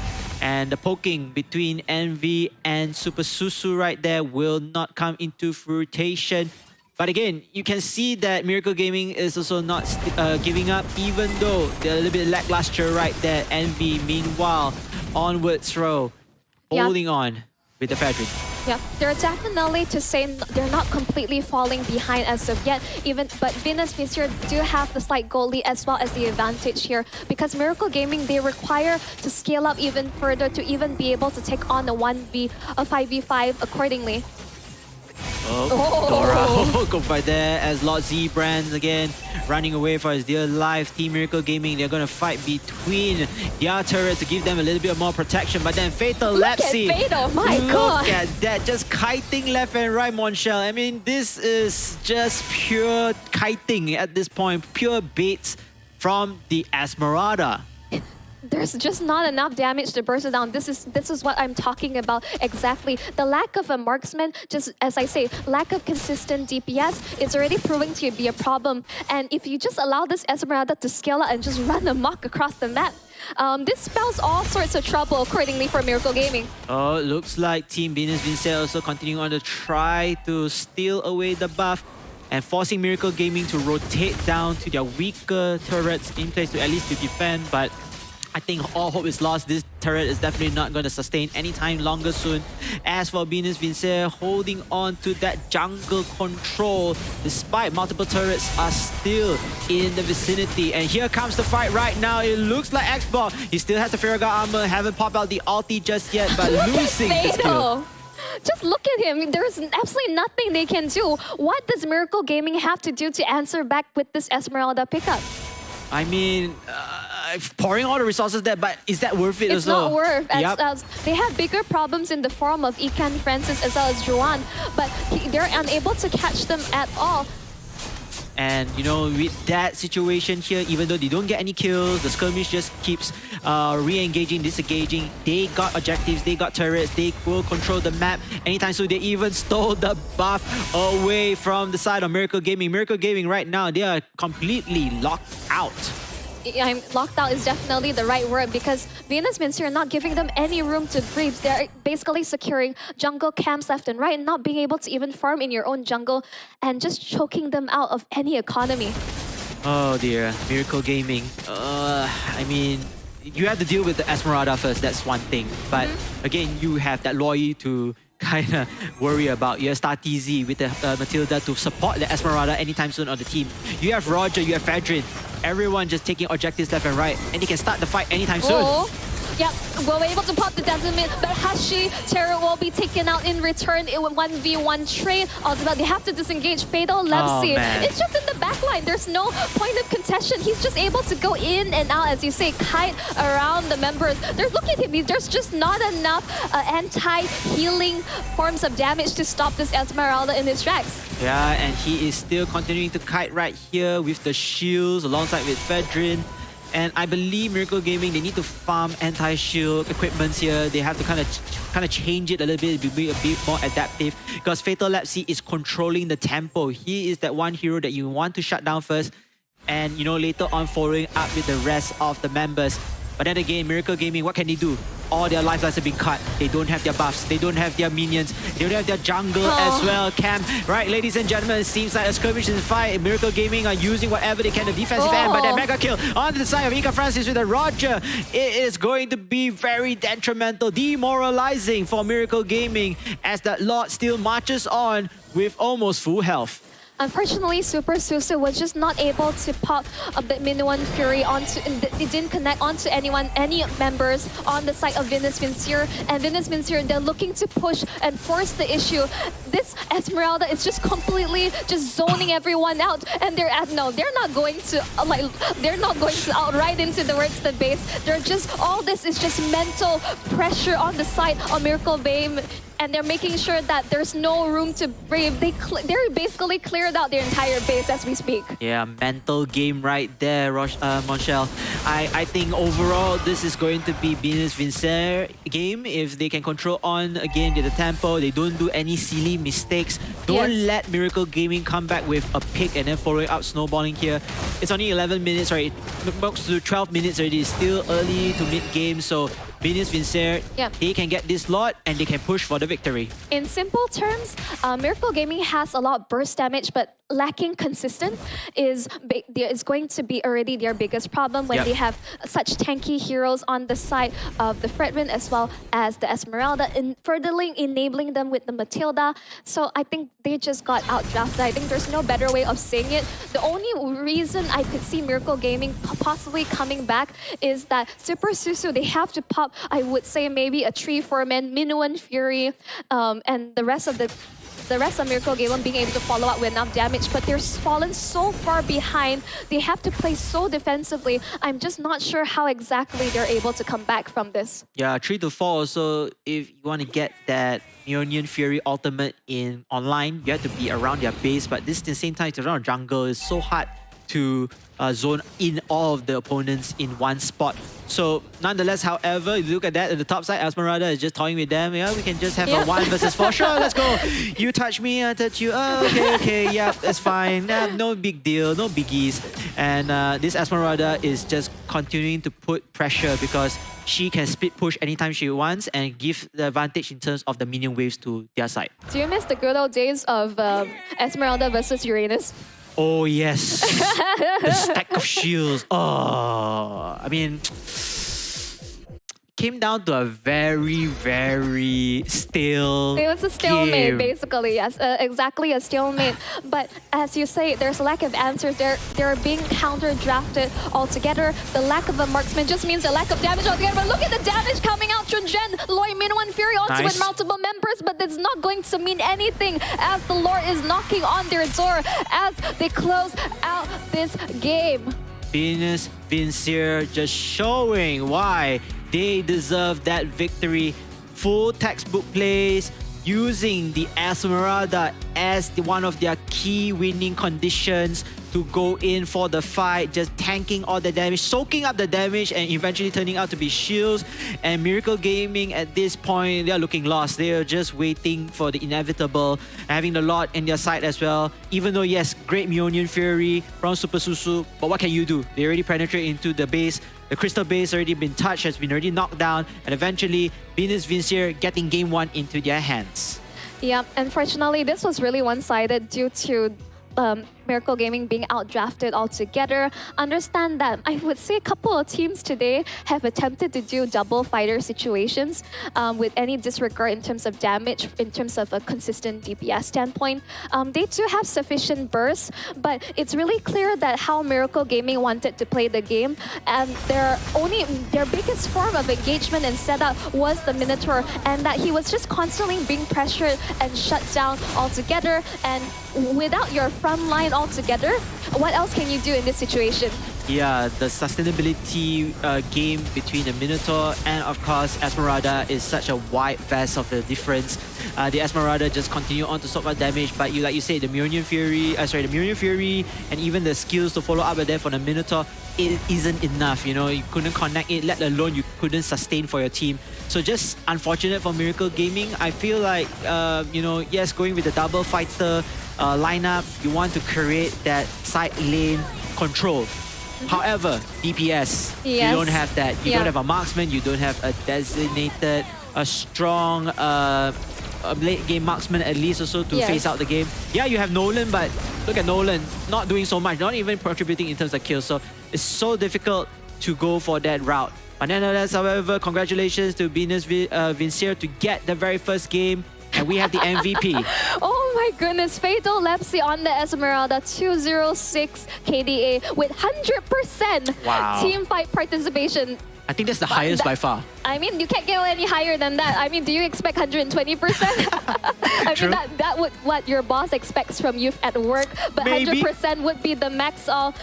And the poking between Envy and Super Susu right there will not come into fruition. But again, you can see that Miracle Gaming is also not giving up, even though they're a little bit lackluster right there. Envy, meanwhile, onwards throw, holding on with the Fedrin. Yeah, they're definitely to say they're not completely falling behind as of yet. But Venus Vincere do have the slight goal lead as well as the advantage here, because Miracle Gaming, they require to scale up even further to even be able to take on the 5v5 accordingly. Dora go by there as Lord Zebran again running away for his dear life. Team Miracle Gaming, they're going to fight between their turrets to give them a little bit more protection. But then Fatal Lepsy, Fatal, my God. Look at that, just kiting left and right, Monshel. I mean, this is just pure kiting at this point, pure baits from the Esmeralda. There's just not enough damage to burst it down. This is what I'm talking about exactly. The lack of a marksman, just as I say, lack of consistent DPS, is already proving to be a problem. And if you just allow this Esmeralda to scale up and just run amok across the map, this spells all sorts of trouble accordingly for Miracle Gaming. Oh, looks like Team Venus Vincere also continuing on to try to steal away the buff and forcing Miracle Gaming to rotate down to their weaker turrets in place to at least to defend. But I think all hope is lost. This turret is definitely not going to sustain anytime longer soon. As for Venus Vincere, holding on to that jungle control, despite multiple turrets are still in the vicinity. And here comes the fight right now. It looks like X-Bot. He still has the Farragut armor, haven't popped out the ulti just yet, but losing the skill. Just look at him. There's absolutely nothing they can do. What does Miracle Gaming have to do to answer back with this Esmeralda pickup? I mean, pouring all the resources there, but is that worth it? It's not worth. Yep. They have bigger problems in the form of Ikan Francis as well as Juan, but they're unable to catch them at all. And, you know, with that situation here, even though they don't get any kills, the skirmish just keeps re-engaging, disengaging. They got objectives, they got turrets, they will control the map anytime soon. They even stole the buff away from the side of Miracle Gaming. Miracle Gaming right now, they are completely locked out. Locked out is definitely the right word, because Venus Vincere are not giving them any room to breathe. They're basically securing jungle camps left and right, and not being able to even farm in your own jungle, and just choking them out of any economy. Oh dear, Miracle Gaming. I mean, you have to deal with the Esmeralda first, that's one thing. But again, you have that Loyi to kind of worry about. You have StarTZ with the Matilda to support the Esmeralda anytime soon on the team. You have Roger, you have Fedrin. Everyone just taking objectives left and right, and they can start the fight anytime soon. Yep, we're able to pop the Decimate, but Hashi, Terra will be taken out in return in 1v1 trade. Ultimately, they have to disengage Fatal Lepsi. It's just in the backline. There's no point of contention. He's just able to go in and out, as you say, kite around the members. Look at him. There's just not enough anti-healing forms of damage to stop this Esmeralda in his tracks. Yeah, and he is still continuing to kite right here with the shields alongside with Fedrin. And I believe Miracle Gaming, they need to farm anti-shield equipments here. They have to kind of change it a little bit, be a bit more adaptive, because Fatal Lepsi is controlling the tempo. He is that one hero that you want to shut down first, and you know, later on following up with the rest of the members. But then again, Miracle Gaming, what can they do? All their lifelines have been cut. They don't have their buffs. They don't have their minions. They don't have their jungle as well. Cam, right, ladies and gentlemen, it seems like a skirmish is fight. Miracle Gaming are using whatever they can, the defensive end, but then mega kill onto the side of Ika Francis with a Roger. It is going to be very detrimental, demoralizing for Miracle Gaming as that Lord still marches on with almost full health. Unfortunately, Super Susu was just not able to pop the Minuan Fury onto. It didn't connect onto any members on the side of Venus Vincier. And Venus Vincier, they're looking to push and force the issue. This Esmeralda is just completely just zoning everyone out. And they're not going to outright into the worst the base. They're just, all this is just mental pressure on the side of Miracle Game. And they're making sure that there's no room to breathe. They're basically cleared out their entire base as we speak. Yeah, mental game right there, Monchel. I think overall, this is going to be Venus Vincier game. If they can control on, again, the tempo, they don't do any silly mistakes. Don't let Miracle Gaming come back with a pick and then following up snowballing here. It's only 11 minutes, right? Close to 12 minutes already. It's still early to mid-game, so Venus Vincier, they can get this lot and they can push for the victory. In simple terms, Miracle Gaming has a lot of burst damage, but lacking consistent is going to be already their biggest problem when they have such tanky heroes on the side of the Fredrin as well as the Esmeralda, and furthering enabling them with the Matilda. So I think they just got outdrafted. I think there's no better way of saying it. The only reason I could see Miracle Gaming possibly coming back is that Super Susu, they have to pop, I would say maybe a 3-4-man Minuan Fury, and the rest of Miracle Gaming being able to follow up with enough damage, but they're fallen so far behind. They have to play so defensively. I'm just not sure how exactly they're able to come back from this. Yeah, 3 to 4 also, if you want to get that Mjolnir Fury ultimate in online, you have to be around their base, but this at the same time, it's around jungle. It's so hard to zone in all of the opponents in one spot. So nonetheless, however, you look at that at the top side, Esmeralda is just toying with them. Yeah, we can just have a 1 versus 4. Sure, let's go. You touch me, I touch you. Oh, okay, yeah, that's fine. No big deal, no biggies. And this Esmeralda is just continuing to put pressure because she can split push anytime she wants and give the advantage in terms of the minion waves to their side. Do you miss the good old days of Esmeralda versus Uranus? Oh, yes. The stack of shields. Oh, I mean, came down to a very, very stale It was a stalemate, game. basically. Yes, exactly a stalemate. But as you say, there's a lack of answers. They're being counter-drafted altogether. The lack of a marksman just means a lack of damage altogether. But look at the damage coming out. Chunjen, Loi, Minuan Fury onto with multiple members, but it's not going to mean anything as the Lord is knocking on their door as they close out this game. Venus Vincier just showing why they deserve that victory. Full textbook plays, using the Esmeralda as one of their key winning conditions to go in for the fight, just tanking all the damage, soaking up the damage, and eventually turning out to be shields. And Miracle Gaming at this point, they're looking lost. They're just waiting for the inevitable, having the lot in their side as well. Even though, yes, great Mjolnir Fury from Super Susu, but what can you do? They already penetrate into the base. The crystal base already been touched, has been already knocked down, and eventually Venus Vincier getting game 1 into their hands. Yeah, unfortunately, this was really one-sided due to Miracle Gaming being outdrafted altogether. Understand that I would say a couple of teams today have attempted to do double fighter situations with any disregard in terms of damage, in terms of a consistent DPS standpoint. They do have sufficient bursts, but it's really clear that how Miracle Gaming wanted to play the game, and their biggest form of engagement and setup was the Minotaur, and that he was just constantly being pressured and shut down altogether. And without your front line altogether, what else can you do in this situation? Yeah, the sustainability game between the Minotaur and, of course, Esmeralda is such a wide vast of the difference. The Esmeralda just continue on to soak out damage, but like you said, the Muronian Fury, and even the skills to follow up with that for the Minotaur, it isn't enough. You know, you couldn't connect it, let alone you couldn't sustain for your team. So just unfortunate for Miracle Gaming. I feel like, you know, yes, going with the double fighter lineup, you want to create that side lane control. However, DPS, you don't have that. You don't have a marksman, you don't have a designated, a strong late game marksman at least also to face out the game. Yeah, you have Nolan, but look at Nolan, not doing so much, not even contributing in terms of kills. So it's so difficult to go for that route. But nonetheless, however, congratulations to Venus Vincere to get the very first game. And we have the MVP. Oh my goodness, Fatal Lepsy on the Esmeralda, 206 KDA with 100% team fight participation. I think that's the highest by far. I mean, you can't get any higher than that. I mean, do you expect 120%? I mean, that would what your boss expects from you at work, but 100% would be the max all.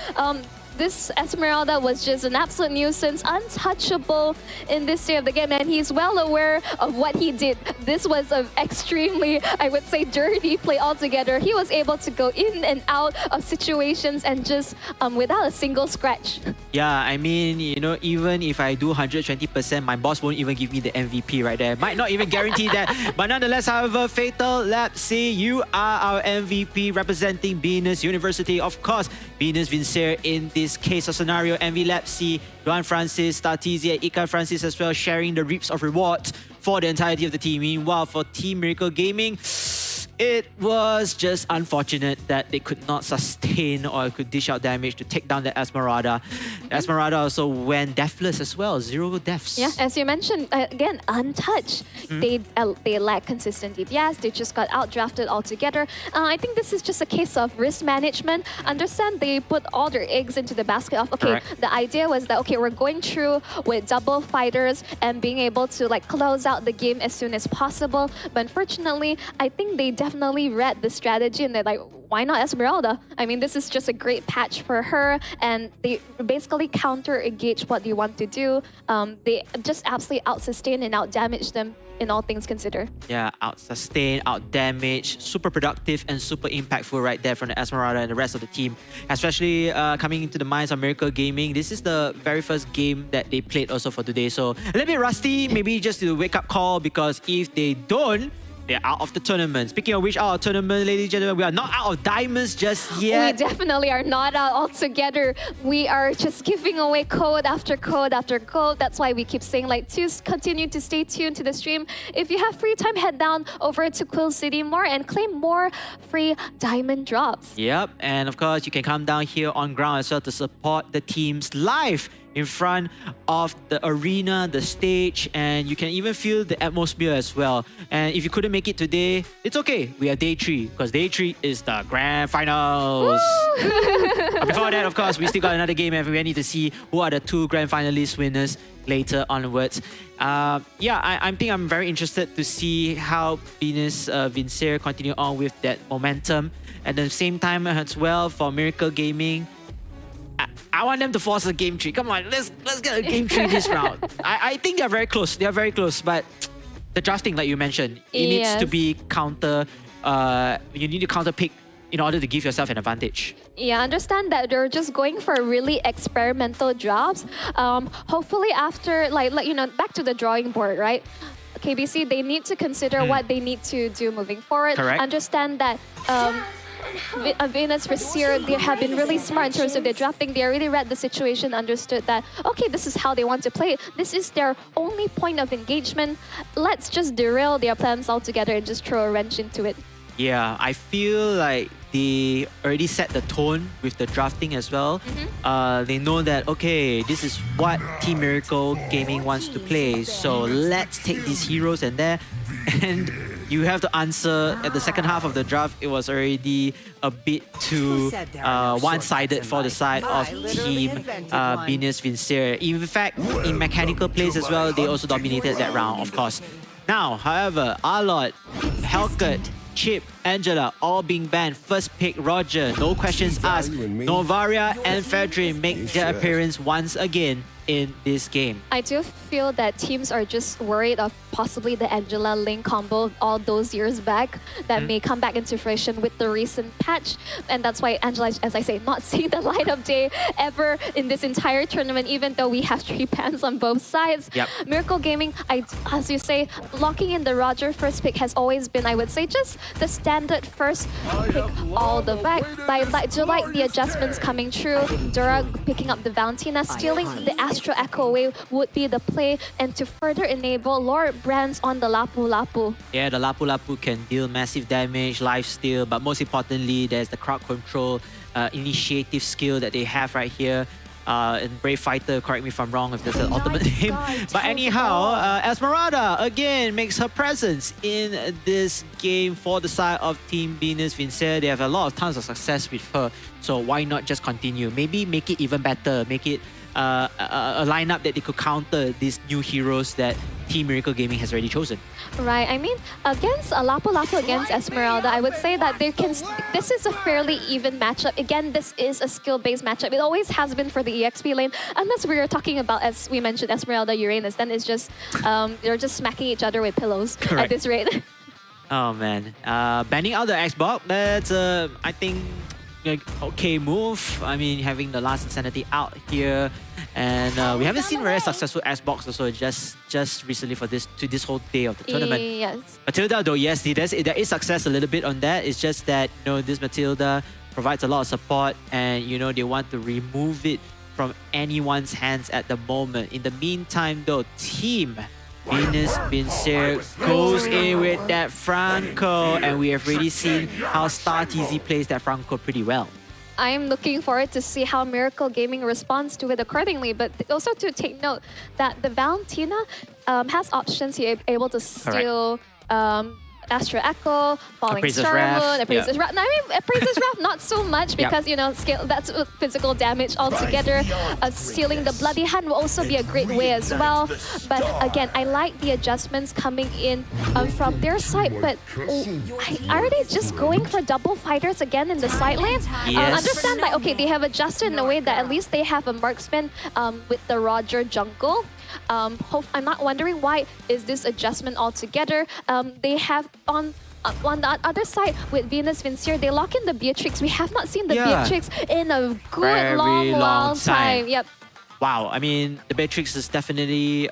This Esmeralda was just an absolute nuisance, untouchable in this state of the game, and he's well aware of what he did. This was an extremely, I would say, dirty play altogether. He was able to go in and out of situations and just without a single scratch. Yeah, I mean, you know, even if I do 120%, my boss won't even give me the MVP right there. Might not even guarantee that. But nonetheless, however, Fatal Lepsy, you are our MVP representing Venus University. Of course, Venus Vincere in this case or scenario, MV Lepsy, Duan Francis, Startizia, and Ika Francis as well, sharing the reaps of rewards for the entirety of the team. Meanwhile, for Team Miracle Gaming, it was just unfortunate that they could not sustain or could dish out damage to take down the Esmeralda. Esmeralda also went deathless as well, 0 deaths. Yeah, as you mentioned, again, untouched. They lack consistent DPS. They just got outdrafted altogether. I think this is just a case of risk management. Understand they put all their eggs into the basket of, okay, the idea was that, okay, we're going through with double fighters and being able to like close out the game as soon as possible. But unfortunately, I think they definitely read the strategy and they're like, why not Esmeralda? I mean, this is just a great patch for her, and they basically counter-engage what they want to do. They just absolutely out-sustain and out-damage them in all things considered. Yeah, out-sustain, out-damage, super productive and super impactful right there from the Esmeralda and the rest of the team. Especially coming into the minds of Miracle Gaming. This is the very first game that they played also for today. So a little bit rusty, maybe just a wake-up call, because if they don't, they're out of the tournament. Speaking of which, out of tournament, ladies and gentlemen, we are not out of diamonds just yet. We definitely are not out altogether. We are just giving away code after code after code. That's why we keep saying, like, to continue to stay tuned to the stream. If you have free time, head down over to Quill City more and claim more free diamond drops. Yep, and of course, you can come down here on ground as well to support the teams live in front of the arena, the stage, and you can even feel the atmosphere as well. And if you couldn't make it today, it's okay. We are day 3, because day 3 is the grand finals. But before that, of course, we still got another game and we need to see who are the 2 grand finalist winners later onwards. I think I'm very interested to see how Venus Vincere continue on with that momentum. At the same time as well, for Miracle Gaming, I want them to force a game 3. Come on, let's get a game 3 this round. I think they're very close. They're very close, but the drafting, like you mentioned, it needs to be counter. You need to counter pick in order to give yourself an advantage. Yeah, understand that they're just going for really experimental drops. Hopefully after, like you know, back to the drawing board, right? KBC, they need to consider what they need to do moving forward. Correct. Understand that Venus Vincere, they have been really smart in terms of their drafting. They already read the situation, understood that, okay, this is how they want to play it. This is their only point of engagement. Let's just derail their plans altogether and just throw a wrench into it. Yeah, I feel like they already set the tone with the drafting as well. They know that, okay, this is what Team Miracle Gaming wants to play. So let's take these heroes and there. And you have to answer at the second half of the draft. It was already a bit too one-sided for the side of Team Venus Vincere. In fact, in mechanical plays as well, they also dominated that round, of course. Now, however, Arlott, Hellcat, Chip, Angela, all being banned. First pick, Roger, no questions asked. Novaria and Fedrin make their appearance once again in this game. I do feel that teams are just worried of possibly the Angela Link combo all those years back that may come back into fruition with the recent patch. And that's why Angela, as I say, not seeing the light of day ever in this entire tournament, even though we have 3 bans on both sides. Miracle Gaming, as you say, locking in the Roger first pick has always been, I would say, just the standard first pick all the way. But I do like the adjustments coming through. Dura picking up the Valentina, stealing the Astro Echo away would be the play, and to further enable Lord Brands on the Lapu Lapu. Yeah, the Lapu Lapu can deal massive damage, lifesteal, but most importantly, there's the crowd control initiative skill that they have right here. And Brave Fighter, correct me if I'm wrong if there's an ultimate name. But anyhow, Esmeralda again makes her presence in this game for the side of Team Venus Vincere. They have a lot of tons of success with her, so why not just continue? Maybe make it even better, make it a lineup that they could counter these new heroes that Team Miracle Gaming has already chosen. Right, I mean, against Lapu Lapu against Esmeralda, I would say that this is a fairly even matchup. Again, this is a skill-based matchup. It always has been for the EXP lane, unless we are talking about, as we mentioned, Esmeralda, Uranus, then it's just, they're just smacking each other with pillows at this rate. Oh man, banning out the Xbox, that's I think okay move. I mean, having the last Insanity out here, and we haven't seen very successful Xbox also just recently for this whole day of the tournament. Yes. Matilda though, yes, there is success a little bit on that. It's just that, you know, this Matilda provides a lot of support, and you know they want to remove it from anyone's hands at the moment. In the meantime though, Team Venus Vincere goes in with that Franco, and we have already seen how StarTZ plays that Franco pretty well. I'm looking forward to see how Miracle Gaming responds to it accordingly, but also to take note that the Valentina has options here, able to steal Astro Echo, Falling Starmoon, Appraiser's Wrath. I mean, Appraiser's Wrath not so much because, you know, scale, that's physical damage altogether. Stealing the Bloody Hand will also be a great way as well. But again, I like the adjustments coming in from their side, but are they just going for double fighters again in the side lane? Understand that, okay, they have adjusted in a way that at least they have a marksman with the Roger jungle. I'm not wondering why is this adjustment altogether. They have on the other side with Venus Vincere, they lock in the Beatrix. We have not seen the Beatrix in a good Very long time. Yep. Wow, I mean, the Beatrix is definitely...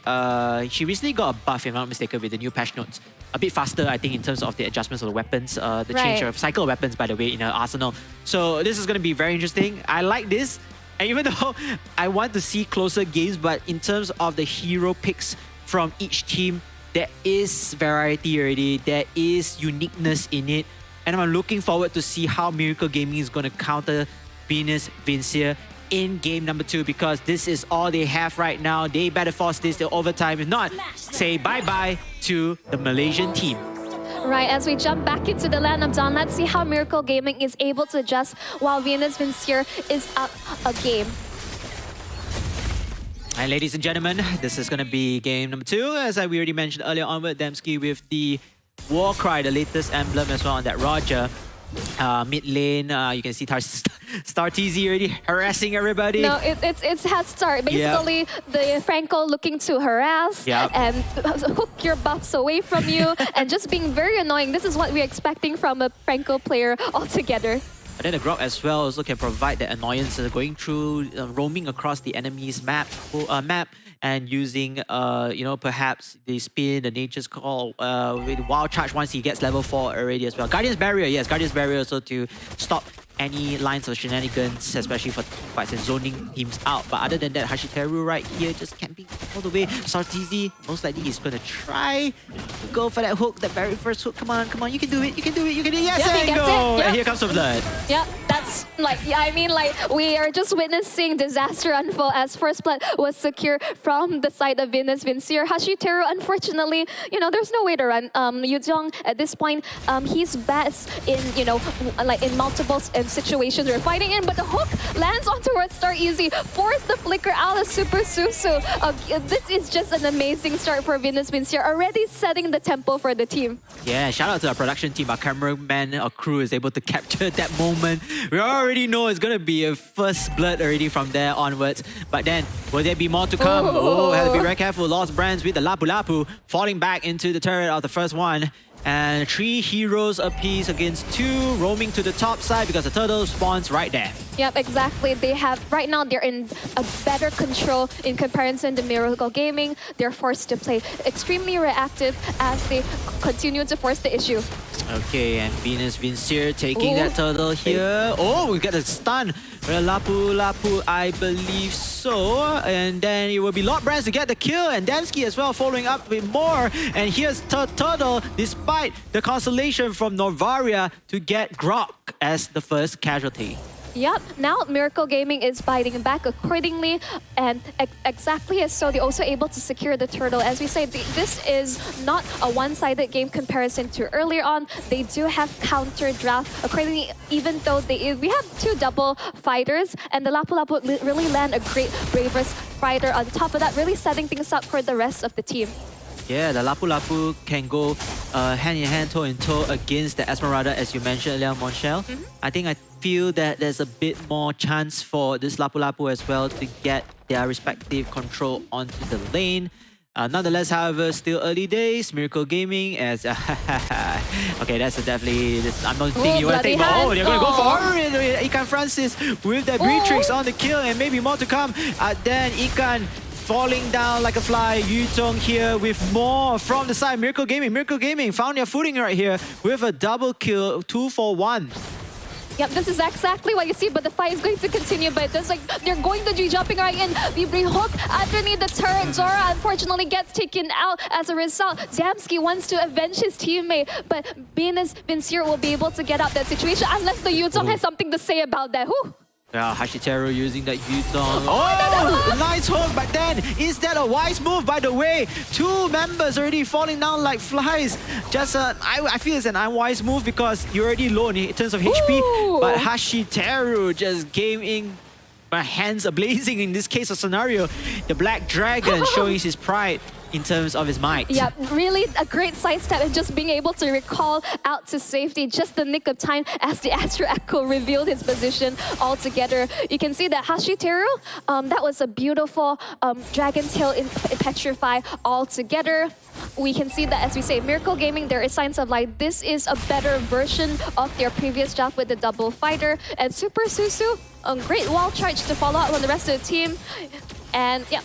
she recently got a buff, if I'm not mistaken, with the new patch notes. A bit faster, I think, in terms of the adjustments of the weapons, the change of cycle of weapons, by the way, in her arsenal. So this is going to be very interesting. I like this. And even though I want to see closer games, but in terms of the hero picks from each team, there is variety already. There is uniqueness in it. And I'm looking forward to see how Miracle Gaming is going to counter Venus Vincere in game number 2, because this is all they have right now. They better force this to overtime. If not, say bye-bye to the Malaysian team. Right, as we jump back into the land of Dawn, let's see how Miracle Gaming is able to adjust while Venus Vincere is up a game. And ladies and gentlemen, this is going to be game number 2. As we already mentioned earlier on with Dembski with the Warcry, the latest emblem as well on that Roger. Mid lane, you can see StarTZ already harassing everybody. No, it's has start. Basically, the Franco looking to harass and hook your buffs away from you and just being very annoying. This is what we're expecting from a Franco player altogether. But then the Grok as well also can provide that annoyance going through, roaming across the enemy's map and using, you know, perhaps the spin, the Nature's Call, with Wild Charge once he gets level 4 already as well. Guardian's Barrier, yes, Guardian's Barrier also to stop any lines of shenanigans, especially for fights and zoning teams out. But other than that, Hashiteru right here just camping all the way. Sartizi, most likely he's going to try to go for that hook, that very first hook. Come on, you can do it, you can do it, you can do it. Yes, Yeah, there he you gets go. it. Yeah. And here comes the blood. Yeah, that's like, I mean, like, we are just witnessing disaster unfold as first blood was secure from the side of Venus Vincier. Hashiteru, unfortunately, you know, there's no way to run. Yu Zhong, at this point, he's best in, you know, like in multiple situations we're fighting in, but the hook lands onto Red Star Easy, force the flicker out of Super Susu. This is just an amazing start for Venus Vincier, already setting the tempo for the team. Yeah, shout out to our production team. Our cameraman, our crew is able to capture that moment. We already know it's going to be a first blood already from there onwards. But then, will there be more to come? Oh, have to be very careful. Lost Brands with the Lapu Lapu falling back into the turret of the first one. And 3 heroes apiece against 2, roaming to the top side because the turtle spawns right there. Yep, exactly. They have, right now, they're in a better control in comparison to Miracle Gaming. They're forced to play extremely reactive as they continue to force the issue. Okay, and Venus Vincier taking that turtle here. Oh, we get a stun. Lapu Lapu, I believe so. And then it will be Lord Brands to get the kill. And Damsky as well following up with more. And here's Turtle, despite the consolation from Novaria, to get Grok as the first casualty. Yep, now Miracle Gaming is biting back accordingly, and exactly as so, they're also able to secure the turtle. As we say, this is not a one-sided game comparison to earlier on. They do have counter draft accordingly, even though we have 2 double fighters, and the Lapu Lapu really land a great Bravers fighter on top of that, really setting things up for the rest of the team. Yeah, the Lapu Lapu can go hand in hand, toe in toe against the Esmeralda, as you mentioned earlier, Monchel. I think I feel that there's a bit more chance for this Lapu Lapu as well to get their respective control onto the lane. Nonetheless, however, still early days. Miracle Gaming as okay, that's definitely I'm not thinking you want to take, but oh, they're going to go for it. Ikan Francis with the Breatrix on the kill, and maybe more to come. Then Ikan falling down like a fly. Yu Zhong here with more from the side. Miracle Gaming found their footing right here with a double kill, 2 for 1. Yep, this is exactly what you see, but the fight is going to continue. But it's like they're going to be jumping right in. Vibri hook underneath the turret. Zora unfortunately gets taken out as a result. Damsky wants to avenge his teammate, but Venus Vincier will be able to get out that situation unless the Yu Zhong has something to say about that. Whew. Yeah, Hashiteru using that Yu Zhong. Oh, nice hook, but then is that a wise move, by the way? 2 members already falling down like flies. Just I feel it's an unwise move because you're already low in terms of HP. But Hashiteru just came in, my hands are blazing in this case of scenario. The Black Dragon showing his pride in terms of his might. Yeah, really a great sidestep and just being able to recall out to safety just the nick of time as the Astro Echo revealed his position altogether. You can see that Hashiteru, that was a beautiful Dragon Tail in Petrify altogether. We can see that, as we say, Miracle Gaming, there is signs of like this is a better version of their previous draft with the double fighter. And Super Susu, a great wall charge to follow up on the rest of the team. And yeah.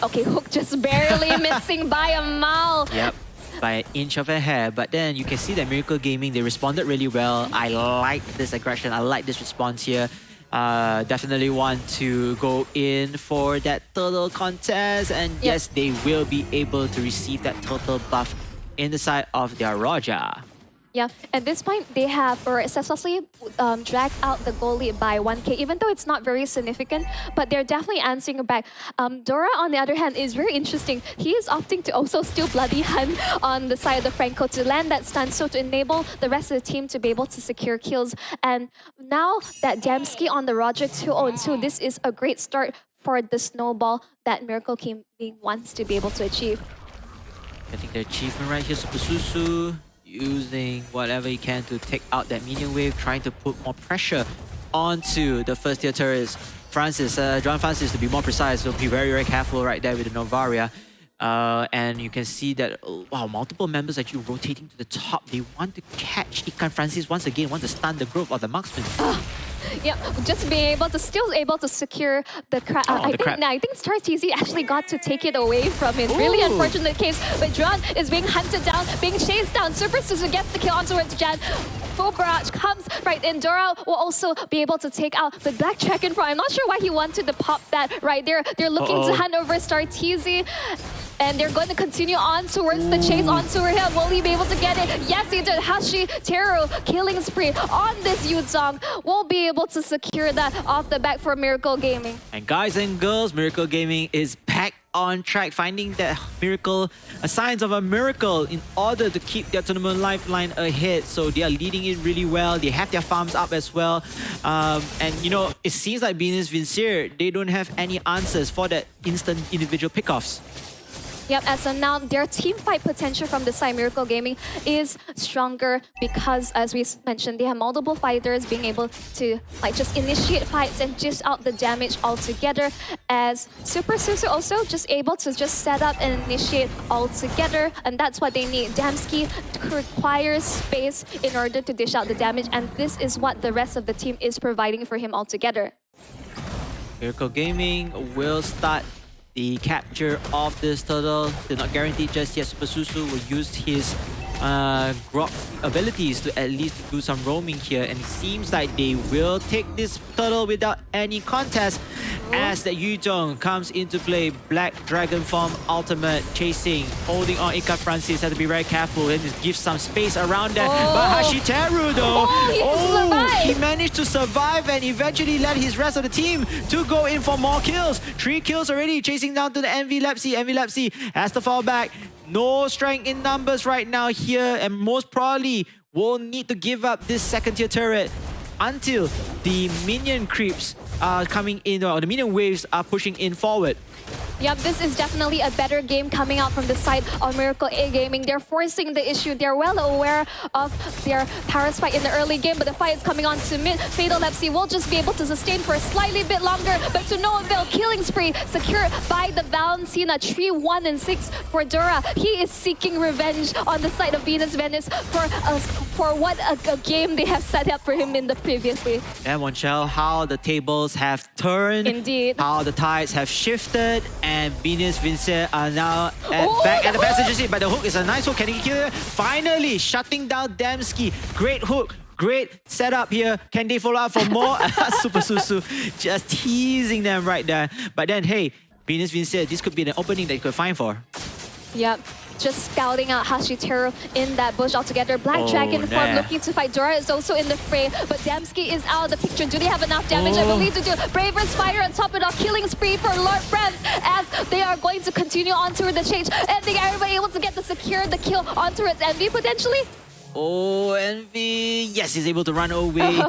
Okay, hook just barely missing by a mile. Yep, by an inch of a hair. But then you can see that Miracle Gaming, they responded really well. I like this aggression. I like this response here. Definitely want to go in for that turtle contest. And yes, they will be able to receive that turtle buff in the side of their Roja. Yeah, at this point, they have successfully dragged out the goal lead by 1k, even though it's not very significant, but they're definitely answering back. Dora, on the other hand, is very interesting. He is opting to also steal Bloody Hunt on the side of the Franco to land that stun, so to enable the rest of the team to be able to secure kills. And now that Damsky on the Roger 2-0-2, this is a great start for the snowball that Miracle Gaming wants to be able to achieve. I think the achievement right here, Super Susu, using whatever he can to take out that minion wave, trying to put more pressure onto the first tier turrets. John Francis, to be more precise, will be very, very careful right there with the Novaria. And you can see that, wow, multiple members actually rotating to the top. They want to catch Ikan Francis once again, want to stun the growth of the marksman. Yeah, just being able to still able to secure the crab. I think Starteezy actually got to take it away from him. Really unfortunate case, but Dron is being hunted down, being chased down. Super Suzu gets the kill on towards Jan. full barrage comes right in. Dora will also be able to take out the Black Dragon Front. I'm not sure why he wanted to pop that right there. They're looking to hand over Starteezy. And they're going to continue on towards the chase onto him. Will he be able to get it? Yes, he did. Hashiteru killing spree on this Yuzong. Will be able to secure that off the back for Miracle Gaming. And guys and girls, Miracle Gaming is back on track, finding that miracle, signs of a miracle in order to keep their tournament lifeline ahead. So they are leading it really well. They have their farms up as well. And you know, it seems like Venus Vincere, they don't have any answers for that instant individual pickoffs. Yep, as of now, their team fight potential from the side Miracle Gaming is stronger because, as we mentioned, they have multiple fighters being able to like just initiate fights and dish out the damage altogether. As Super Susu also just able to just set up and initiate altogether, and that's what they need. Damsky requires space in order to dish out the damage, and this is what the rest of the team is providing for him altogether. Miracle Gaming will start the capture of this turtle. They're not guaranteed just yet. Super Susu will use his Grok abilities to at least do some roaming here, and it seems like they will take this turtle without any contest as the Yuzong comes into play. Black Dragon Form ultimate chasing, holding on. Ika Francis has to be very careful and just give some space around that. But Hashiteru though, he managed to survive and eventually led his rest of the team to go in for more kills. 3 kills already, chasing down to the Envy Lepsy. Envy Lepsy has to fall back. No strength in numbers right now here, and most probably will need to give up this second tier turret until the minion creeps are coming in, or the minion waves are pushing in forward. Yep, this is definitely a better game coming out from the side of Miracle A Gaming. They're forcing the issue. They're well aware of their Paris fight in the early game, but the fight is coming on to mid. Fatal Lepsy will just be able to sustain for a slightly bit longer, but to no avail. Killing spree secured by the Valentina. 3-1 and 6 for Dora. He is seeking revenge on the side of Venus Venice for what a game they have set up for him in the previously. And Monchel, how the tables have turned. Indeed. How the tides have shifted. And Venus Vincere are now back at the passenger seat, but the hook is a nice hook. Can he kill her? Finally shutting down Damsky. Great hook. Great setup here. Can they follow up for more? Super Susu just teasing them right there. But then, hey, Venus Vincere, this could be an opening that you could find for. Yep. Just scouting out Hashiteru in that bush altogether. Black Dragon Form looking to fight. Dora is also in the fray, but Damsky is out of the picture. Do they have enough damage? I believe to do. Braver's Fire on top of it, killing spree for Lord Franz as they are going to continue on toward the change. And they are able to get the secure the kill on towards Envy potentially. Oh, Envy. Yes, he's able to run away.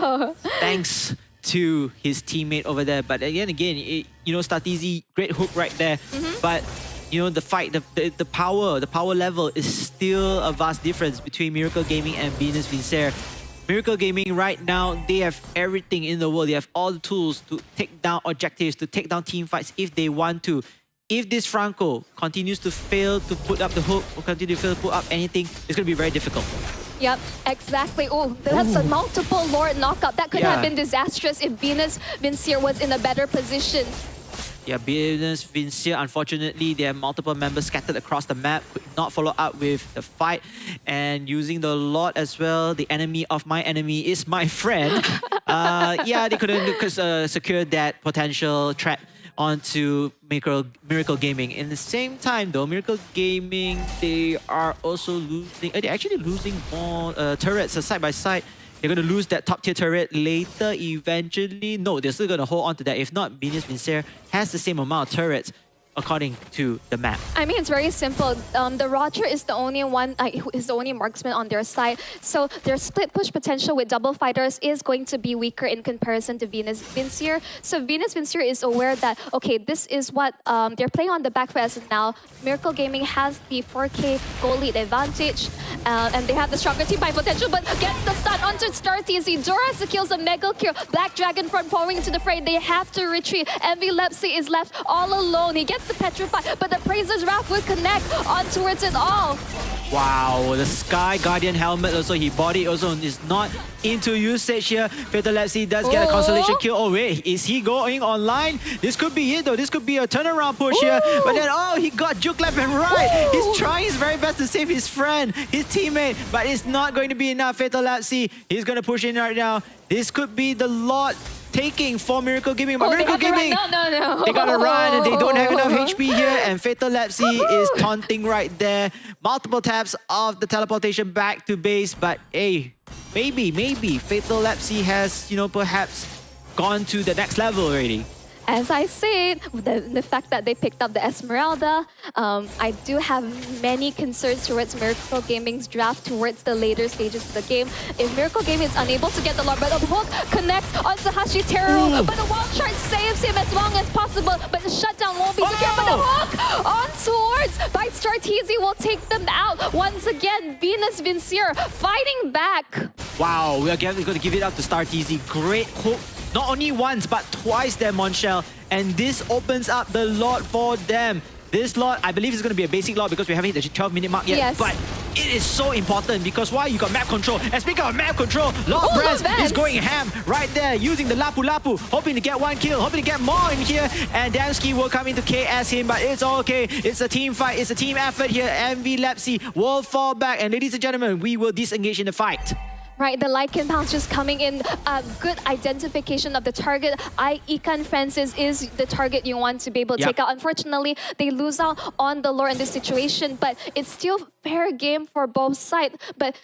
Thanks to his teammate over there. But again, you know, Starteezy, great hook right there. But you know, the fight, the power level is still a vast difference between Miracle Gaming and Venus Vincere. Miracle Gaming right now, they have everything in the world. They have all the tools to take down objectives, to take down team fights if they want to. If this Franco continues to fail to put up the hook or continue to fail to put up anything, it's going to be very difficult. Yep, exactly. Oh, that's a multiple Lord knockup. That could have been disastrous if Venus Vincere was in a better position. Yeah, Venus Vincere, unfortunately, they have multiple members scattered across the map, could not follow up with the fight, and using the Lord as well. The enemy of my enemy is my friend. Yeah, they couldn't secure that potential trap onto Miracle Gaming. In the same time though, Miracle Gaming, they are also losing, they're actually losing more turrets side by side. They're going to lose that top tier turret later eventually. No, they're still going to hold on to that. If not, Venus Vincere has the same amount of turrets according to the map. I mean, it's very simple. The Roger is the only one, who is the only marksman on their side. So their split push potential with double fighters is going to be weaker in comparison to Venus Vincere. So Venus Vincere is aware that, okay, this is what they're playing on the back foot as of now. Miracle Gaming has the 4K goal lead advantage, and they have the stronger team fight potential, but gets the stun onto Starteezy. Dora secures a mega kill. Black Dragon Front falling into the fray. They have to retreat. Envy Lepsy is left all alone. He gets the petrify, but the Praiser's Wrath will connect on towards it all. Wow, the Sky Guardian helmet also, he bought it also, is not into usage here. Fatal Lapsy does get a consolation kill. Oh wait, is he going online? This could be it though, this could be a turnaround push here. But then, oh, he got juke left and right. He's trying his very best to save his friend, his teammate, but it's not going to be enough. Fatal Lapsy, he's going to push in right now. This could be the lot taking for Miracle Gaming, but Miracle Gaming, No. they gotta run and they don't have enough HP here, and Fatal Lapsy is taunting right there. Multiple taps of the teleportation back to base, but hey, maybe Fatal Lapsy has, you know, perhaps gone to the next level already. As I said, the fact that they picked up the Esmeralda, I do have many concerns towards Miracle Gaming's draft towards the later stages of the game. If Miracle Gaming is unable to get the Lord, but the hook connects onto Hashiteru, but the wild shard saves him as long as possible, but the shutdown won't be secure, but the hook on swords by Starteezy will take them out. Once again, Venus Vincier fighting back. Wow, we are going to give it up to Starteezy. Great hook. Not only once, but twice there, Monshell. And this opens up the lot for them. This lot, I believe, is going to be a basic lot because we haven't hit the 12-minute mark yet. Yes. But it is so important because why? You got map control. And speaking of map control, Lord Brez is going ham right there using the Lapu Lapu, hoping to get one kill, hoping to get more in here. And Damsky will come in to KS him, but it's okay. It's a team fight. It's a team effort here. MV Lapsy will fall back. And ladies and gentlemen, we will disengage in the fight. Right, the Lycan Pounce just coming in. Good identification of the target. Ikan Francis is the target you want to be able to take out. Unfortunately, they lose out on the lore in this situation, but it's still fair game for both sides. But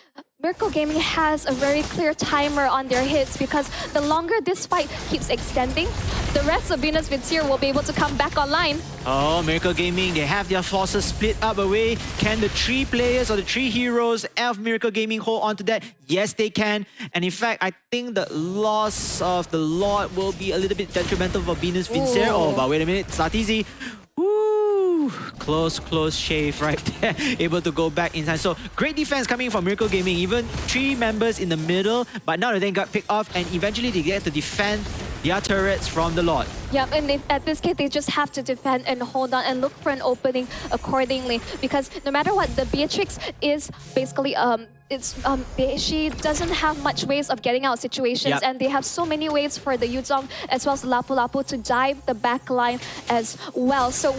Miracle Gaming has a very clear timer on their hits because the longer this fight keeps extending, the rest of Venus Vincier will be able to come back online. Oh, Miracle Gaming, they have their forces split up away. Can the 3 players or the 3 heroes of Miracle Gaming hold on to that? Yes, they can. And in fact, I think the loss of the Lord will be a little bit detrimental for Venus Vincier. Oh, but wait a minute, Starteezy. Ooh, close shave right there. Able to go back in time. So great defense coming from Miracle Gaming. Even 3 members in the middle, but none of them got picked off, and eventually they get to defend their turrets from the Lord. Yep, and at this case, they just have to defend and hold on and look for an opening accordingly. Because no matter what, the Beatrix is basically she doesn't have much ways of getting out of situations, and they have so many ways for the Yuzong as well as Lapu Lapu to dive the back line as well. So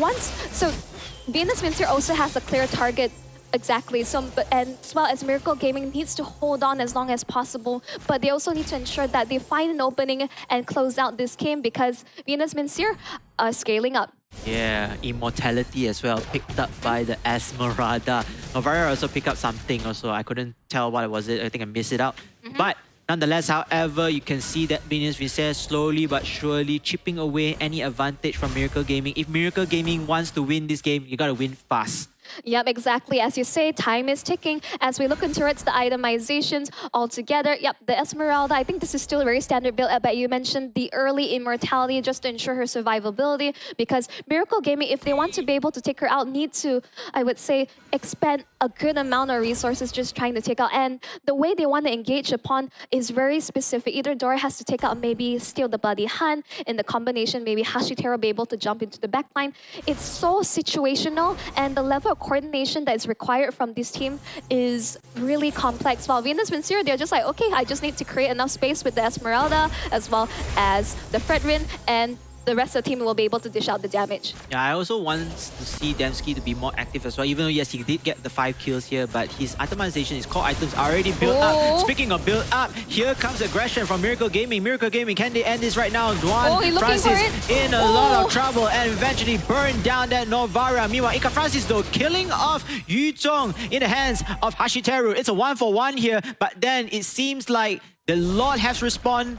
Venus Vincier also has a clear target. Exactly. And as well as Miracle Gaming needs to hold on as long as possible, but they also need to ensure that they find an opening and close out this game because Venus Vincier are scaling up. Yeah, Immortality as well, picked up by the Esmeralda. Novara also picked up something also. I couldn't tell what it was. I think I missed it out. But nonetheless, however, you can see that Venus Vincier slowly but surely chipping away any advantage from Miracle Gaming. If Miracle Gaming wants to win this game, you gotta win fast. Yep, exactly. As you say, time is ticking. As we look towards the itemizations altogether, yep, the Esmeralda, I think this is still a very standard build, but you mentioned the early immortality just to ensure her survivability, because Miracle Gaming, if they want to be able to take her out, need to, I would say, expend a good amount of resources just trying to take out. And the way they want to engage upon is very specific. Either Dora has to take out, maybe steal the Bloody Hand. In the combination, maybe Hashiteru be able to jump into the backline. It's so situational, and the level of coordination that is required from this team is really complex. While Venus Vincier, they're just like, okay, I just need to create enough space with the Esmeralda as well as the Fredrin, and the rest of the team will be able to dish out the damage. Yeah, I also want to see Damsky to be more active as well, even though yes, he did get the 5 kills here, but his itemization, his core items are already built up. Speaking of build up, here comes aggression from Miracle Gaming. Miracle Gaming, can they end this right now? Duan Francis in a lot of trouble and eventually burn down that Novara. Meanwhile, Ika Francis though killing off Yu Zhong in the hands of Hashiteru. It's a 1-for-1 here, but then it seems like the Lord has respawned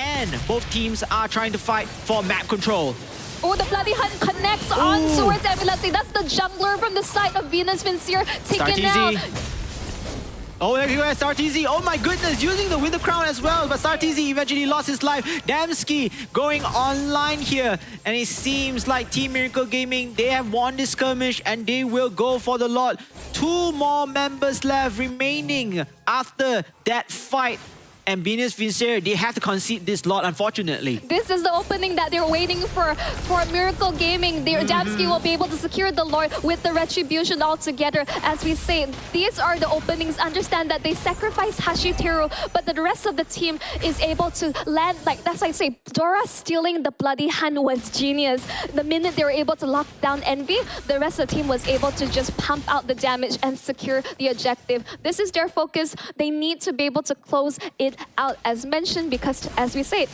and both teams are trying to fight for map control. Oh, the Bloody Hunt connects on towards Epilepsy. That's the jungler from the side of Venus Vincier taken out. Oh, there you go, Starteezy. Oh my goodness, using the Winter Crown as well. But Starteezy eventually lost his life. Damsky going online here. And it seems like Team Miracle Gaming, they have won this skirmish and they will go for the lot. 2 more members left remaining after that fight. and Venus Vincere, they have to concede this lot, unfortunately. This is the opening that they're waiting for Miracle Gaming. Their Damsky will be able to secure the Lord with the Retribution all together. As we say, these are the openings. Understand that they sacrifice Hashiteru, but the rest of the team is able to land, like that's I say, Dora stealing the Bloody Hand was genius. The minute they were able to lock down Envy, the rest of the team was able to just pump out the damage and secure the objective. This is their focus. They need to be able to close it out, as mentioned, because as we said,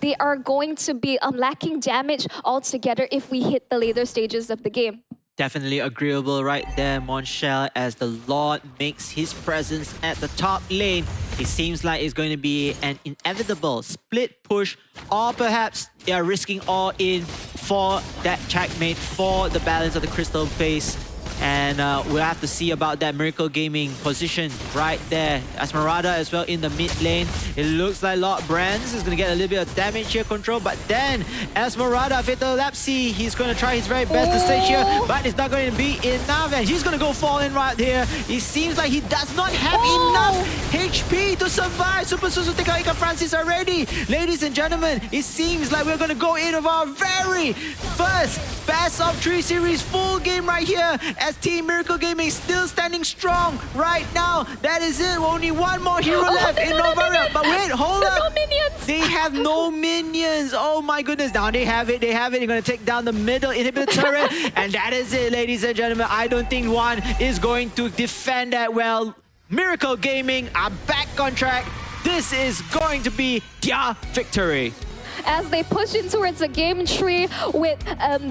they are going to be lacking damage altogether if we hit the later stages of the game. Definitely agreeable right there, Monshel, as the Lord makes his presence at the top lane. It seems like it's going to be an inevitable split push, or perhaps they are risking all in for that checkmate, for the balance of the crystal base. And we'll have to see about that Miracle Gaming position right there. Esmeralda as well in the mid lane. It looks like Lord Brands is going to get a little bit of damage here, control. But then Esmeralda, Fatal Lapsy, he's going to try his very best to stage here. But it's not going to be enough. And he's going to go fall in right here. It seems like he does not have enough HP to survive. Super Susu take out Ika Francis already. Ladies and gentlemen, it seems like we're going to go in of our very first Best of 3 series full game right here, as Team Miracle Gaming still standing strong right now. That is it. Only one more hero left in Novaria. But wait, hold up. No minions. They have no minions. Oh my goodness. Now they have it. They have it. They're going to take down the middle inhibitor turret. And that is it, ladies and gentlemen. I don't think one is going to defend that well. Miracle Gaming are back on track. This is going to be their victory. As they push in towards the game tree with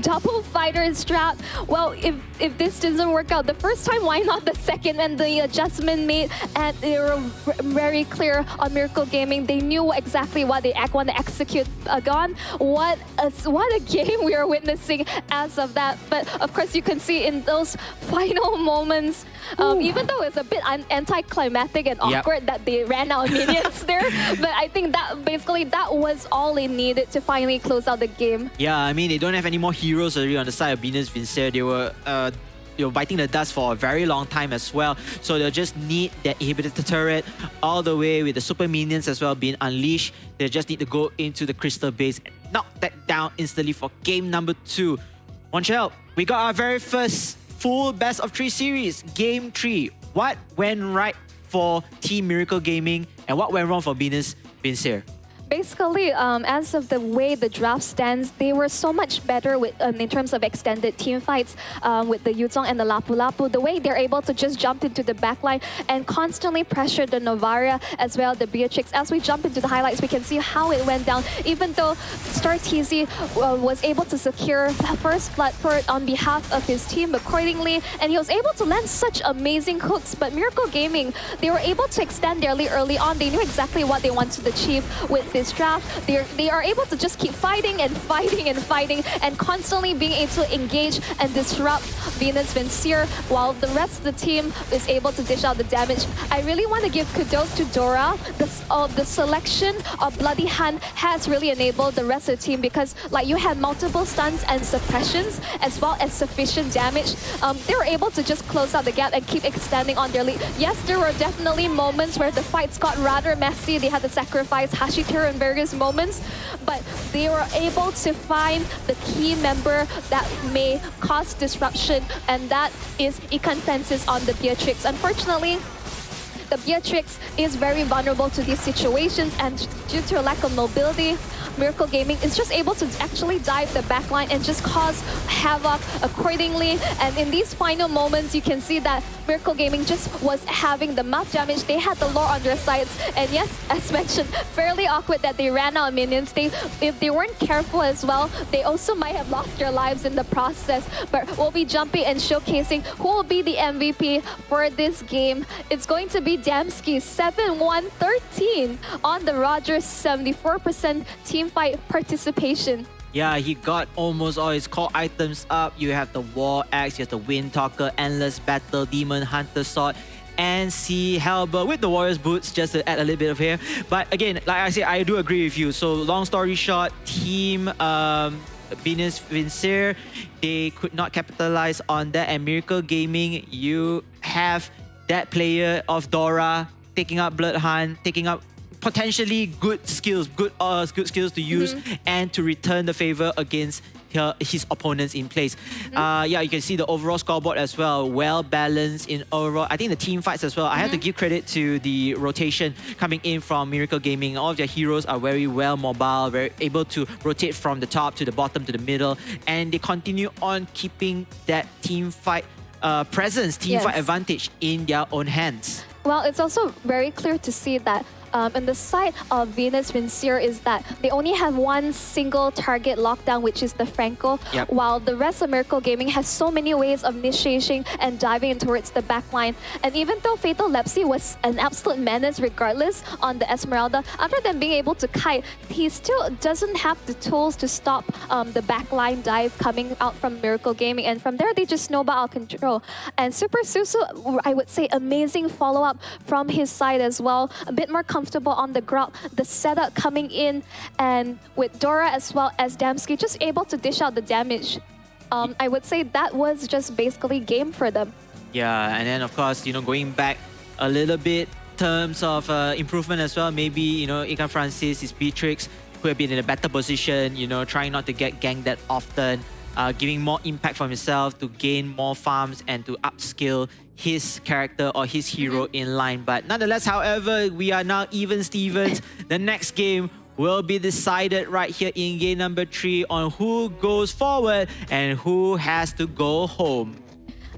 double fighter strap. Well, if this doesn't work out the first time, why not the second? And the adjustment made, and they were very clear on Miracle Gaming. They knew exactly what they want to execute on. What a game we are witnessing as of that. But of course, you can see in those final moments, even though it's a bit anticlimactic and awkward that they ran out of minions there, but I think that basically that was all they needed to finally close out the game. Yeah, I mean, they don't have any more heroes already on the side of Venus Vincere. They were biting the dust for a very long time as well. So they'll just need that inhibitor turret all the way with the super minions as well being unleashed. They just need to go into the crystal base and knock that down instantly for game number 2. Monshel, we got our very first full Best of 3 series, game 3. What went right for Team Miracle Gaming and what went wrong for Venus Vincere? Basically, as of the way the draft stands, they were so much better with in terms of extended team fights with the Yuzong and the Lapu Lapu. The way they're able to just jump into the backline and constantly pressure the Novaria as well, the Beatrix. As we jump into the highlights, we can see how it went down. Even though Star TZ was able to secure first blood on behalf of his team accordingly, and he was able to land such amazing hooks. But Miracle Gaming, they were able to extend their lead early on. They knew exactly what they wanted to achieve with this draft. They are able to just keep fighting and fighting and fighting and constantly being able to engage and disrupt Venus Vincere while the rest of the team is able to dish out the damage. I really want to give kudos to Dora. The selection of Bloody Hand has really enabled the rest of the team because like you had multiple stuns and suppressions as well as sufficient damage. They were able to just close out the gap and keep extending on their lead. Yes, there were definitely moments where the fights got rather messy. They had to sacrifice Hashiteru in various moments, but they were able to find the key member that may cause disruption, and that is Ikan Fences on the Beatrix. Unfortunately, the Beatrix is very vulnerable to these situations, and due to a lack of mobility, Miracle Gaming is just able to actually dive the backline and just cause havoc accordingly. And in these final moments, you can see that Miracle Gaming just was having the mouth damage. They had the lore on their sides. And yes, as mentioned, fairly awkward that they ran out of minions. If they weren't careful as well, they also might have lost their lives in the process. But we'll be jumping and showcasing who will be the MVP for this game. It's going to be Damsky, 7-1-13 on the Rogers, 74% team fight participation. Yeah, he got almost all his core items up. You have the War Axe, you have the Wind Talker, Endless Battle, Demon Hunter Sword, and Sea Halberd with the Warrior's Boots, just to add a little bit of here. But again, like I said, I do agree with you. So long story short, Team Venus Vincere, they could not capitalize on that. And Miracle Gaming, you have that player of Dora taking up Blood Hunt, taking up potentially good skills to use and to return the favor against his opponents in place. Yeah, you can see the overall scoreboard as well, well balanced in overall. I think the team fights as well. I have to give credit to the rotation coming in from Miracle Gaming. All of their heroes are very well mobile, very able to rotate from the top to the bottom to the middle, and they continue on keeping that team fight presence, team fight advantage in their own hands. Well, it's also very clear to see that on the side of Venus Vincere is that they only have one single target lockdown, which is the Franco, while the rest of Miracle Gaming has so many ways of initiating and diving in towards the backline. And even though Fatal Lepsy was an absolute menace regardless on the Esmeralda, other than being able to kite, he still doesn't have the tools to stop the backline dive coming out from Miracle Gaming. And from there, they just snowball out control. And Super Susu, I would say, amazing follow-up from his side as well. A bit more comfortable on the ground, the setup coming in, and with Dora as well as Damsky just able to dish out the damage. I would say that was just basically game for them. Yeah, and then of course, going back a little bit terms of improvement as well, maybe, Ikan Francis, his Beatrix could have been in a better position, trying not to get ganked that often, giving more impact from himself to gain more farms and to upskill his character or his hero in line. But nonetheless, however, we are now even Stevens. The next game will be decided right here in game number 3 on who goes forward and who has to go home.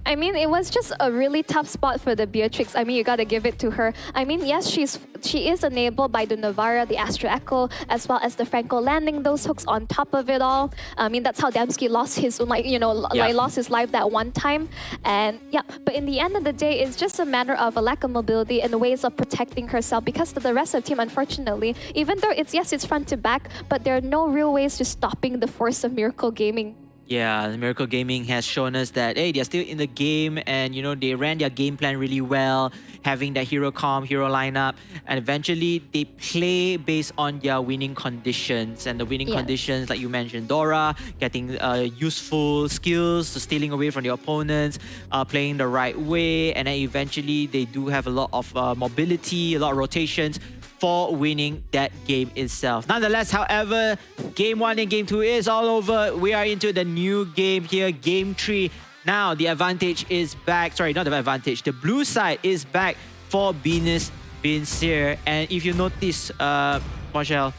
I mean, it was just a really tough spot for the Beatrix. I mean, you gotta give it to her. I mean, yes, she is enabled by the Navara, the Astro Echo, as well as the Franco landing those hooks on top of it all. I mean, that's how Damsky lost his, lost his life that one time. And yeah, but in the end of the day, it's just a matter of a lack of mobility and ways of protecting herself, because the rest of the team, unfortunately, even though it's front to back, but there are no real ways to stopping the force of Miracle Gaming. Yeah, Miracle Gaming has shown us that, hey, they're still in the game, and, they ran their game plan really well, having that hero comp, hero lineup, and eventually they play based on their winning conditions. And the winning conditions, like you mentioned, Dora, getting useful skills, to stealing away from the opponents, playing the right way, and then eventually they do have a lot of mobility, a lot of rotations for winning that game itself. Nonetheless, however, game 1 and game 2 is all over. We are into the new game here, game 3. Now, the advantage is back. Sorry, not the advantage. The blue side is back for Venus Vincere. And if you notice, Marshall,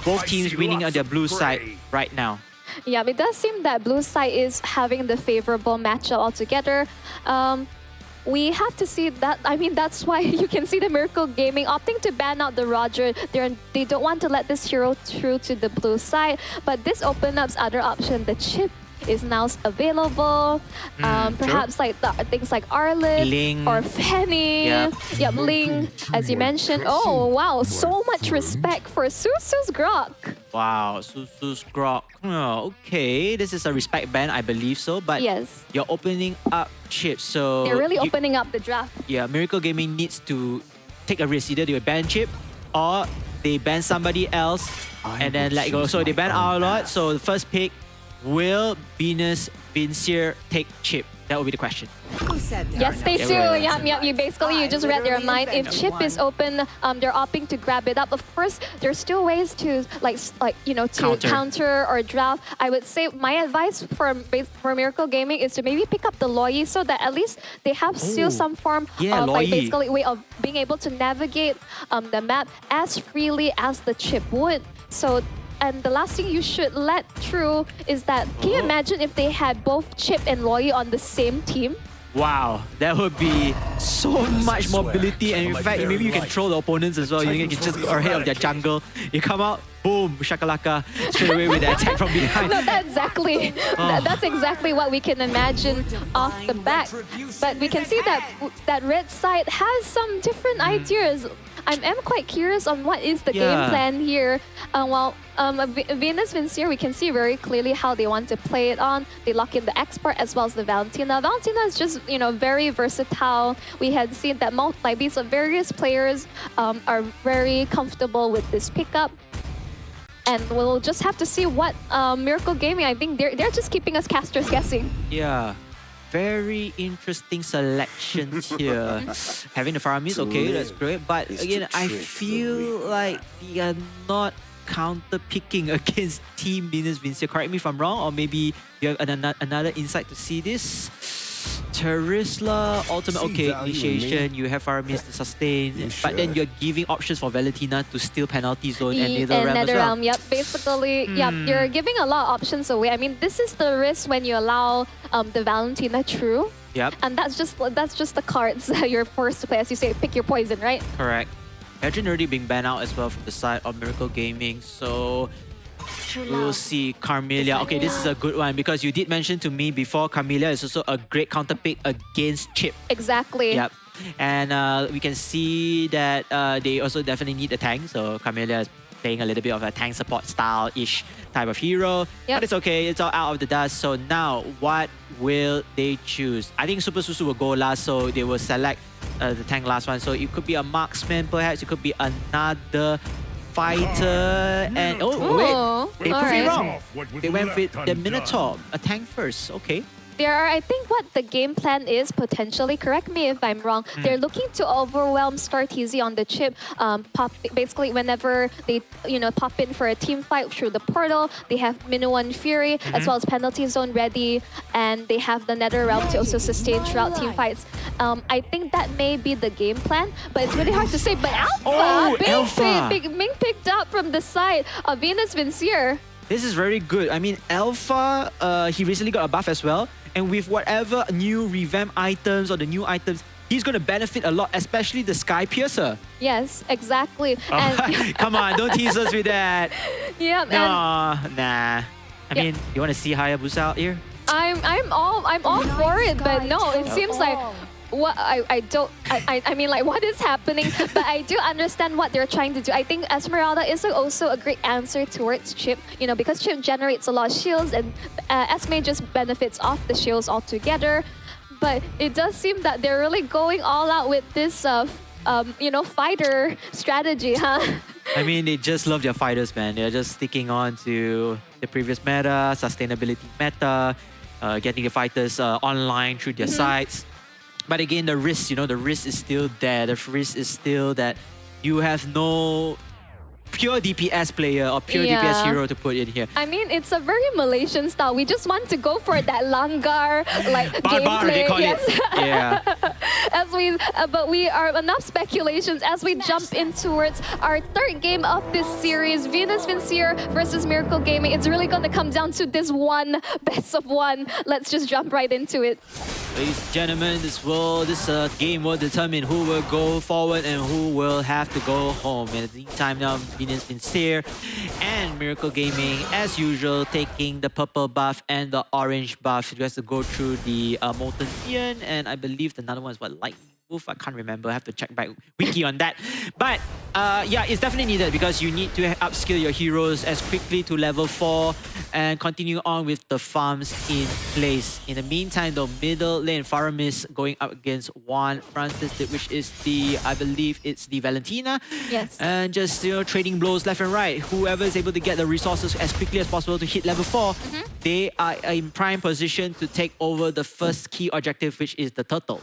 both teams winning on their blue side right now. Yeah, it does seem that blue side is having the favorable matchup altogether. We have to see that. I mean, that's why you can see the Miracle Gaming opting to ban out the Roger. They don't want to let this hero through to the blue side, but this opens up other option. The chip is now available. Perhaps like things like Arlen Ling, or Fanny. Yep, Ling, as you mentioned. Oh, wow. So much respect for Susu's Grok. Wow, Susu's Grok. Oh, okay, this is a respect ban, I believe so. But you're opening up chips, so they're really opening up the draft. Yeah, Miracle Gaming needs to take a risk. Either they ban chip or they ban somebody else and then let go. So they ban Arlott. So the first pick, will Venus Vincere take chip? That will be the question. Yes, they do. Yep. You just read their mind. If chip is open, they're opting to grab it up. Of course, there's still ways to counter or draft. I would say my advice for Miracle Gaming is to maybe pick up the Loi, so that at least they have still some form of way of being able to navigate the map as freely as the chip would. So. And the last thing you should let through is that, can you imagine if they had both Chip and Loi on the same team? Wow, that would be so much mobility, and in fact, maybe you can troll the opponents as well. You can just go ahead of their jungle. You come out, boom, shakalaka, straight away with the attack from behind. No, that's exactly what we can imagine off the back. But we can see that red side has some different ideas. I am quite curious on what is the game plan here. Venus Vincere, we can see very clearly how they want to play it on. They lock in the expert as well as the Valentina. Valentina is just, very versatile. We had seen that these various players are very comfortable with this pickup. And we'll just have to see what Miracle Gaming, I think they're just keeping us casters guessing. Yeah. very interesting selections here. Having the Faramis, okay, that's great. But again, I feel like they are not counter-picking against Team Venus Vincere. Correct me if I'm wrong, or maybe you have another insight to see this. Terisla, ultimate, okay, initiation, you have Faramis to sustain, but then you're giving options for Valentina to steal penalty zone and NetherRealm as well. Yep, basically, yep, you're giving a lot of options away. I mean, this is the risk when you allow the Valentina True. Yep. And that's just the cards that you're forced to play. As you say, pick your poison, right? Correct. Adrian already being banned out as well from the side of Miracle Gaming, so we'll see. Carmelia. Okay, this is a good one because you did mention to me before Carmelia is also a great counter pick against Chip. Exactly. Yep. And we can see that they also definitely need a tank. So Carmelia is playing a little bit of a tank support style-ish type of hero. Yep. But it's okay. It's all out of the dust. So now, what will they choose? I think Super Susu will go last, so they will select the tank last one. So it could be a marksman, perhaps. It could be another fighter. And oh, wait, they proved me wrong. They went with the Minotaur, a tank first. Okay. I think what the game plan is potentially, correct me if I'm wrong, they're looking to overwhelm StarTZ on the chip. Basically, whenever they pop in for a team fight through the portal, they have Minuan Fury as well as penalty zone ready, and they have the NetherRealm to also sustain throughout team fights. I think that may be the game plan, but it's really hard to say. But Alpha, being picked up from the side of Venus Vincere. This is very good. I mean, Alpha, he recently got a buff as well. And with whatever new revamp items or the new items, he's going to benefit a lot, especially the Sky Piercer. Yes, exactly. And come on, don't tease us with that. Yeah, nah. I mean, you want to see Hayabusa out here? I'm all for it, but no, it seems like what I mean, like, what is happening? But I do understand what they're trying to do. I think Esmeralda is also a great answer towards Chip, because Chip generates a lot of shields and Esme just benefits off the shields altogether. But it does seem that they're really going all out with this fighter strategy, huh? I mean, they just love their fighters, man. They're just sticking on to the previous meta, sustainability meta, getting the fighters online through their sites. But again, the risk, the risk is still there. The risk is still that you have no pure DPS player or pure DPS hero to put in here. I mean, it's a very Malaysian style. We just want to go for that langgar gameplay. They call it. Yeah. But we are enough speculations as we jump in towards our third game of this series, Venus Vincere versus Miracle Gaming. It's really going to come down to this one best of one. Let's just jump right into it. Ladies and gentlemen, this game will determine who will go forward and who will have to go home. And at the meantime now, Venus Vincere and Miracle Gaming, as usual, taking the purple buff and the orange buff. You guys to go through the Molten Ian, and I believe another one is what, Lightning Wolf? I can't remember. I have to check back wiki on that. But yeah, it's definitely needed because you need to upskill your heroes as quickly to level 4 and continue on with the farms in place. In the meantime, the middle lane, Faramis going up against Juan Francis, which is I believe it's the Valentina. Yes. And just, trading blows left and right. Whoever is able to get the resources as quickly as possible to hit level 4, they are in prime position to take over the first key objective, which is the turtle.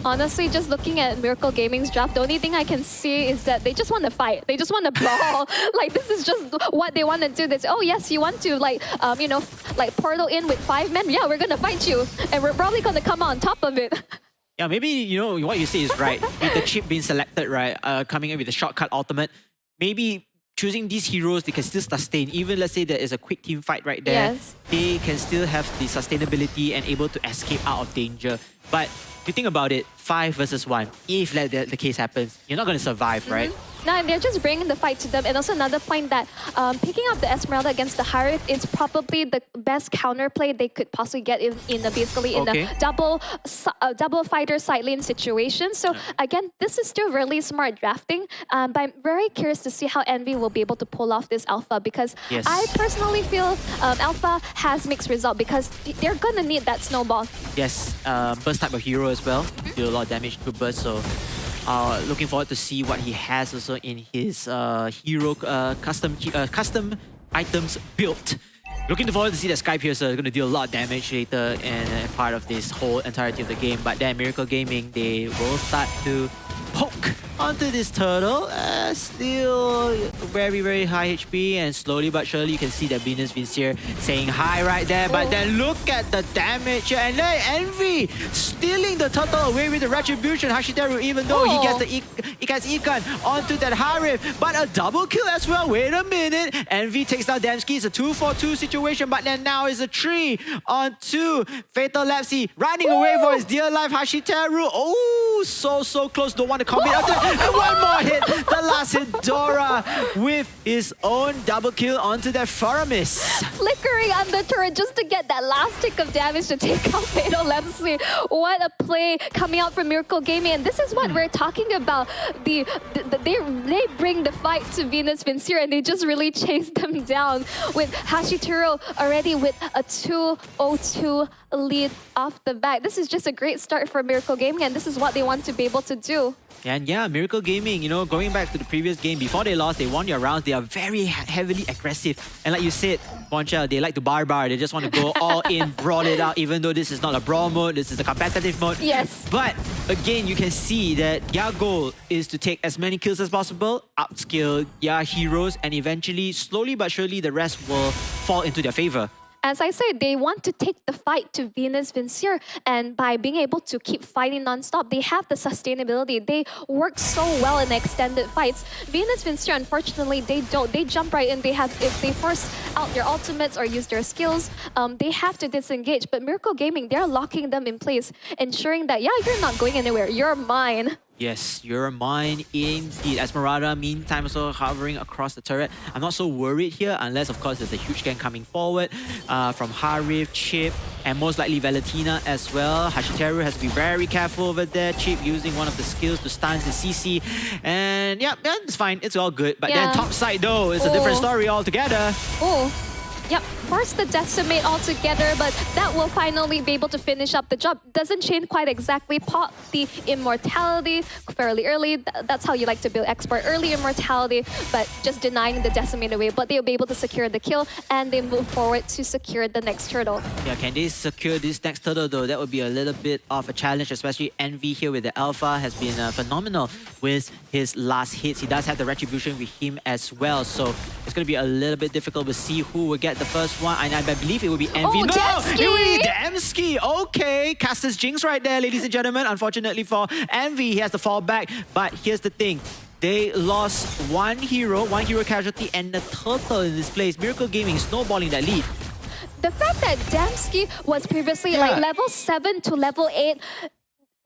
Honestly, just looking at Miracle Gaming's draft, the only thing I can see is that they just want to fight. They just want to brawl. This is just what they want to do. They say, oh yes, you want to portal in with 5 men? Yeah, we're going to fight you. And we're probably going to come on top of it. Yeah, maybe, what you say is right. With the chip being selected, right, coming in with a shortcut ultimate, maybe choosing these heroes, they can still sustain. Even let's say there is a quick team fight right there, they can still have the sustainability and able to escape out of danger. But if you think about it, 5 versus 1, if the case happens, you're not going to survive, right? No, they're just bringing the fight to them. And also another point that picking up the Esmeralda against the Harith is probably the best counterplay they could possibly get in a double fighter side lane situation. So again, this is still really smart drafting. But I'm very curious to see how Envy will be able to pull off this Alpha, because I personally feel Alpha has mixed result because they're gonna need that snowball. Yes, burst type of hero as well. Do a lot of damage to burst, so looking forward to see what he has also in his hero custom items built. Looking forward to see that Sky Piercer is going to deal a lot of damage later in part of this whole entirety of the game. But then Miracle Gaming, they will start to poke onto this turtle. Still very, very high HP, and slowly but surely you can see that Venus Vincier saying hi right there. But then look at the damage, and then Envy stealing the turtle away with the Retribution. Hashiteru, even though he gets Econ onto that Harif, but a double kill as well. Wait a minute, Envy takes down Dembski. It's a 2-for-2 situation, but then now is a 3 on 2. Fatal Lapsy running away for his dear life. Hashiteru, oh, so close. Don't want to commit. And one more hit. The last hit, Dora with his own double kill onto that Faramis. Flickering on the turret just to get that last tick of damage to take out Fatal Lepsy. What a play coming out from Miracle Gaming. And this is what we're talking about. They bring the fight to Venus Vincier, and they just really chase them down with Hashiteru already with a 2-0-2 lead off the bat. This is just a great start for Miracle Gaming, and this is what they want to be able to do. And yeah, Miracle Gaming, you know, going back to the previous game, before they lost, they won their rounds. They are very heavily aggressive. And like you said, Poncha, they like to bar. They just want to go all in, brawl it out, even though this is not a brawl mode, this is a competitive mode. Yes. But again, you can see that their goal is to take as many kills as possible, upskill their heroes, and eventually, slowly but surely, the rest will fall into their favor. As I said, they want to take the fight to Venus Vincier, and by being able to keep fighting non-stop, they have the sustainability. They work so well in extended fights. Venus Vincier, unfortunately, they don't. They jump right in. If they force out their ultimates or use their skills, they have to disengage. But Miracle Gaming, they're locking them in place, ensuring that, yeah, you're not going anywhere. You're mine. Yes, you're mine indeed. Esmeralda, meantime, also hovering across the turret. I'm not so worried here, unless, of course, there's a huge gang coming forward from Harif, Chip, and most likely Valentina as well. Hashiteru has to be very careful over there. Chip using one of the skills to stun the CC. And yeah, it's fine. It's all good. But then top side, though, it's a different story altogether. Oh. Yep, force the Decimate altogether, but that will finally be able to finish up the job. Doesn't chain quite exactly, pop the Immortality fairly early. That's how you like to build export, early Immortality, but just denying the Decimate away. But they'll be able to secure the kill, and they move forward to secure the next turtle. Yeah, can they secure this next turtle though? That would be a little bit of a challenge, especially Envy here with the Alpha has been phenomenal with his last hits. He does have the Retribution with him as well, so it's going to be a little bit difficult to see who will get the first one, and I believe it will be Envy. Oh, no! Dembski! It will be Dembski! Okay, Caster's Jinx right there, ladies and gentlemen. Unfortunately for Envy, he has to fall back. But here's the thing. They lost one hero casualty, and the turtle in this place. Miracle Gaming snowballing that lead. The fact that Dembski was previously like level 7 to level 8,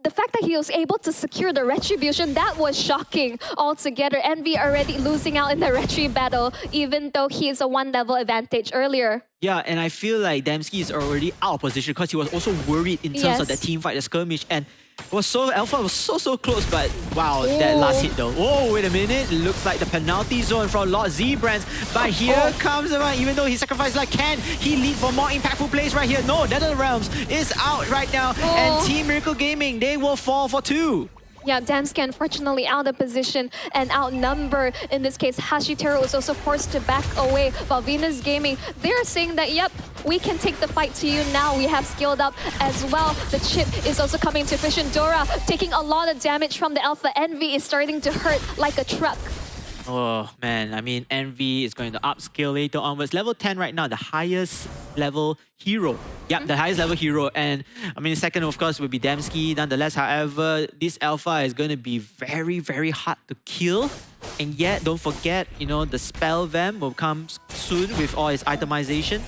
the fact that he was able to secure the Retribution, that was shocking altogether. Envy already losing out in the Retri battle, even though he is a 1 level advantage earlier. Yeah, and I feel like Dembski is already out of position because he was also worried in terms of the team fight, the skirmish, and Alpha was so close, but wow, that last hit though. Oh, wait a minute. Looks like the penalty zone from Lord Zbrands. But here comes the one, even though he sacrificed like Ken, he lead for more impactful plays right here. No, NetherRealms is out right now. And Team Miracle Gaming, they will fall for 2. Yeah, Dembski unfortunately out of position and outnumbered. In this case, Hashiteru was also forced to back away, while Venus Gaming, they're saying that, yep, we can take the fight to you now. We have skilled up as well. The Chip is also coming to fruition. Dora taking a lot of damage from the Alpha. Envy is starting to hurt like a truck. Oh man, I mean, Envy is going to upscale later onwards. Level 10 right now, the highest level hero. Yep, the highest level hero. And I mean, second, of course, will be Dembski. Nonetheless, however, this Alpha is going to be very hard to kill. And yet, don't forget, you know, the Spell Vamp will come soon with all its itemization.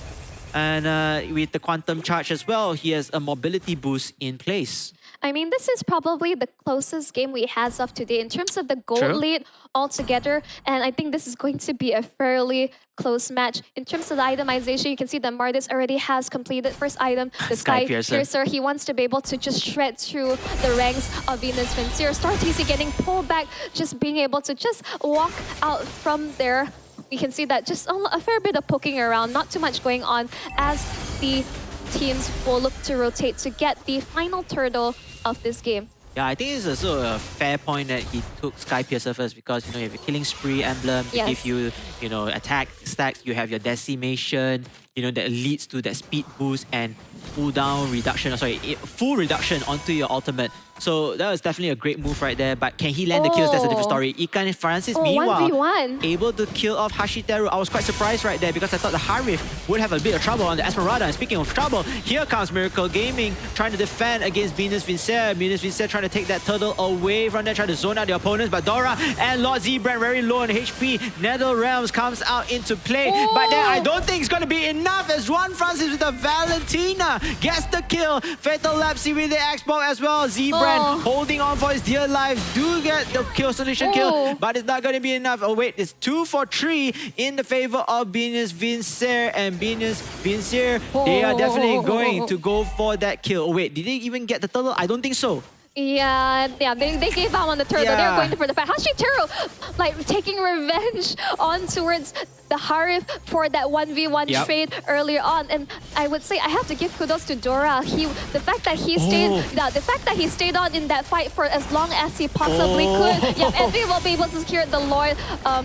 And with the Quantum Charge as well, he has a mobility boost in place. I mean, this is probably the closest game we have of today in terms of the gold lead altogether. And I think this is going to be a fairly close match. In terms of the itemization, you can see that Mardis already has completed first item, the Sky Piercer. He wants to be able to just shred through the ranks of Venus Vincier. StarTC getting pulled back, just being able to just walk out from there. You can see that just a fair bit of poking around, not too much going on as the teams will look to rotate to get the final turtle of this game. Yeah, I think it's also a fair point that he took Sky Piercer first because, you know, you have your Killing Spree emblem to give you, you know, attack stacks. You have your Decimation, you know, that leads to that speed boost and cooldown reduction, full reduction onto your ultimate. So that was definitely a great move right there. But can he land the kills? That's a different story. Ikan and Francis, meanwhile, 1v1. able to kill off Hashiteru. I was quite surprised right there because I thought the Harith would have a bit of trouble on the Esmeralda. And speaking of trouble, here comes Miracle Gaming trying to defend against Venus Vincere. Venus Vincere trying to take that turtle away from there, trying to zone out the opponents. But Dora and Lord Z-Brand very low on HP. Nether Realms comes out into play. But then I don't think it's going to be enough as Juan Francis with the Valentina gets the kill. Fatal Lapsy with the Xbox as well. Z-Brand holding on for his dear life. Do get the kill, solution kill, but it's not going to be enough. Oh wait, it's 2 for 3 in the favor of Venus Vincere, and Venus Vincere, they are definitely going to go for that kill. Oh wait, did they even get the turtle? I don't think so. Yeah, they gave out on the turtle. They're going for the fight. Hashiteru, like, taking revenge on towards the Harith for that 1v1 trade earlier on. And I would say I have to give kudos to Dora. The fact that he stayed on in that fight for as long as he possibly could. Yeah, Envy will be able to secure the Lord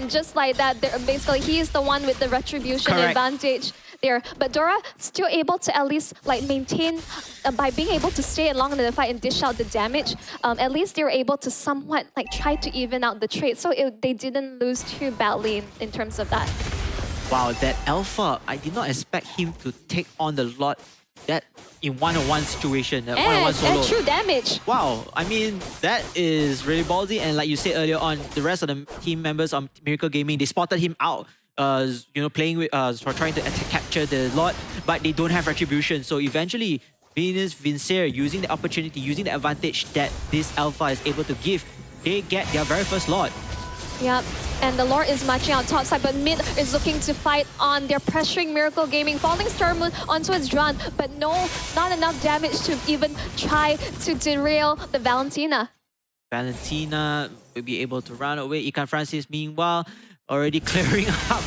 just like that. Basically, he is the one with the retribution advantage there. But Dora still able to at least like maintain by being able to stay along in the fight and dish out the damage. At least they were able to somewhat like try to even out the trade, so they didn't lose too badly in terms of that. Wow, that Alpha, I did not expect him to take on the lot that in one-on-one situation, one-on-one solo. And true damage. Wow, I mean, that is really ballsy. And like you said earlier on, the rest of the team members of Miracle Gaming, they spotted him out. You know, playing with for trying to capture the lot, but they don't have retribution. So eventually, Venus Vincere, using the opportunity, using the advantage that this Alpha is able to give, they get their very first lot. Yep, and the Lord is marching out top side, but mid is looking to fight on. They're pressuring Miracle Gaming, falling Star Moon onto its run, but no, not enough damage to even try to derail the Valentina. Valentina will be able to run away. Ikan Francis, meanwhile, already clearing up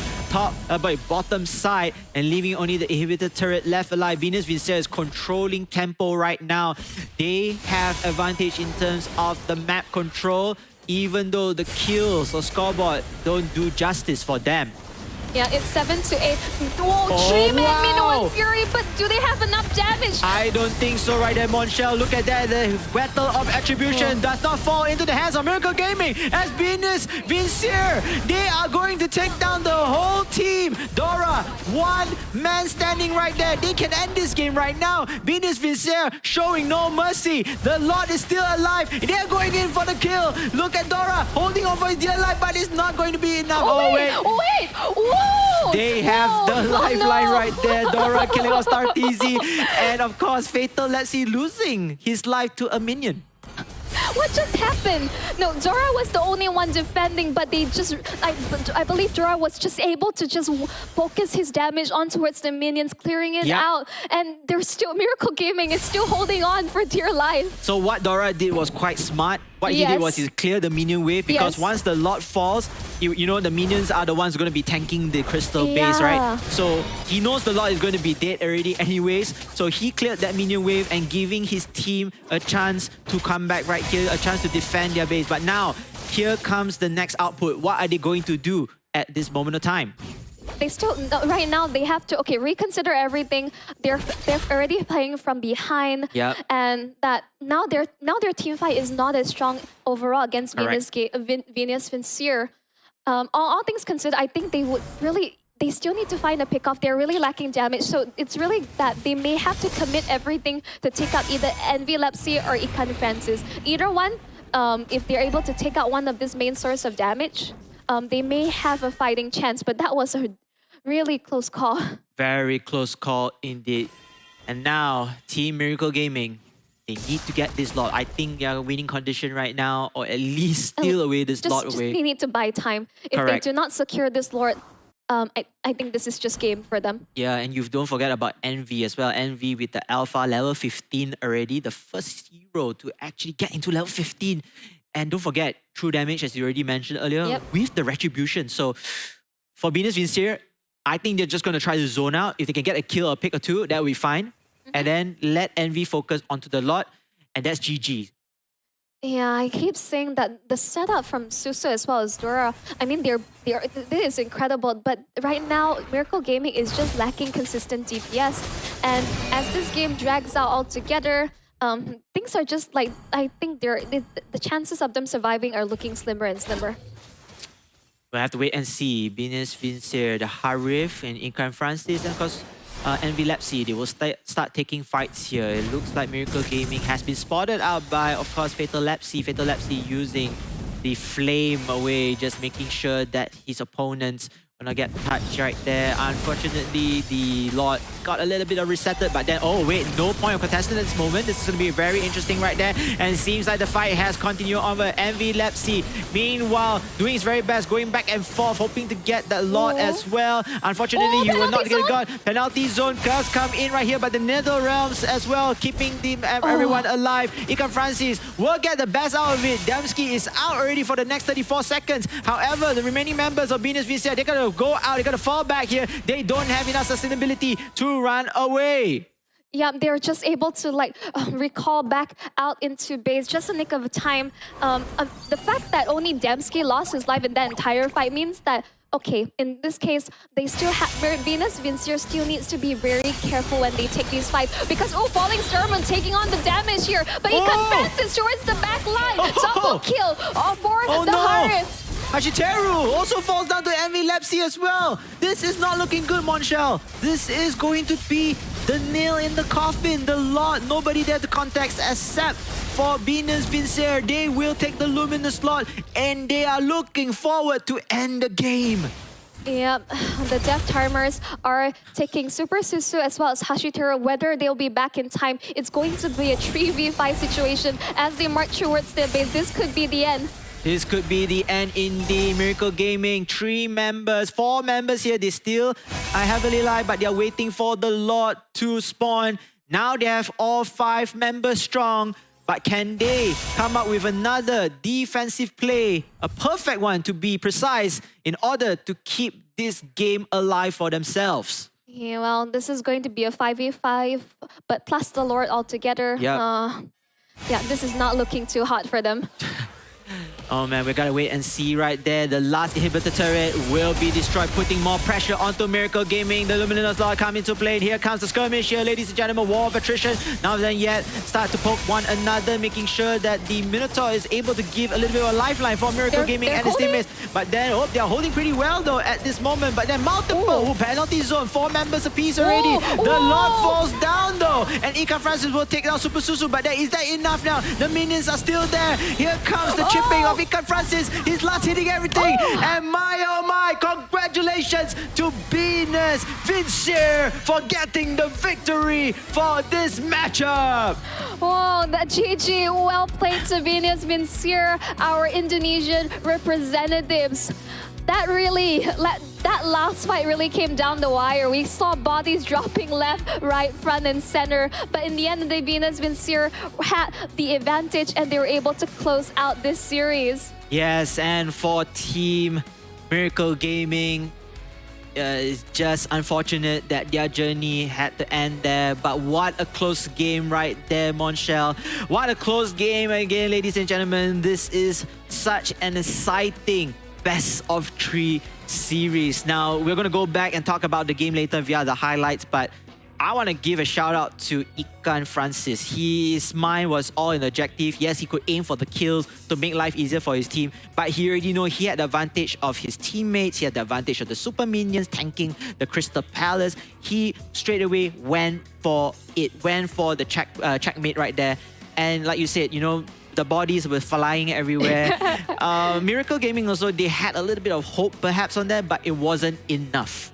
bottom side and leaving only the inhibitor turret left alive. Venus Vincere is controlling tempo right now. They have advantage in terms of the map control, even though the kills or scoreboard don't do justice for them. Yeah, it's 7 to 8. Whoa, 3 man Minoan Fury, but do they have enough damage? I don't think so right there, Monshel. Look at that. The battle of attribution does not fall into the hands of Miracle Gaming as Venus Vincere, they are going to take down the whole team. Dora, one man standing right there. They can end this game right now. Venus Vincere showing no mercy. The Lord is still alive. They're going in for the kill. Look at Dora holding on for his dear life, but it's not going to be enough. Oh, wait. Whoa. They have the lifeline right there. Dora killing off Star TZ. And of course, Fatal Lapsy losing his life to a minion. What just happened? No, Dora was the only one defending, but they just, I believe Dora was just able to just focus his damage on towards the minions, clearing it out. And there's still, Miracle Gaming is still holding on for dear life. So what Dora did was quite smart. What he did was he cleared the minion wave because once the lot falls, you know, the minions are the ones going to be tanking the crystal base, right? So he knows the lot is going to be dead already anyways. So he cleared that minion wave and giving his team a chance to come back right here, a chance to defend their base. But now, here comes the next output. What are they going to do at this moment of time? They still, right now, they have to, reconsider everything. They're already playing from behind. And that now their team fight is not as strong overall against Venus Vincere. All things considered, I think they still need to find a pick-off. They're really lacking damage. So it's really that they may have to commit everything to take out either Envy Lapsy or Ikan Francis. Either one, if they're able to take out one of this main source of damage, they may have a fighting chance, but that was a really close call. Very close call indeed. And now, Team Miracle Gaming, they need to get this lot. I think they are winning condition right now, or at least steal away this lot away. They need to buy time. If they do not secure this Lord, I think this is just game for them. Yeah, and you don't forget about Envy as well. Envy with the Alpha level 15 already, the first hero to actually get into level 15. And don't forget, true damage, as you already mentioned earlier, with the retribution. So for Venus Vincere, I think they're just going to try to zone out. If they can get a kill or pick or two, that will be fine. And then let Envy focus onto the lot. And that's GG. Yeah, I keep saying that the setup from Susu as well as Dora, I mean, this is incredible, but right now, Miracle Gaming is just lacking consistent DPS. And as this game drags out altogether, things are just like, I think the chances of them surviving are looking slimmer and slimmer. We'll have to wait and see. Venus, Vincier, the Harif, and Incan Francis, and of course, Envy Lepsy, they will start taking fights here. It looks like Miracle Gaming has been spotted out by, of course, Fatal Lepsy. Fatal Lepsy using the flame away, just making sure that his opponents will not get touched right there. Unfortunately, the Lord got a little bit of resetted, but then, oh wait, no point of contestant at this moment. This is going to be very interesting right there. And it seems like the fight has continued on with Envy Lepsy. Meanwhile, doing his very best, going back and forth, hoping to get that Lord as well. Unfortunately, you will not get a gun. Penalty zone does come in right here, but the Nether Realms as well, keeping everyone alive. Ikan Francis will get the best out of it. Damsky is out already for the next 34 seconds. However, the remaining members of Venus VCR, they're going to go out, they're going to fall back here. They don't have enough sustainability to run away. Yeah, they're just able to like recall back out into base just a nick of time. The fact that only Damsky lost his life in that entire fight means that, okay, in this case, they still have Venus Vincier still needs to be very careful when they take these fights because Falling Sturman taking on the damage here, but Ikan Francis towards the back line. Double kill for the Harif. Hashiteru also falls down to Envy Lepsy as well. This is not looking good, Monshel. This is going to be the nail in the coffin. The Lord, nobody there to context except for Venus Vincier. They will take the Luminous Lord and they are looking forward to end the game. Yeah, the Death Timers are taking Super Susu as well as Hashiteru. Whether they'll be back in time, it's going to be a 3v5 situation as they march towards their base. This could be the end. This could be the end indeed. Miracle Gaming, 4 members here. They still are heavily alive, but they're waiting for the Lord to spawn. Now they have all 5 members strong. But can they come up with another defensive play, a perfect one to be precise, in order to keep this game alive for themselves? Yeah, well, this is going to be a 5v5, but plus the Lord altogether. Yeah, this is not looking too hot for them. Oh man, we gotta wait and see right there. The last inhibitor turret will be destroyed, putting more pressure onto Miracle Gaming. The Luminous Lord come into play. Here comes the skirmish here, ladies and gentlemen. War of attrition. Now then yet, start to poke one another, making sure that the Minotaur is able to give a little bit of a lifeline for Miracle Gaming and his teammates. But then, they're holding pretty well though at this moment. But then multiple penalty zone, 4 members apiece already. The Lord falls down though. And Ikan Francis will take down Super Susu. But is that enough now? The minions are still there. Here comes the chipping of Ikan Francis. His last hitting everything. And oh my, congratulations to Venus Vincier for getting the victory for this matchup. Whoa, that GG, well played to Venus Vincier, our Indonesian representatives. That last fight really came down the wire. We saw bodies dropping left, right, front, and center. But in the end of the day, Venus Vincier had the advantage and they were able to close out this series. Yes, and for Team Miracle Gaming, it's just unfortunate that their journey had to end there. But what a close game right there, Monshel. What a close game again, ladies and gentlemen. This is such an exciting best of 3 series. Now, we're going to go back and talk about the game later via the highlights, but I want to give a shout out to Ikan Francis. His mind was all in the objective. Yes, he could aim for the kills to make life easier for his team, but he already know he had the advantage of his teammates. He had the advantage of the super minions tanking the Crystal Palace. He straight away went for it, went for the checkmate right there. And like you said, the bodies were flying everywhere. Miracle Gaming also, they had a little bit of hope perhaps on that, but it wasn't enough.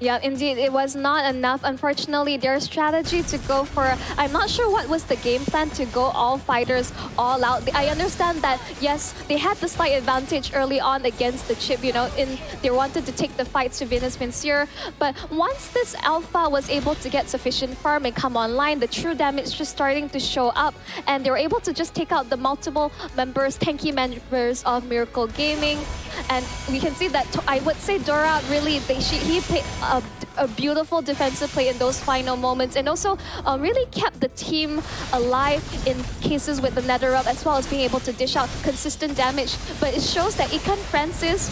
Yeah, indeed, it was not enough. Unfortunately, their strategy to go for, I'm not sure what was the game plan to go all fighters all out. I understand that, yes, they had the slight advantage early on against the chip, they wanted to take the fights to Venus Vincier. But once this alpha was able to get sufficient farm and come online, the true damage just starting to show up. And they were able to just take out the multiple tanky members of Miracle Gaming. And we can see that, I would say Dora really, he played a beautiful defensive play in those final moments, and also really kept the team alive in cases with the Netherrup, as well as being able to dish out consistent damage. But it shows that Ikan Francis,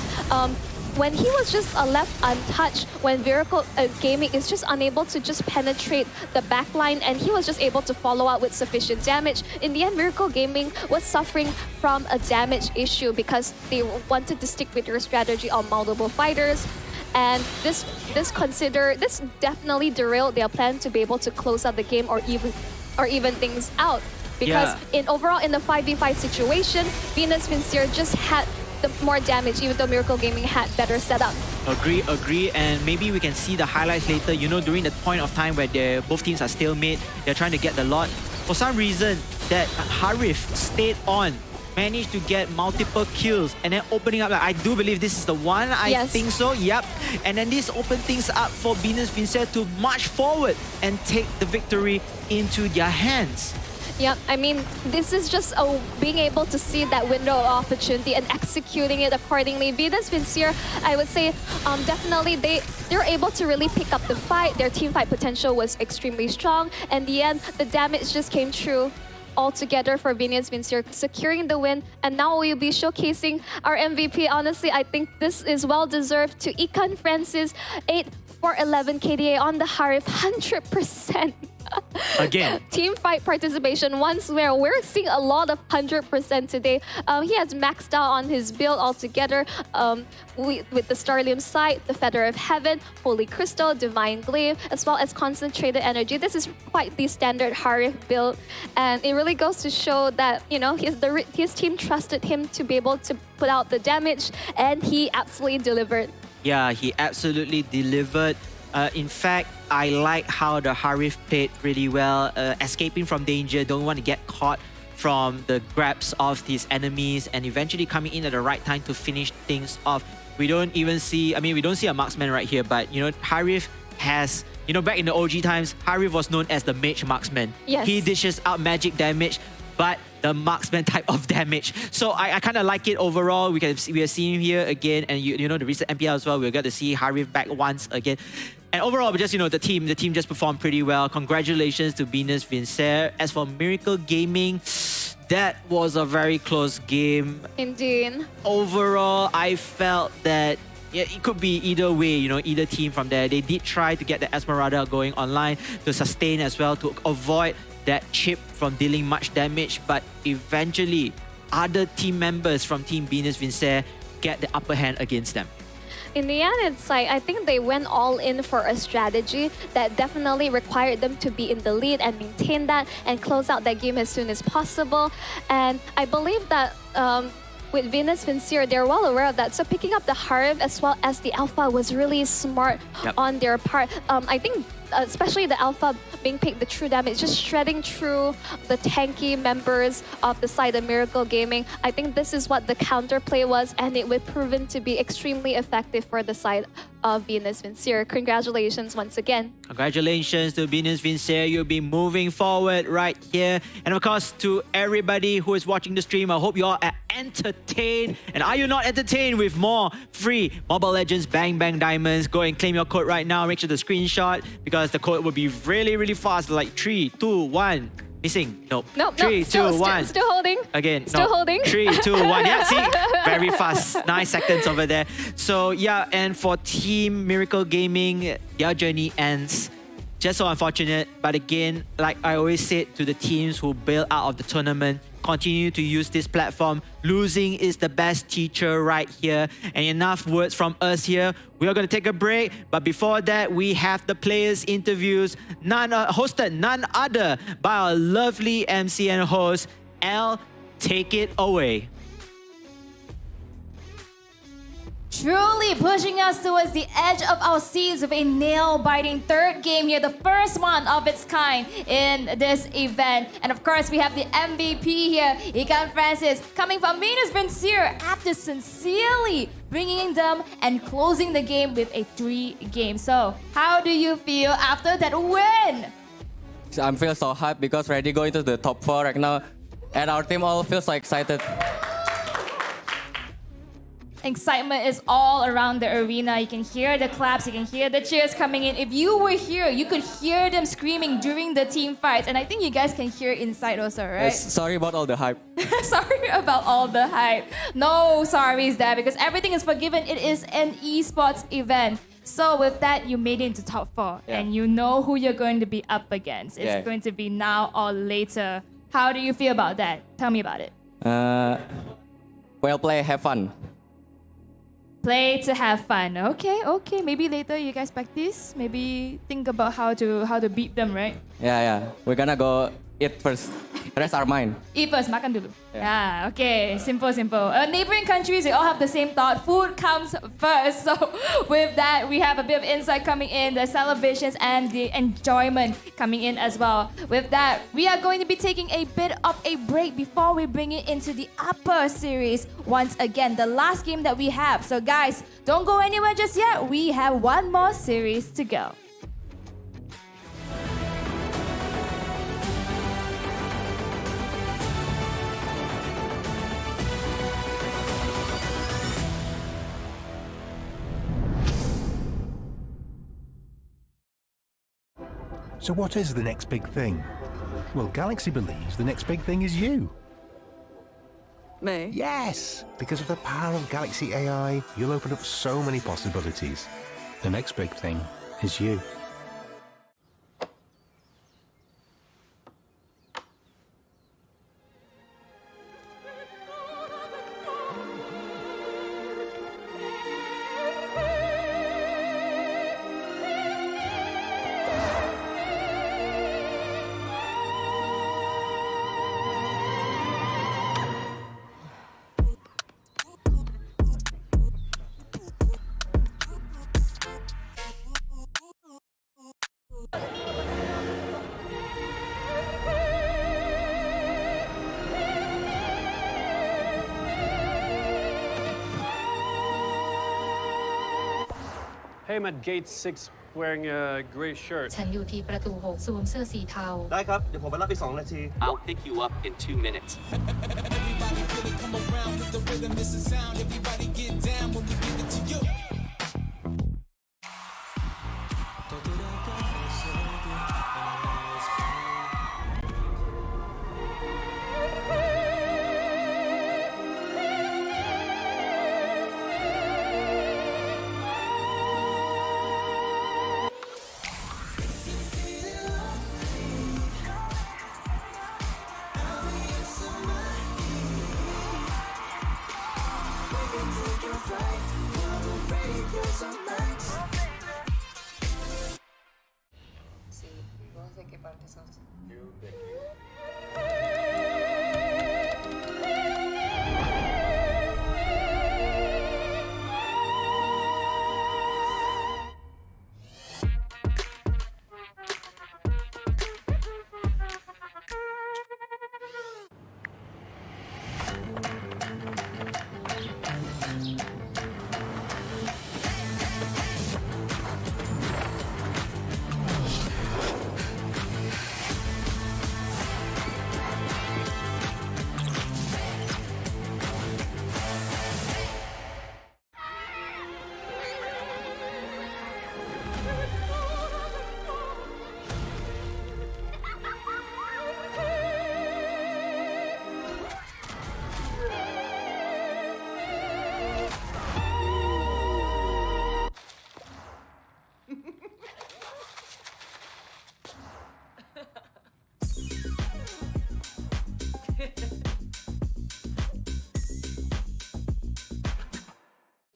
when he was just left untouched, when Miracle Gaming is just unable to just penetrate the backline, and he was just able to follow up with sufficient damage. In the end, Miracle Gaming was suffering from a damage issue because they wanted to stick with their strategy on multiple fighters. And this definitely derailed their plan to be able to close out the game or even things out. Because in the 5v5 situation, Venus Vincere just had the more damage, even though Miracle Gaming had better setup. Agree, and maybe we can see the highlights later. You know, during the point of time where both teams are stalemate, they're trying to get the lot. For some reason, that Harif stayed on, managed to get multiple kills, and then opening up. I do believe this is the one. I think so. Yep. And then this opened things up for Venus Vincere to march forward and take the victory into their hands. Yep, I mean, this is just being able to see that window of opportunity and executing it accordingly. Venus Vincere, I would say, definitely they're able to really pick up the fight. Their team fight potential was extremely strong. And in the end, the damage just came true altogether for Venus Vincere, securing the win. And now we'll be showcasing our MVP. Honestly, I think this is well-deserved to Ikan Francis, 8 for 11 KDA on the Harif, 100%. Again. Team fight participation once where we're seeing a lot of 100% today. He has maxed out on his build altogether with the Starlium Sight, the Feather of Heaven, Holy Crystal, Divine Glaive, as well as Concentrated Energy. This is quite the standard Harif build, and it really goes to show that, you know, his team trusted him to be able to put out the damage, and he absolutely delivered. Yeah, he absolutely delivered. In fact, I like how the Harif played really well, escaping from danger, don't want to get caught from the grabs of his enemies, and eventually coming in at the right time to finish things off. We don't even see, we don't see a marksman right here, but, you know, Harif has, you know, back in the OG times, Harif was known as the mage marksman. Yes. He dishes out magic damage, but the marksman type of damage. So I kind of like it overall. We are seeing here again, and you know, the recent MPL as well, we're going to see Harif back once again. And overall, just, you know, the team just performed pretty well. Congratulations to Venus Vincere. As for Miracle Gaming, that was a very close game. Indeed. Overall, I felt that it could be either way, you know, either team from there. They did try to get the Esmeralda going online to sustain as well, to avoid that chip from dealing much damage, but eventually other team members from Team Venus Vincere get the upper hand against them. In the end, it's like, I think they went all in for a strategy that definitely required them to be in the lead and maintain that and close out that game as soon as possible. And I believe that with Venus Vincere, they're well aware of that. So picking up the Harif as well as the Alpha was really smart on their part. I think especially the Alpha being picked, the true damage, just shredding through the tanky members of the side of Miracle Gaming. I think this is what the counterplay was, and it was proven to be extremely effective for the side of Venus Vincere. Congratulations once again. Congratulations to Venus Vincere. You'll be moving forward right here. And of course, to everybody who is watching the stream, I hope you all are entertained. And are you not entertained with more free Mobile Legends Bang Bang Diamonds? Go and claim your code right now. Make sure to screenshot, because the code will be really, really fast. Like 3, 2, 1. Missing. Nope. 3, 2, 1. Still holding. Again. Still holding. 3, 2, 1. Yeah, see? Very fast. 9 seconds over there. So yeah, and for Team Miracle Gaming, their journey ends. Just so unfortunate. But again, like I always said to the teams who bail out of the tournament, continue to use this platform. Losing is the best teacher right here. And enough words from us here. We are going to take a break. But before that, we have the players' interviews, hosted none other by our lovely MC and host, Elle. Take it away. Truly pushing us towards the edge of our seats with a nail-biting third game here, the first one of its kind in this event. And of course, we have the MVP here, Ikan Francis, coming from Venus Vincere after sincerely bringing them and closing the game with a 3-game. So, how do you feel after that win? I feel so hyped because already going to the top 4 right now, and our team all feels so excited. excitement is all around the arena. You can hear the claps, you can hear the cheers coming in. If you were here, you could hear them screaming during the team fights. And I think you guys can hear inside also, right? Yes, sorry about all the hype. Sorry about all the hype. No sorries there because everything is forgiven. It is an esports event. So with that, you made it into top 4 and you know who you're going to be up against. It's going to be now or later. How do you feel about that? Tell me about it. Well play, have fun. Play to have fun. Okay. Maybe later you guys practice. Maybe think about how to beat them, right? Yeah. We're gonna go eat first. Rest our mind. Eat first, makan dulu. Yeah, okay. Simple. Neighboring countries, they all have the same thought. Food comes first. So with that, we have a bit of insight coming in, the celebrations and the enjoyment coming in as well. With that, we are going to be taking a bit of a break before we bring it into the upper series. Once again, the last game that we have. So guys, don't go anywhere just yet. We have one more series to go. So what is the next big thing? Well, Galaxy believes the next big thing is you. Me? Yes! Because of the power of Galaxy AI, you'll open up so many possibilities. The next big thing is you. Hey, I'm at gate 6 wearing a gray shirt. ฉันอยู่ที่ประตู 6 สวมเสื้อสีเทา ได้ครับ เดี๋ยวผมไปรับอีก2 นาที I'll pick you up in 2 minutes.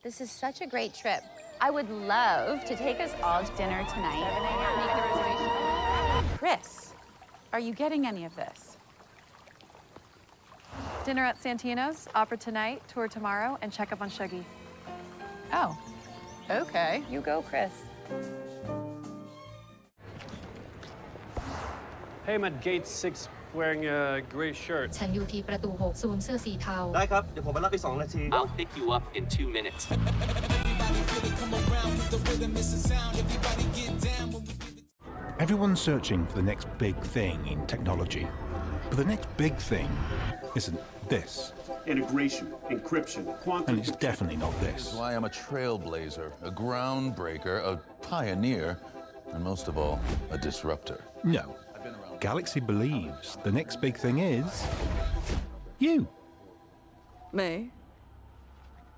This is such a great trip. I would love to take us all to dinner tonight. Make the reservation. Chris, are you getting any of this? Dinner at Santino's, opera tonight, tour tomorrow, and check up on Shuggy. Oh, okay. You go, Chris. Hey, I'm at gate 6 wearing a gray shirt. ฉันอยู่ที่ประตู 6 สวมเสื้อสีเทา ได้ครับ เดี๋ยวผมไปรับอีก2 นาที I'll pick you up in 2 minutes. Everyone's searching for the next big thing in technology. But the next big thing isn't this. Integration, encryption, quantum. And it's definitely not this. That's why I'm a trailblazer, a groundbreaker, a pioneer, and most of all, a disruptor. No. Galaxy believes the next big thing is you. Me?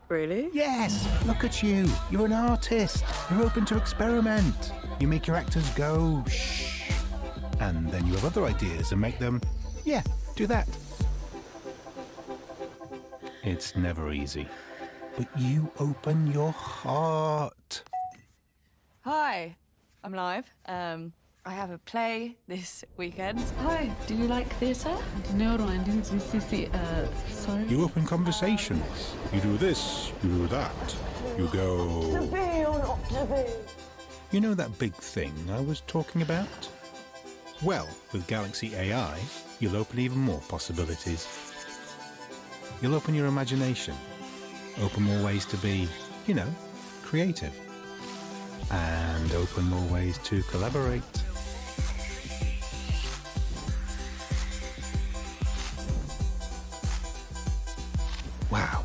Really? Yes, look at you. You're an artist. You're open to experiment. You make your actors go shh. And then you have other ideas and make them, yeah, do that. It's never easy. But you open your heart. Hi, I'm live. I have a play this weekend. Hi, do you like theatre? Sorry? You open conversations. You do this, you do that. You To go... be or not to be? You know that big thing I was talking about? Well, with Galaxy AI, you'll open even more possibilities. You'll open your imagination, open more ways to be, you know, creative, and open more ways to collaborate. Wow,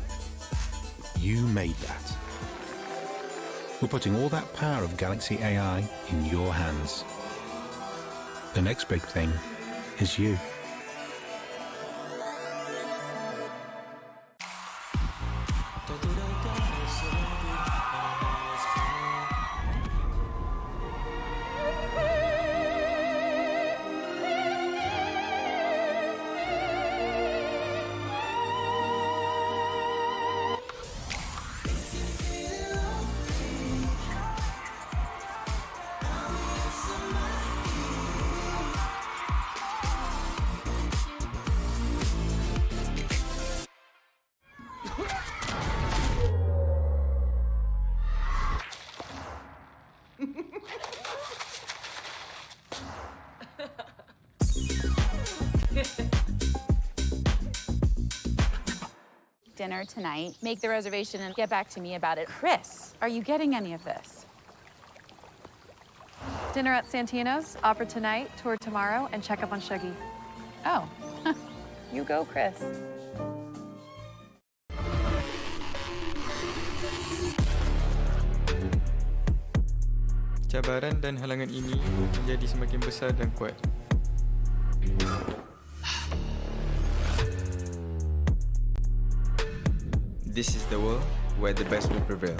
you made that. We're putting all that power of Galaxy AI in your hands. The next big thing is you. Dinner tonight. Make the reservation and get back to me about it. Chris, are you getting any of this? Dinner at Santino's, opera tonight, tour tomorrow, and check up on Shuggy. Oh, you go, Chris. Cabaran dan halangan ini menjadi semakin besar dan kuat. This is the world where the best will prevail.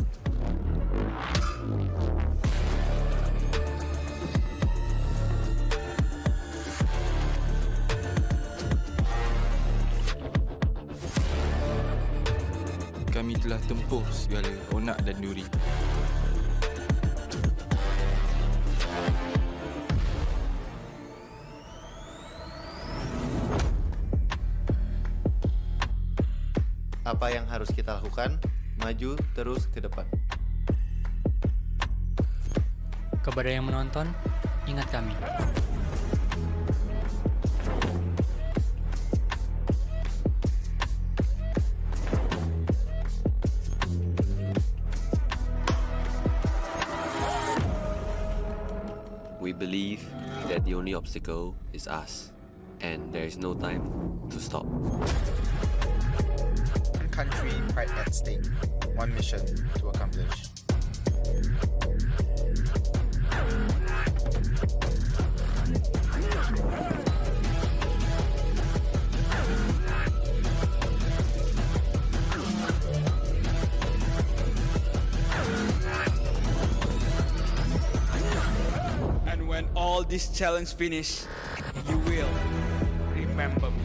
Kami telah tempuh segala onak dan duri. Apa yang harus kita lakukan? Maju terus ke depan. Kepada yang menonton, ingat kami. We believe that the only obstacle is us, and there is no time to stop. One country, pride at stake. One mission to accomplish. And when all this challenge finish, you will remember me.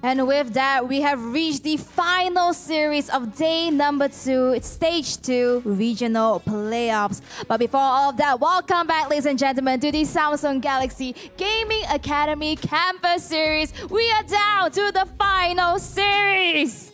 And with that, we have reached the final series of day number 2. It's stage 2 regional playoffs. But before all of that, welcome back, ladies and gentlemen, to the Samsung Galaxy Gaming Academy Campus Series. We are down to the final series.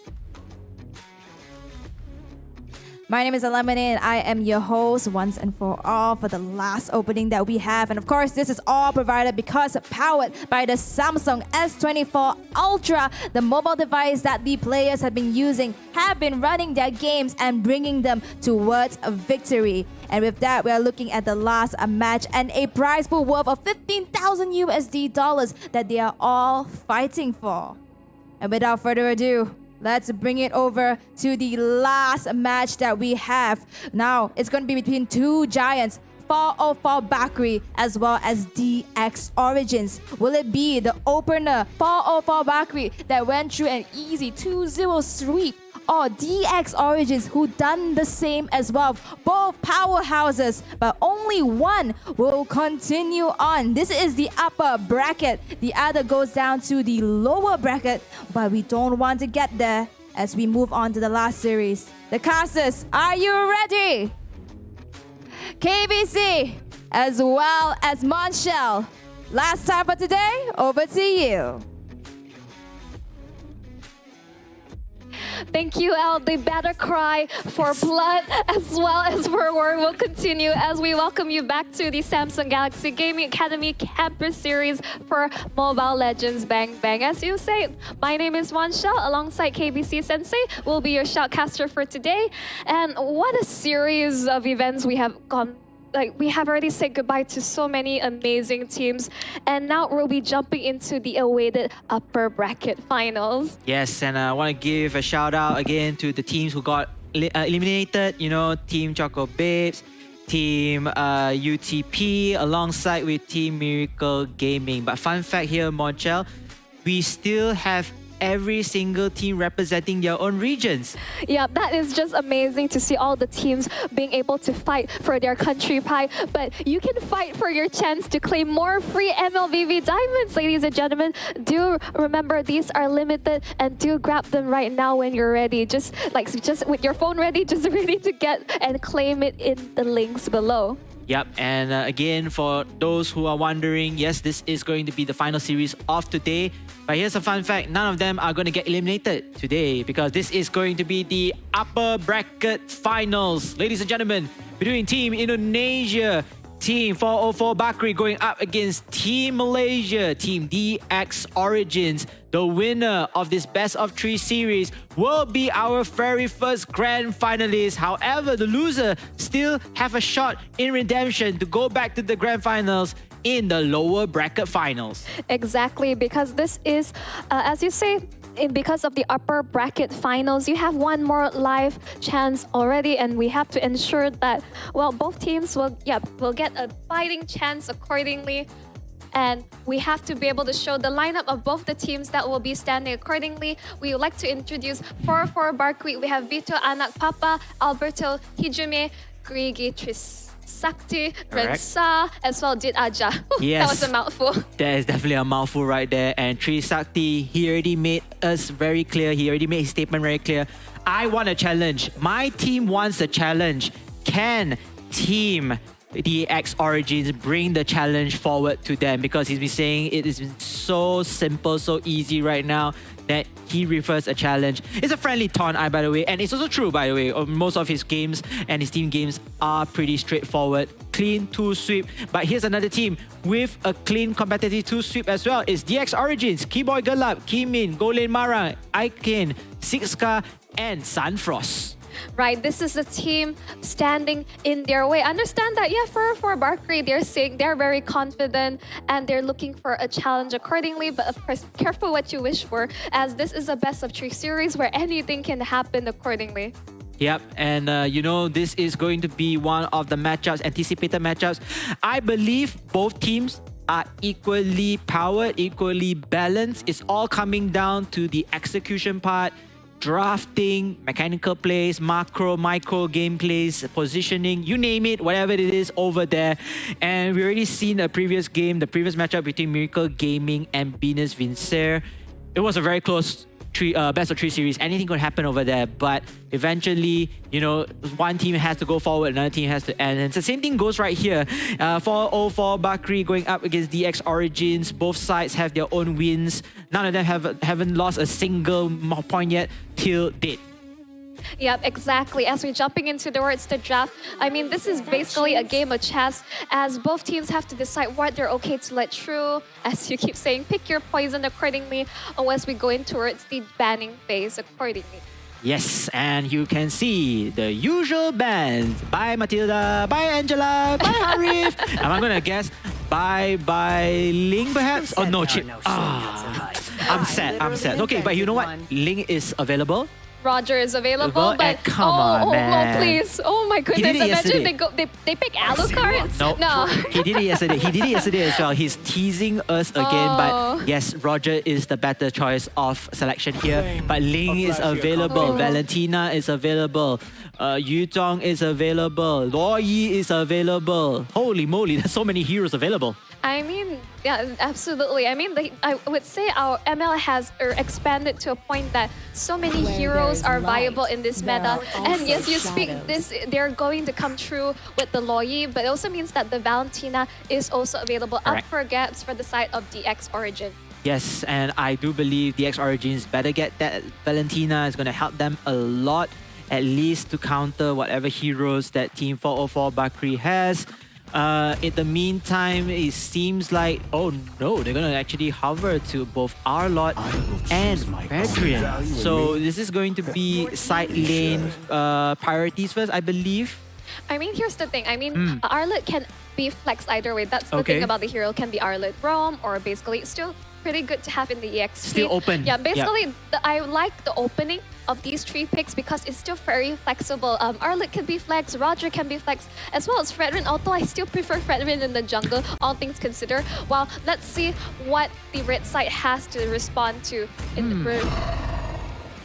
My name is Lemonade and I am your host once and for all for the last opening that we have. And of course, this is all provided because powered by the Samsung S24 Ultra, the mobile device that the players have been using, have been running their games and bringing them towards a victory. And with that, we are looking at the last match and a prize pool worth of 15,000 USD dollars that they are all fighting for. And without further ado, let's bring it over to the last match that we have. Now, it's going to be between two giants, 404 Bakri as well as DX Origins. Will it be the opener, 404 Bakri, that went through an easy 2-0 sweep, or DX Origins, who done the same as well? Both powerhouses, but only one will continue on. This is the upper bracket. The other goes down to the lower bracket, but we don't want to get there as we move on to the last series. The casters, are you ready? KBC, as well as Monshell. Last time for today, over to you. Thank you, El. The battle cry for blood as well as for war will continue as we welcome you back to the Samsung Galaxy Gaming Academy Campus Series for Mobile Legends Bang Bang. As you say, my name is Monshell. Alongside KBC Sensei will be your shoutcaster for today. And what a series of events we have gone. We have already said goodbye to so many amazing teams, and now we'll be jumping into the awaited upper bracket finals. Yes, and I want to give a shout out again to the teams who got eliminated. You know, Team Choco Babes, Team UTP, alongside with Team Miracle Gaming. But fun fact here, Monchel, we still have every single team representing their own regions. Yeah, that is just amazing to see all the teams being able to fight for their country pride. But you can fight for your chance to claim more free MLBB diamonds, ladies and gentlemen. Do remember these are limited, and do grab them right now when you're ready. Just with your phone ready, just ready to get and claim it in the links below. Yep, and again, for those who are wondering, yes, this is going to be the final series of today. But here's a fun fact, none of them are going to get eliminated today because this is going to be the upper bracket finals. Ladies and gentlemen, between Team Indonesia, Team 404 Bakri going up against Team Malaysia, Team DX Origins. The winner of this best of 3 series will be our very first grand finalist. However, the loser still have a shot in redemption to go back to the grand finals in the lower bracket finals. Exactly, because this is, as you say, because of the upper bracket finals, you have one more live chance already, and we have to ensure that, well, both teams will get a fighting chance accordingly. And we have to be able to show the lineup of both the teams that will be standing accordingly. We would like to introduce 404 Bakri. We have Vito Anak Papa, Alberto Hijume, Grigi Trisakti, Rensa, as well Dit Aja. Yes. That was a mouthful. That is definitely a mouthful right there. And Trisakti, he already made us very clear. He already made his statement very clear. I want a challenge. My team wants a challenge. Can Team DX Origins bring the challenge forward to them? Because he's been saying it is so simple, so easy right now that he refers a challenge. It's a friendly taunt, by the way, and it's also true, by the way. Most of his games and his team games are pretty straightforward. Clean 2-sweep. But here's another team with a clean competitive 2-sweep as well. It's DX Origins, Keyboy Gelap, Kimin, Golin Marang, Aiken, Sixka, and Sunfrost. Right, this is a team standing in their way. Understand that, yeah, for Bakri, they're saying they're very confident and they're looking for a challenge accordingly. But of course, careful what you wish for, as this is a best of 3 series where anything can happen accordingly. Yep, and you know, this is going to be one of the matchups, anticipated matchups. I believe both teams are equally powered, equally balanced. It's all coming down to the execution part. Drafting, mechanical plays, macro, micro gameplays, positioning, you name it, whatever it is over there. And we already seen a previous game, the previous matchup between Miracle Gaming and Venus Vincer. it was a very close best of 3 series. Anything could happen over there, but eventually, you know, one team has to go forward, another team has to end. And the same thing goes right here. 404 Bakri going up against DX Origins. Both sides have their own wins. None of them haven't lost a single point yet till date. Yep, exactly. As we're jumping into towards the draft, I mean, this is basically a game of chess as both teams have to decide what they're okay to let through. As you keep saying, pick your poison accordingly, or as we go in towards the banning phase accordingly. Yes, and you can see the usual bands. Bye Matilda, bye Angela, bye Harif. And I'm gonna guess bye Ling perhaps? Oh no, Chip. I'm sad. Okay, but you know what? Ling is available. Roger is available, but come on, man. No, please! Oh my goodness! Imagine they pick Alucard. Nope. No, he did it yesterday. As well. He's teasing us again, but yes, Roger is the better choice of selection here. But Ling is available, Valentina is available, Yu Zhong is available, Luo Yi is available. Holy moly, there's so many heroes available. I mean, yeah, absolutely. I mean, I would say our ML has expanded to a point that so many heroes are viable in this meta. And yes, you speak this, they're going to come true with the Luo Yi, but it also means that the Valentina is also available up for grabs for the side of DX Origin. Yes, and I do believe DX Origins better get that Valentina. Is going to help them a lot, at least to counter whatever heroes that Team 404 Bakri has. In the meantime, it seems like, oh no, they're going to actually hover to both Arlott and Bedrian. So this is going to be side lane priorities first, I believe. I mean, here's the thing. I mean, Arlott can be flexed either way. That's the thing about the hero. Can be Arlott Roam, or basically it's still pretty good to have in the EX. Still open. Yeah, basically, I like the opening of these 3 picks because it's still very flexible. Arlott can be flexed, Roger can be flexed, as well as Fredrin, although I still prefer Fredrin in the jungle, all things considered. Well, let's see what the red side has to respond to in the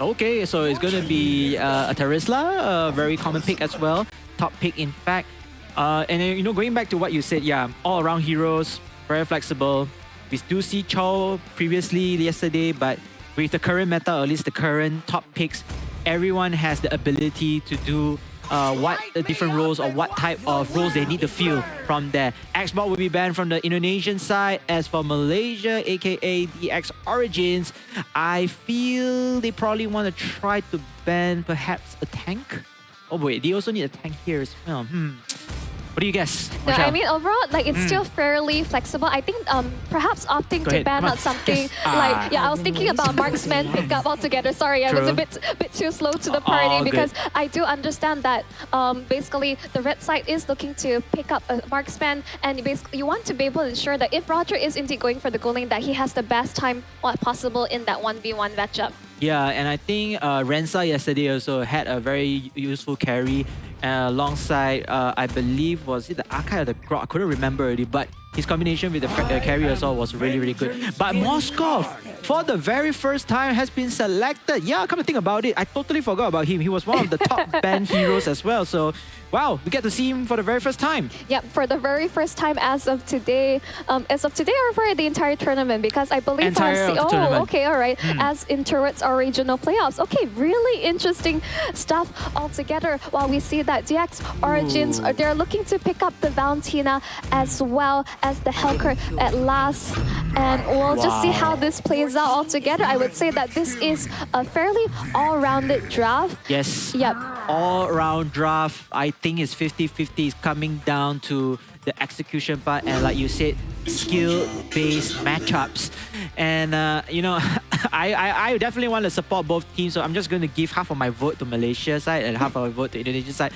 Okay, so it's going to be a Terizla, a very common pick as well. Top pick, in fact. And then, you know, going back to what you said, all-around heroes, very flexible. We do see Cho previously yesterday, but with the current meta, or at least the current top picks, everyone has the ability to do what different roles or what type of roles they need to fill from there. Xbox will be banned from the Indonesian side. As for Malaysia, aka DX Origins, I feel they probably want to try to ban perhaps a tank. Oh wait, they also need a tank here as well. What do you guess? No, I mean, overall, like, it's still fairly flexible. I think perhaps opting to ban out something like, I was thinking about Marksman pickup altogether. Sorry, I was a bit too slow to the party because I do understand that basically the red side is looking to pick up a Marksman, and basically you want to be able to ensure that if Roger is indeed going for the goal lane, that he has the best time possible in that 1v1 matchup. Yeah, and I think Rensa yesterday also had a very useful carry alongside, I believe, was it the Archive or the Grok? I couldn't remember already, but his combination with the carry as well was really, really good. But Moskov, for the very first time, has been selected. Yeah, come to think about it, I totally forgot about him. He was one of the top banned heroes as well. So, wow, we get to see him for the very first time. Yep, for the very first time as of today. As of today or for the entire tournament? Because I believe okay, all right. As in towards our regional playoffs. Okay, really interesting stuff altogether. While we see that DX Origins, they're looking to pick up the Valentina as well as the Helker at last. And we'll just see how this plays out altogether. I would say that this is a fairly all-rounded draft. Yes. Yep. All-round draft. I think it's 50-50. It's coming down to the execution part and, like you said, skill-based matchups. And you know, I definitely want to support both teams, so I'm just going to give half of my vote to Malaysia side and half of my vote to Indonesian side,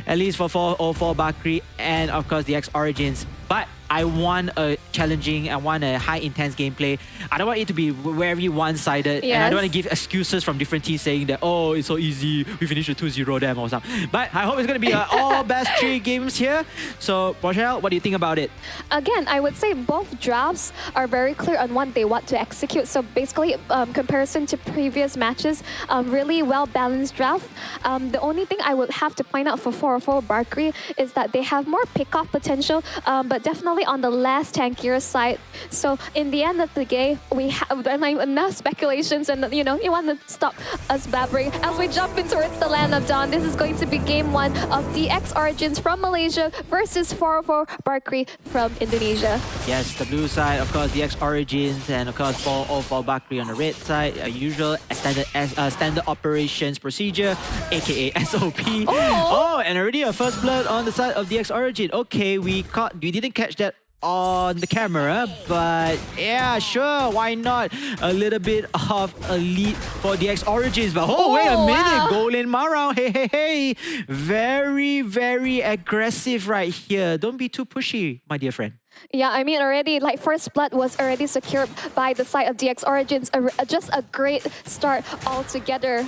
at least for 404 Bakri and of course the X Origins. But I want a challenging, I want a high intense gameplay. I don't want it to be very one-sided, and I don't want to give excuses from different teams saying that, oh, it's so easy, we finished with 2-0 them or something. But I hope it's going to be all best 3 games here. So Rochelle, what do you think about it? Again, I would say both drafts are very clear on what they want to execute. So basically, comparison to previous matches, really well-balanced draft. The only thing I would have to point out for 404 Bakri is that they have more pick-off potential, but definitely basically on the less tankier side. So in the end of the game, we have enough speculations, and you want to stop us babbling as we jump in towards the land of dawn. This is going to be game 1 of DX Origins from Malaysia versus 404 Barkri from Indonesia. Yes, the blue side, of course, DX Origins, and of course 404 Barkri on the red side. Usual standard operations procedure, aka SOP. Oh, and already a first blood on the side of DX Origin. Okay, we didn't catch that on the camera, but yeah, sure, why not? A little bit of a lead for DX Origins, but wait a minute, Golin Marau, hey, very, very aggressive right here. Don't be too pushy, my dear friend. Yeah, I mean, already, like, first blood was already secured by the side of DX Origins. Just a great start altogether.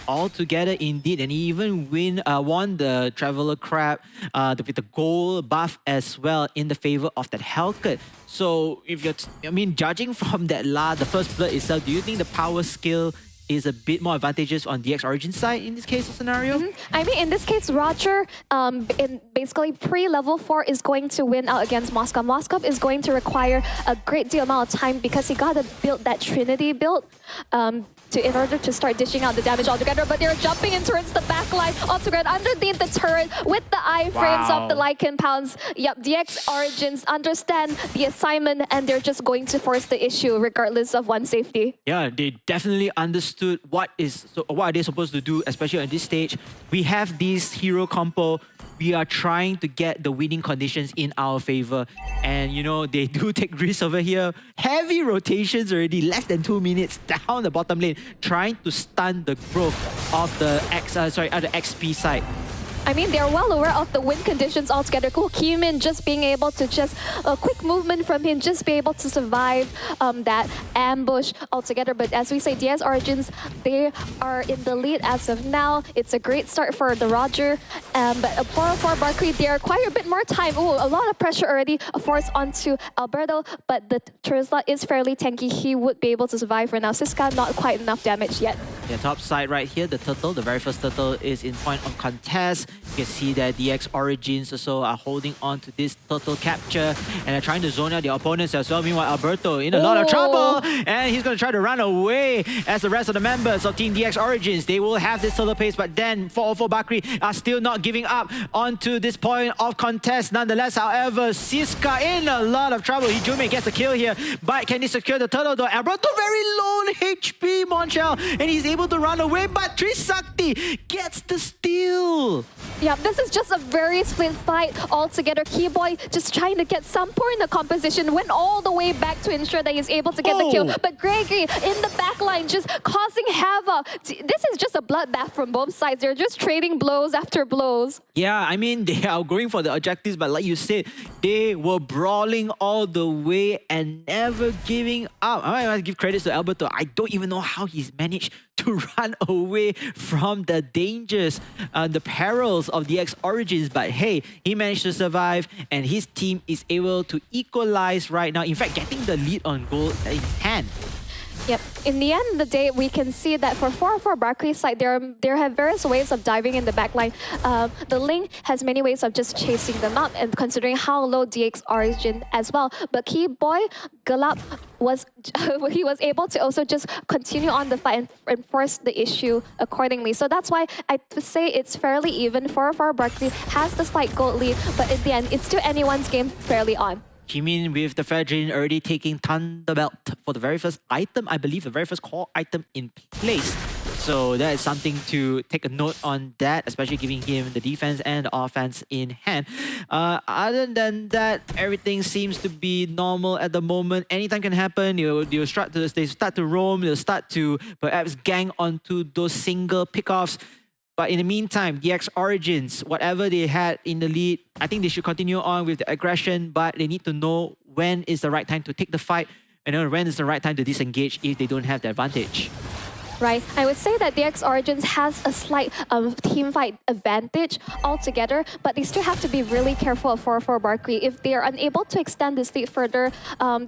Altogether, indeed, and he even won the Traveler Crab with the gold buff as well in the favor of that Hellcat. So, if you're, judging from that the first blood itself, do you think the power skill is a bit more advantageous on DX Origin side in this case of scenario? I mean, in this case, Roger, in basically pre-level 4 is going to win out against Moskov. Moskov is going to require a great deal amount of time because he got to build that Trinity build in order to start dishing out the damage altogether. But they're jumping in towards the back line altogether underneath the turret with the iframes of the Lycan Pounds. Yep, DX Origins understand the assignment and they're just going to force the issue regardless of one safety. Yeah, they definitely understood what are they supposed to do, especially on this stage. We have this hero compo. We are trying to get the winning conditions in our favor. And they do take risks over here. Heavy rotations already, less than 2 minutes down the bottom lane, trying to stun the growth of the XP side. I mean, they're well aware of the win conditions altogether. Keymin just being able to a quick movement from him, just be able to survive that ambush altogether. But as we say, DX Origins, they are in the lead as of now. It's a great start for the Roger. But 404 Barkri, they require a bit more time. A lot of pressure already forced onto Alberto, but the Turzla is fairly tanky. He would be able to survive for now. Siska, not quite enough damage yet. Yeah, top side right here, the turtle, the very first turtle is in point of contest. You can see that DX Origins also are holding on to this turtle capture and are trying to zone out the opponents as well. Meanwhile, Alberto in a lot of trouble, and he's going to try to run away as the rest of the members of Team DX Origins. They will have this turtle pace, but then 404 Barkri are still not giving up onto this point of contest. Nonetheless, however, Siska in a lot of trouble. Hijume gets the kill here, but can he secure the turtle though? Alberto very low HP, Monchel, and he's able to run away, but Trisakti gets the steal. Yeah, this is just a very split fight altogether. Keyboy just trying to get some point in the composition, went all the way back to ensure that he's able to get the kill. But Gregory in the back line just causing havoc. This is just a bloodbath from both sides. They're just trading blows after blows. Yeah, I mean, they are going for the objectives, but like you said, they were brawling all the way and never giving up. I must give credits to Alberto. I don't even know how he's managed to run away from the dangers, the perils of DX Origins, but hey, he managed to survive and his team is able to equalize right now. In fact, getting the lead on goal in hand. Yep. In the end of the day, we can see that for 404 Barkri's side, there have various ways of diving in the backline. The Ling has many ways of just chasing them up, and considering how low DX Origin as well. But Keyboy, Galap was able to also just continue on the fight and force the issue accordingly. So that's why I say it's fairly even. 404 Barkri has the slight gold lead, but in the end, it's still anyone's game fairly on. Jimin with the Fedrin already taking Thunder Belt for the very first item, I believe the very first core item in place. So that is something to take a note on that, especially giving him the defense and the offense in hand. Other than that, everything seems to be normal at the moment. Anytime can happen. They start to roam, they'll start to perhaps gang onto those single pickoffs. But in the meantime, DX Origins, whatever they had in the lead, I think they should continue on with the aggression, but they need to know when is the right time to take the fight and when is the right time to disengage if they don't have the advantage. Right. I would say that DX Origins has a slight team fight advantage altogether, but they still have to be really careful of 404 Barkri. If they are unable to extend this lead further,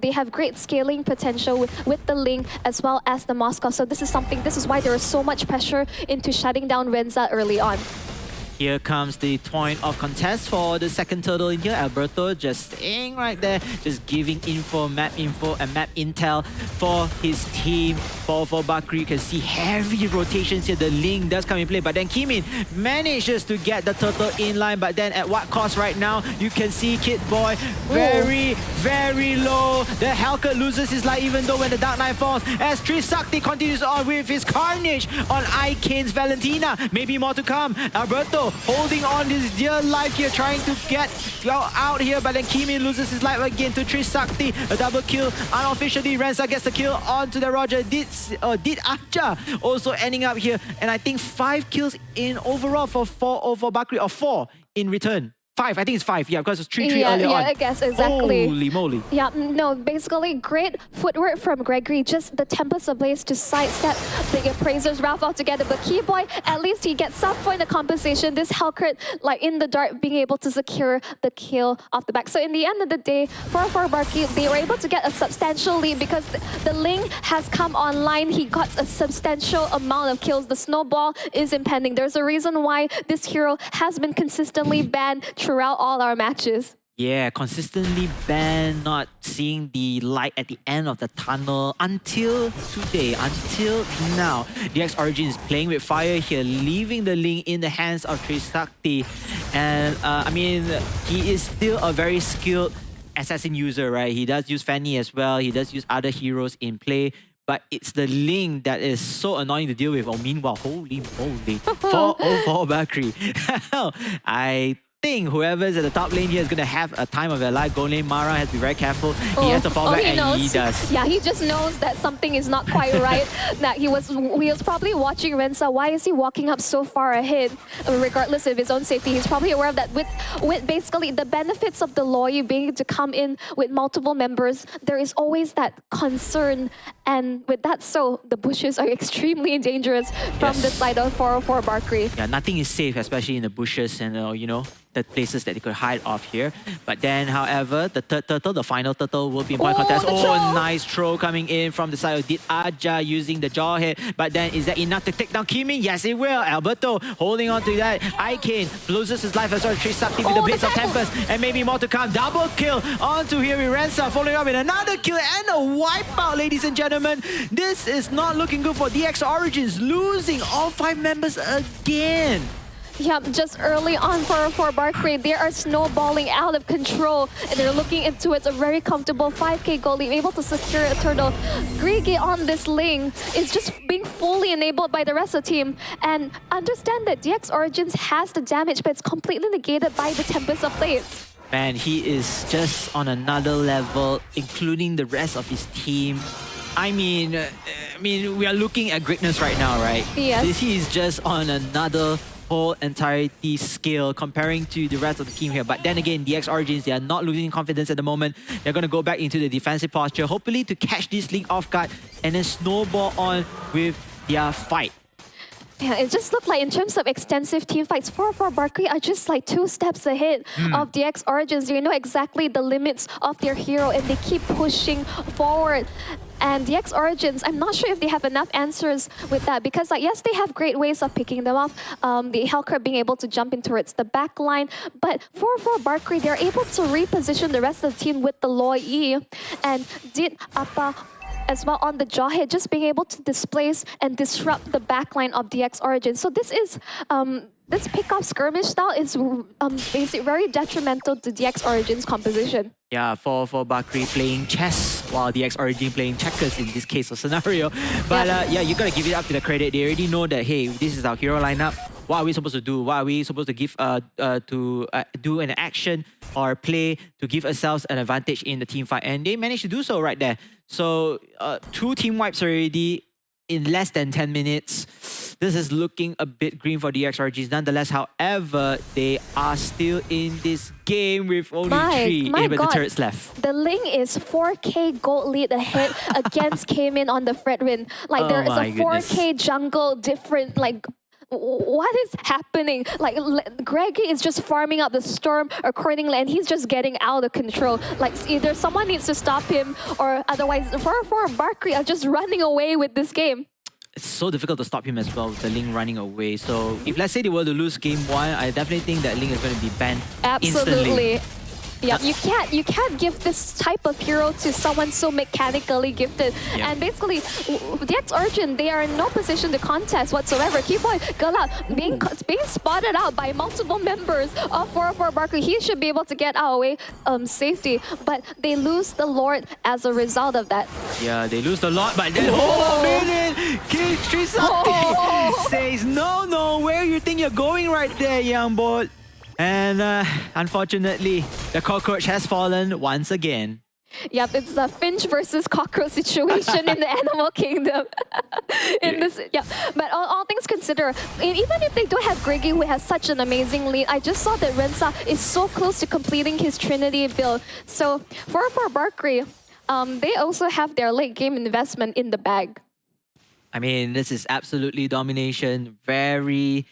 they have great scaling potential with the Ling as well as the Moskov. So this is why there is so much pressure into shutting down Renza early on. Here comes the point of contest for the second turtle in here. Alberto just staying right there, just giving map info and map intel for his team. For Bakri, you can see heavy rotations here. The Ling does come in play, but then Kimin manages to get the turtle in line, but then at what cost right now? You can see Kid Boy very low. The Hellcat loses his life even though when the Dark Knight falls, as Trisakti continues on with his carnage on Ikane's Valentina. Maybe more to come. Alberto holding on his dear life here, trying to get out here, but then Kimin loses his life again to Trisakti. A double kill unofficially. Rensa gets the kill onto the Roger. Did Aja also ending up here, and I think 5 kills in overall for Bakri, or 4 in return. 5, I think it's 5, yeah, because it's 3-3 earlier on. Yeah, I guess, exactly. Holy moly. Yeah, no, basically great footwork from Gregory. Just the Tempest Ablaze to sidestep the appraisers Ralph altogether. But Keyboy, at least he gets some point of compensation. This Hellcat, like in the dark, being able to secure the kill off the back. So in the end of the day, for Barky, they were able to get a substantial lead because the Ling has come online. He got a substantial amount of kills. The snowball is impending. There's a reason why this hero has been consistently banned throughout all our matches. Yeah, consistently banned, not seeing the light at the end of the tunnel until today, until now. DX Origin is playing with fire here, leaving the Ling in the hands of Trisakti. And I mean, he is still a very skilled assassin user, right? He does use Fanny as well. He does use other heroes in play. But it's the Ling that is so annoying to deal with. Oh, meanwhile, holy moly, 4-0-4 Bakri. I think whoever's at the top lane here is going to have a time of their life. Go lane Mara has to be very careful. He has to fall back, and he does. Yeah, he just knows that something is not quite right. That he was probably watching Rensa. Why is he walking up so far ahead? Regardless of his own safety, he's probably aware of that. With basically the benefits of the Loi being able to come in with multiple members, there is always that concern. And with that, so the bushes are extremely dangerous from the side of 404 Barkri. Yeah, nothing is safe, especially in the bushes and you know, the places that they could hide off here. But then, however, the third turtle, the final turtle, will be in point contest. Oh, nice throw coming in from the side of Did Aja using the jawhead. But then, is that enough to take down Kimin? Yes, it will. Alberto holding on to that. Ikane loses his life as well. Trisakti with the Blades of Tempest. And maybe more to come. Double kill onto here with Rensa, following up with another kill and a wipeout, ladies and gentlemen. This is not looking good for DX Origins, losing all 5 members again. Yeah, just early on for Barkri, they are snowballing out of control, and they're looking into it. A very comfortable 5k goal lead, able to secure a turtle. Grigi on this Ling is just being fully enabled by the rest of the team. And understand that DX Origins has the damage, but it's completely negated by the Tempest of Blades. Man, he is just on another level, including the rest of his team. I mean, we are looking at greatness right now, right? Yes. He is just on another whole entirety scale comparing to the rest of the team here. But then again, DX Origins, they are not losing confidence at the moment. They're going to go back into the defensive posture, hopefully to catch this Ling off guard and then snowball on with their fight. Yeah, it just looked like in terms of extensive team fights, 4-4 Barkri are just like 2 steps ahead of DX Origins. They know exactly the limits of their hero and they keep pushing forward. And DX Origins, I'm not sure if they have enough answers with that because, like, yes, they have great ways of picking them off. The Hellcat being able to jump in towards the back line. But 4-4 Barkri, they're able to reposition the rest of the team with the Loi E. And Did Appa as well on the jawhead, just being able to displace and disrupt the backline of DX Origins. So this is this pick-off skirmish style is basically very detrimental to DX Origins composition. Yeah, for Bakri playing chess while DX Origin playing checkers in this case of scenario. But yeah, you gotta give it up to the credit. They already know that, hey, this is our hero lineup. What are we supposed to do? What are we supposed to give do an action or play to give ourselves an advantage in the team fight? And they managed to do so right there. So 2 team wipes already in less than 10 minutes. This is looking a bit green for DX Origins. Nonetheless, however, they are still in this game with only 3 inhibitor turrets left. The Ling is 4k gold lead ahead against Cayman on the Fredwin. Like, there is a 4k jungle different, like, what is happening? Like, Greggy is just farming up the storm accordingly, and he's just getting out of control. Like, either someone needs to stop him, or otherwise, 4-4 Barkri are just running away with this game. it's so difficult to stop him as well with the Ling running away. So if let's say they were to lose game 1, I definitely think that Ling is going to be banned instantly. Absolutely. Yeah, you can't give this type of hero to someone so mechanically gifted. Yeah. And basically, the X-Origin, they are in no position to contest whatsoever. Keyboy Galap being spotted out by multiple members of 404 Barkley. He should be able to get out away safety, but they lose the Lord as a result of that. Yeah, they lose the lot, but then hold on a minute! King Trisakti says, no, where you think you're going right there, young boy? And unfortunately, the cockroach has fallen once again. Yep, it's a Finch versus cockroach situation in the animal kingdom. But all things considered, even if they don't have Griggy, who has such an amazing lead, I just saw that Rensa is so close to completing his Trinity build. So for Barkley, they also have their late game investment in the bag. I mean, this is absolutely domination, very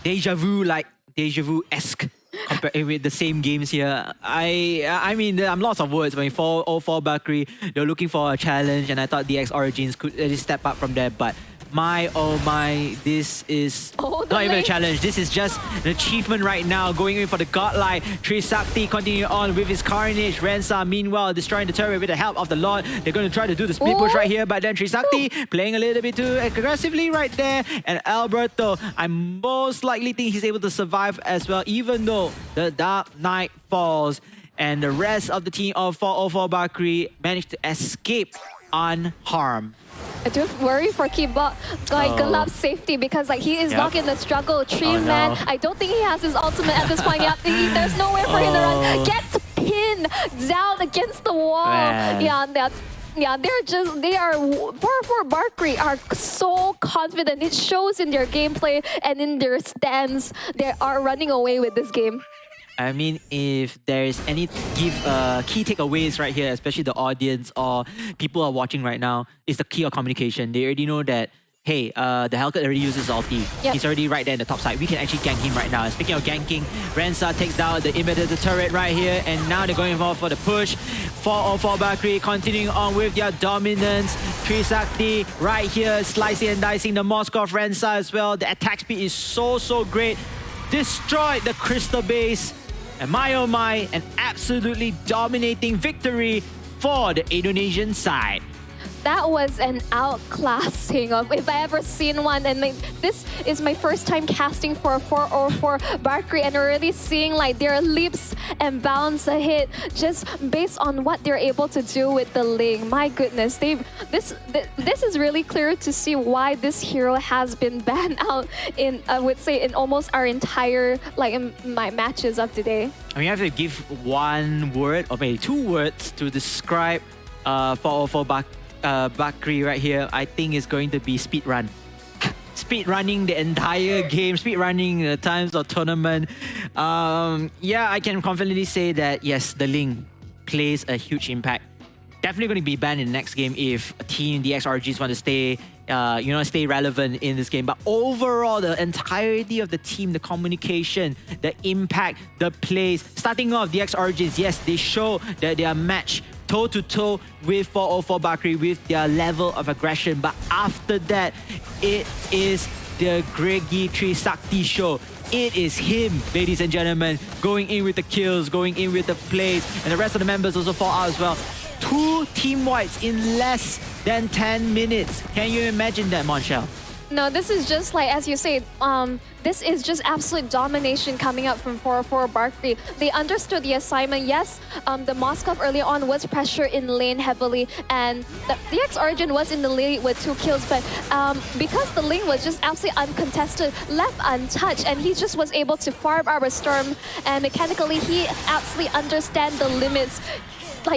deja vu-esque. Compared with the same games here. I mean, I'm lots of words. I mean, 404 Bakri, they're looking for a challenge, and I thought the X-Origins could really step up from there, but oh my, this is not even a challenge. This is just an achievement right now, going in for the godlike. Trisakti continuing on with his Carnage. Rensa, meanwhile, destroying the turret with the help of the Lord. They're going to try to do the split push right here, but then Trisakti playing a little bit too aggressively right there. And Alberto, I most likely think he's able to survive as well, even though the Dark Knight falls. And the rest of the team of 404 Bakri managed to escape unharmed. I do worry for Galap's safety because he is not in the struggle. Man, I don't think he has his ultimate at this point. There's nowhere for him to run. Gets pinned down against the wall. Man. They are 404 Barkley are so confident. It shows in their gameplay and in their stance. They are running away with this game. I mean, if there's any key takeaways right here, especially the audience or people are watching right now, is the key of communication. They already know that, hey, the Hellcat already uses ulti. Yep. He's already right there in the top side. We can actually gank him right now. And speaking of ganking, Rensa takes down the Invader turret right here, and now they're going for the push. 404 Bakri continuing on with their dominance. Trisakti right here, slicing and dicing the Moskov Rensa as well. The attack speed is so great. Destroyed the crystal base. And oh my, an absolutely dominating victory for the Indonesian side. That was an outclassing of if I ever seen one. And this is my first time casting for 404 Barkley, and already seeing their leaps and bounds ahead just based on what they're able to do with the Ling. My goodness, this is really clear to see why this hero has been banned out in, I would say, in almost our entire in my matches of today. I mean, I have to give one word or maybe two words to describe 404 Bakri right here. I think it's going to be speedrun. Speedrunning the entire game, speedrunning the times of tournament. Yeah, I can confidently say that yes, the Ling plays a huge impact. Definitely going to be banned in the next game if a team, the X-Origins, want to stay stay relevant in this game. But overall, the entirety of the team, the communication, the impact, the plays, starting off the X-Origins, yes, they show that they are matched toe-to-toe with 404 Bakri with their level of aggression. But after that, it is the Griggy Trisakti show. It is him, ladies and gentlemen, going in with the kills, going in with the plays, and the rest of the members also fall out as well. 2 team wipes in less than 10 minutes. Can you imagine that, Monchel? No, this is just as you say, this is just absolute domination coming up from 404 Barkley. They understood the assignment. Yes, the Moskov early on was pressure in lane heavily, and the X-Origin was in the lead with 2 kills, but because the lane was just absolutely uncontested, left untouched, and he just was able to farm our Storm, and mechanically he absolutely understands the limits.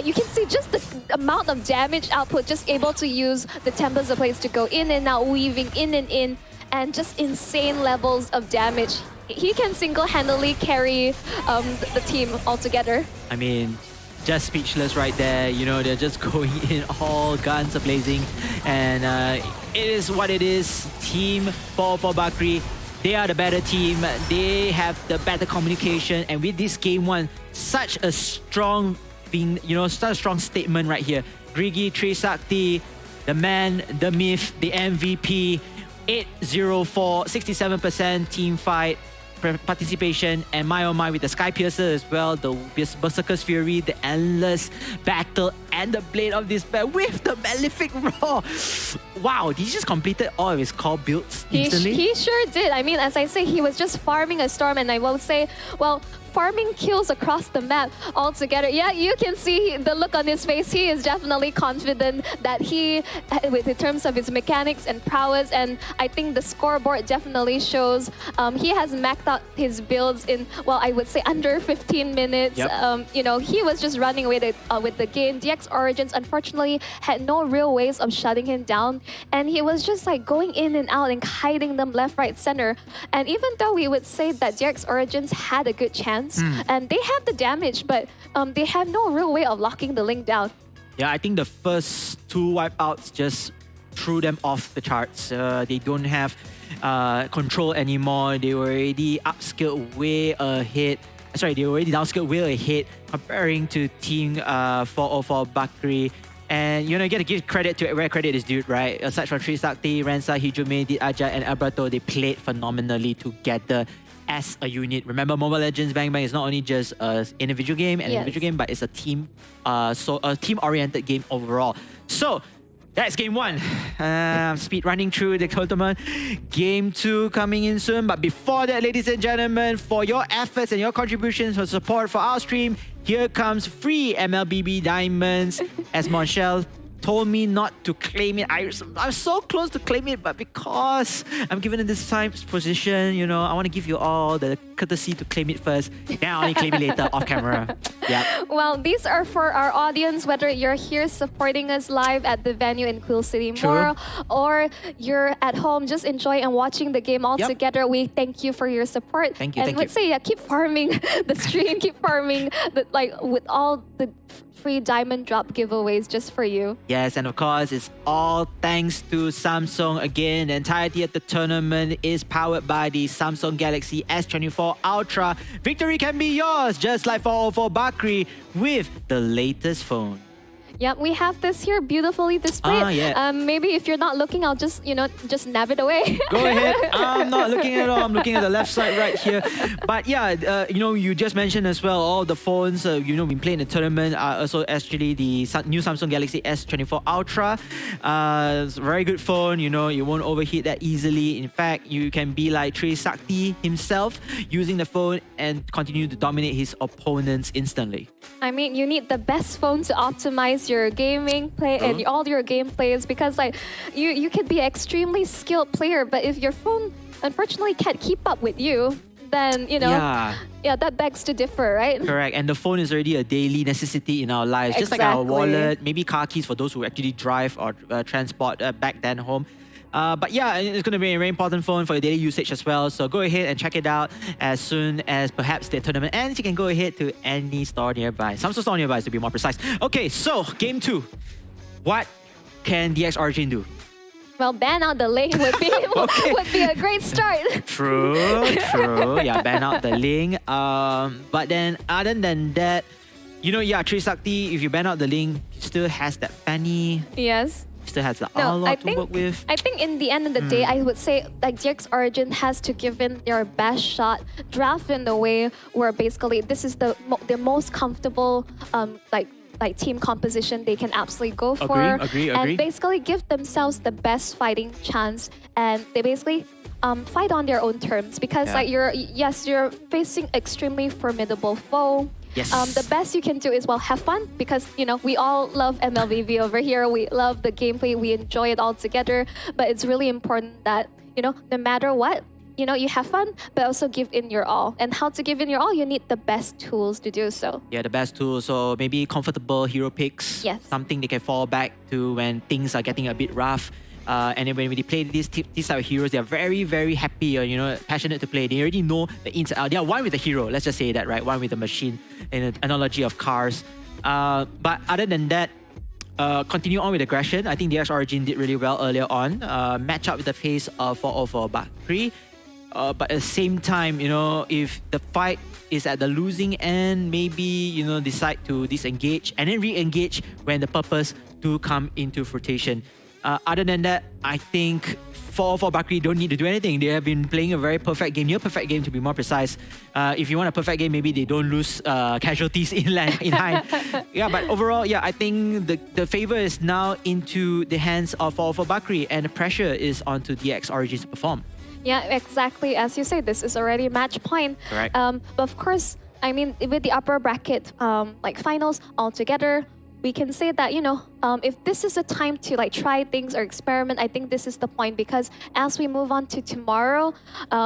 You can see just the amount of damage output, just able to use the Tempest of Blades to go in and out, weaving in and in, and just insane levels of damage. He can single-handedly carry the team altogether. I mean, just speechless right there. You know, they're just going in all guns are blazing, and it is what it is. Team 404 Bakri, they are the better team. They have the better communication, and with this game one, such a strong such a strong statement right here. Griggy Trisakti, the man, the myth, the MVP. 804, 67% team fight participation, and my oh my with the Sky Piercer as well, the Berserker's Fury, the endless battle, and the Blade of Despair with the Malefic Roar. Wow, he just completed all of his core builds instantly. He sure did. I mean, as I say, he was just farming a storm, and I will say, well, farming kills across the map altogether. Yeah, you can see the look on his face. He is definitely confident that in terms of his mechanics and prowess, and I think the scoreboard definitely shows he has maxed out his builds in, well, I would say under 15 minutes. Yep. You know, he was just running away with the game. DX Origins, unfortunately, had no real ways of shutting him down, and he was just like going in and out and hiding them left, right, center. And even though we would say that DX Origins had a good chance, and they have the damage, but they have no real way of locking the Link down. Yeah, I think the first two wipeouts just threw them off the charts. They don't have control anymore. They were already upskilled way ahead. Sorry, they were already downscaled way ahead comparing to Team 404 Bakri. And you know, you gotta give credit to where credit is due, right? Aside from Trisakti, Rensa, Hijumi, Aja, and Alberto, they played phenomenally together as a unit. Remember, Mobile Legends Bang Bang is not only just an individual game, but it's a team, so a team-oriented game overall. So that's game one. Speed running through the tournament. Game two coming in soon. But before that, ladies and gentlemen, for your efforts and your contributions for support for our stream, here comes free MLBB Diamonds. As Monchel told me not to claim it. I'm so close to claim it, but because I'm given in this time position, you know, I want to give you all the courtesy to claim it first. Then I'll only claim it later off camera. Yeah. Well, these are for our audience, whether you're here supporting us live at the venue in Quill City Mall, or you're at home just enjoying and watching the game all together. We thank you for your support. Thank you. And would say, yeah, keep farming the stream, keep farming with all the free diamond drop giveaways just for you. Yes, and of course, it's all thanks to Samsung. Again, the entirety of the tournament is powered by the Samsung Galaxy S24 Ultra. Victory can be yours, just like 404 Bakri, with the latest phone. Yeah, we have this here beautifully displayed. Maybe if you're not looking, I'll just, just nab it away. Go ahead. I'm not looking at all. I'm looking at the left side right here. But yeah, you just mentioned as well, all the phones, been playing the tournament are also actually the new Samsung Galaxy S24 Ultra. It's a very good phone. You won't overheat that easily. In fact, you can be like Trisakti himself, using the phone and continue to dominate his opponents instantly. I mean, you need the best phone to optimize your gaming play and all your gameplays, because like you could be an extremely skilled player, but if your phone unfortunately can't keep up with you, then that begs to differ, right? Correct. And the phone is already a daily necessity in our lives, just like our wallet, maybe car keys for those who actually drive or transport back then home. But yeah, it's going to be a very important phone for your daily usage as well. So go ahead and check it out as soon as perhaps the tournament ends. You can go ahead to any store nearby. Samsung store nearby to be more precise. Okay, so game two. What can DX Origin do? Well, ban out the link would be would be a great start. True. Yeah, ban out the link. But then other than that, Trisakti, if you ban out the link, still has that Fanny. Yes. Still has the Arlor to work with. I think in the end of the day, I would say like DX Origin has to give in their best shot, draft in a way where basically this is the most comfortable like team composition they can absolutely go for. Agree. And basically give themselves the best fighting chance, and they basically fight on their own terms, because like you're facing extremely formidable foe. Yes. The best you can do is, have fun, because, we all love MLBB over here. We love the gameplay. We enjoy it all together. But it's really important that, no matter what, you have fun, but also give in your all. And how to give in your all, you need the best tools to do so. Yeah, the best tools. So maybe comfortable hero picks. Yes. Something they can fall back to when things are getting a bit rough. And then when they play these type of heroes, they're very, very happy or, passionate to play. They already know the ins and outs. They are one with the hero, let's just say that, right? One with the machine, in an analogy of cars. But other than that, continue on with aggression. I think DX Origin did really well earlier on. Match up with the pace of 404 Bakri. But at the same time, if the fight is at the losing end, maybe, decide to disengage and then re-engage when the purpose do come into fruition. other than that, I think for Bakri don't need to do anything. They have been playing a very perfect game, near perfect game to be more precise. If you want a perfect game, maybe they don't lose casualties in hand. Yeah, but overall, yeah, I think the favor is now into the hands of for Bakri, and the pressure is onto DX Origins to perform. Yeah, exactly. As you say, this is already match point. Correct. But of course, I mean, with the upper bracket like finals altogether, we can say that, you know, if this is a time to like try things or experiment, I think this is the point, because as we move on to tomorrow,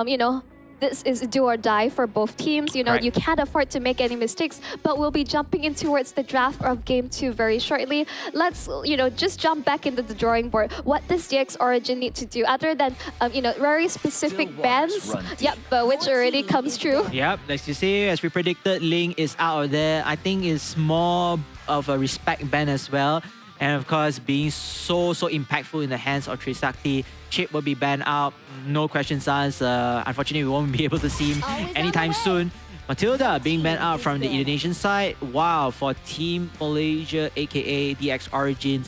you know, this is do or die for both teams. You know, Correct. you can't afford to make any mistakes, but we'll be jumping in towards the draft of Game 2 very shortly. Let's, you know, just jump back into the drawing board. What does DX Origin need to do other than, you know, very specific bans? Yep, but which already comes true. Yep, as you say, as we predicted, Ling is out of there. I think it's more of a respect ban as well. And of course, being so impactful in the hands of Trisakti, Chip will be banned out. No questions asked. Unfortunately, we won't be able to see him anytime soon. Matilda being banned out from the Indonesian side. Wow, for Team Malaysia, aka DX Origins,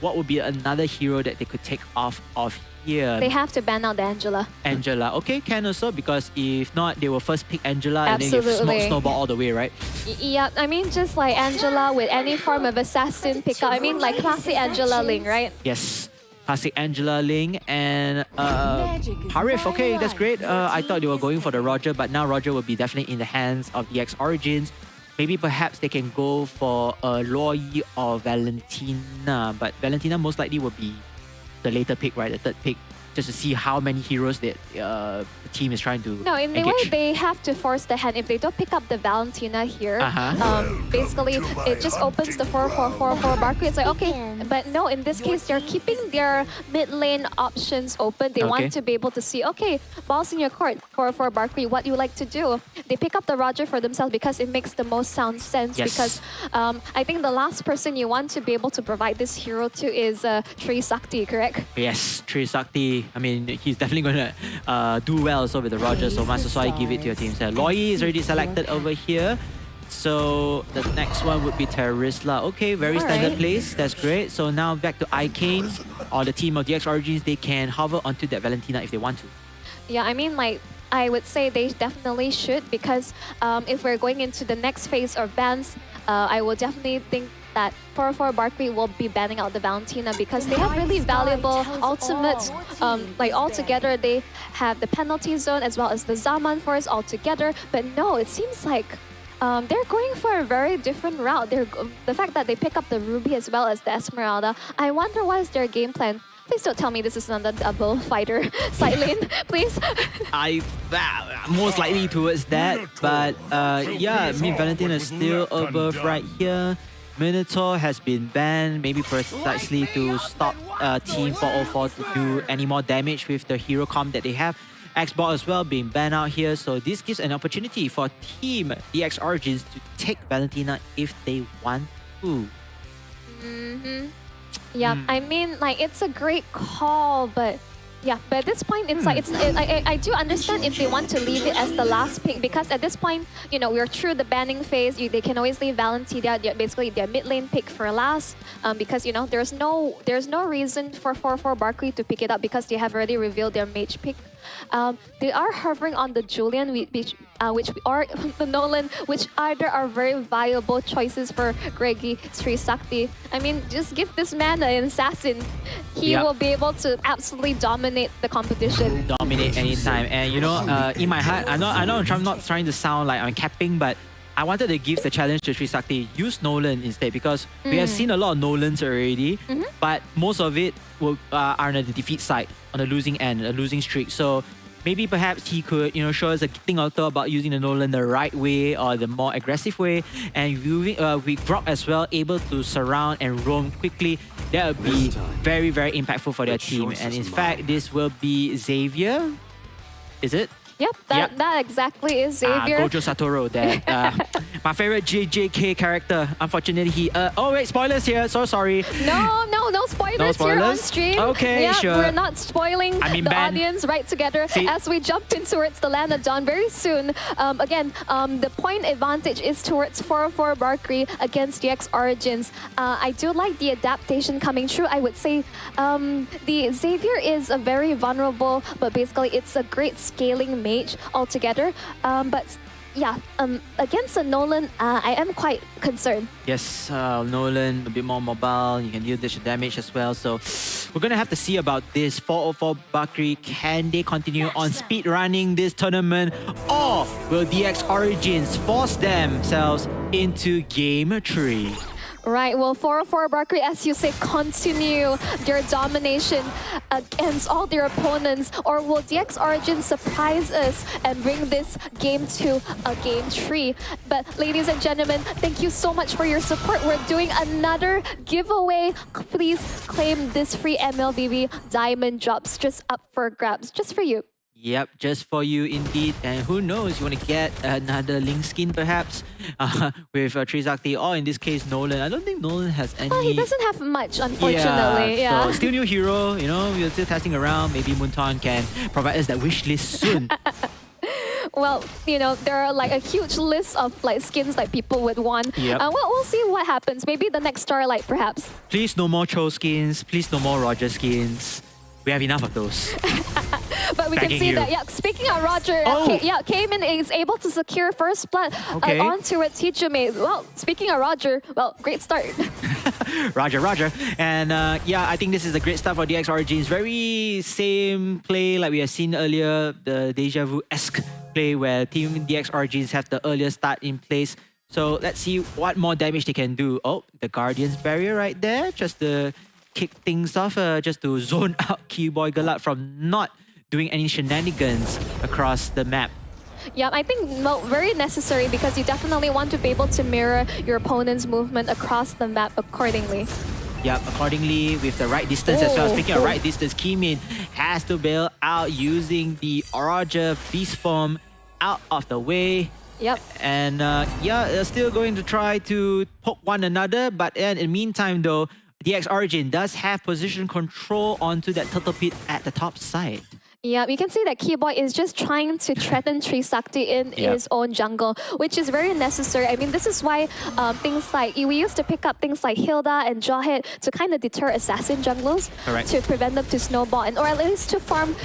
what would be another hero that they could take off of here? They have to ban out the Angela. Angela. Okay, can also, because if not, they will first pick Angela Absolutely. and then you snowball all the way, right? Yeah, I mean, just like Angela with any form of assassin pickup. I mean, like classic Angela Ling, right? Yes. Classic Angela Ling and Harif. Okay, that's great. I thought they were going for the Roger, but now Roger will be definitely in the hands of DX Origins. Maybe perhaps they can go for a Loi or Valentina, but Valentina most likely will be the later pick, right? The third pick, just to see how many heroes that the team is trying to No, in the engage. way they have to force the hand. If they don't pick up the Valentina here, basically it just opens the 4-4-4-4 Barkley. It's like, okay, but no, in this case, they're keeping their mid lane options open. They want to be able to see, okay, balls in your court, 4-4 Barkley, what you like to do. They pick up the Roger for themselves because it makes the most sound sense. Yes. Because I think the last person you want to be able to provide this hero to is Trisakti, correct? Yes, Trisakti. I mean, he's definitely going to do well also with the Roger, so must as well give it to your team. So Loi is already selected over here. So the next one would be Terisla. Okay, very standard place. That's great. So now back to Icane or the team of DX Origins. They can hover onto that Valentina if they want to. Yeah, I mean, like, I would say they definitely should, because if we're going into the next phase of bans, I will definitely think that 4-4 Barkley will be banning out the Valentina, because they have really valuable ultimates. Like altogether, they have the penalty zone as well as the Zaman Force altogether. But no, it seems like they're going for a very different route. The fact that they pick up the Ruby as well as the Esmeralda, I wonder what is their game plan. Please don't tell me this is another double fighter side lane, please. Most likely towards that, but yeah, I mean, Valentina is still above right here. Minotaur has been banned, maybe precisely to stop Team 404 to do any more damage with the hero comp that they have. Xbox as well being banned out here, so this gives an opportunity for Team DX Origins to take Valentina if they want to. Yeah, I mean, like, it's a great call, but yeah, but at this point, it's like, I do understand if they want to leave it as the last pick, because at this point, you know, we're through the banning phase. They can always leave Valentina, basically their mid lane pick for last, because, you know, there's no reason for 4-4 Barkley to pick it up, because they have already revealed their mage pick. They are hovering on the Julian, which or the Nolan, which either are very viable choices for Greggy Trisakti. I mean, just give this man an assassin. He will be able to absolutely dominate the competition. Dominate anytime. And you know, in my heart, I know I'm not trying to sound like I'm capping, but I wanted to give the challenge to Trisakti. Use Nolan instead, because we have seen a lot of Nolans already, but most of it are on the defeat side, on the losing end, a losing streak. So maybe perhaps he could, you know, show us a thing or two about using the Nolan the right way or the more aggressive way. And with Brock as well, able to surround and roam quickly, that would be very, very impactful for their team. And in fact, this will be Xavier. Is it? Yep, that exactly is Xavier. Gojo Satoru, that my favorite JJK character. Unfortunately, he. Oh wait, spoilers here. So sorry. No spoilers here on stream. Okay, yeah, sure. We're not spoiling the banned. audience right together as we jump in towards the land of Dawn very soon. Again, the point advantage is towards 404 Valkyrie against DX Origins. I do like the adaptation coming true. I would say the Xavier is a very vulnerable, but basically it's a great scaling mage altogether. But yeah, against a Nolan, I am quite concerned. Yes, Nolan, a bit more mobile. You can deal dish damage as well. So we're going to have to see about this. 404 Valkyrie, can they continue on speed running this tournament? Or will DX Origins force themselves into Game 3? Right, well, 404 Valkyrie, as you say, continue their domination against all their opponents, or will DX Origins surprise us and bring this game to a Game 3? But ladies and gentlemen, thank you so much for your support. We're doing another giveaway. Please claim this free MLBB Diamond Drops just up for grabs, just for you. Yep, just for you indeed. And who knows, you want to get another Link skin perhaps with Trisakti, or in this case Nolan. I don't think Nolan has any... Well, he doesn't have much, unfortunately. Yeah. So still new hero, you know, we're still testing around. Maybe Moonton can provide us that wish list soon. Well, you know, there are like a huge list of like skins that people would want. Yep. Well, we'll see what happens. Maybe the next Starlight, perhaps. Please no more Cho skins. Please no more Roger skins. We have enough of those. But we can see that, yeah, speaking of Roger, Cayman is able to secure first blood on towards Hijime. Well, speaking of Roger, well, great start. Roger. And yeah, I think this is a great start for DX Origins. Very same play like we have seen earlier, the Deja Vu-esque play where Team DX Origins have the earlier start in place. So let's see what more damage they can do. Oh, the Guardian's Barrier right there, just to kick things off, just to zone out Keyboy Galat from not doing any shenanigans across the map. Yeah, I think very necessary because you definitely want to be able to mirror your opponent's movement across the map accordingly. Yeah, accordingly with the right distance as well. Speaking of right distance, Kimin has to bail out using the Roger Beast Form out of the way. Yep. And yeah, they're still going to try to poke one another, but in the meantime though, DX Origin does have position control onto that turtle pit at the top side. Yeah, we can see that Keyboy is just trying to threaten Trisakti in his own jungle, which is very necessary. I mean, this is why things like, we used to pick up things like Hilda and Jawhead to kind of deter assassin junglers to prevent them to snowball, or at least to farm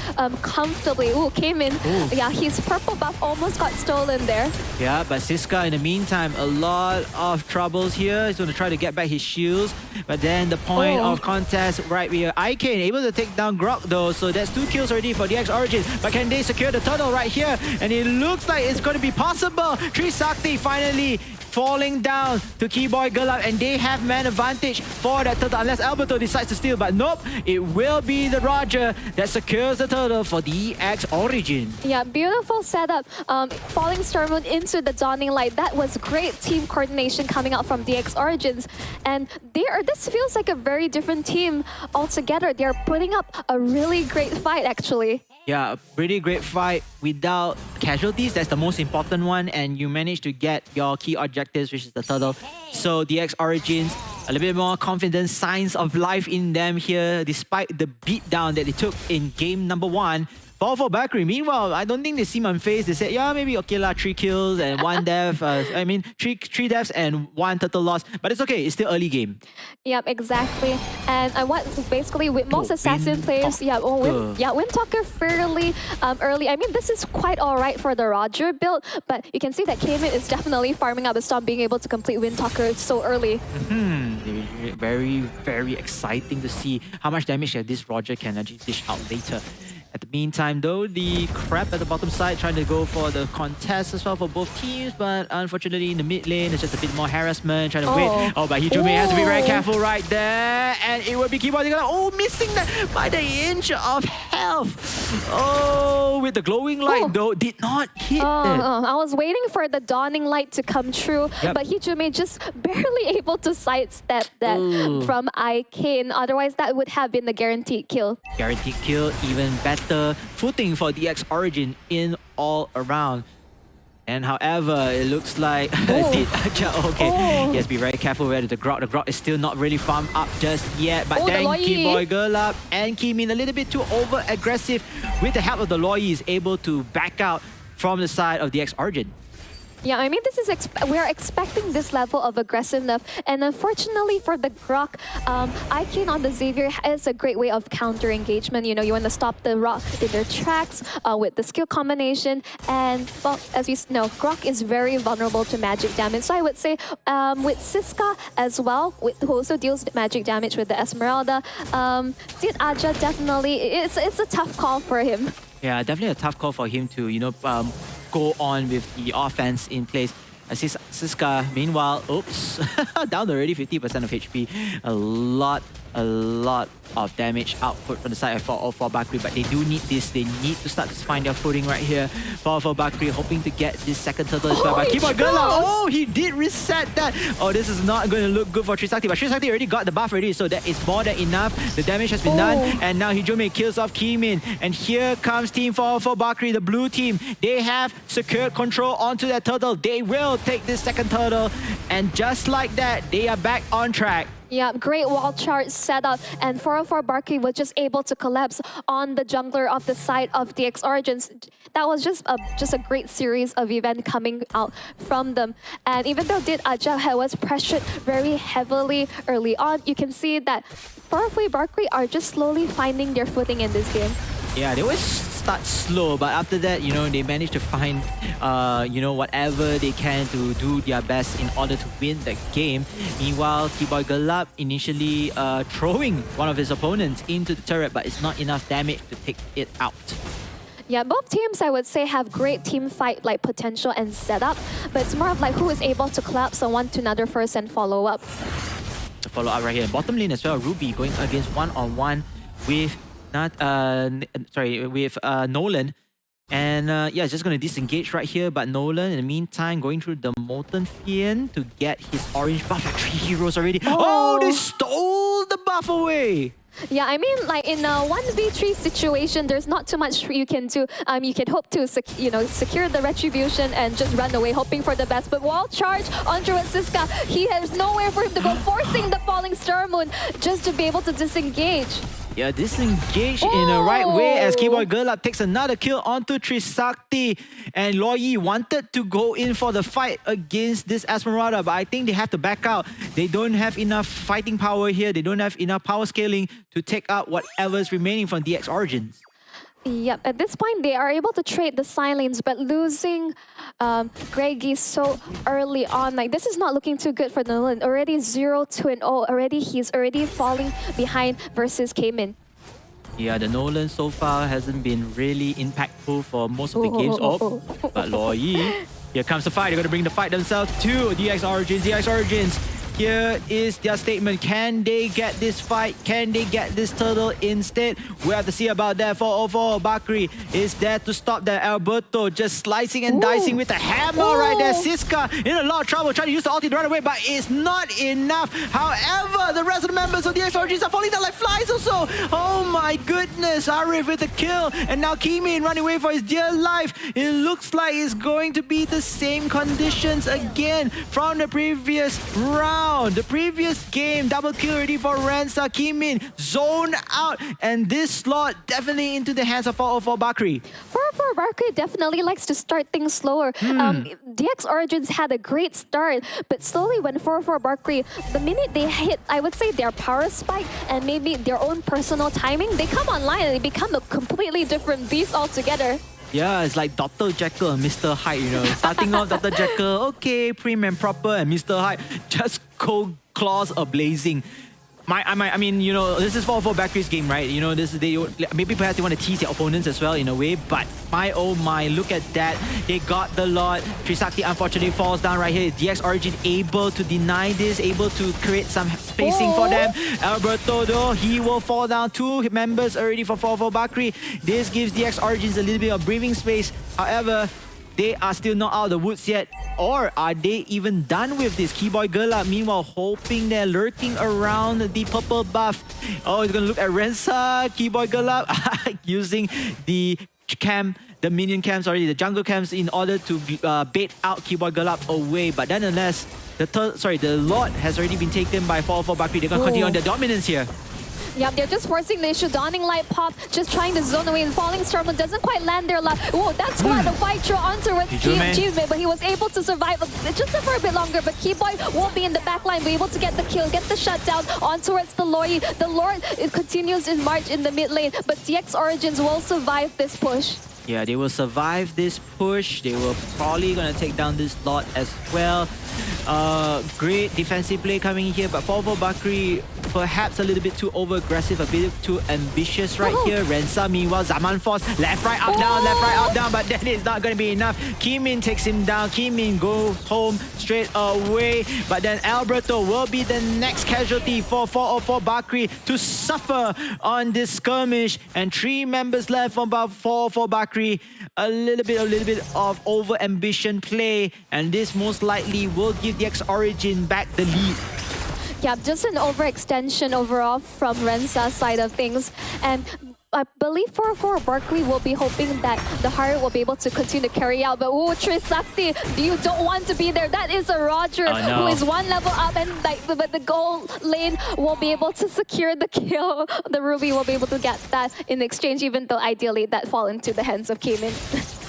comfortably. Ooh, came in. Ooh. Yeah, his purple buff almost got stolen there. Yeah, but Siska in the meantime, a lot of troubles here. He's going to try to get back his shields, but then the point of contest right here. Icane able to take down Grok though, so that's 2 kills already for DX Origins, but can they secure the turtle right here? And it looks like it's going to be possible. Trisakti finally falling down to Keyboy Galat, and they have man advantage for that turtle unless Alberto decides to steal, but nope, it will be the Roger that secures the turtle for DX Origin. Yeah, beautiful setup. Falling Star Moon into the Dawning Light. That was great team coordination coming out from DX Origins, and this feels like a very different team altogether. They're putting up a really great fight actually. Yeah, a pretty great fight without casualties. That's the most important one, and you manage to get your key objectives, which is the turtle. So DX Origins, a little bit more confidence, signs of life in them here, despite the beatdown that they took in game number 1. 404 Valkyrie, meanwhile, I don't think they seem unfazed. They said, yeah, maybe okay lah, 3 kills and 1 death. I mean, three deaths and 1 turtle loss. But it's okay, it's still early game. Yep, exactly. And what basically with most assassin players, Windtalker fairly early. I mean, this is quite alright for the Roger build, but you can see that Cayman is definitely farming out the storm, being able to complete Windtalker so early. Very, very exciting to see how much damage that this Roger can actually dish out later. At the meantime though, the Crab at the bottom side trying to go for the contest as well for both teams, but unfortunately in the mid lane it's just a bit more harassment, trying to wait. Oh, but Hijime has to be very careful right there, and it will be Keyboy. Oh, missing that by the inch of health. Oh, with the glowing light though, did not hit it. I was waiting for the dawning light to come true, Yep. but Hijime just barely able to sidestep that from Icane. Otherwise, that would have been the guaranteed kill. Guaranteed kill, even better footing for DX Origin in all around. And however, it looks like yes, be very careful where the Grok is still not really farmed up just yet. But then Keyboy Girlup and Kimin a little bit too over aggressive. With the help of the Loi is able to back out from the side of DX Origin. Yeah, I mean, this is we're expecting this level of aggressiveness, and unfortunately for the Grok, Icane on the Xavier is a great way of counter engagement. You know, you want to stop the Rock in their tracks with the skill combination, and well, as we know, Grok is very vulnerable to magic damage. So I would say with Siska as well, who also deals magic damage with the Esmeralda, Did Aja definitely it's a tough call for him. Yeah, definitely a tough call for him to, you know, go on with the offense in place. Siska, meanwhile, down to already 50% of HP. A lot of damage output from the side of 404 Bakri, but they do need this. They need to start to find their footing right here. 404 Bakri hoping to get this second turtle as well. But Keyboy Girlup, he did reset that. Oh, this is not going to look good for Trisakti, but Trisakti already got the buff already, so that is more than enough. The damage has been done, and now Hijome kills off Kimin. And here comes Team 404 Bakri, the blue team. They have secured control onto that turtle. They will take this second turtle, and just like that, they are back on track. Yeah, great wall charge setup, and 404 Barky was just able to collapse on the jungler of the side of DX Origins. That was just a great series of events coming out from them. And even though Did Aja was pressured very heavily early on, you can see that 404 Barky are just slowly finding their footing in this game. Yeah, they always start slow, but after that, you know, they manage to find, you know, whatever they can to do their best in order to win the game. Meanwhile, Keyboy Girlup initially throwing one of his opponents into the turret, but it's not enough damage to take it out. Yeah, both teams, I would say, have great team fight like potential and setup, but it's more of like who is able to collapse on one to another first and follow up. To follow up right here, bottom lane as well, Ruby going against one-on-one with Nolan. And yeah, just going to disengage right here, but Nolan in the meantime going through the Molten Fiend to get his orange buff. Like 3 heroes already. Oh, they stole the buff away. Yeah, I mean, like in a 1v3 situation, there's not too much you can do. You can hope to secure the retribution and just run away, hoping for the best. But wall charge on Druid Siska, he has nowhere for him to go, forcing the falling Star Moon just to be able to disengage. Yeah, disengage in the right way as Keyboy Girlup takes another kill onto Trisakti. And Loi wanted to go in for the fight against this Esmeralda, but I think they have to back out. They don't have enough fighting power here. They don't have enough power scaling to take out whatever's remaining from DX Origins. Yep, at this point they are able to trade the silence, but losing Greggy so early on, like this is not looking too good for Nolan. Already 0-2-0, already he's already falling behind versus Cayman. Yeah, the Nolan so far hasn't been really impactful for most of the games. But Loi, here comes the fight. They're going to bring the fight themselves to DX Origins. DX Origins, here is their statement. Can they get this fight? Can they get this turtle instead? We have to see about that. 404 Bakri is there to stop that. Alberto just slicing and dicing with a hammer right there. Siska in a lot of trouble trying to use the ulti to run away, but it's not enough. However, the rest of the members of the DX Origins are falling down like flies also. Oh my goodness, Arif with the kill, and now Kimin running away for his dear life. It looks like it's going to be the same conditions again from the previous round. The previous game, double kill already for Ransa. Kimin zone out, and this slot definitely into the hands of 404 Bakri. 404 Bakri definitely likes to start things slower. DX Origins had a great start, but slowly when 404 Bakri, the minute they hit, I would say, their power spike and maybe their own personal timing, they come online and they become a completely different beast altogether. Yeah, it's like Dr. Jekyll and Mr. Hyde, you know. Starting off Dr. Jekyll, okay, prim and proper, and Mr. Hyde just cold claws a blazing. I mean, you know, this is 4-4 Bakri's game, right? You know, maybe perhaps they want to tease their opponents as well in a way, but my oh my, look at that. They got the lot. Trisakti unfortunately falls down right here. DX Origin able to deny this, able to create some spacing for them. Alberto though, he will fall down. 2 members already for 4-4 Bakri. This gives DX Origins a little bit of breathing space. However, they are still not out of the woods yet. Or are they even done with this? Keyboy Gurlap, meanwhile, hoping they're lurking around the purple buff. Oh, he's gonna look at Rensa. Keyboy Gurlap using the minion camps, the jungle camps in order to bait out Keyboy Gurlap away. But nonetheless, the Lord has already been taken by 4-4 Bakri. They're gonna continue on their dominance here. Yep, they're just forcing the issue. Dawning Light pop, just trying to zone away, and Falling Storm doesn't quite land their lap. Oh, that's why the fight throw onto Achievement, but he was able to survive just for a bit longer. But Keyboy won't be in the back line, be able to get the kill, get the shutdown on towards the Loi. The Lord continues his march in the mid lane, but DX Origins will survive this push. Yeah, they will survive this push. They were probably going to take down this lot as well. Great defensive play coming here, but 4-4 Bakri perhaps a little bit too over-aggressive, a bit too ambitious right here. Rensa, meanwhile, Zaman Force, left, right, up, down, left, right, up, down, but that is not going to be enough. Kimin takes him down. Kimin goes home straight away, but then Alberto will be the next casualty for 4-4 Bakri to suffer on this skirmish, and 3 members left from about 4-4 Bakri. A little bit of over-ambition play, and this most likely will give DX Origin back the lead. Yeah, just an overextension overall from Rensa's side of things. And I believe 4-4 Bakri will be hoping that the Harriet will be able to continue to carry out. But oh, Trisakti, you don't want to be there. That is a Roger who is 1 level up, and but the gold lane won't be able to secure the kill. The Ruby will be able to get that in exchange, even though ideally that fall into the hands of Kimin.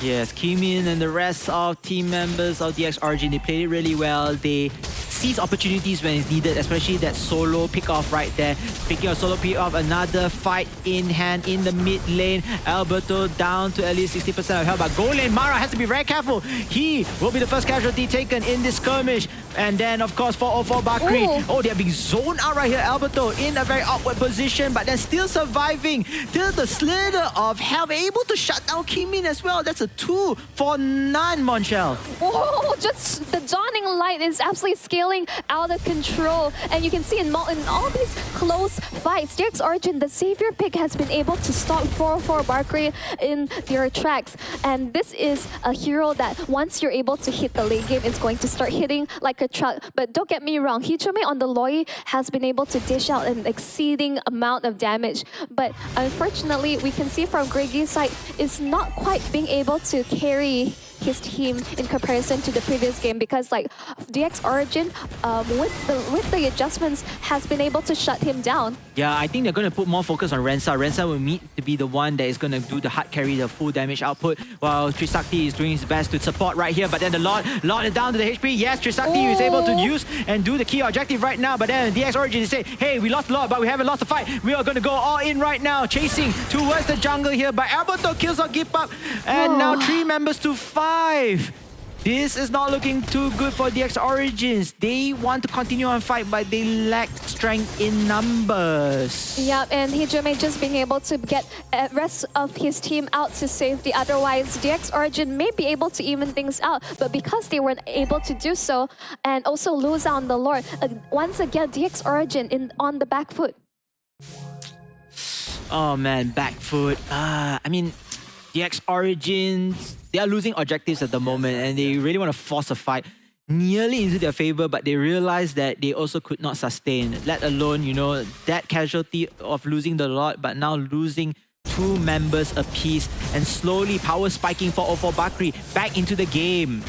Yes, Kimin and the rest of team members of DX Origin, they played it really well. They seize opportunities when it's needed, especially that solo pick-off right there. Picking a solo pick-off, another fight in hand in the mid lane. Alberto down to at least 60% of health, but gold lane, Mara has to be very careful. He will be the first casualty taken in this skirmish. And then, of course, 4-4 Bakri. Oh, they're being zoned out right here. Alberto in a very awkward position, but they're still surviving. Still the slither of health, able to shut down Kimin as well. That's a 2 for none, Monchel. Oh, just the Dawning Light is absolutely scaling out of control. And you can see in all these close fights, DX Origin, the savior pick, has been able to stop 4-4 Bakri in their tracks. And this is a hero that once you're able to hit the late game, it's going to start hitting like a truck. But don't get me wrong, Hichome on the Loi has been able to dish out an exceeding amount of damage. But unfortunately, we can see from Gregi's side, is not quite being able to carry his team in comparison to the previous game, because like DX Origin with the adjustments has been able to shut him down. Yeah, I think they're going to put more focus on Rensa. Rensa will need to be the one that is going to do the hard carry, the full damage output, while Trisakti is doing his best to support right here. But then the Lord is down to the HP. Yes, Trisakti is able to use and do the key objective right now, but then DX Origin is saying, hey, we lost a lot, but we haven't lost the fight. We are going to go all in right now, chasing towards the jungle here, but Alberto kills on Gip Up, and now 3 members to 5. This is not looking too good for DX Origins. They want to continue on fight, but they lack strength in numbers. Yeah, and Hijome just being able to get the rest of his team out to safety. Otherwise, DX Origin may be able to even things out, but because they weren't able to do so, and also lose out on the Lord, once again, DX Origin on the back foot. Oh man, back foot. I mean, DX Origins, they are losing objectives at the moment, and they really want to force a fight nearly into their favor, but they realize that they also could not sustain, let alone, you know, that casualty of losing the Lord, but now losing 2 members apiece, and slowly power spiking for 4-4 Bakri back into the game.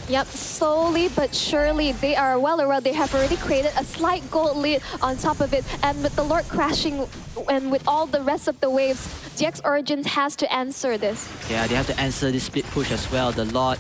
Yep, slowly but surely they are well aware. They have already created a slight gold lead on top of it, and with the Lord crashing and with all the rest of the waves, DX Origin has to answer this. Yeah, they have to answer this split push as well. The Lord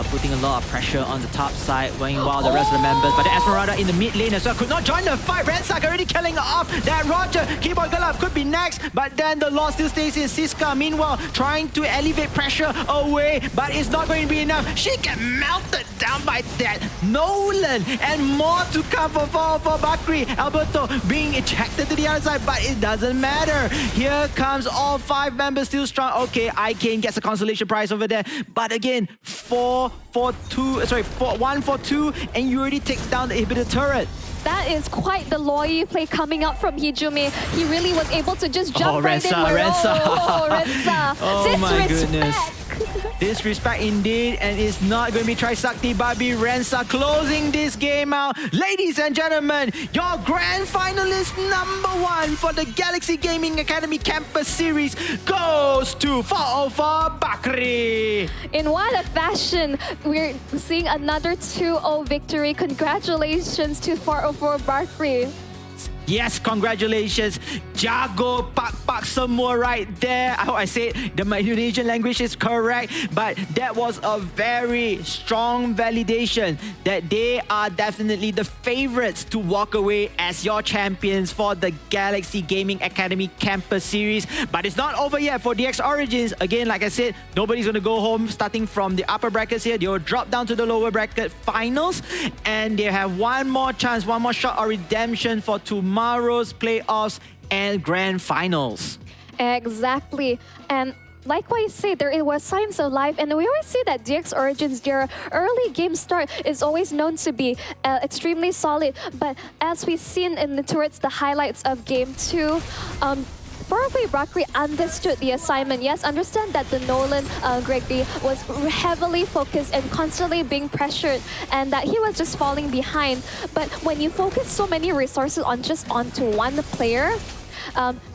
putting a lot of pressure on the top side, while the rest of the members, but the Esmeralda in the mid lane as well could not join the fight. Rensak already killing off that Roger. Keyboy Gurlap could be next, but then the Lord still stays in. Siska, meanwhile, trying to elevate pressure away, but it's not going to be enough. She get melted down by that. Nolan and more to come for Bakri. Alberto being ejected to the other side, but it doesn't matter. Here comes all 5 members still strong. Okay, Ikane gets a consolation prize over there. But again, 1 for 2, and you already take down the inhibitor turret. That is quite the loyal play coming out from Hijumi. He really was able to just jump right in. Rensa. Rensa. Oh my Disrespect. goodness. Disrespect indeed, and it's not going to be Trisakti Babi Rensa closing this game out. Ladies and gentlemen, your grand finalist #1 for the Galaxy Gaming Academy Campus Series goes to 404 Bakri. In what a fashion, we're seeing another 2-0 victory. Congratulations to 404 Bakri. Yes, congratulations. Jago pak semua right there. I hope I said the Indonesian language is correct, but that was a very strong validation that they are definitely the favorites to walk away as your champions for the Galaxy Gaming Academy Campus Series. But it's not over yet for DX Origins. Again, like I said, nobody's going to go home starting from the upper brackets here. They will drop down to the lower bracket finals, and they have one more chance, one more shot of redemption for tomorrow's playoffs and grand finals. Exactly. And like what you say, there was signs of life, and we always say that DX Origins, their early game start is always known to be extremely solid. But as we've seen towards the highlights of Game 2, 404 Bakri understood the assignment. Yes, understand that the Nolan Gregory was heavily focused and constantly being pressured, and that he was just falling behind. But when you focus so many resources onto one player,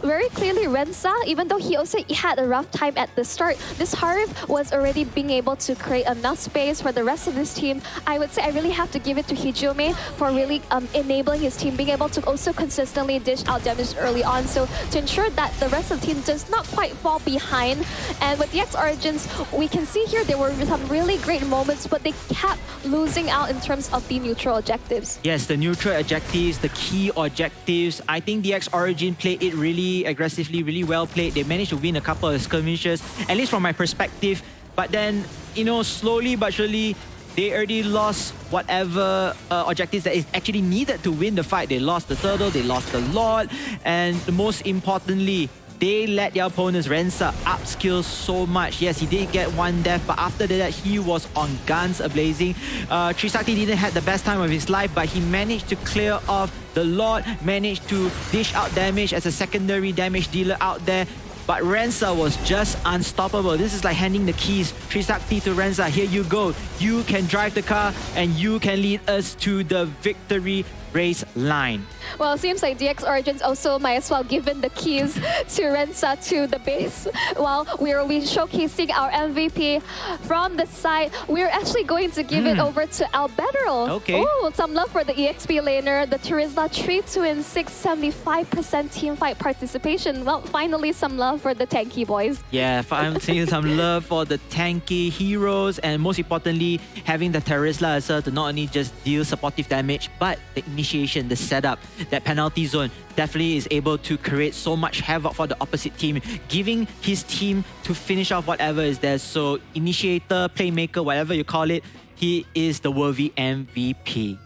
very clearly Rensa, even though he also had a rough time at the start, this Harif was already being able to create enough space for the rest of this team. I would say I really have to give it to Hijumi for really enabling his team, being able to also consistently dish out damage early on, so to ensure that the rest of the team does not quite fall behind. And with DX Origins, we can see here there were some really great moments, but they kept losing out in terms of the neutral objectives. Yes, the neutral objectives, the key objectives. I think DX Origin played it really aggressively, really well played. They managed to win a couple of skirmishes, at least from my perspective. But then, you know, slowly but surely, they already lost whatever objectives that is actually needed to win the fight. They lost the turtle, they lost the Lord, and most importantly, they let their opponents Rensa upskill so much. Yes, he did get one death, but after that, he was on guns a-blazing. Trisakti didn't have the best time of his life, but he managed to clear off the Lord, managed to dish out damage as a secondary damage dealer out there. But Rensa was just unstoppable. This is like handing the keys, Trisakti to Rensa. Here you go. You can drive the car and you can lead us to the victory race line. Well, it seems like DX Origins also might as well given the keys to Rensa to the base. While we're showcasing our MVP from the side, we're actually going to give it over to Albedo. Okay. Oh, some love for the EXP laner, the Terizla 3-2-6, 75% teamfight participation. Well, finally some love for the tanky boys. Yeah, I'm seeing some love for the tanky heroes, and most importantly, having the Terizla as well to not only just deal supportive damage, but the initiation, the setup, that penalty zone definitely is able to create so much havoc for the opposite team, giving his team to finish off whatever is there. So initiator, playmaker, whatever you call it, he is the worthy MVP.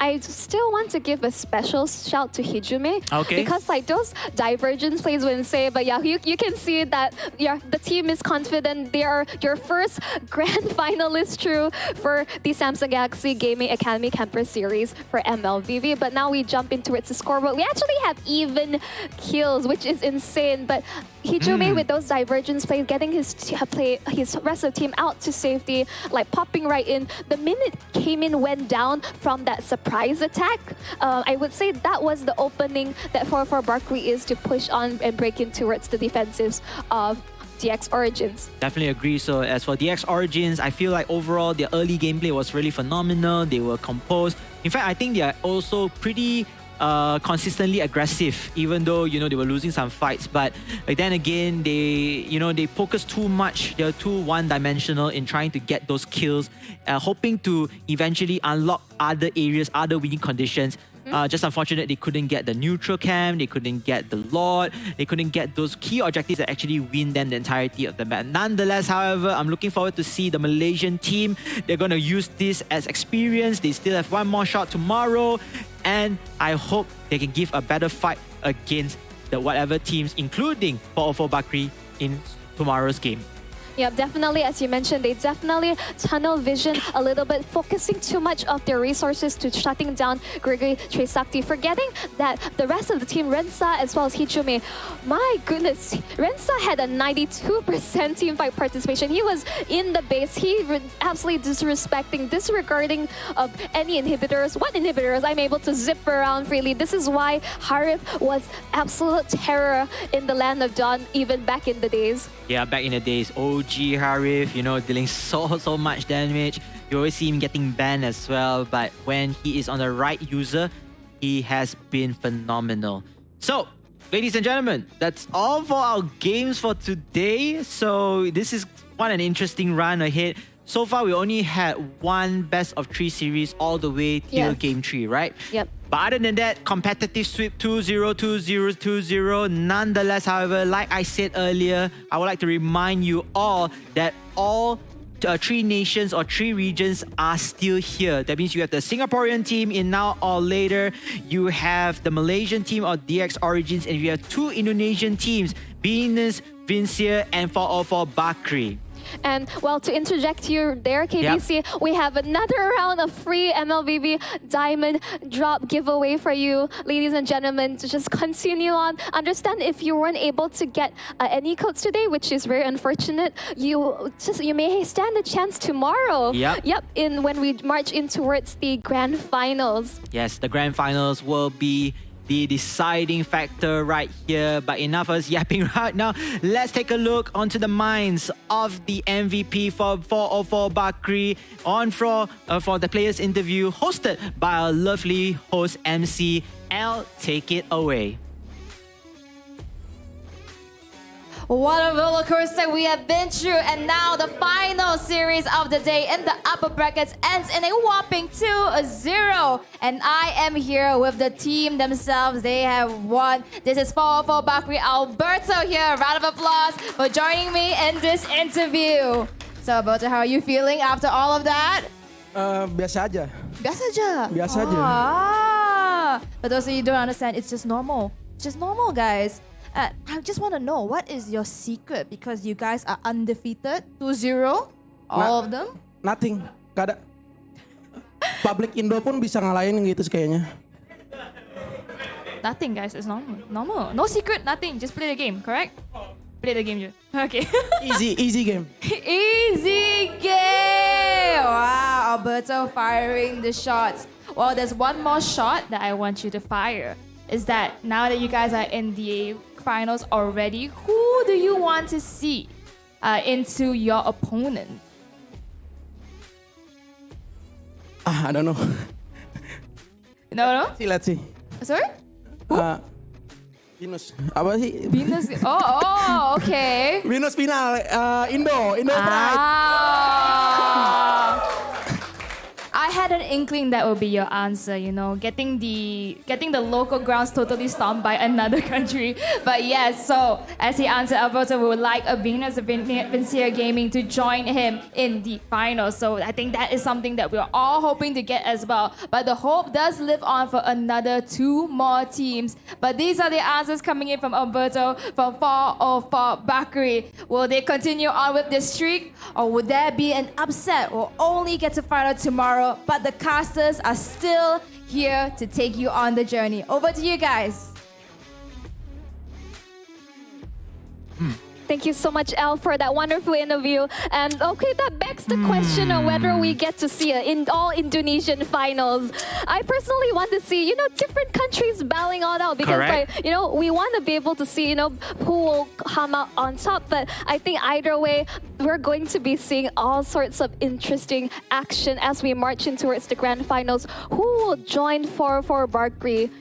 I still want to give a special shout to Hijumi. Okay. Because like those divergence plays wouldn't say, but yeah, you can see that the team is confident. They are your first grand finalist true for the Samsung Galaxy Gaming Academy Campus Series for MLBB. But now we jump into its scoreboard. We actually have even kills, which is insane. But Hijumi with those divergence plays, getting his rest of the team out to safety, like popping right in. The minute came in, went down from that surprise attack. I would say that was the opening that 404 Bakri is to push on and break in towards the defensives of DX Origins. Definitely agree. So as for DX Origins, I feel like overall their early gameplay was really phenomenal. They were composed. In fact, I think they are also pretty consistently aggressive, even though, you know, they were losing some fights. But then again, they focus too much. They're too one-dimensional in trying to get those kills, hoping to eventually unlock other areas, other winning conditions. Just unfortunate they couldn't get the neutral camp, they couldn't get the Lord, they couldn't get those key objectives that actually win them the entirety of the match. Nonetheless, however, I'm looking forward to see the Malaysian team. They're going to use this as experience. They still have one more shot tomorrow, and I hope they can give a better fight against the whatever teams, including 404 Bakri in tomorrow's game. Yeah, definitely. As you mentioned, they definitely tunnel vision a little bit, focusing too much of their resources to shutting down Gregory Trisakti, forgetting that the rest of the team, Rensa as well as Hichume, my goodness, Rensa had a 92% team fight participation. He was in the base. He absolutely disregarding of any inhibitors. What inhibitors? I'm able to zip around freely. This is why Harith was absolute terror in the Land of Dawn, even back in the days. Yeah, back in the days, OG Harith, dealing so much damage. You always see him getting banned as well, but when he is on the right user, he has been phenomenal. So, ladies and gentlemen, that's all for our games for today. So this is quite an interesting run ahead. So far, we only had one best of 3 series all the way till game 3, right? Yep. But other than that, competitive sweep 2-0, 2-0, 2-0. Nonetheless, however, like I said earlier, I would like to remind you all that all 3 nations or 3 regions are still here. That means you have the Singaporean team in Now or Later, you have the Malaysian team or DX Origins, and you have 2 Indonesian teams, Venus, Vincia, and 404 Bakri. And well, to interject you there, KBC, we have another round of free MLBB Diamond Drop giveaway for you, ladies and gentlemen, to just continue on. Understand if you weren't able to get any codes today, which is very unfortunate, you may stand a chance tomorrow. Yep. When we march in towards the grand finals. Yes, the grand finals will be the deciding factor right here. But enough of us yapping right now. Let's take a look onto the minds of the MVP for 404 Bakri on for the players interview hosted by our lovely host MC L. Take it away. What a roller coaster we have been through, and now the final series of the day in the upper brackets ends in a whopping 2-0. And I am here with the team themselves. They have won. This is 404 Bakri Alberto here. Round of applause for joining me in this interview. So Alberto, how are you feeling after all of that? Biasa aja. Biasa aja? Biasa aja. Ah. For those of you who don't understand, it's just normal. It's just normal, guys. I just want to know, what is your secret? Because you guys are undefeated, 2-0, all of them. Nothing, gak ada. Public Indo pun bisa ngalahin gitu kayaknya. Nothing, guys, it's normal. No secret, nothing. Just play the game, correct? Play the game, okay. Easy game. Easy game. Wow, Alberto firing the shots. Well, there's one more shot that I want you to fire. Is that now that you guys are in the finals already, who do you want to see into your opponent? I don't know. No? Let's see. Sorry? Venus. Apa sih? Venus. Oh, okay. Venus final Indo Pride. I had an inkling that would be your answer, getting the local grounds totally stomped by another country. But yes, so as he answered, Alberto would like a Venus Vincia Gaming to join him in the finals. So I think that is something that we're all hoping to get as well. But the hope does live on for another 2 more teams. But these are the answers coming in from Alberto from 404 Bakri. Will they continue on with this streak, or would there be an upset? We'll only get to find out tomorrow. But the casters are still here to take you on the journey. Over to you guys. Thank you so much, Elle, for that wonderful interview. And okay, that begs the question of whether we get to see in all Indonesian finals. I personally want to see, different countries battling all out because, we want to be able to see, who will come out on top. But I think either way, we're going to be seeing all sorts of interesting action as we march in towards the grand finals. Who will join 404 Bakri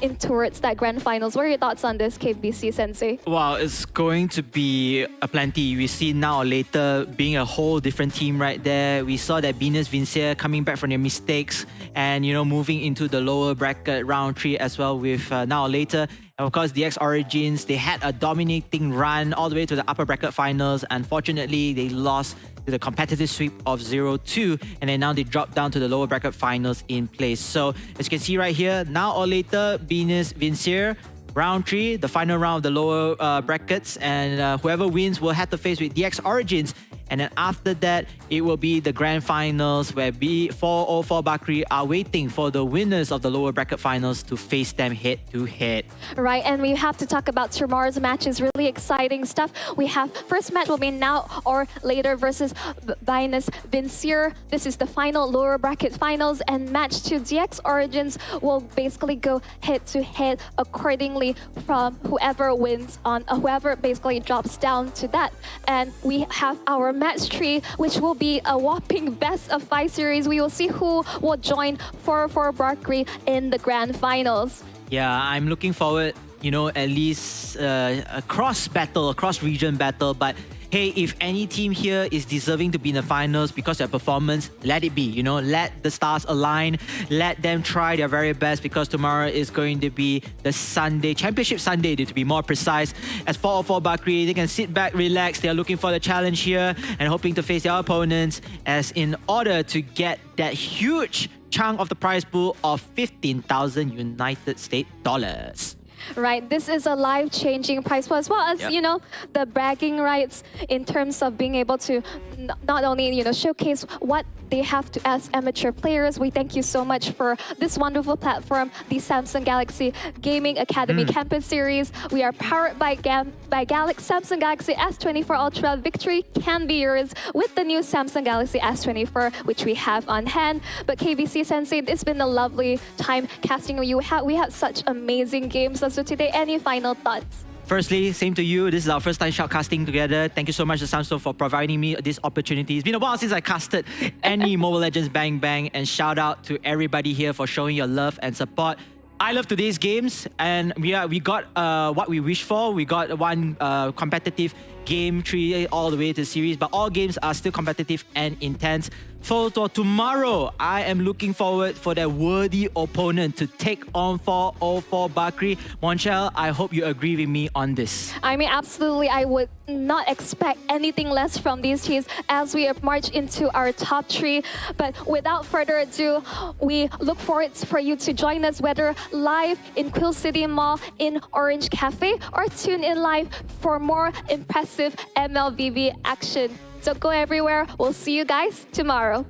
in towards that grand finals? What are your thoughts on this, KBC Sensei? Wow, it's going to be be aplenty. We see Now or Later being a whole different team right there. We saw that Venus Vincier coming back from their mistakes and, moving into the lower bracket round 3 as well with Now or Later. And of course, DX Origins, they had a dominating run all the way to the upper bracket finals. Unfortunately, they lost to the competitive sweep of 0-2, and then now they dropped down to the lower bracket finals in place. So as you can see right here, Now or Later, Venus Vincier, round 3, the final round of the lower brackets, and whoever wins will have to face with DX Origins. And then after that, it will be the grand finals where B404 Bakri are waiting for the winners of the lower bracket finals to face them head to head. Right, and we have to talk about tomorrow's matches. Really exciting stuff. We have first match will be Now or Later versus Venus Vincier. This is the final lower bracket finals, and match 2 DX Origins will basically go head to head accordingly from whoever wins on whoever basically drops down to that. And we have our match 3, which will be a whopping best of 5 series. We will see who will join 404 Bakri in the grand finals. Yeah, I'm looking forward, at least a cross-region battle. But hey, if any team here is deserving to be in the finals because of their performance, let it be. Let the stars align. Let them try their very best, because tomorrow is going to be the Sunday, Championship Sunday, to be more precise. As 404 Bakri, they can sit back, relax. They are looking for the challenge here and hoping to face their opponents, as in order to get that huge chunk of the prize pool of 15,000 United States dollars. Right, this is a life-changing prize pool, as well as, the bragging rights in terms of being able to not only, showcase what they have to as amateur players. We thank you so much for this wonderful platform, the Samsung Galaxy Gaming Academy Campus Series. We are powered by Samsung Galaxy S24 Ultra. Victory can be yours with the new Samsung Galaxy S24, which we have on hand. But KBC Sensei, it's been a lovely time casting with you. We had such amazing games. So today, any final thoughts? Firstly, same to you. This is our first time shoutcasting together. Thank you so much to Samsung for providing me this opportunity. It's been a while since I casted any Mobile Legends Bang Bang, and shout out to everybody here for showing your love and support. I love today's games, and we got what we wished for. We got one competitive game 3 all the way to series, but all games are still competitive and intense. For tomorrow, I am looking forward for that worthy opponent to take on 404 Bakri. Monchel, I hope you agree with me on this. I mean, absolutely. I would not expect anything less from these teams as we march into our top 3. But without further ado, we look forward for you to join us, whether live in Quill City Mall in Orange Cafe, or tune in live for more impressive MLBB action. So go everywhere. We'll see you guys tomorrow.